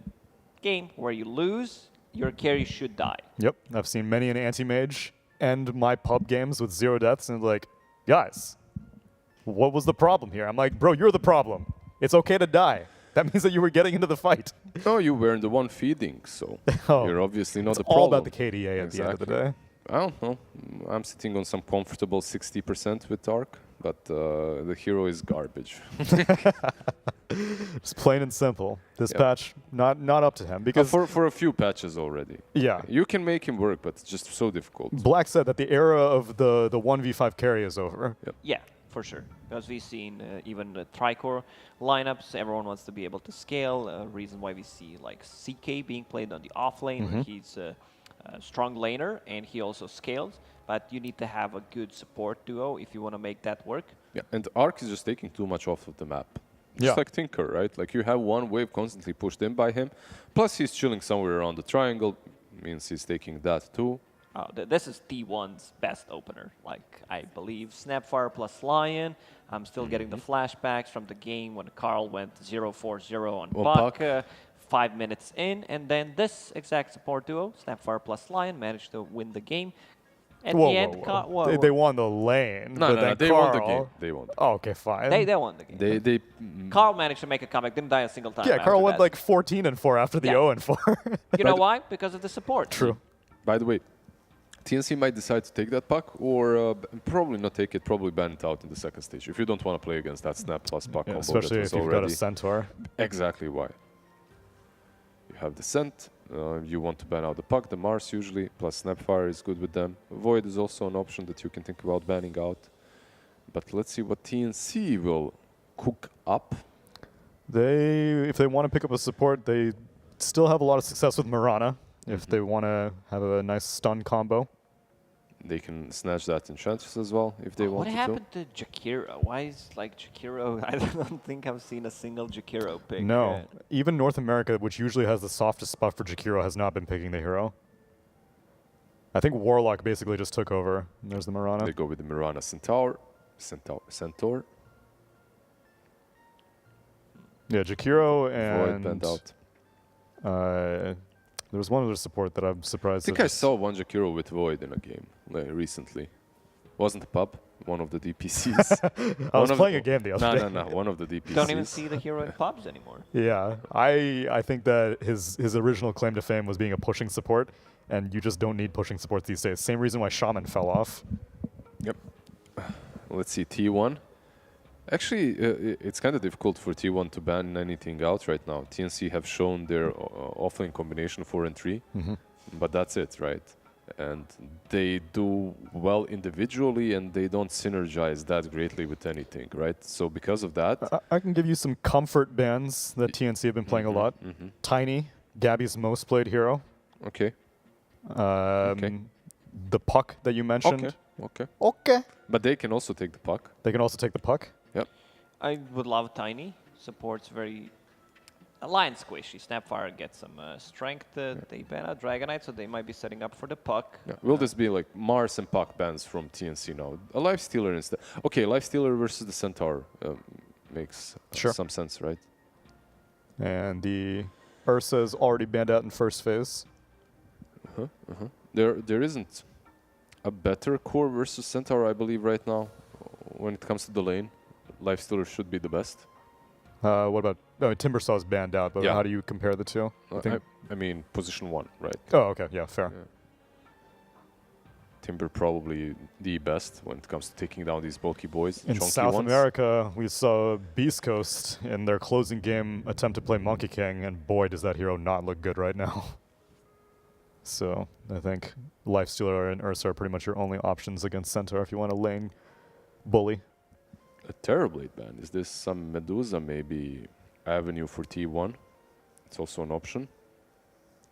game where you lose, your carry should die. Yep, I've seen many an anti-mage end my pub games with 0 deaths and like, guys, what was the problem here? I'm like, bro, you're the problem. It's okay to die. That means that you were getting into the fight. No, you weren't the one feeding, so you're obviously not It's the all problem. about the KDA at the end of the day. I don't know. I'm sitting on some comfortable 60% with Arc, but the hero is garbage. Just plain and simple. This patch, not up to him. Because for a few patches already. Yeah. You can make him work, but it's just so difficult. Black said that the era of the 1v5 carry is over. Yep. Yeah, for sure. Because we've seen even the Tricore lineups, everyone wants to be able to scale. Reason why we see like CK being played on the off lane, where he's a strong laner and he also scales. But you need to have a good support duo if you want to make that work. Yeah, and Arc is just taking too much off of the map. Just Yeah. like Tinker, right? Like you have one wave constantly pushed in by him, plus he's chilling somewhere around the triangle, means he's taking that too. Oh, this is T1's best opener. Like, I believe Snapfire plus Lion. I'm still getting the flashbacks from the game when Carl went 0-4-0 on Puck. 5 minutes in, and then this exact support duo, Snapfire plus Lion, managed to win the game. At the end, They won the lane. No, but no, then no, they Carl, won the game. They won. Oh, okay, fine. They won the game. They Carl managed to make a comeback, didn't die a single time. Yeah, after Carl went that. like 14-4 after the Yeah. 0-4. You know why? Because of the support. True. By the way, TNC might decide to take that puck or probably not take it, probably ban it out in the second stage. If you don't want to play against that Snap plus puck combo, Especially that was if you've already got a Centaur. exactly why. You have the Scent, you want to ban out the puck, the Mars usually, plus Snapfire is good with them. Void is also an option that you can think about banning out. But let's see what TNC will cook up. If they want to pick up a support, they still have a lot of success with Mirana. If they want to have a nice stun combo. They can snatch that Enchantress as well if they want What to. happened to Jakiro? Why is like Jakiro? I don't think I've seen a single Jakiro pick. No. Even North America, which usually has the softest spot for Jakiro, has not been picking the hero. I think Warlock basically just took over. And there's the Mirana. They go with the Mirana Centaur. Yeah, Jakiro Void and banned out. there was one other support that I'm surprised. I think I saw one Jakiro with Void in a game recently. Wasn't a pub, one of the DPCs. I was playing a game the other day. No, one of the DPCs. Don't even see the hero in pubs anymore. Yeah, I think that his original claim to fame was being a pushing support, and you just don't need pushing support these days. Same reason why Shaman fell off. Yep. Let's see, T1. Actually, it's kind of difficult for T1 to ban anything out right now. TNC have shown their offlane combination 4 and 3, but that's it, right? And they do well individually, and they don't synergize that greatly with anything, right? So because of that... I can give you some comfort bans that TNC have been playing a lot. Tiny, Gabby's most played hero. Okay. The puck that you mentioned. Okay. But they can also take the puck. They can also take the puck. Yep. I would love Tiny. Support's very... Lion squishy. Snapfire gets some strength. They ban out Dragonite, so they might be setting up for the puck. Yeah. Will this be like Mars and puck bans from TNC now? A Lifestealer instead. Okay, Lifestealer versus the Centaur makes some sense, right? And the Ursa is already banned out in first phase. There isn't a better core versus Centaur, I believe, right now. When it comes to the lane, Lifestealer should be the best. What about Timbersaw's banned out, but Yeah. how do you compare the two? I mean, position 1, right? Oh, okay, yeah, fair. Yeah. Timber probably the best when it comes to taking down these bulky boys. In chunky South ones. America, we saw Beast Coast in their closing game attempt to play Monkey King, and boy, does that hero not look good right now. So I think Lifestealer and Ursa are pretty much your only options against Centaur if you want to lane bully. A Terrorblade ban. Is this some Medusa maybe avenue for T1? It's also an option.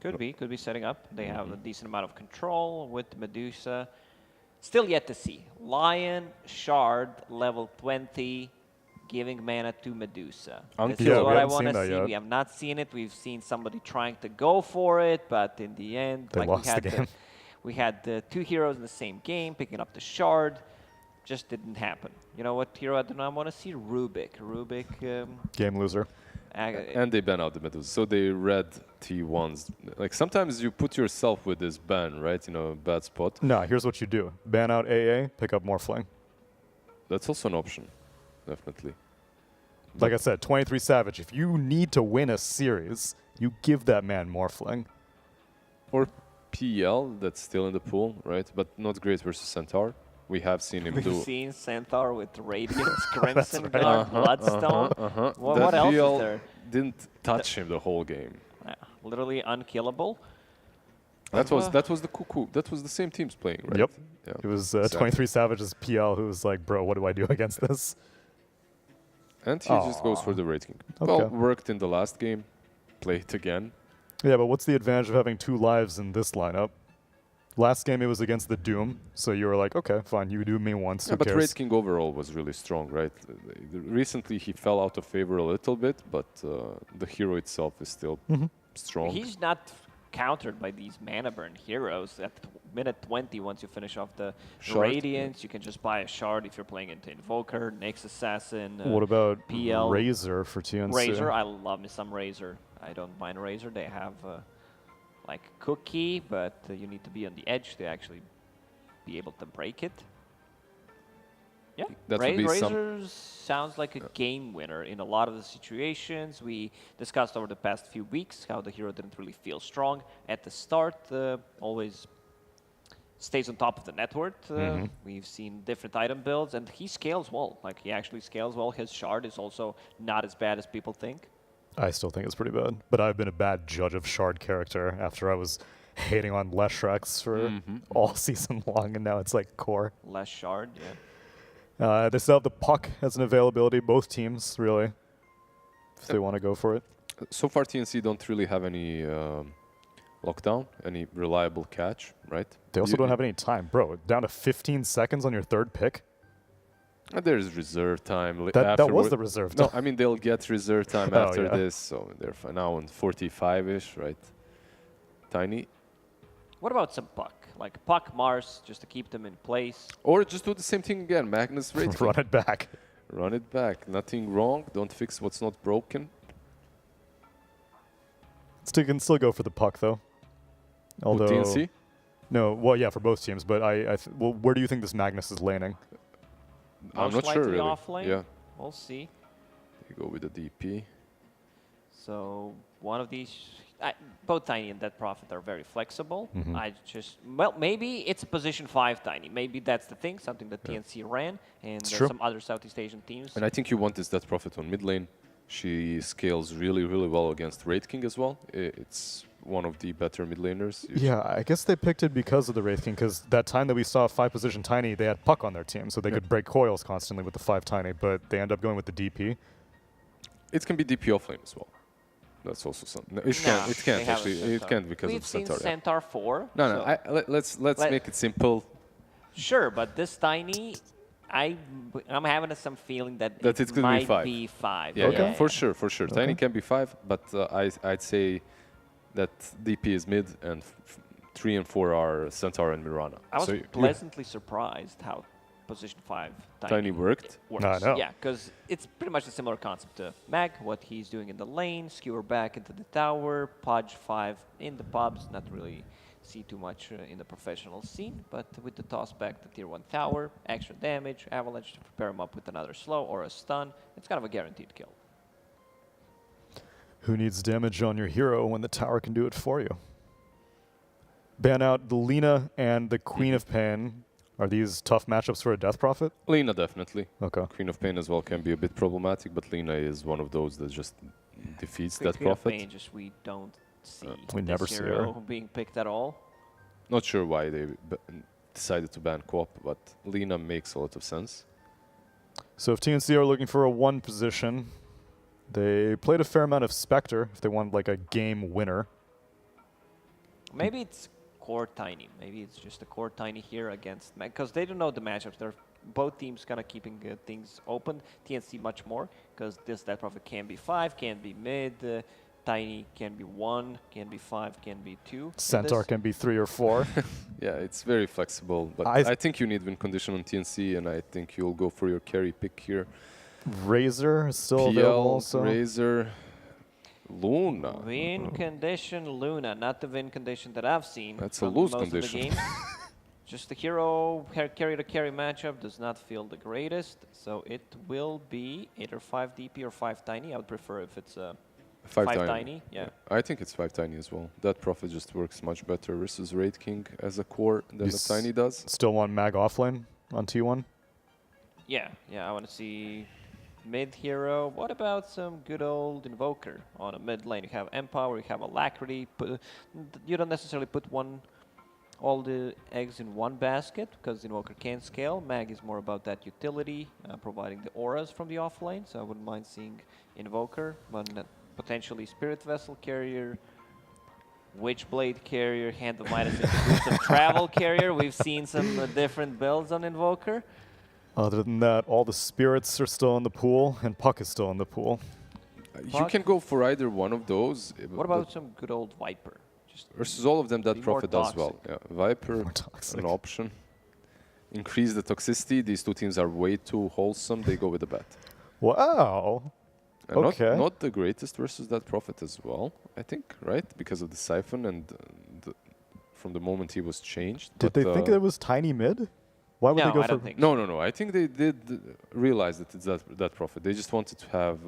Could be setting up. They have a decent amount of control with Medusa. Still yet to see. Lion, Shard, level 20, giving mana to Medusa. This is Yeah, we what I haven't want seen to that see. yet. We have not seen it. We've seen somebody trying to go for it, but in the end, They lost the game. we had the two heroes in the same game picking up the Shard. Just didn't happen. You know what hero I do not want to see? Rubik. Game loser. And they ban out the Medusa. So they read T1s. Like sometimes you put yourself with this ban, right? You know, bad spot. No, here's what you do. Ban out AA, pick up Morphling. That's also an option, definitely. Like I said, 23 Savage. If you need to win a series, you give that man Morphling. Or PL, that's still in the pool, right? But not great versus Centaur. We have seen him do. We've seen Centaur with Radiance, Crimson Guard, Bloodstone. What That else PL is there? didn't touch him the whole game. Literally unkillable. That was the cuckoo. That was the same teams playing, right? Yep. Yeah. It was Exactly. 23 Savage's PL who was like, bro, what do I do against this? And he just goes for the Raid King. Okay. Well, worked in the last game. Play it again. Yeah, but what's the advantage of having 2 lives in this lineup? Last game it was against the Doom, so you were like, okay, fine, you do me once. Yeah, who but cares? Raid King overall was really strong, right? Recently he fell out of favor a little bit, but the hero itself is still strong. He's not countered by these mana burn heroes at minute 20. Once you finish off the Shard, Radiance, you can just buy a Shard if you're playing into Invoker, Nyx Assassin. What about PL? Razor for TNC? Razor, I love me some Razor. I don't mind Razor. They have like Cookie, but you need to be on the edge to actually be able to break it. Yeah, That would be some- Razor sounds like a game winner in a lot of the situations. We discussed over the past few weeks how the hero didn't really feel strong at the start. Always stays on top of the network. We've seen different item builds, and he scales well. Like, he actually scales well. His Shard is also not as bad as people think. I still think it's pretty bad, but I've been a bad judge of Shard character after I was hating on Leshrex for all season long, and now it's like core. Less Shard, yeah. They still have the puck as an availability, both teams, really, if they want to go for it. So far TNC don't really have any lockdown, any reliable catch, right? They also don't have any time. Bro, down to 15 seconds on your third pick? There's reserve time. That was the reserve time. No, I mean, they'll get reserve time Oh, after yeah. this, so they're now on 45-ish, right? Tiny. What about some Puck? Like Puck, Mars, just to keep them in place. Or just do the same thing again, Magnus Raid King. Run it back. Run it back. Nothing wrong. Don't fix what's not broken. Still can still go for the puck, though. Although, TNC? No, well, yeah, for both teams, but well, where do you think this Magnus is laning? I'm Most not sure, likely really. off lane. Yeah, We'll see. you go with the DP. So one of these, both Tiny and Dead Prophet are very flexible. Mm-hmm. Well, maybe it's a position 5 Tiny. Maybe that's the thing, something that TNC ran, and true. some other Southeast Asian teams. And I think you want this Death Prophet on mid lane. She scales really, really well against Raid King as well. It's one of the better mid laners. Yeah, I guess they picked it because of the Wraith King, because that time that we saw 5-position Tiny, they had Puck on their team, so they could break coils constantly with the 5 Tiny, but they end up going with the DP. It can be DP offlane as well. That's also something. No, it No, can't they have a actually. It Centaur. can't because We've of seen Centaur. Centaur 4. No, so- no. Let's make it simple. Sure, but this Tiny, I'm having some feeling that That it's gonna be might 5. be 5. Yeah, Okay. yeah, for sure. Tiny can be 5, but I'd say that DP is mid and 3 and 4 are Centaur and Mirana. I was So pleasantly surprised how position 5 Tiny worked. works. I know. Yeah, because it's pretty much a similar concept to Mag, what he's doing in the lane, skewer back into the tower, Podge 5 in the pubs, not really see too much in the professional scene, but with the toss back to tier 1 tower, extra damage, avalanche to prepare him up with another slow or a stun, it's kind of a guaranteed kill. Who needs damage on your hero when the tower can do it for you? Ban out the Lina and the Queen of Pain. Are these tough matchups for a Death Prophet? Lina, definitely. Okay. Queen of Pain as well can be a bit problematic, but Lina is one of those that just defeats that Queen of Prophet. Pain, just we don't see we this never see hero her. being picked at all. Not sure why they decided to ban Co-op, but Lina makes a lot of sense. So if TNC are looking for a 1 position, they played a fair amount of Spectre if they want like a game winner. Maybe it's core Tiny. Maybe it's just a core Tiny here against because they don't know the matchups. They're both teams kind of keeping things open. TNC much more because this Death Prophet can be 5, can be mid. Tiny can be 1, can be 5, can be 2. Centaur can be 3 or 4. Yeah, it's very flexible, but I think you need win condition on TNC, and I think you'll go for your carry pick here. Razor is still available also. Razor, Luna. Win condition Luna, not the win condition that I've seen. That's a from lose most condition. Of the games. Just the hero carry to carry matchup does not feel the greatest, so it will be either 5 DP or 5 Tiny. I would prefer if it's 5 Tiny. Yeah. I think it's 5 Tiny as well. That Prophet just works much better versus Raid King as a core than the Tiny does. Still want Mag offlane on T1? Yeah, I want to see mid hero. What about some good old Invoker on a mid lane? You have Empower, you have Alacrity. You don't necessarily put all the eggs in one basket because Invoker can scale. Mag is more about that utility, providing the auras from the offlane. So I wouldn't mind seeing Invoker, but potentially Spirit Vessel carrier, Witchblade carrier, Hand of Midas, boost of Travel carrier. We've seen some different builds on Invoker. Other than that, all the spirits are still in the pool, and Puck is still in the pool. You can go for either one of those. What about some good old Viper? Just versus all of them, that be Prophet more does well. Yeah, Viper, an option. Increase the toxicity. These two teams are way too wholesome. They go with the bat. Wow. And Okay. not the greatest versus that Prophet as well, I think, right? Because of the Siphon and from the moment he was changed. Did they think it was Tiny mid? Why would No, they go I for... don't think No. I think they did realize that it's that Prophet. They just wanted to have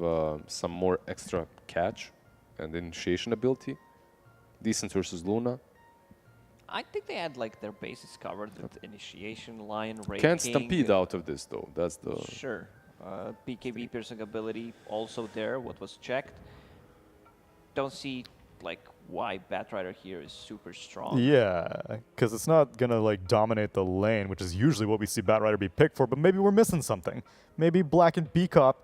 some more extra catch and initiation ability. Decent versus Luna. I think they had like their bases covered with initiation, Lion, Raid Can't King. stampede out of this though. That's the Sure. BKB piercing ability also there, what was checked. Don't see like why Batrider here is super strong. Yeah, because it's not going to like dominate the lane, which is usually what we see Batrider be picked for, but maybe we're missing something. Maybe Black and B-Cop.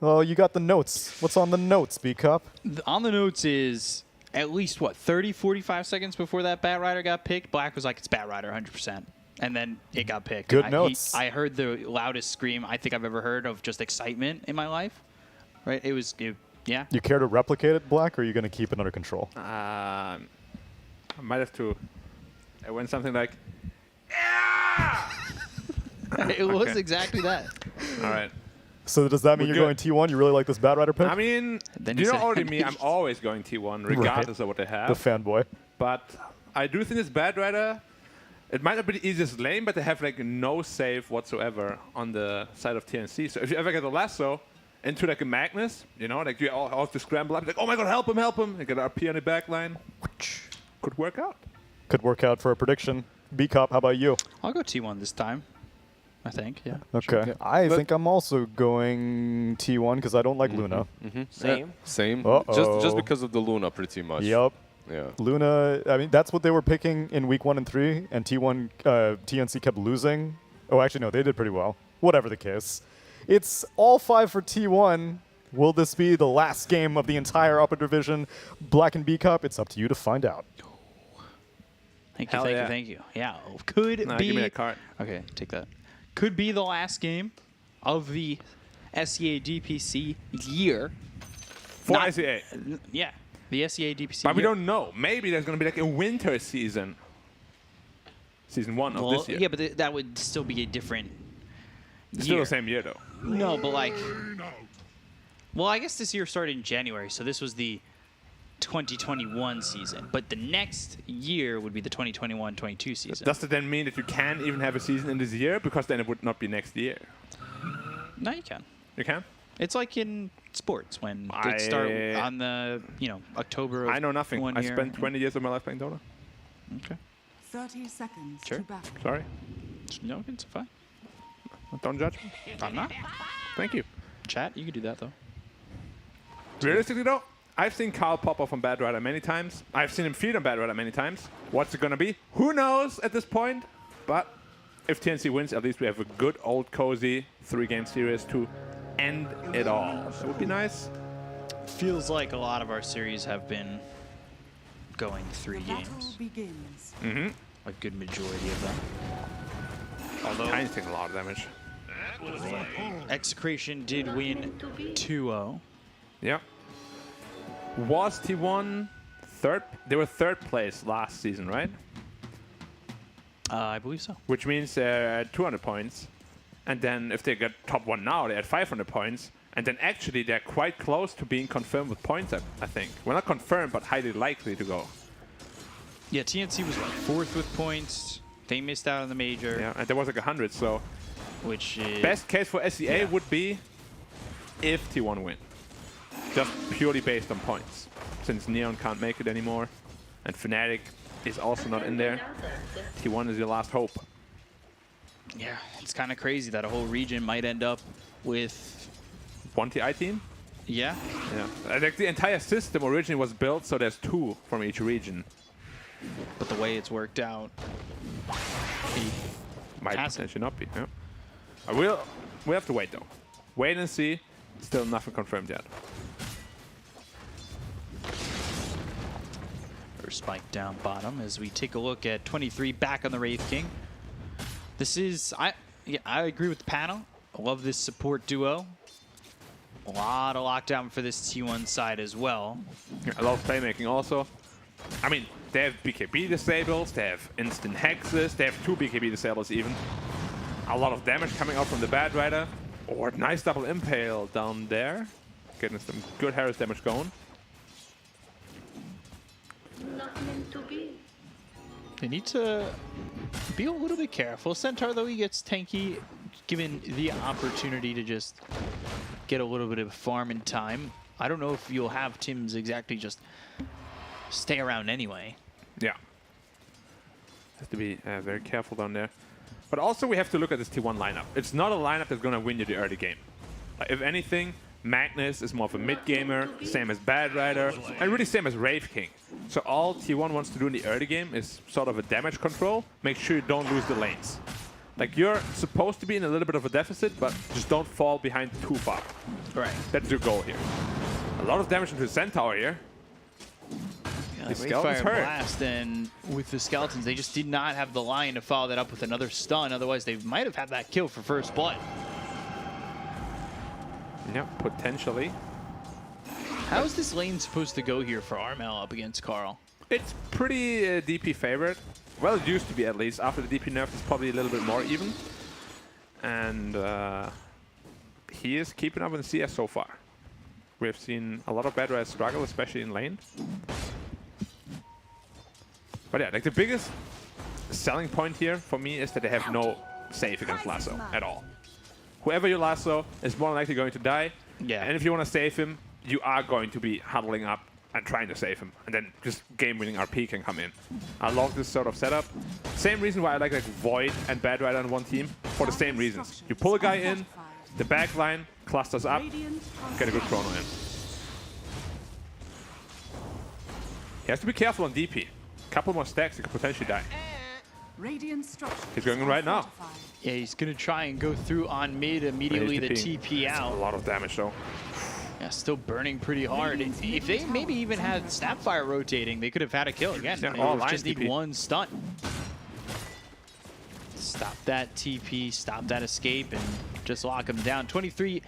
Oh, you got the notes. What's on the notes, B-Cop? On the notes is at least, 30, 45 seconds before that Batrider got picked, Black was like, it's Batrider 100%. And then it got picked. Good notes. I heard the loudest scream I think I've ever heard of just excitement in my life. Right? Yeah. You care to replicate it, Black, or are you going to keep it under control? I might have to. I went something like, It was exactly that. all right. So does that mean We're you're going T1? You really like this Batrider pick? I mean, Then you you know said- already me, I'm always going T1, regardless of what they the have. fanboy. But I do think this Batrider, it might not be the easiest lane, but they have like no save whatsoever on the side of TNC. So if you ever get a lasso into like a Magnus, you know, like you all have to scramble up, like, oh my god, help him. You get an RP on the back line. Could work out. Could work out for a prediction. B-Cop, how about you? I'll go T1 this time. I think, yeah. Okay. Yeah. I think I'm also going T1 because I don't like Luna. Same. same. Uh-oh. Just because of the Luna, pretty much. Yep. Yeah. Luna, I mean, that's what they were picking in week 1 and 3, and TNC kept losing. Oh, actually, no, they did pretty well. Whatever the case. It's all 5 for T1. Will this be the last game of the entire upper division? Black and B-Cup, it's up to you to find out. Thank you, Hell yeah. thank you. Yeah, could Nah, be. give me that card. Okay, take that. Could be the last game of the SEA DPC year. For Not- ICA. Yeah, the SEA DPC But we year. don't know. Maybe there's going to be like a winter season. Season 1 of this year. Yeah, but that would still be a different It's still year. the same year, though. No, but like... Well, I guess this year started in January, so this was the 2021 season. But the next year would be the 2021-22 season. Does it then mean that you can't even have a season in this year? Because then it would not be next year. No, you can. You can? It's like in sports when they start on the, October of I know nothing. I year. spent 20 years of my life playing Dota. Okay. 30 seconds Sure. to battle. Sorry. No, it's fine. Don't judge me. I'm not. Thank you. Chat, you can do that, though. Realistically, though, I've seen Carl pop off on Bad Rider many times. I've seen him feed on Bad Rider many times. What's it going to be? Who knows at this point? But if TNC wins, at least we have a good, old, cozy 3-game series to end it all. So it would be nice. Feels like a lot of our series have been going 3 games. Begins. Mm-hmm. A good majority of them. Although Tiny's taking a lot of damage. Execration did win 2-0. Yeah. Was T1 third? They were third place last season, right? I believe so. Which means they're at 200 points. And then if they get top 1 now, they're at 500 points. And then actually they're quite close to being confirmed with points, I think. Well, not confirmed, but highly likely to go. Yeah, TNC was 4th with points. They missed out on the major. Yeah, and there was like 100, so... Which is... Best case for SEA would be if T1 win. Just purely based on points. Since Neon can't make it anymore. And Fnatic is also not in there. T1 is your last hope. Yeah, it's kind of crazy that a whole region might end up with... 1 TI team? Yeah. Yeah. Like the entire system originally was built so there's 2 from each region. But the way it's worked out... Might potentially not be, yeah. We have to wait though. Wait and see. Still nothing confirmed yet. First spike down bottom as we take a look at 23 back on the Wraith King. This is, I agree with the panel. I love this support duo. A lot of lockdown for this T1 side as well. Yeah, a lot of playmaking also. I mean, they have BKB disables, they have instant hexes, they have 2 BKB disables even. A lot of damage coming out from the Bad Rider. Or nice double impale down there. Getting some good Harris damage going. Not meant to be. They need to be a little bit careful. Centaur, though, he gets tanky, given the opportunity to just get a little bit of farm in time. I don't know if you'll have Tims exactly just stay around anyway. Yeah. Have to be very careful down there. But also we have to look at this T1 lineup. It's not a lineup that's going to win you the early game. If anything, Magnus is more of a mid-gamer, same as Bad Rider, and really same as Wraith King. So all T1 wants to do in the early game is sort of a damage control. Make sure you don't lose the lanes. Like, you're supposed to be in a little bit of a deficit, but just don't fall behind too far. Right. That's your goal here. A lot of damage into the Centaur here. The Fire Blast, and with the Skeletons, they just did not have the line to follow that up with another stun. Otherwise, they might have had that kill for first blood. Yeah, potentially. How is this lane supposed to go here for Armel up against Carl? It's pretty DP favorite. Well, it used to be at least. After the DP nerf, it's probably a little bit more even. And he is keeping up in CS so far. We've seen a lot of Bad Riders struggle, especially in lane. But yeah, like the biggest selling point here for me is that they have no save against Lasso at all. Whoever you Lasso is more than likely going to die. Yeah. And if you want to save him, you are going to be huddling up and trying to save him. And then just game-winning RP can come in. I love this sort of setup. Same reason why I like Void and Bad Rider on one team, for the same reasons. You pull a guy in, the back line clusters up, get a good chrono in. He has to be careful on DP. Couple more stacks, he could potentially die. He's going in right now. Yeah, he's going to try and go through on mid immediately, the TP out. A lot of damage though. Yeah, still burning pretty hard. If they maybe even had Snapfire rotating, they could have had a kill again. Yeah, just need one stun. Stop that TP, stop that escape, and just lock him down. 23,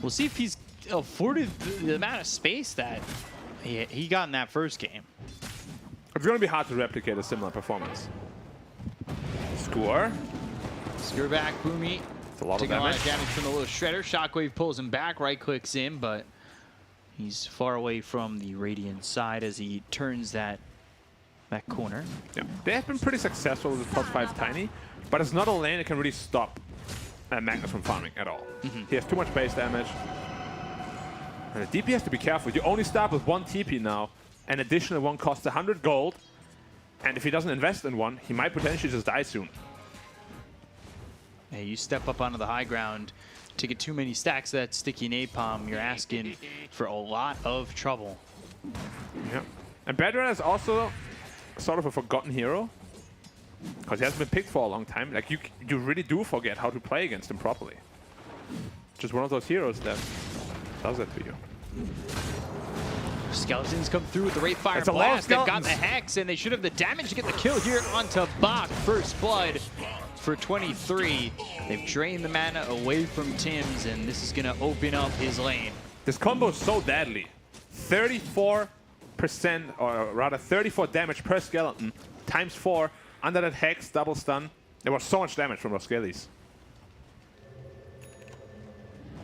we'll see if he's afforded the amount of space that he got in that first game. It's going to be hard to replicate a similar performance. Score. Score back, Boomy. It's a lot of taking damage. A lot of damage from the little shredder. Shockwave pulls him back, right clicks in, but he's far away from the Radiant side as he turns that corner. Yeah, they have been pretty successful with the +5 Tiny, but it's not a lane that can really stop Magnus from farming at all. He has too much base damage. And the DP has to be careful. You only start with 1 TP now. An additional one costs 100 gold. And if he doesn't invest in one, he might potentially just die soon. Hey, you step up onto the high ground to get too many stacks of that sticky napalm, you're asking for a lot of trouble. Yeah. And Bedran is also sort of a forgotten hero. Because he hasn't been picked for a long time. Like, you really do forget how to play against him properly. Just one of those heroes that does that to you. Skeletons come through with the Wraith Fire Blast. They've got the Hex, and they should have the damage to get the kill here onto Bach. First blood for 23. They've drained the mana away from Tim's, and this is going to open up his lane. This combo is so deadly. 34%, or rather 34 damage per skeleton, times 4, under that Hex, double stun. There was so much damage from those skellies.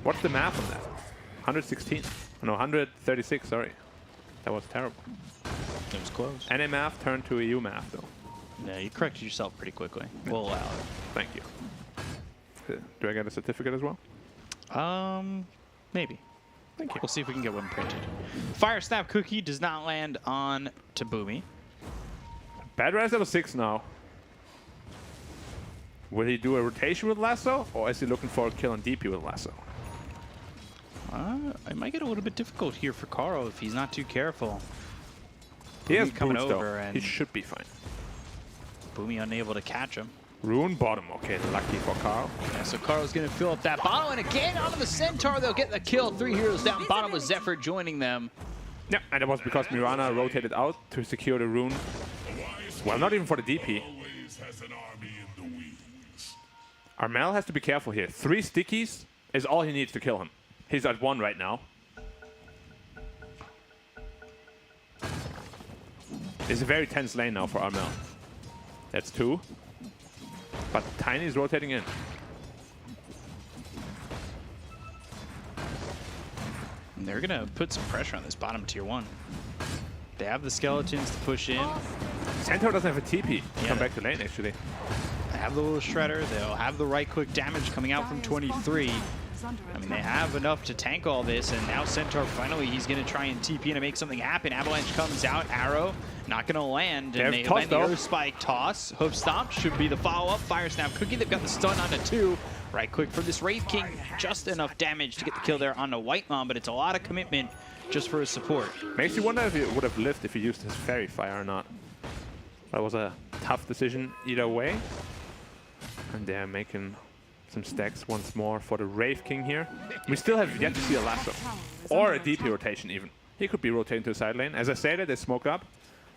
What's the math on that? 116. No, 136, sorry. That was terrible. It was close. NA math turned to EU math, though. Yeah, you corrected yourself pretty quickly. We'll allow it. Thank you. Do I get a certificate as well? Maybe. Thank you. We'll see if we can get one printed. Fire Snap Cookie does not land on Tabumi. Bad Raz level 6 now. Will he do a rotation with Lasso, or is he looking for a kill on DP with Lasso? It might get a little bit difficult here for Carl if he's not too careful. He has coming boots, over, though. and He should be fine. Boomy unable to catch him. Rune bottom. Okay, lucky for Carl. Yeah, so Carl's going to fill up that bottle, and again onto the Centaur. They'll get the kill. 3 heroes down bottom with Zephyr joining them. Yeah, and it was because Mirana rotated out to secure the rune. Well, not even for the DP. Armel has to be careful here. 3 stickies is all he needs to kill him. He's at 1 right now. It's a very tense lane now for Armel. That's 2. But Tiny is rotating in. And they're going to put some pressure on this bottom tier 1. They have the skeletons to push in. Centaur doesn't have a TP to come back to lane, actually. They have the little shredder. They'll have the right-click damage coming out from 23. I mean, they have enough to tank all this, and now Centaur finally, he's going to try and TP in to make something happen. Avalanche comes out, arrow, not going to land, and they land the Earth Spike toss. Hope Stomp should be the follow-up. Fire Snap Cookie, they've got the stun onto 2. Right click for this Wraith King, just enough damage to get the kill there on the White Mom, but it's a lot of commitment just for his support. Makes you wonder if he would have lived if he used his Fairy Fire or not. That was a tough decision either way. And they're making some stacks once more for the Wraith King here. We still have yet to see a Lasso. Or a DP rotation even. He could be rotating to the side lane. As I said, they smoke up.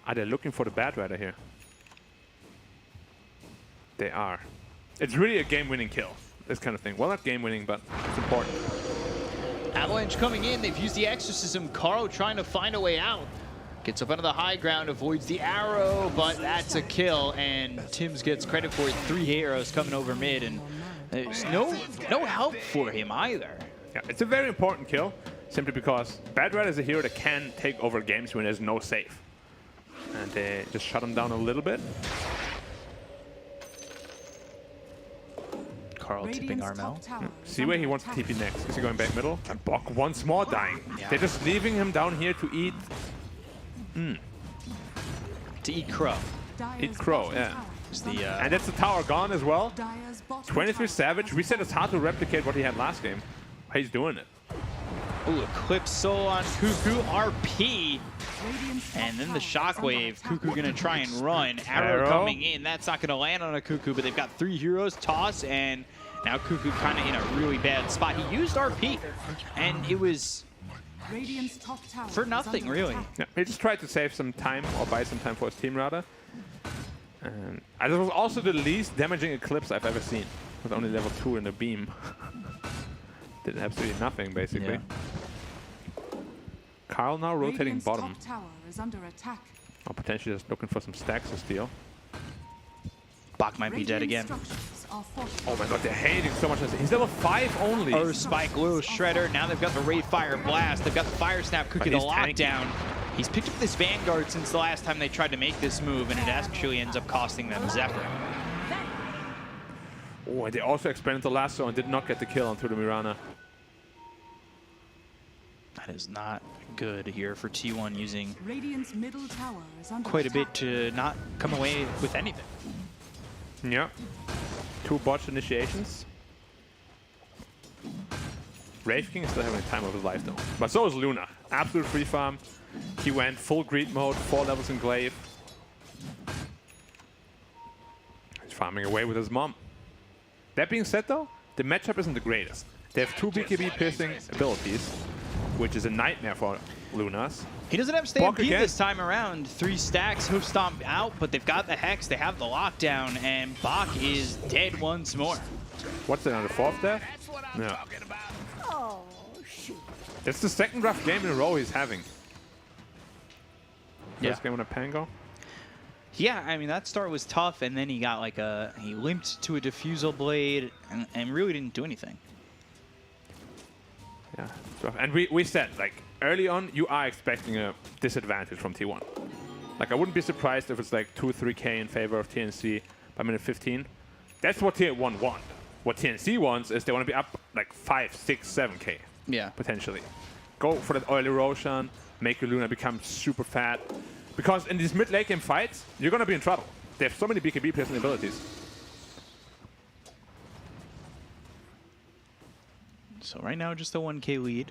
Are they looking for the Bad Rider here? They are. It's really a game-winning kill. This kind of thing. Well, not game-winning, but it's important. Avalanche coming in. They've used the Exorcism. Carl trying to find a way out. Gets up onto the high ground, avoids the arrow, but that's a kill, and Tim's gets credit for it. 3 arrows coming over mid, and there's no help for him either. Yeah, it's a very important kill, simply because Bad Rat is a hero that can take over games when there's no save. And they just shut him down a little bit. Carl tipping Armel. See where he wants to TP next. Is he going back middle? And Bok once more dying. Yeah. They're just leaving him down here to eat... To eat crow. Eat crow, yeah. And that's the tower gone as well. 23 Savage. We said it's hard to replicate what he had last game. He's doing it. Ooh, Eclipse Soul on Cuckoo, RP. And then the Shockwave. Cuckoo gonna try and run. Arrow coming in. That's not gonna land on a Cuckoo, but they've got 3 heroes. Toss, and now Cuckoo kind of in a really bad spot. He used RP, and it was for nothing, really. Yeah, he just tried to save some time, or buy some time for his team, rather. And this was also the least damaging Eclipse I've ever seen. With only level 2 in the beam. Did absolutely nothing, basically. Yeah. Carl now rotating bottom. Or potentially just looking for some stacks to steal. Bach might be dead again. Oh my god, they're hating so much. He's level 5 only. Earth Spike, little shredder. Now they've got the Wraith Fire Blast. They've got the Fire Snap Cookie, the lockdown. He's picked up this Vanguard since the last time they tried to make this move, and it actually ends up costing them Zephyr. Oh, and they also expanded the lasso and did not get the kill onto the Mirana. That is not good here for T1 using Radiant's middle tower is under quite a attack. bit to not come away with anything. Yeah. 2 botch initiations. Wraith King is still having a time of his life though. But so is Luna. Absolute free farm. He went full greed mode, 4 levels in glaive. He's farming away with his mom. That being said though, the matchup isn't the greatest. They have 2 BKB piercing abilities, which is a nightmare for Lunas. He doesn't have Stampede this time around. 3 stacks, Hoof Stomp out, but they've got the Hex, they have the lockdown, and Bach is dead once more. What's that, on the 4th death? No. Oh, shoot. It's the 2nd rough game in a row he's having. Yeah. First game on a Pango. Yeah, I mean, that start was tough, and then he got like he limped to a Diffusal Blade, and really didn't do anything. Yeah, and we said, like, early on, you are expecting a disadvantage from T1. Like, I wouldn't be surprised if it's like 2-3K in favor of TNC by minute 15. That's what T1 want. What TNC wants is they want to be up like 5, 6, 7K. Yeah. Potentially. Go for that oily Roshan, make your Luna become super fat. Because in these mid-late game fights, you're going to be in trouble. They have so many BKB piercing abilities. So right now, just a 1K lead.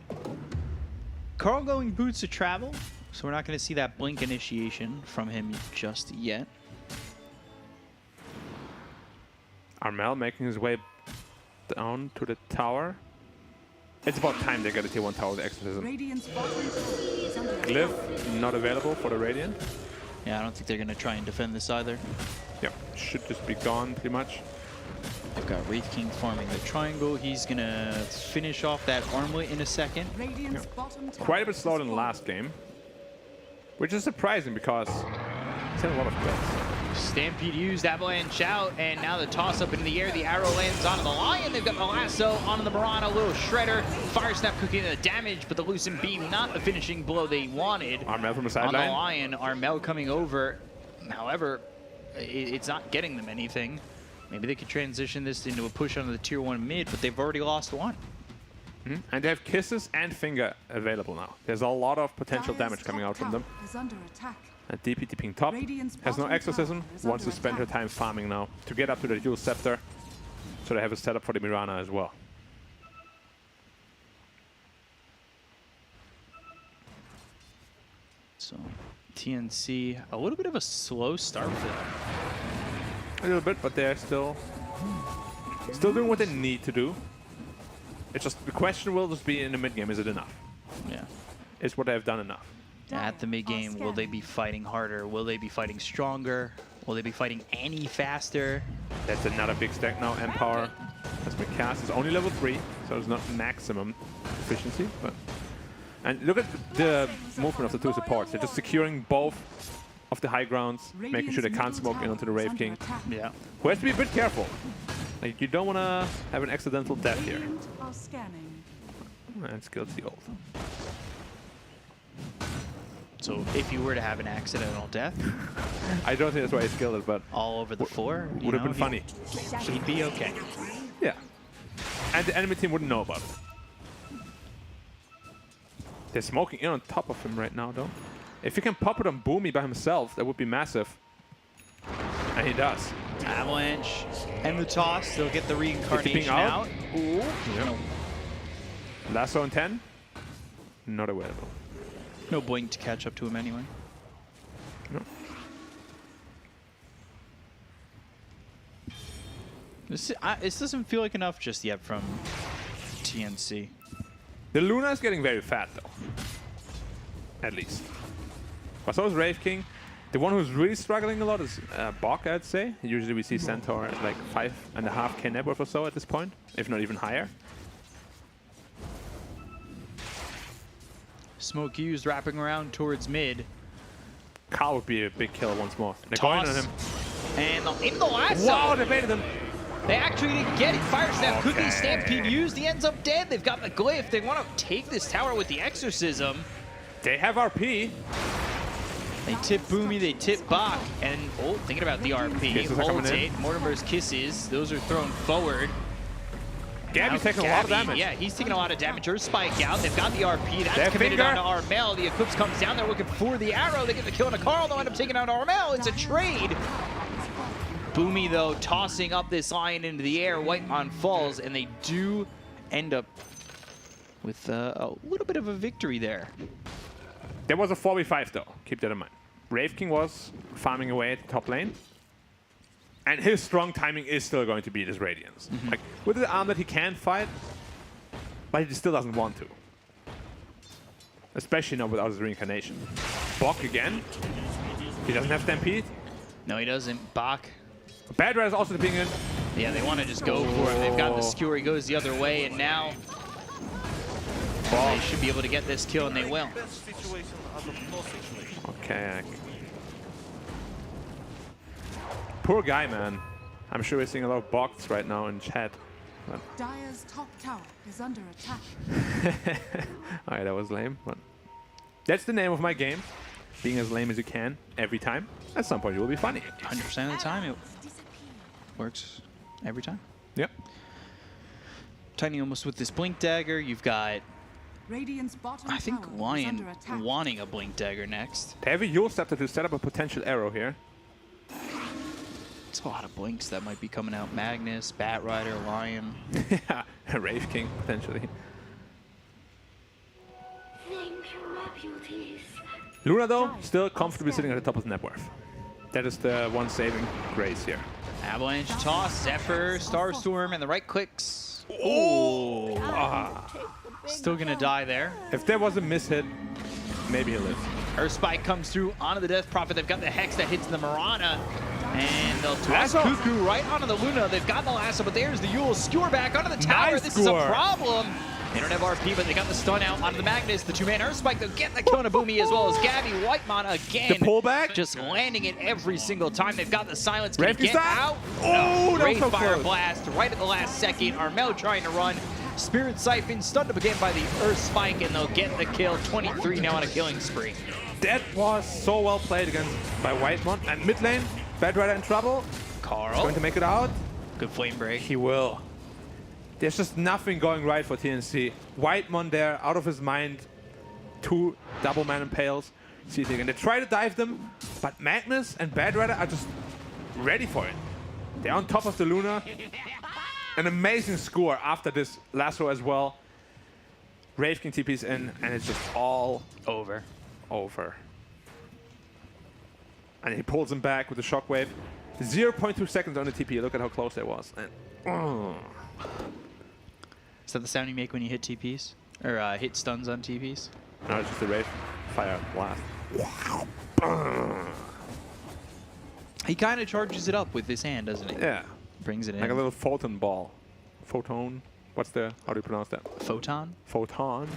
Carl going boots to travel, so we're not going to see that blink initiation from him just yet. Armel making his way down to the tower. It's about time they get a T1 tower with Exorcism. Radiant's bottom tower is under attack. Glyph not available for the Radiant. Yeah, I don't think they're going to try and defend this either. Yeah, should just be gone pretty much. They've got Wraith King farming the triangle. He's going to finish off that armlet in a second. Radiant's bottom tower Quite a bit slower than the last game. Which is surprising because he's had a lot of kills. Stampede used, Avalanche out, and now the toss-up into the air. The arrow lands onto the Lion. They've got the lasso onto the Mirana, a little shredder. Fire Snap cooking the damage, but the Lucent Beam not the finishing blow they wanted. Armel from the On the sideline. Lion, Armel coming over. However, it's not getting them anything. Maybe they could transition this into a push onto the tier 1 mid, but they've already lost one. And they have Kisses and Finger available now. There's a lot of potential Dire's damage coming top out from them. tower is under attack. And DPT ping top. Radiant's Has no bottom Exorcism. tower is Wants to under spend her attack. time farming now to get up to the dual scepter. So they have a setup for the Mirana as well. So TNC, a little bit of a slow start for them. A little bit, but they're still doing what they need to do. It's just the question will just be in the mid game, is it enough? Yeah. Is what they've done enough? At the mid game, will they be fighting harder? Will they be fighting stronger? Will they be fighting any faster? That's another big stack now. Empower has been cast. It's only level 3, so it's not maximum efficiency. But and look at the movement of the 2 supports. They're just securing both of the high grounds, making sure they can't smoke in onto the Wraith King. Yeah. Who has to be a bit careful. Like, you don't want to have an accidental death here. Radiant are scanning. And skills the ult. So if you were to have an accidental death, I don't think that's why he skilled it, but all over the floor, you would have know, been funny. He'd be okay. Yeah. And the enemy team wouldn't know about it. They're smoking in on top of him right now, though. If he can pop it on Boomy by himself, that would be massive. And he does. Avalanche and the toss, they'll get the reincarnation out. Ooh. Yep. Lasso in 10. Not available. No blink to catch up to him anyway. No. This doesn't feel like enough just yet from TNC. The Luna is getting very fat, though. At least. But so is Wraith King. The one who's really struggling a lot is Bok, I'd say. Usually we see Centaur at like 5.5k net worth or so at this point, if not even higher. Smoke used, wrapping around towards mid. Carl would be a big killer once more. They're going on him. And in the lasso. Wow, they baited him. They actually didn't get it. Fire Snap cooking, Stampede used. He ends up dead. They've got the glyph. They want to take this tower with the Exorcism. They have RP. They tip Boomy, they tip Bach, and thinking about the RP. Kisses are coming in. Mortimer's Kisses, those are thrown forward. Gabby's taking a lot of damage. Yeah, he's taking a lot of damage. Earth Spike out. They've got the RP. That's Their committed finger. onto Armel. The Eclipse comes down. They're looking for the arrow. They get the kill on a Carl. They'll end up taking out Armel. It's a trade. Boomy, though, tossing up this Lion into the air. Whitemon falls, and they do end up with a little bit of a victory there. There was a 4v5 though, keep that in mind. Wraith King was farming away at the top lane. And his strong timing is still going to beat his Radiance. Like, with the arm that he can fight, but he still doesn't want to. Especially not without his reincarnation. Bok again. He doesn't have Stampede. No, he doesn't. Bach. Bad Rat is also dipping in. Yeah, they want to just go for him. They've got the skewer. He goes the other way, and now they should be able to get this kill, and they will. Okay. Poor guy, man. I'm sure we're seeing a lot of bots right now in chat. Dire's top tower is under attack. Alright, that was lame, but that's the name of my game. Being as lame as you can every time. At some point, it will be funny. 100% of the time, it works every time. Yep. Tiny almost with this Blink Dagger. You've got, Radiant's bottom I think, tower is Lion under attack. wanting a Blink Dagger next. They have a Yule Scepter to set up a potential arrow here. It's a lot of Blinks that might be coming out. Magnus, Bat Rider, Lion. Yeah, Wraith King, potentially. Thank you, my beauties. Luna, though, still comfortably sitting at the top of the net worth. That is the one saving grace here. Avalanche toss, Zephyr, Starstorm, and the right clicks. Oh! Still gonna die there. If there was a miss hit, maybe he lives. Earth Spike comes through onto the Death Prophet. They've got the Hex that hits the Mirana. And they'll toss Lasso. Cuckoo right onto the Luna. They've got the lasso, but there's the Yule. Skewer back onto the tower. Nice This is a score. problem. They don't have RP, but they got the stun out onto the Magnus. The two-man Earth Spike, they'll get the kill on Boomy as well as Gabby. Whitemon again. The pullback. Just landing it every single time. They've got the silence. Can Wraith he King get stop. out? Oh, that was Wraith so Fire close. Blast right at the last second. Armel trying to run. Spirit Siphon stunned up again by the Earth Spike, and they'll get the kill. 23 now on a killing spree. That was so well played against by Whitemon. And mid lane, Bad Rider in trouble. Carl. Going to make it out. Good flame break. He will. There's just nothing going right for TNC. Whitemon there, out of his mind. 2 double man impales. See if they can. They try to dive them, but Magnus and Bad Rider are just ready for it. They're on top of the Luna. An amazing score after this lasso as well. Wraith King TP's in, and it's just all over. And he pulls him back with the shockwave. 0.2 seconds on the TP. Look at how close that was. And, Is that the sound you make when you hit TPs? Or hit stuns on TPs? no, it's just the Wraith Fire Blast. He kind of charges it up with his hand, doesn't he? Yeah. Brings it in. Like a little photon ball. Photon? What's the, how do you pronounce that? Photon? Photon?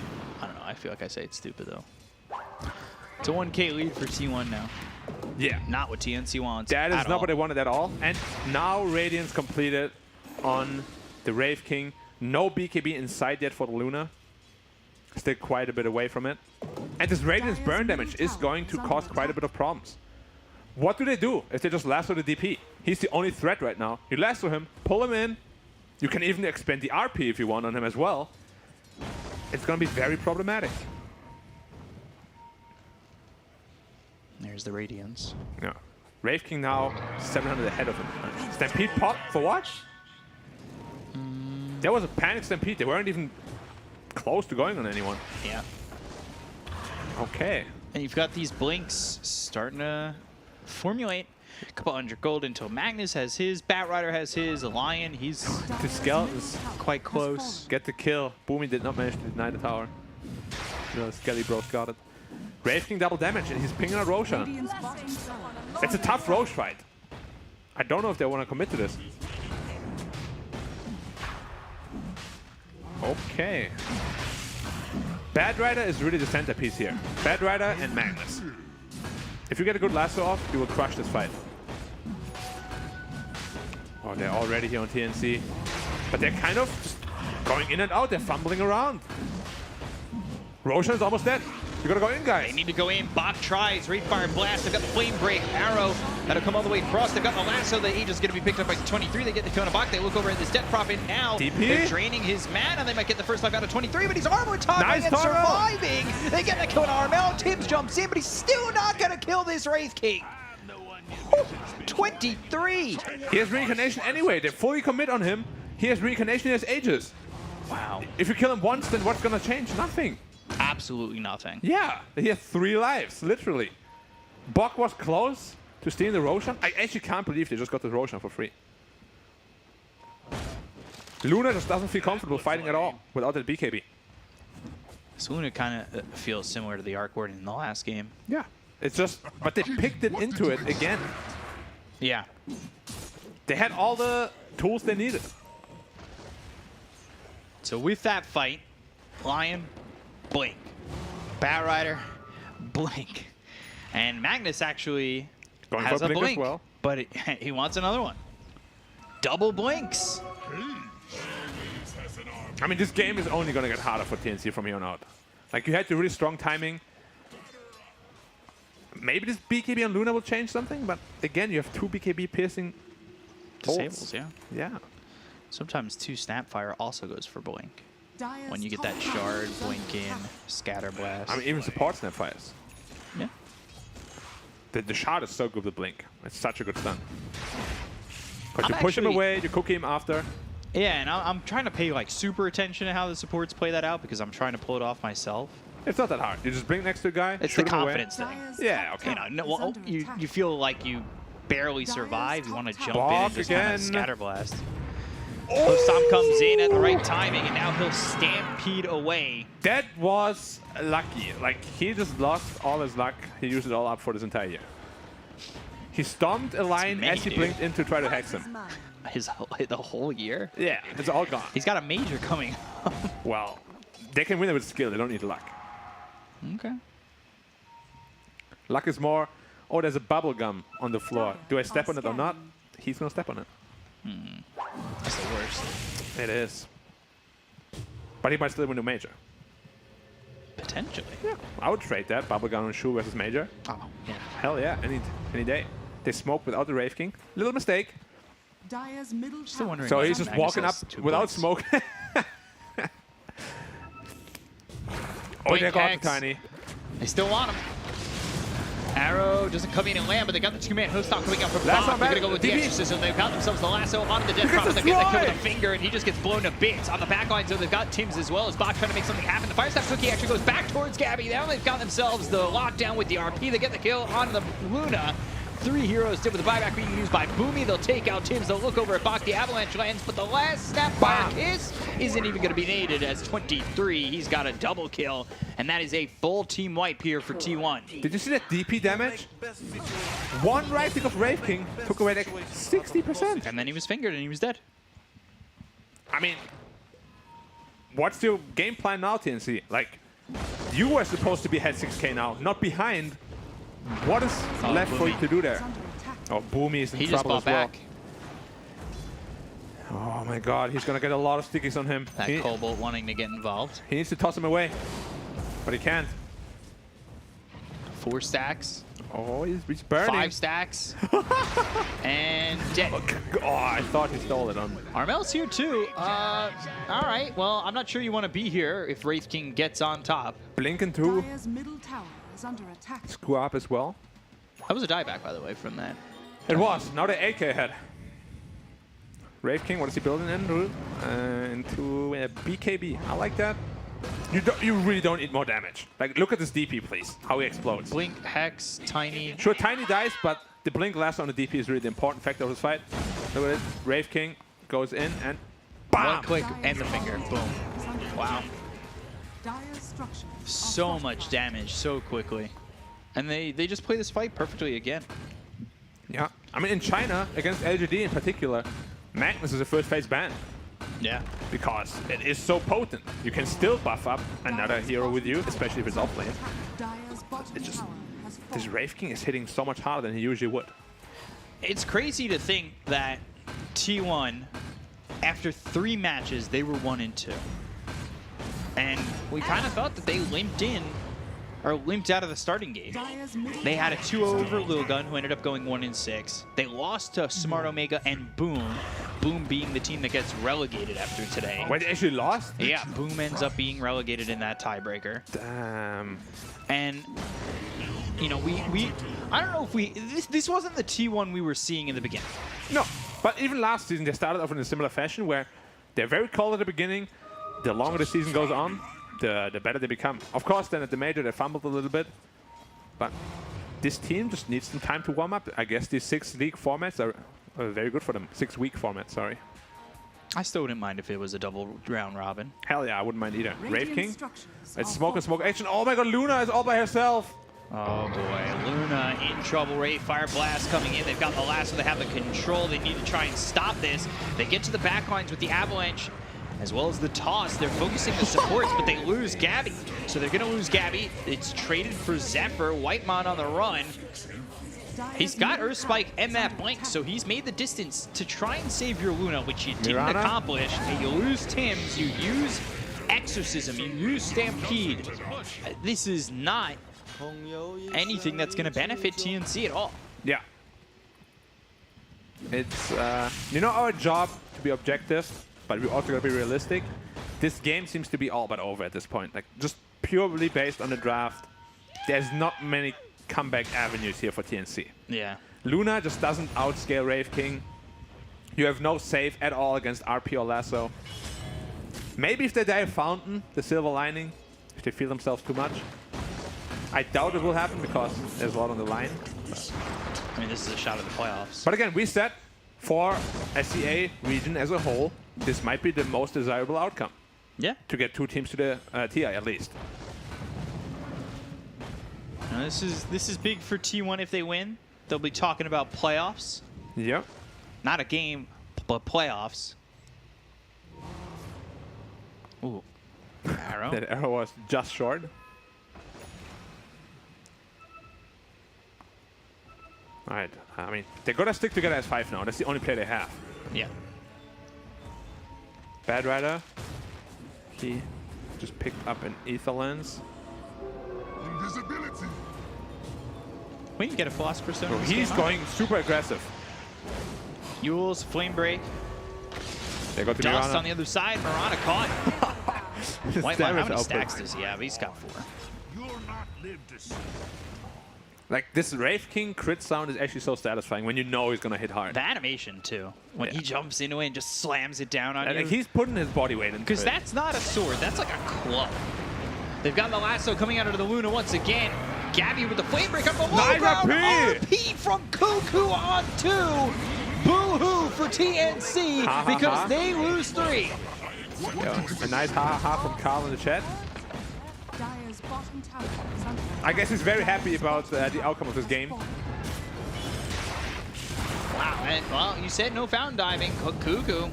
I don't know. I feel like I say it's stupid, though. It's a 1K lead for T1 now. Yeah. Not what TNC wants. That is at not all. what they wanted at all. And now Radiance completed on the Wraith King. No BKB inside yet for the Luna. Still quite a bit away from it. And this Radiance burn damage is going to cause quite a bit of problems. What do they do if they just lasso the DP? He's the only threat right now. You lasso him, pull him in. You can even expend the RP if you want on him as well. It's going to be very problematic. There's the Radiance. Yeah. Wraith King now 700 ahead of him. Stampede pop for what? There was a panic Stampede. They weren't even close to going on anyone. Yeah. Okay. And you've got these Blinks starting to formulate. A couple 100 gold until Magnus has his, Bat Rider has his, Lion, he's The Skeletons quite close. get the kill. Boomy did not manage to deny the tower. No, Skelly Bros got it. Wraith King double damage and he's pinging out Roshan. Radiant's bottom tower. It's a tough Roche fight. I don't know if they want to commit to this. Okay. Bad Rider is really the centerpiece here. Bad Rider and Magnus. If you get a good lasso off, you will crush this fight. Oh, they're already here on TNC. But they're kind of just going in and out. They're fumbling around. Roshan is almost dead. You gotta go in, guys. They need to go in. Bach tries. Fire Blast. They've got the Flame Break. Arrow. That'll come all the way across. They've got the lasso. The Aegis is going to be picked up by 23. They get the kill on Bach. They look over at this Death Prophet now. DP. They're draining his mana. They might get the first life out of 23, but he's armor toggling Nice and Taro. surviving. They get the kill on Armel. Tibbs jumps in, but he's still not going to kill this Wraith King. 23. He has Reincarnation anyway. They fully commit on him. He has Reincarnation. He has Aegis. Wow. If you kill him once, then what's gonna change? Nothing. Absolutely nothing. Yeah, he has 3 lives, literally. Bok was close to stealing the Roshan. I actually can't believe they just got the Roshan for free. Luna just doesn't feel comfortable fighting at all without that BKB. So Luna kind of feels similar to the Arc Warden in the last game. Yeah, it's just, but they picked it into it again. Yeah. They had all the tools they needed. So with that fight, Lion, blink. Batrider, blink. And Magnus actually Going has for a blink, as well. but he wants another one. Double blinks. I mean, this game is only gonna get harder for TNC from here on out. Like, you had the really strong timing. Maybe this BKB on Luna will change something, but again, you have 2 BKB piercing Disables, yeah. Yeah. Sometimes 2 Snapfire also goes for blink. When you get that shard, blink in, scatter blast. I mean, even support Snapfires. Yeah. The shard is so good with Blink. It's such a good stun. Because I'm you push him actually- away, you cook him after. Yeah, and I'm trying to pay like super attention to how the supports play that out because I'm trying to pull it off myself. It's not that hard. You just blink next to a guy, It's shoot the him away. confidence thing. Yeah, okay. You know, no, well, you feel like you barely survive. You want to jump in Block and just kind again. of scatter blast. Stomp comes in at the right timing, and now he'll stampede away. That was lucky. Like, he just lost all his luck. He used it all up for this entire year. He stomped a line as he blinked in to try to hex him. The whole year? Yeah, it's all gone. He's got a major coming up. Well, they can win it with skill. They don't need luck. Okay. Luck is more, oh, there's a bubble gum on the floor. Do I step on it or not? He's going to step on it. That's the worst. It is. But he might still win the major. Potentially. Yeah, I would trade that. Bubblegum and Shu versus major. Oh, yeah. Hell yeah, any day. They smoke without the Wraith King. Little mistake. Dire's middle Still wondering. So why he's just Magnus walking up has 2 without blinks. smoke. Oh, they Blink got Hex. Tiny. They still want him. Arrow doesn't come in and land, but they got the 2-man host stop coming out from Lasso Bob. They're back. going to go with the DP. Exorcism. They've got themselves the lasso onto the Death Look at Prophet. the They get the kill with slide. a finger, and he just gets blown to bits. On the back line, so they've got Tims as well as Bach trying to make something happen. The Fire Staff Cookie actually goes back towards Gabby. Now they've got themselves the lockdown with the RP. They get the kill on the Luna. 3 heroes did with the buyback being used by Boomy. They'll take out Tims. They'll look over at Bach. The Avalanche lands, but the last Snapfire kiss isn't even going to be needed as 23. He's got a double kill, and that is a full team wipe here for T1. Did you see that DP damage? One right click of Wraith King took away like 60%. And then he was fingered, and he was dead. I mean, what's your game plan now, TNC? Like, you were supposed to be ahead 6K now, not behind. What is left for you to do there? Oh, Boomy is in He just trouble bought as well. back. Oh my god, he's gonna get a lot of stickies on him. That Cobalt wanting to get involved. He needs to toss him away, but he can't. 4 stacks. Oh, he's burning. 5 stacks. And dead. Oh, I thought he stole it on. Armel's here too. All right. Well, I'm not sure you want to be here if Wraith King gets on top. Blinken too. Dire's middle tower is under attack. Screw up as well. That was a dieback, by the way, from that. It was. Now they're 8K ahead. Wraith King, what is he building into? Into a BKB. I like that. You really don't need more damage. Like, look at this DP, please. How he explodes. Blink, Hex, Tiny. Sure, Tiny dies, but the blink last on the DP is really the important factor of this fight. Look at it. Wraith King goes in and BAM! One click and the finger. Boom. Wow. Dire's structures are So fortified. much damage so quickly. And they just play this fight perfectly again. Yeah. I mean, in China, against LGD in particular, Magnus is a first phase ban. Yeah. Because it is so potent. You can still buff up another hero with you, especially if it's off lane. Dire's bottom It's just- tower has This fallen. Wraith King is hitting so much harder than he usually would. It's crazy to think that T1, after 3 matches, they were 1-2. And we kind of thought that they limped in or limped out of the starting gate. They had a 2-0 over Lilgun, who ended up going 1-6. They lost to Smart Omega and Boom. Boom being the team that gets relegated after today. Wait, they actually lost? Yeah, Boom ends up being relegated in that tiebreaker. Damn. And, you know, I don't know if this wasn't the T1 we were seeing in the beginning. No, but even last season, they started off in a similar fashion where they're very cold at the beginning. The longer the season goes on, the better they become. Of course, then at the major, they fumbled a little bit. But this team just needs some time to warm up. I guess these 6 league formats are very good for them. 6-week formats, sorry. I still wouldn't mind if it was a double round robin. Hell yeah, I wouldn't mind either. Rave King. It's smoke and smoke action. Oh my god, Luna is all by herself. Oh boy, Luna in trouble. Ray Fire Blast coming in. They've got the last one. They have the control. They need to try and stop this. They get to the backlines with the Avalanche, as well as the toss. They're focusing the supports, but they lose Gabby. So they're going to lose Gabby. It's traded for Zephyr. Whitemon on the run. He's got Earth Spike and that blink, so he's made the distance to try and save your Luna, which you didn't accomplish. And you lose Tim's, you use Exorcism, you use Stampede. This is not anything that's going to benefit TNC at all. Yeah. It's, you know, our job to be objective, but we also got to be realistic. This game seems to be all but over at this point. Like, just purely based on the draft, there's not many comeback avenues here for TNC. Yeah. Luna just doesn't outscale Rave King. You have no save at all against RP or Lasso. Maybe if they die a Fountain, the silver lining, if they feel themselves too much. I doubt it will happen because there's a lot on the line. I mean, this is a shot at the playoffs. But again, we said for SCA region as a whole, this might be the most desirable outcome. Yeah. To get 2 teams to the TI at least. Now this is big for T1 if they win. They'll be talking about playoffs. Yep. Not a game, but playoffs. Ooh. Arrow. That arrow was just short. Alright, I mean, they're gonna stick together as 5 now. That's the only play they have. Yeah. Bad Rider. He just picked up an Ether Lens. Invisibility. We can get a Philosopher's Stone. Oh, he's going super aggressive. Yule's Flame Break. They go to Dust Mirana. on the other side. Mirana caught. Whitemon, how many stacks does he have? He's got 4. You'll not live to see. Like, this Rave King crit sound is actually so satisfying when you know he's gonna hit hard. The animation, too. When he jumps into it and just slams it down on you. Like, he's putting his body weight into it. Because that's not a sword. That's like a club. They've got the lasso coming out of the Luna once again. Gabby with the flame break on the low ground. RP from Cuckoo on 2. Boo-hoo for TNC because they lose 3. A nice ha-ha-ha from Carl in the chat. I guess he's very happy about the outcome of this game. Wow, and well, you said no fountain diving. Cuckoo.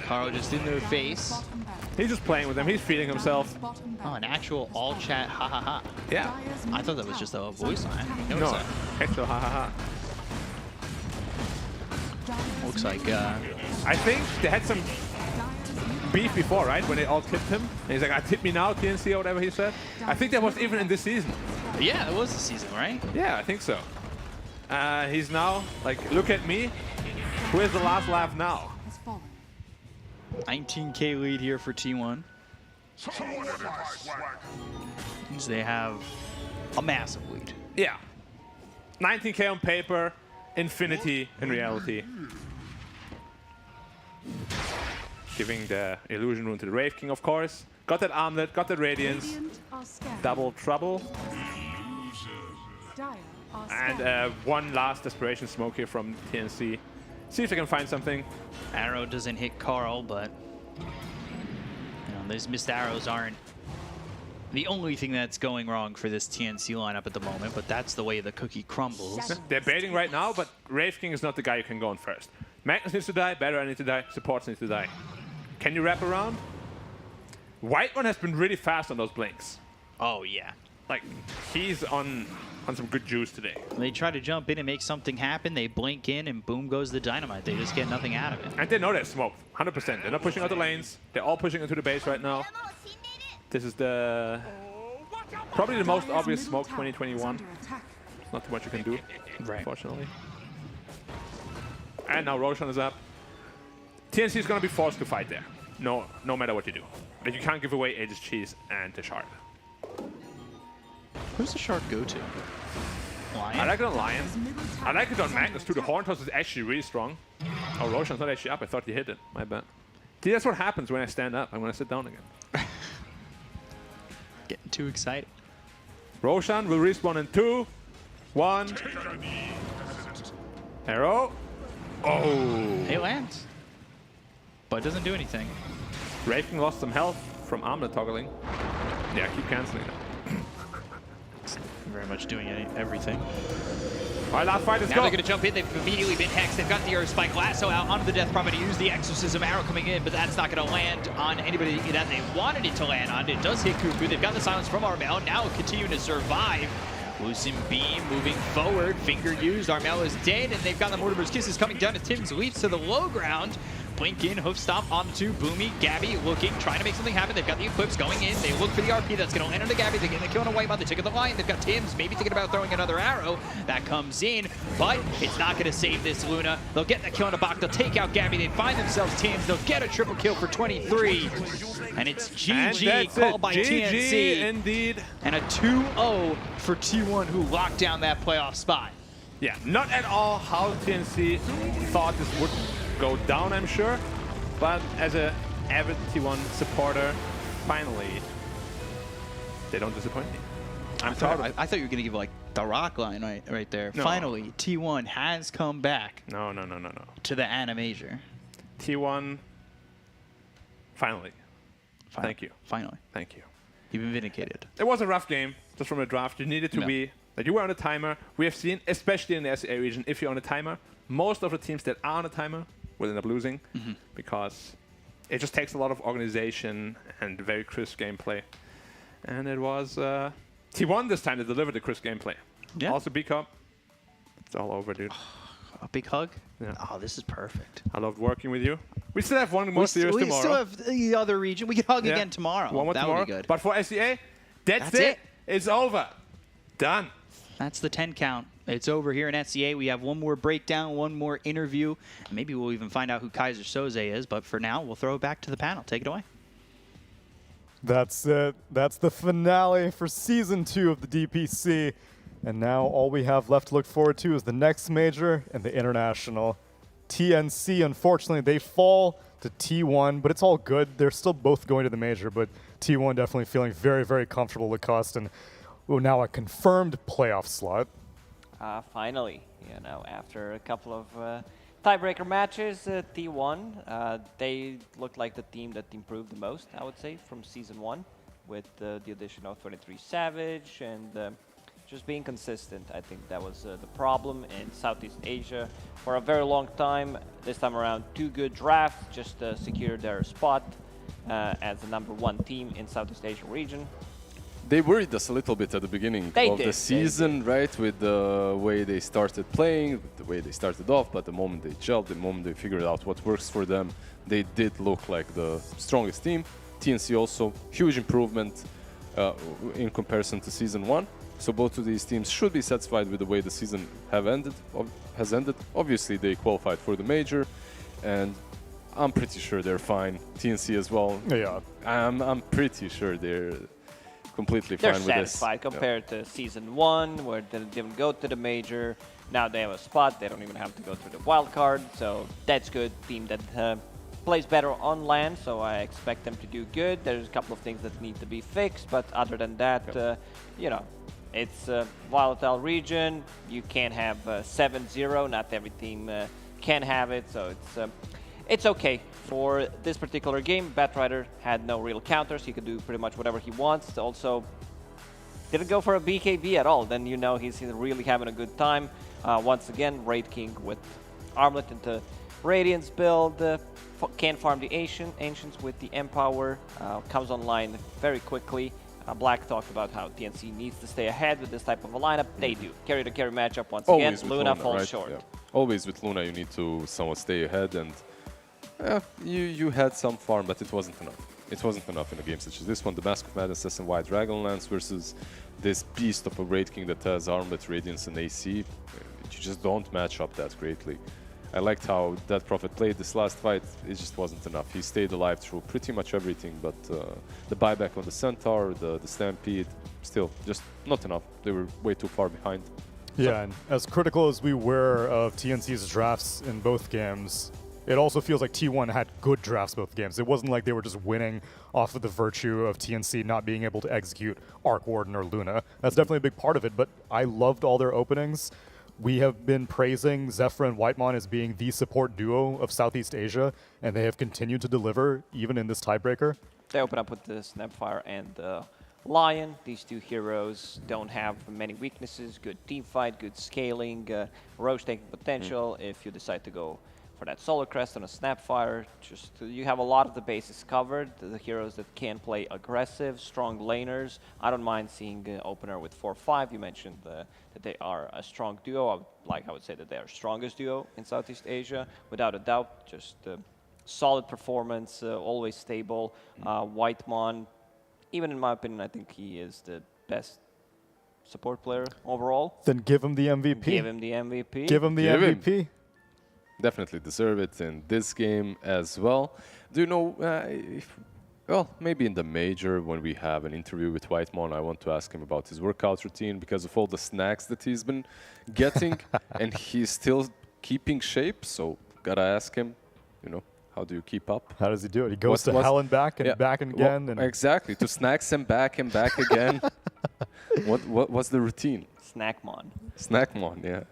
Carl just in their face. He's just playing with them. He's feeding himself. Oh, an actual all chat ha ha ha. Yeah. I thought that was just a voice line. No, actual ha ha ha. Looks like I think they had some beef before, right? When they all tipped him. And he's like, I tip me now, TNC, or whatever he said. I think that was even in this season. Yeah, it was the season, right? Yeah, I think so. He's now like, look at me. Where's the last laugh now? 19K lead here for T1. Means they have a massive lead. Yeah. 19K on paper, infinity in reality. Giving the illusion rune to the Rave King, of course. Got that armlet, got that radiance. Double trouble. And one last desperation smoke here from TNC. See if they can find something. Arrow doesn't hit Carl, but you know, those missed arrows aren't the only thing that's going wrong for this TNC lineup at the moment, but that's the way the cookie crumbles. They're baiting right now, but Rave King is not the guy you can go on first. Magnus needs to die, Better needs to die, supports need to die. Can you wrap around? Whitemon has been really fast on those blinks. Oh, yeah. Like, he's on some good juice today. They try to jump in and make something happen. They blink in, and boom goes the dynamite. They just get nothing out of it. And they know they're smoked, 100%. They're not pushing out the lanes. They're all pushing into the base right now. This is the probably the most obvious smoke 2021. Not too much you can do, unfortunately. And now Roshan is up. TNC is going to be forced to fight there, no matter what you do. But you can't give away Aegis Cheese and the Shard. Who's the Shard go to? Lion? I like it on Lion. I like it on Magnus too. The Horn Toss is actually really strong. Oh, Roshan's not actually up. I thought he hit it. My bad. See, that's what happens when I stand up. I'm going to sit down again. Getting too excited. Roshan will respawn in 2, 1. Arrow. Oh. It lands. But it doesn't do anything. Raking lost some health from armlet toggling. Yeah, keep canceling it. It's very much doing everything. All right, last fight is now they're going to jump in. They've immediately been hexed. They've got the Earth Spike Lasso out onto the Death Prophet to use the Exorcism Arrow coming in, but that's not going to land on anybody that they wanted it to land on. It does hit Cuckoo. They've got the silence from Armel. Now continuing to survive. Losing Beam, moving forward. Finger used. Armel is dead, and they've got the Mortimer's Kisses coming down as Tim's leaps to the low ground. Blink in, hoof stomp onto Boomy. Gabby looking, trying to make something happen. They've got the Eclipse going in. They look for the RP that's going to land into Gabby. They're getting the kill on a Wipeout. They take the line. They've got Tim's maybe thinking about throwing another arrow. That comes in, but it's not going to save this Luna. They'll get the kill on a Bach. They'll take out Gabby. They find themselves Tim's. They'll get a triple kill for 23. And it's GG called by TNC. Indeed. And a 2-0 for T1 who locked down that playoff spot. Yeah, not at all how TNC thought this would go down, I'm sure. But as an avid T1 supporter, finally, they don't disappoint me. I thought you were going to give like the rock line right there. No. Finally, T1 has come back. No. To the Animajor. T1, finally. Thank you. Finally. Thank you. You've been vindicated. It was a rough game, just from a draft. You needed to be, like you were on a timer. We have seen, especially in the SEA region, if you're on a timer, most of the teams that are on a timer will end up losing because it just takes a lot of organization and very crisp gameplay. And it was T1 this time that delivered the crisp gameplay. Yeah. Also B-Cup. It's all over, dude. A big hug? Yeah. Oh, this is perfect. I loved working with you. We still have one more series tomorrow. We still have the other region. We can hug again tomorrow. One more that tomorrow. would be good. But for SEA, that's it. It's over. Done. That's the 10 count. It's over here in SEA. We have one more breakdown, one more interview. Maybe we'll even find out who Kaiser Soze is. But for now, we'll throw it back to the panel. Take it away. That's it. That's the finale for Season 2 of the DPC. And now all we have left to look forward to is the next major and the international. TNC, unfortunately, they fall to T1, but it's all good. They're still both going to the major, but T1 definitely feeling very, very comfortable with Cust and now a confirmed playoff slot. Finally, after a couple of tiebreaker matches, T1, they looked like the team that improved the most, I would say, from Season 1 with the addition of 23 Savage and just being consistent. I think that was the problem in Southeast Asia for a very long time. This time around, 2 good drafts just secured their spot as the #1 team in Southeast Asia region. They worried us a little bit at the beginning of the season, right? With the way they started playing, the way they started off, but the moment they gelled, the moment they figured out what works for them, they did look like the strongest team. TNC also, huge improvement in comparison to Season 1. So both of these teams should be satisfied with the way the season has ended. Obviously, they qualified for the major, and I'm pretty sure they're fine. TNC as well. Yeah. I'm pretty sure they're completely fine with this. They're satisfied compared to Season 1, where they didn't go to the major. Now they have a spot. They don't even have to go through the wild card. So that's good. Team that plays better on LAN, so I expect them to do good. There's a couple of things that need to be fixed, but other than that, it's a volatile region. You can't have 7-0. Not every team can have it, so it's okay. For this particular game, Batrider had no real counters. He could do pretty much whatever he wants. Also, didn't go for a BKB at all. Then he's really having a good time. Once again, Raid King with Armlet into Radiance build. Can farm the Ancients with the Empower. Comes online very quickly. Black talked about how TNC needs to stay ahead with this type of a lineup. They do. Carry to carry matchup once again. Luna falls right? short. Yeah. Always with Luna, you need to somewhat stay ahead, and you had some farm, but it wasn't enough. it wasn't enough in a game such as this one. The Mask of Madness SNY Dragonlance versus this beast of a Great King that has Armlet, Radiance, and AC. You just don't match up that greatly. I liked how that Prophet played this last fight. It just wasn't enough. He stayed alive through pretty much everything, but the buyback on the Centaur, the Stampede, still just not enough. They were way too far behind. Yeah, and as critical as we were of TNC's drafts in both games, it also feels like T1 had good drafts both games. It wasn't like they were just winning off of the virtue of TNC not being able to execute Arc Warden or Luna. That's definitely a big part of it, but I loved all their openings. We have been praising Zephyr and Whitemon as being the support duo of Southeast Asia, and they have continued to deliver even in this tiebreaker. They open up with the Snapfire and the Lion. These two heroes don't have many weaknesses. Good team fight, good scaling, roach taking potential. If you decide to go for that Solar Crest on a Snapfire, just you have a lot of the bases covered. The heroes that can play aggressive, strong laners. I don't mind seeing an opener with 4-5. You mentioned that they are a strong duo. I would say that they are strongest duo in Southeast Asia, without a doubt. Just solid performance, always stable. Whitemon, even in my opinion, I think he is the best support player overall. Then give him the MVP. Give him the MVP. Give him the MVP. Definitely deserve it in this game as well. Do you know, well, maybe in the major when we have an interview with Whitemon, I want to ask him about his workout routine because of all the snacks that he's been getting and he's still keeping shape. So gotta ask him, you know, how do you keep up? How does he do it? He goes to hell and back and back again. Well, exactly, to snacks and back again. What's the routine? Snackmon. Snackmon, yeah.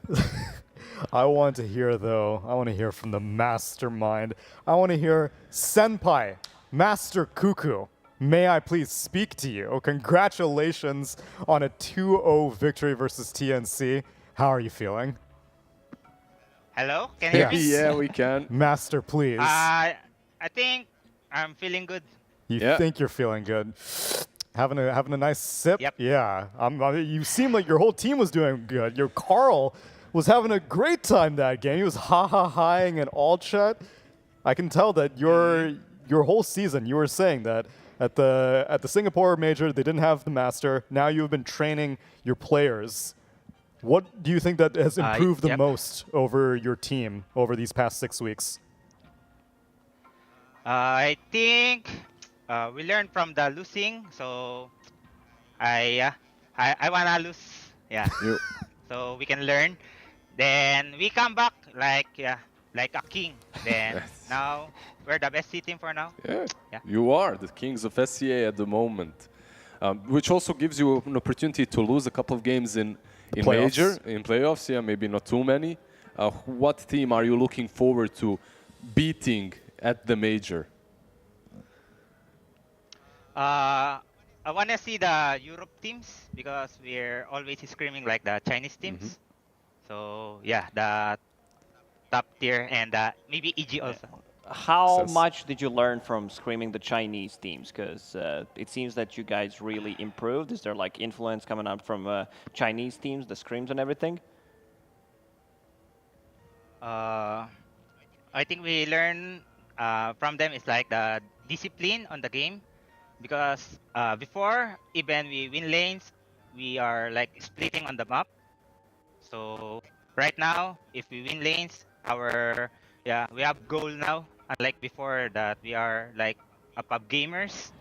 I want to hear, though, I want to hear from the mastermind. I want to hear Senpai, Master Cuckoo. May I please speak to you? Congratulations on a 2-0 victory versus TNC. How are you feeling? Hello? Can you hear me? Yeah, we can. Master, please. I think I'm feeling good. You think you're feeling good? Having a nice sip? Yep. Yeah. You seem like your whole team was doing good. Your Carl was having a great time that game. He was ha-ha-haing and all chat. I can tell that your whole season, you were saying that at the Singapore major, they didn't have the master. Now you have been training your players. What do you think that has improved the most over your team over these past 6 weeks? I think we learned from the losing, so I wanna lose, so we can learn. Then we come back like a king. Then now we're the best team for now. Yeah, you are the kings of SCA at the moment, which also gives you an opportunity to lose a couple of games in major, in playoffs. Yeah, maybe not too many. What team are you looking forward to beating at the major? I want to see the Europe teams because we're always screaming like the Chinese teams. So yeah, the top tier and maybe EG also. How much did you learn from screaming the Chinese teams? Because it seems that you guys really improved. Is there like influence coming out from Chinese teams, the screams and everything? I think we learn from them is like the discipline on the game. Because before, even we win lanes, we are like splitting on the map. So right now, if we win lanes, we have goal now. Unlike before that we are like a pub gamers.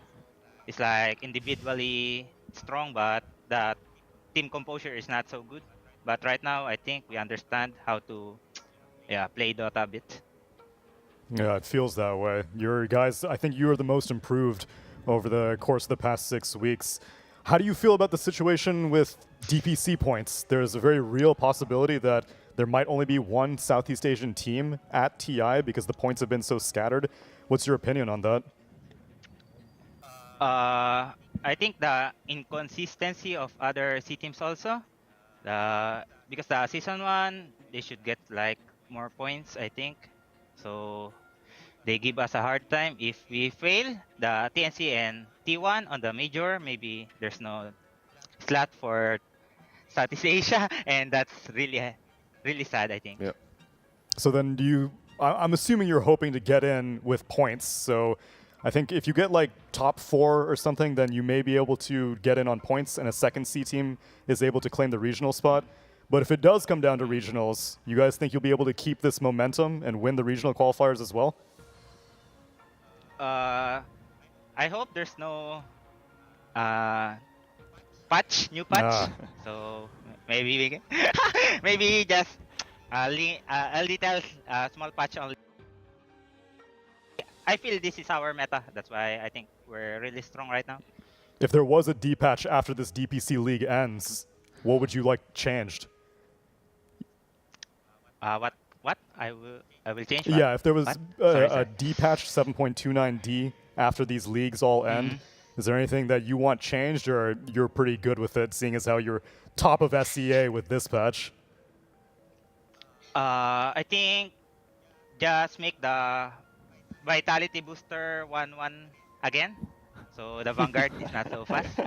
It's like individually strong, but that team composure is not so good. But right now, I think we understand how to play Dota a bit. Yeah, it feels that way. Your guys, I think you are the most improved over the course of the past 6 weeks. How do you feel about the situation with DPC points? There's a very real possibility that there might only be one Southeast Asian team at TI because the points have been so scattered. What's your opinion on that? I think the inconsistency of other C teams also. Because the season 1, they should get like more points, I think. So they give us a hard time. If we fail the TNC and T1 on the major, maybe there's no slot for Southeast Asia, and that's really sad, I think. Yeah. So then I'm assuming you're hoping to get in with points. So I think if you get like top 4 or something, then you may be able to get in on points, and a second C team is able to claim the regional spot. But if it does come down to regionals, you guys think you'll be able to keep this momentum and win the regional qualifiers as well? I hope there's no new patch. So maybe we can maybe just a little small patch only. I feel this is our meta. That's why I think we're really strong right now. If there was a D patch after this DPC league ends, what would you like changed? What? I will change. Yeah, if there was sorry. a D patch 7.29D after these leagues all end, is there anything that you want changed, or you're pretty good with it, seeing as how you're top of SCA with this patch? I think just make the Vitality Booster 1-1 again, so the Vanguard is not so fast.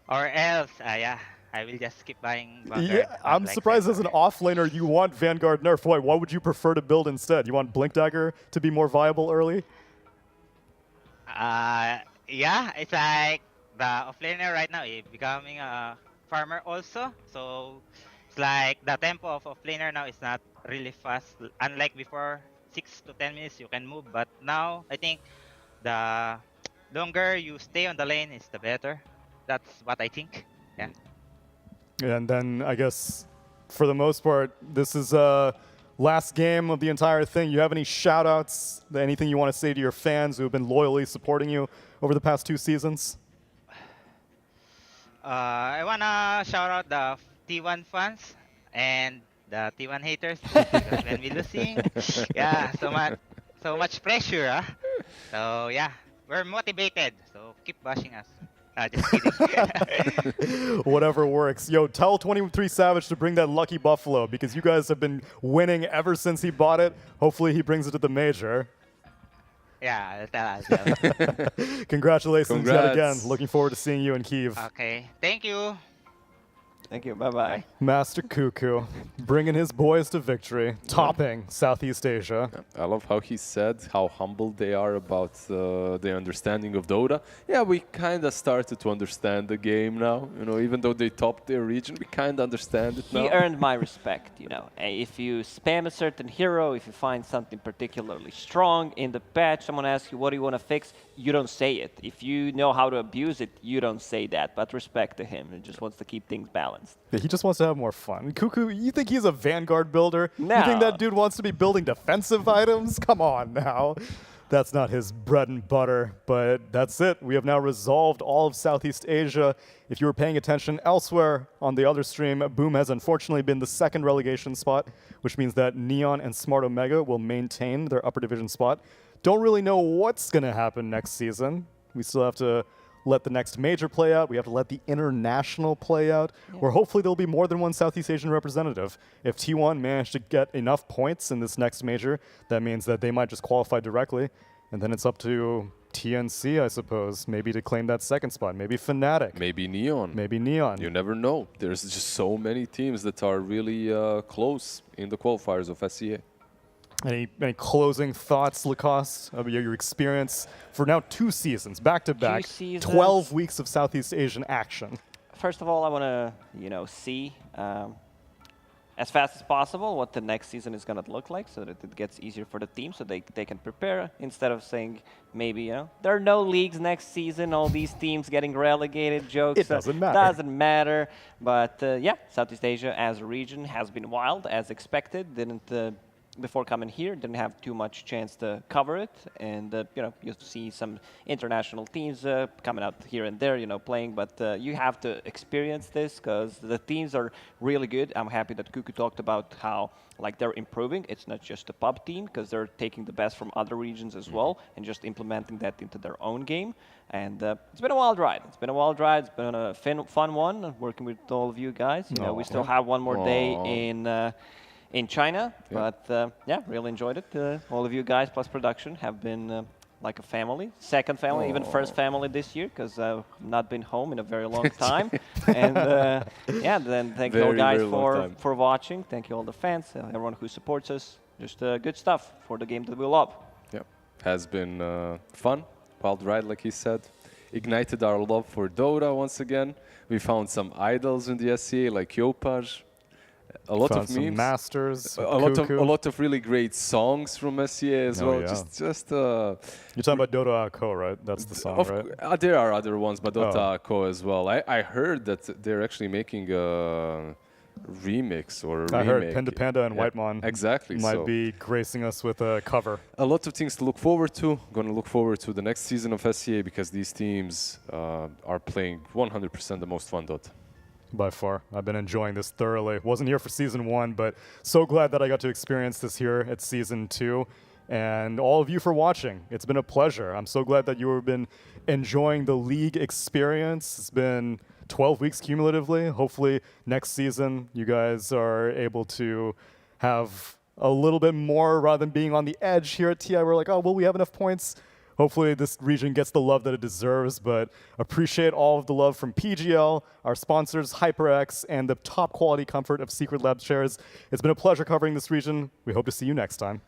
Or else, yeah, I will just keep buying Vanguard. Yeah, I'm surprised as an offlaner you want Vanguard nerf. Why? What would you prefer to build instead? You want Blink Dagger to be more viable early? Yeah, it's like the offlaner right now is becoming a farmer also. So it's like the tempo of offlaner now is not really fast. Unlike before, 6 to 10 minutes you can move. But now I think the longer you stay on the lane is the better. That's what I think. Yeah. And then I guess for the most part, this is last game of the entire thing. You have any shout-outs, anything you want to say to your fans who have been loyally supporting you over the past 2 seasons? I want to shout out the T1 fans and the T1 haters because when we're losing, yeah, so much pressure. Huh? So yeah, we're motivated. So keep bashing us. Just kidding. Whatever works. Yo, tell 23 Savage to bring that lucky Buffalo, because you guys have been winning ever since he bought it. Hopefully he brings it to the major. Yeah, I'll tell us. Congratulations yet again. Looking forward to seeing you in Kyiv. Okay, thank you. Thank you. Bye-bye. Master Cuckoo, bringing his boys to victory, topping Southeast Asia. I love how he said how humble they are about their understanding of Dota. Yeah, we kind of started to understand the game now. You know, even though they topped their region, we kind of understand it now. He earned my respect, you know. If you spam a certain hero, if you find something particularly strong in the patch, someone asks you, what do you want to fix? You don't say it. If you know how to abuse it, you don't say that. But respect to him. He just wants to keep things balanced. Yeah, he just wants to have more fun. Cuckoo, you think he's a Vanguard builder? No. You think that dude wants to be building defensive items? Come on now. That's not his bread and butter, but that's it. We have now resolved all of Southeast Asia. If you were paying attention elsewhere on the other stream, Boom has unfortunately been the second relegation spot, which means that Neon and Smart Omega will maintain their upper division spot. Don't really know what's going to happen next season. We still have to let the next major play out. We have to let the international play out, where hopefully there'll be more than one Southeast Asian representative. If T1 managed to get enough points in this next major, that means that they might just qualify directly. And then it's up to TNC, I suppose, maybe to claim that second spot. Maybe Fnatic. Maybe Neon. Maybe Neon. You never know. There's just so many teams that are really close in the qualifiers of SCA. Any closing thoughts, Lacoste, about your experience for now 2 seasons, back-to-back, 12 weeks of Southeast Asian action? First of all, I want to, you know, see as fast as possible what the next season is going to look like, so that it gets easier for the team, so they can prepare, instead of saying maybe, you know, there are no leagues next season, all these teams getting relegated, jokes. It doesn't matter. Doesn't matter. But yeah, Southeast Asia as a region has been wild, as expected. Before coming here, didn't have too much chance to cover it, and you know, you see some international teams coming out here and there, you know, playing. But you have to experience this, because the teams are really good. I'm happy that Cuckoo talked about how like they're improving. It's not just a pub team, because they're taking the best from other regions as well and just implementing that into their own game. And it's been a wild ride. It's been a wild ride. It's been a fun one, working with all of you guys. You know, we still have one more day in China, but yeah, really enjoyed it. All of you guys plus production have been like a family, second family, even first family this year, because I've not been home in a very long time. And yeah, then thank you all guys for watching. Thank you all the fans, everyone who supports us. Just good stuff for the game that we love. Yeah. has been fun, wild ride, like he said. Ignited our love for Dota once again. We found some idols in the SCA like Yopaj. A lot of memes. Masters. A lot of really great songs from SCA as well. Yeah. Just You're talking about Dota Co, right? That's the song, right? There are other ones, but Dota Co as well. I heard that they're actually making a remix or I remake. heard Panda Panda and Whitemon exactly might be gracing us with a cover. A lot of things to look forward to. Going to look forward to the next season of SCA because these teams are playing 100% the most fun Dota. By far. I've been enjoying this thoroughly. Wasn't here for Season 1, but so glad that I got to experience this here at Season 2. And all of you for watching. It's been a pleasure. I'm so glad that you have been enjoying the league experience. It's been 12 weeks cumulatively. Hopefully next season you guys are able to have a little bit more rather than being on the edge here at TI. We're like, oh, will we have enough points? Hopefully this region gets the love that it deserves, but appreciate all of the love from PGL, our sponsors, HyperX, and the top quality comfort of Secret Lab chairs. It's been a pleasure covering this region. We hope to see you next time.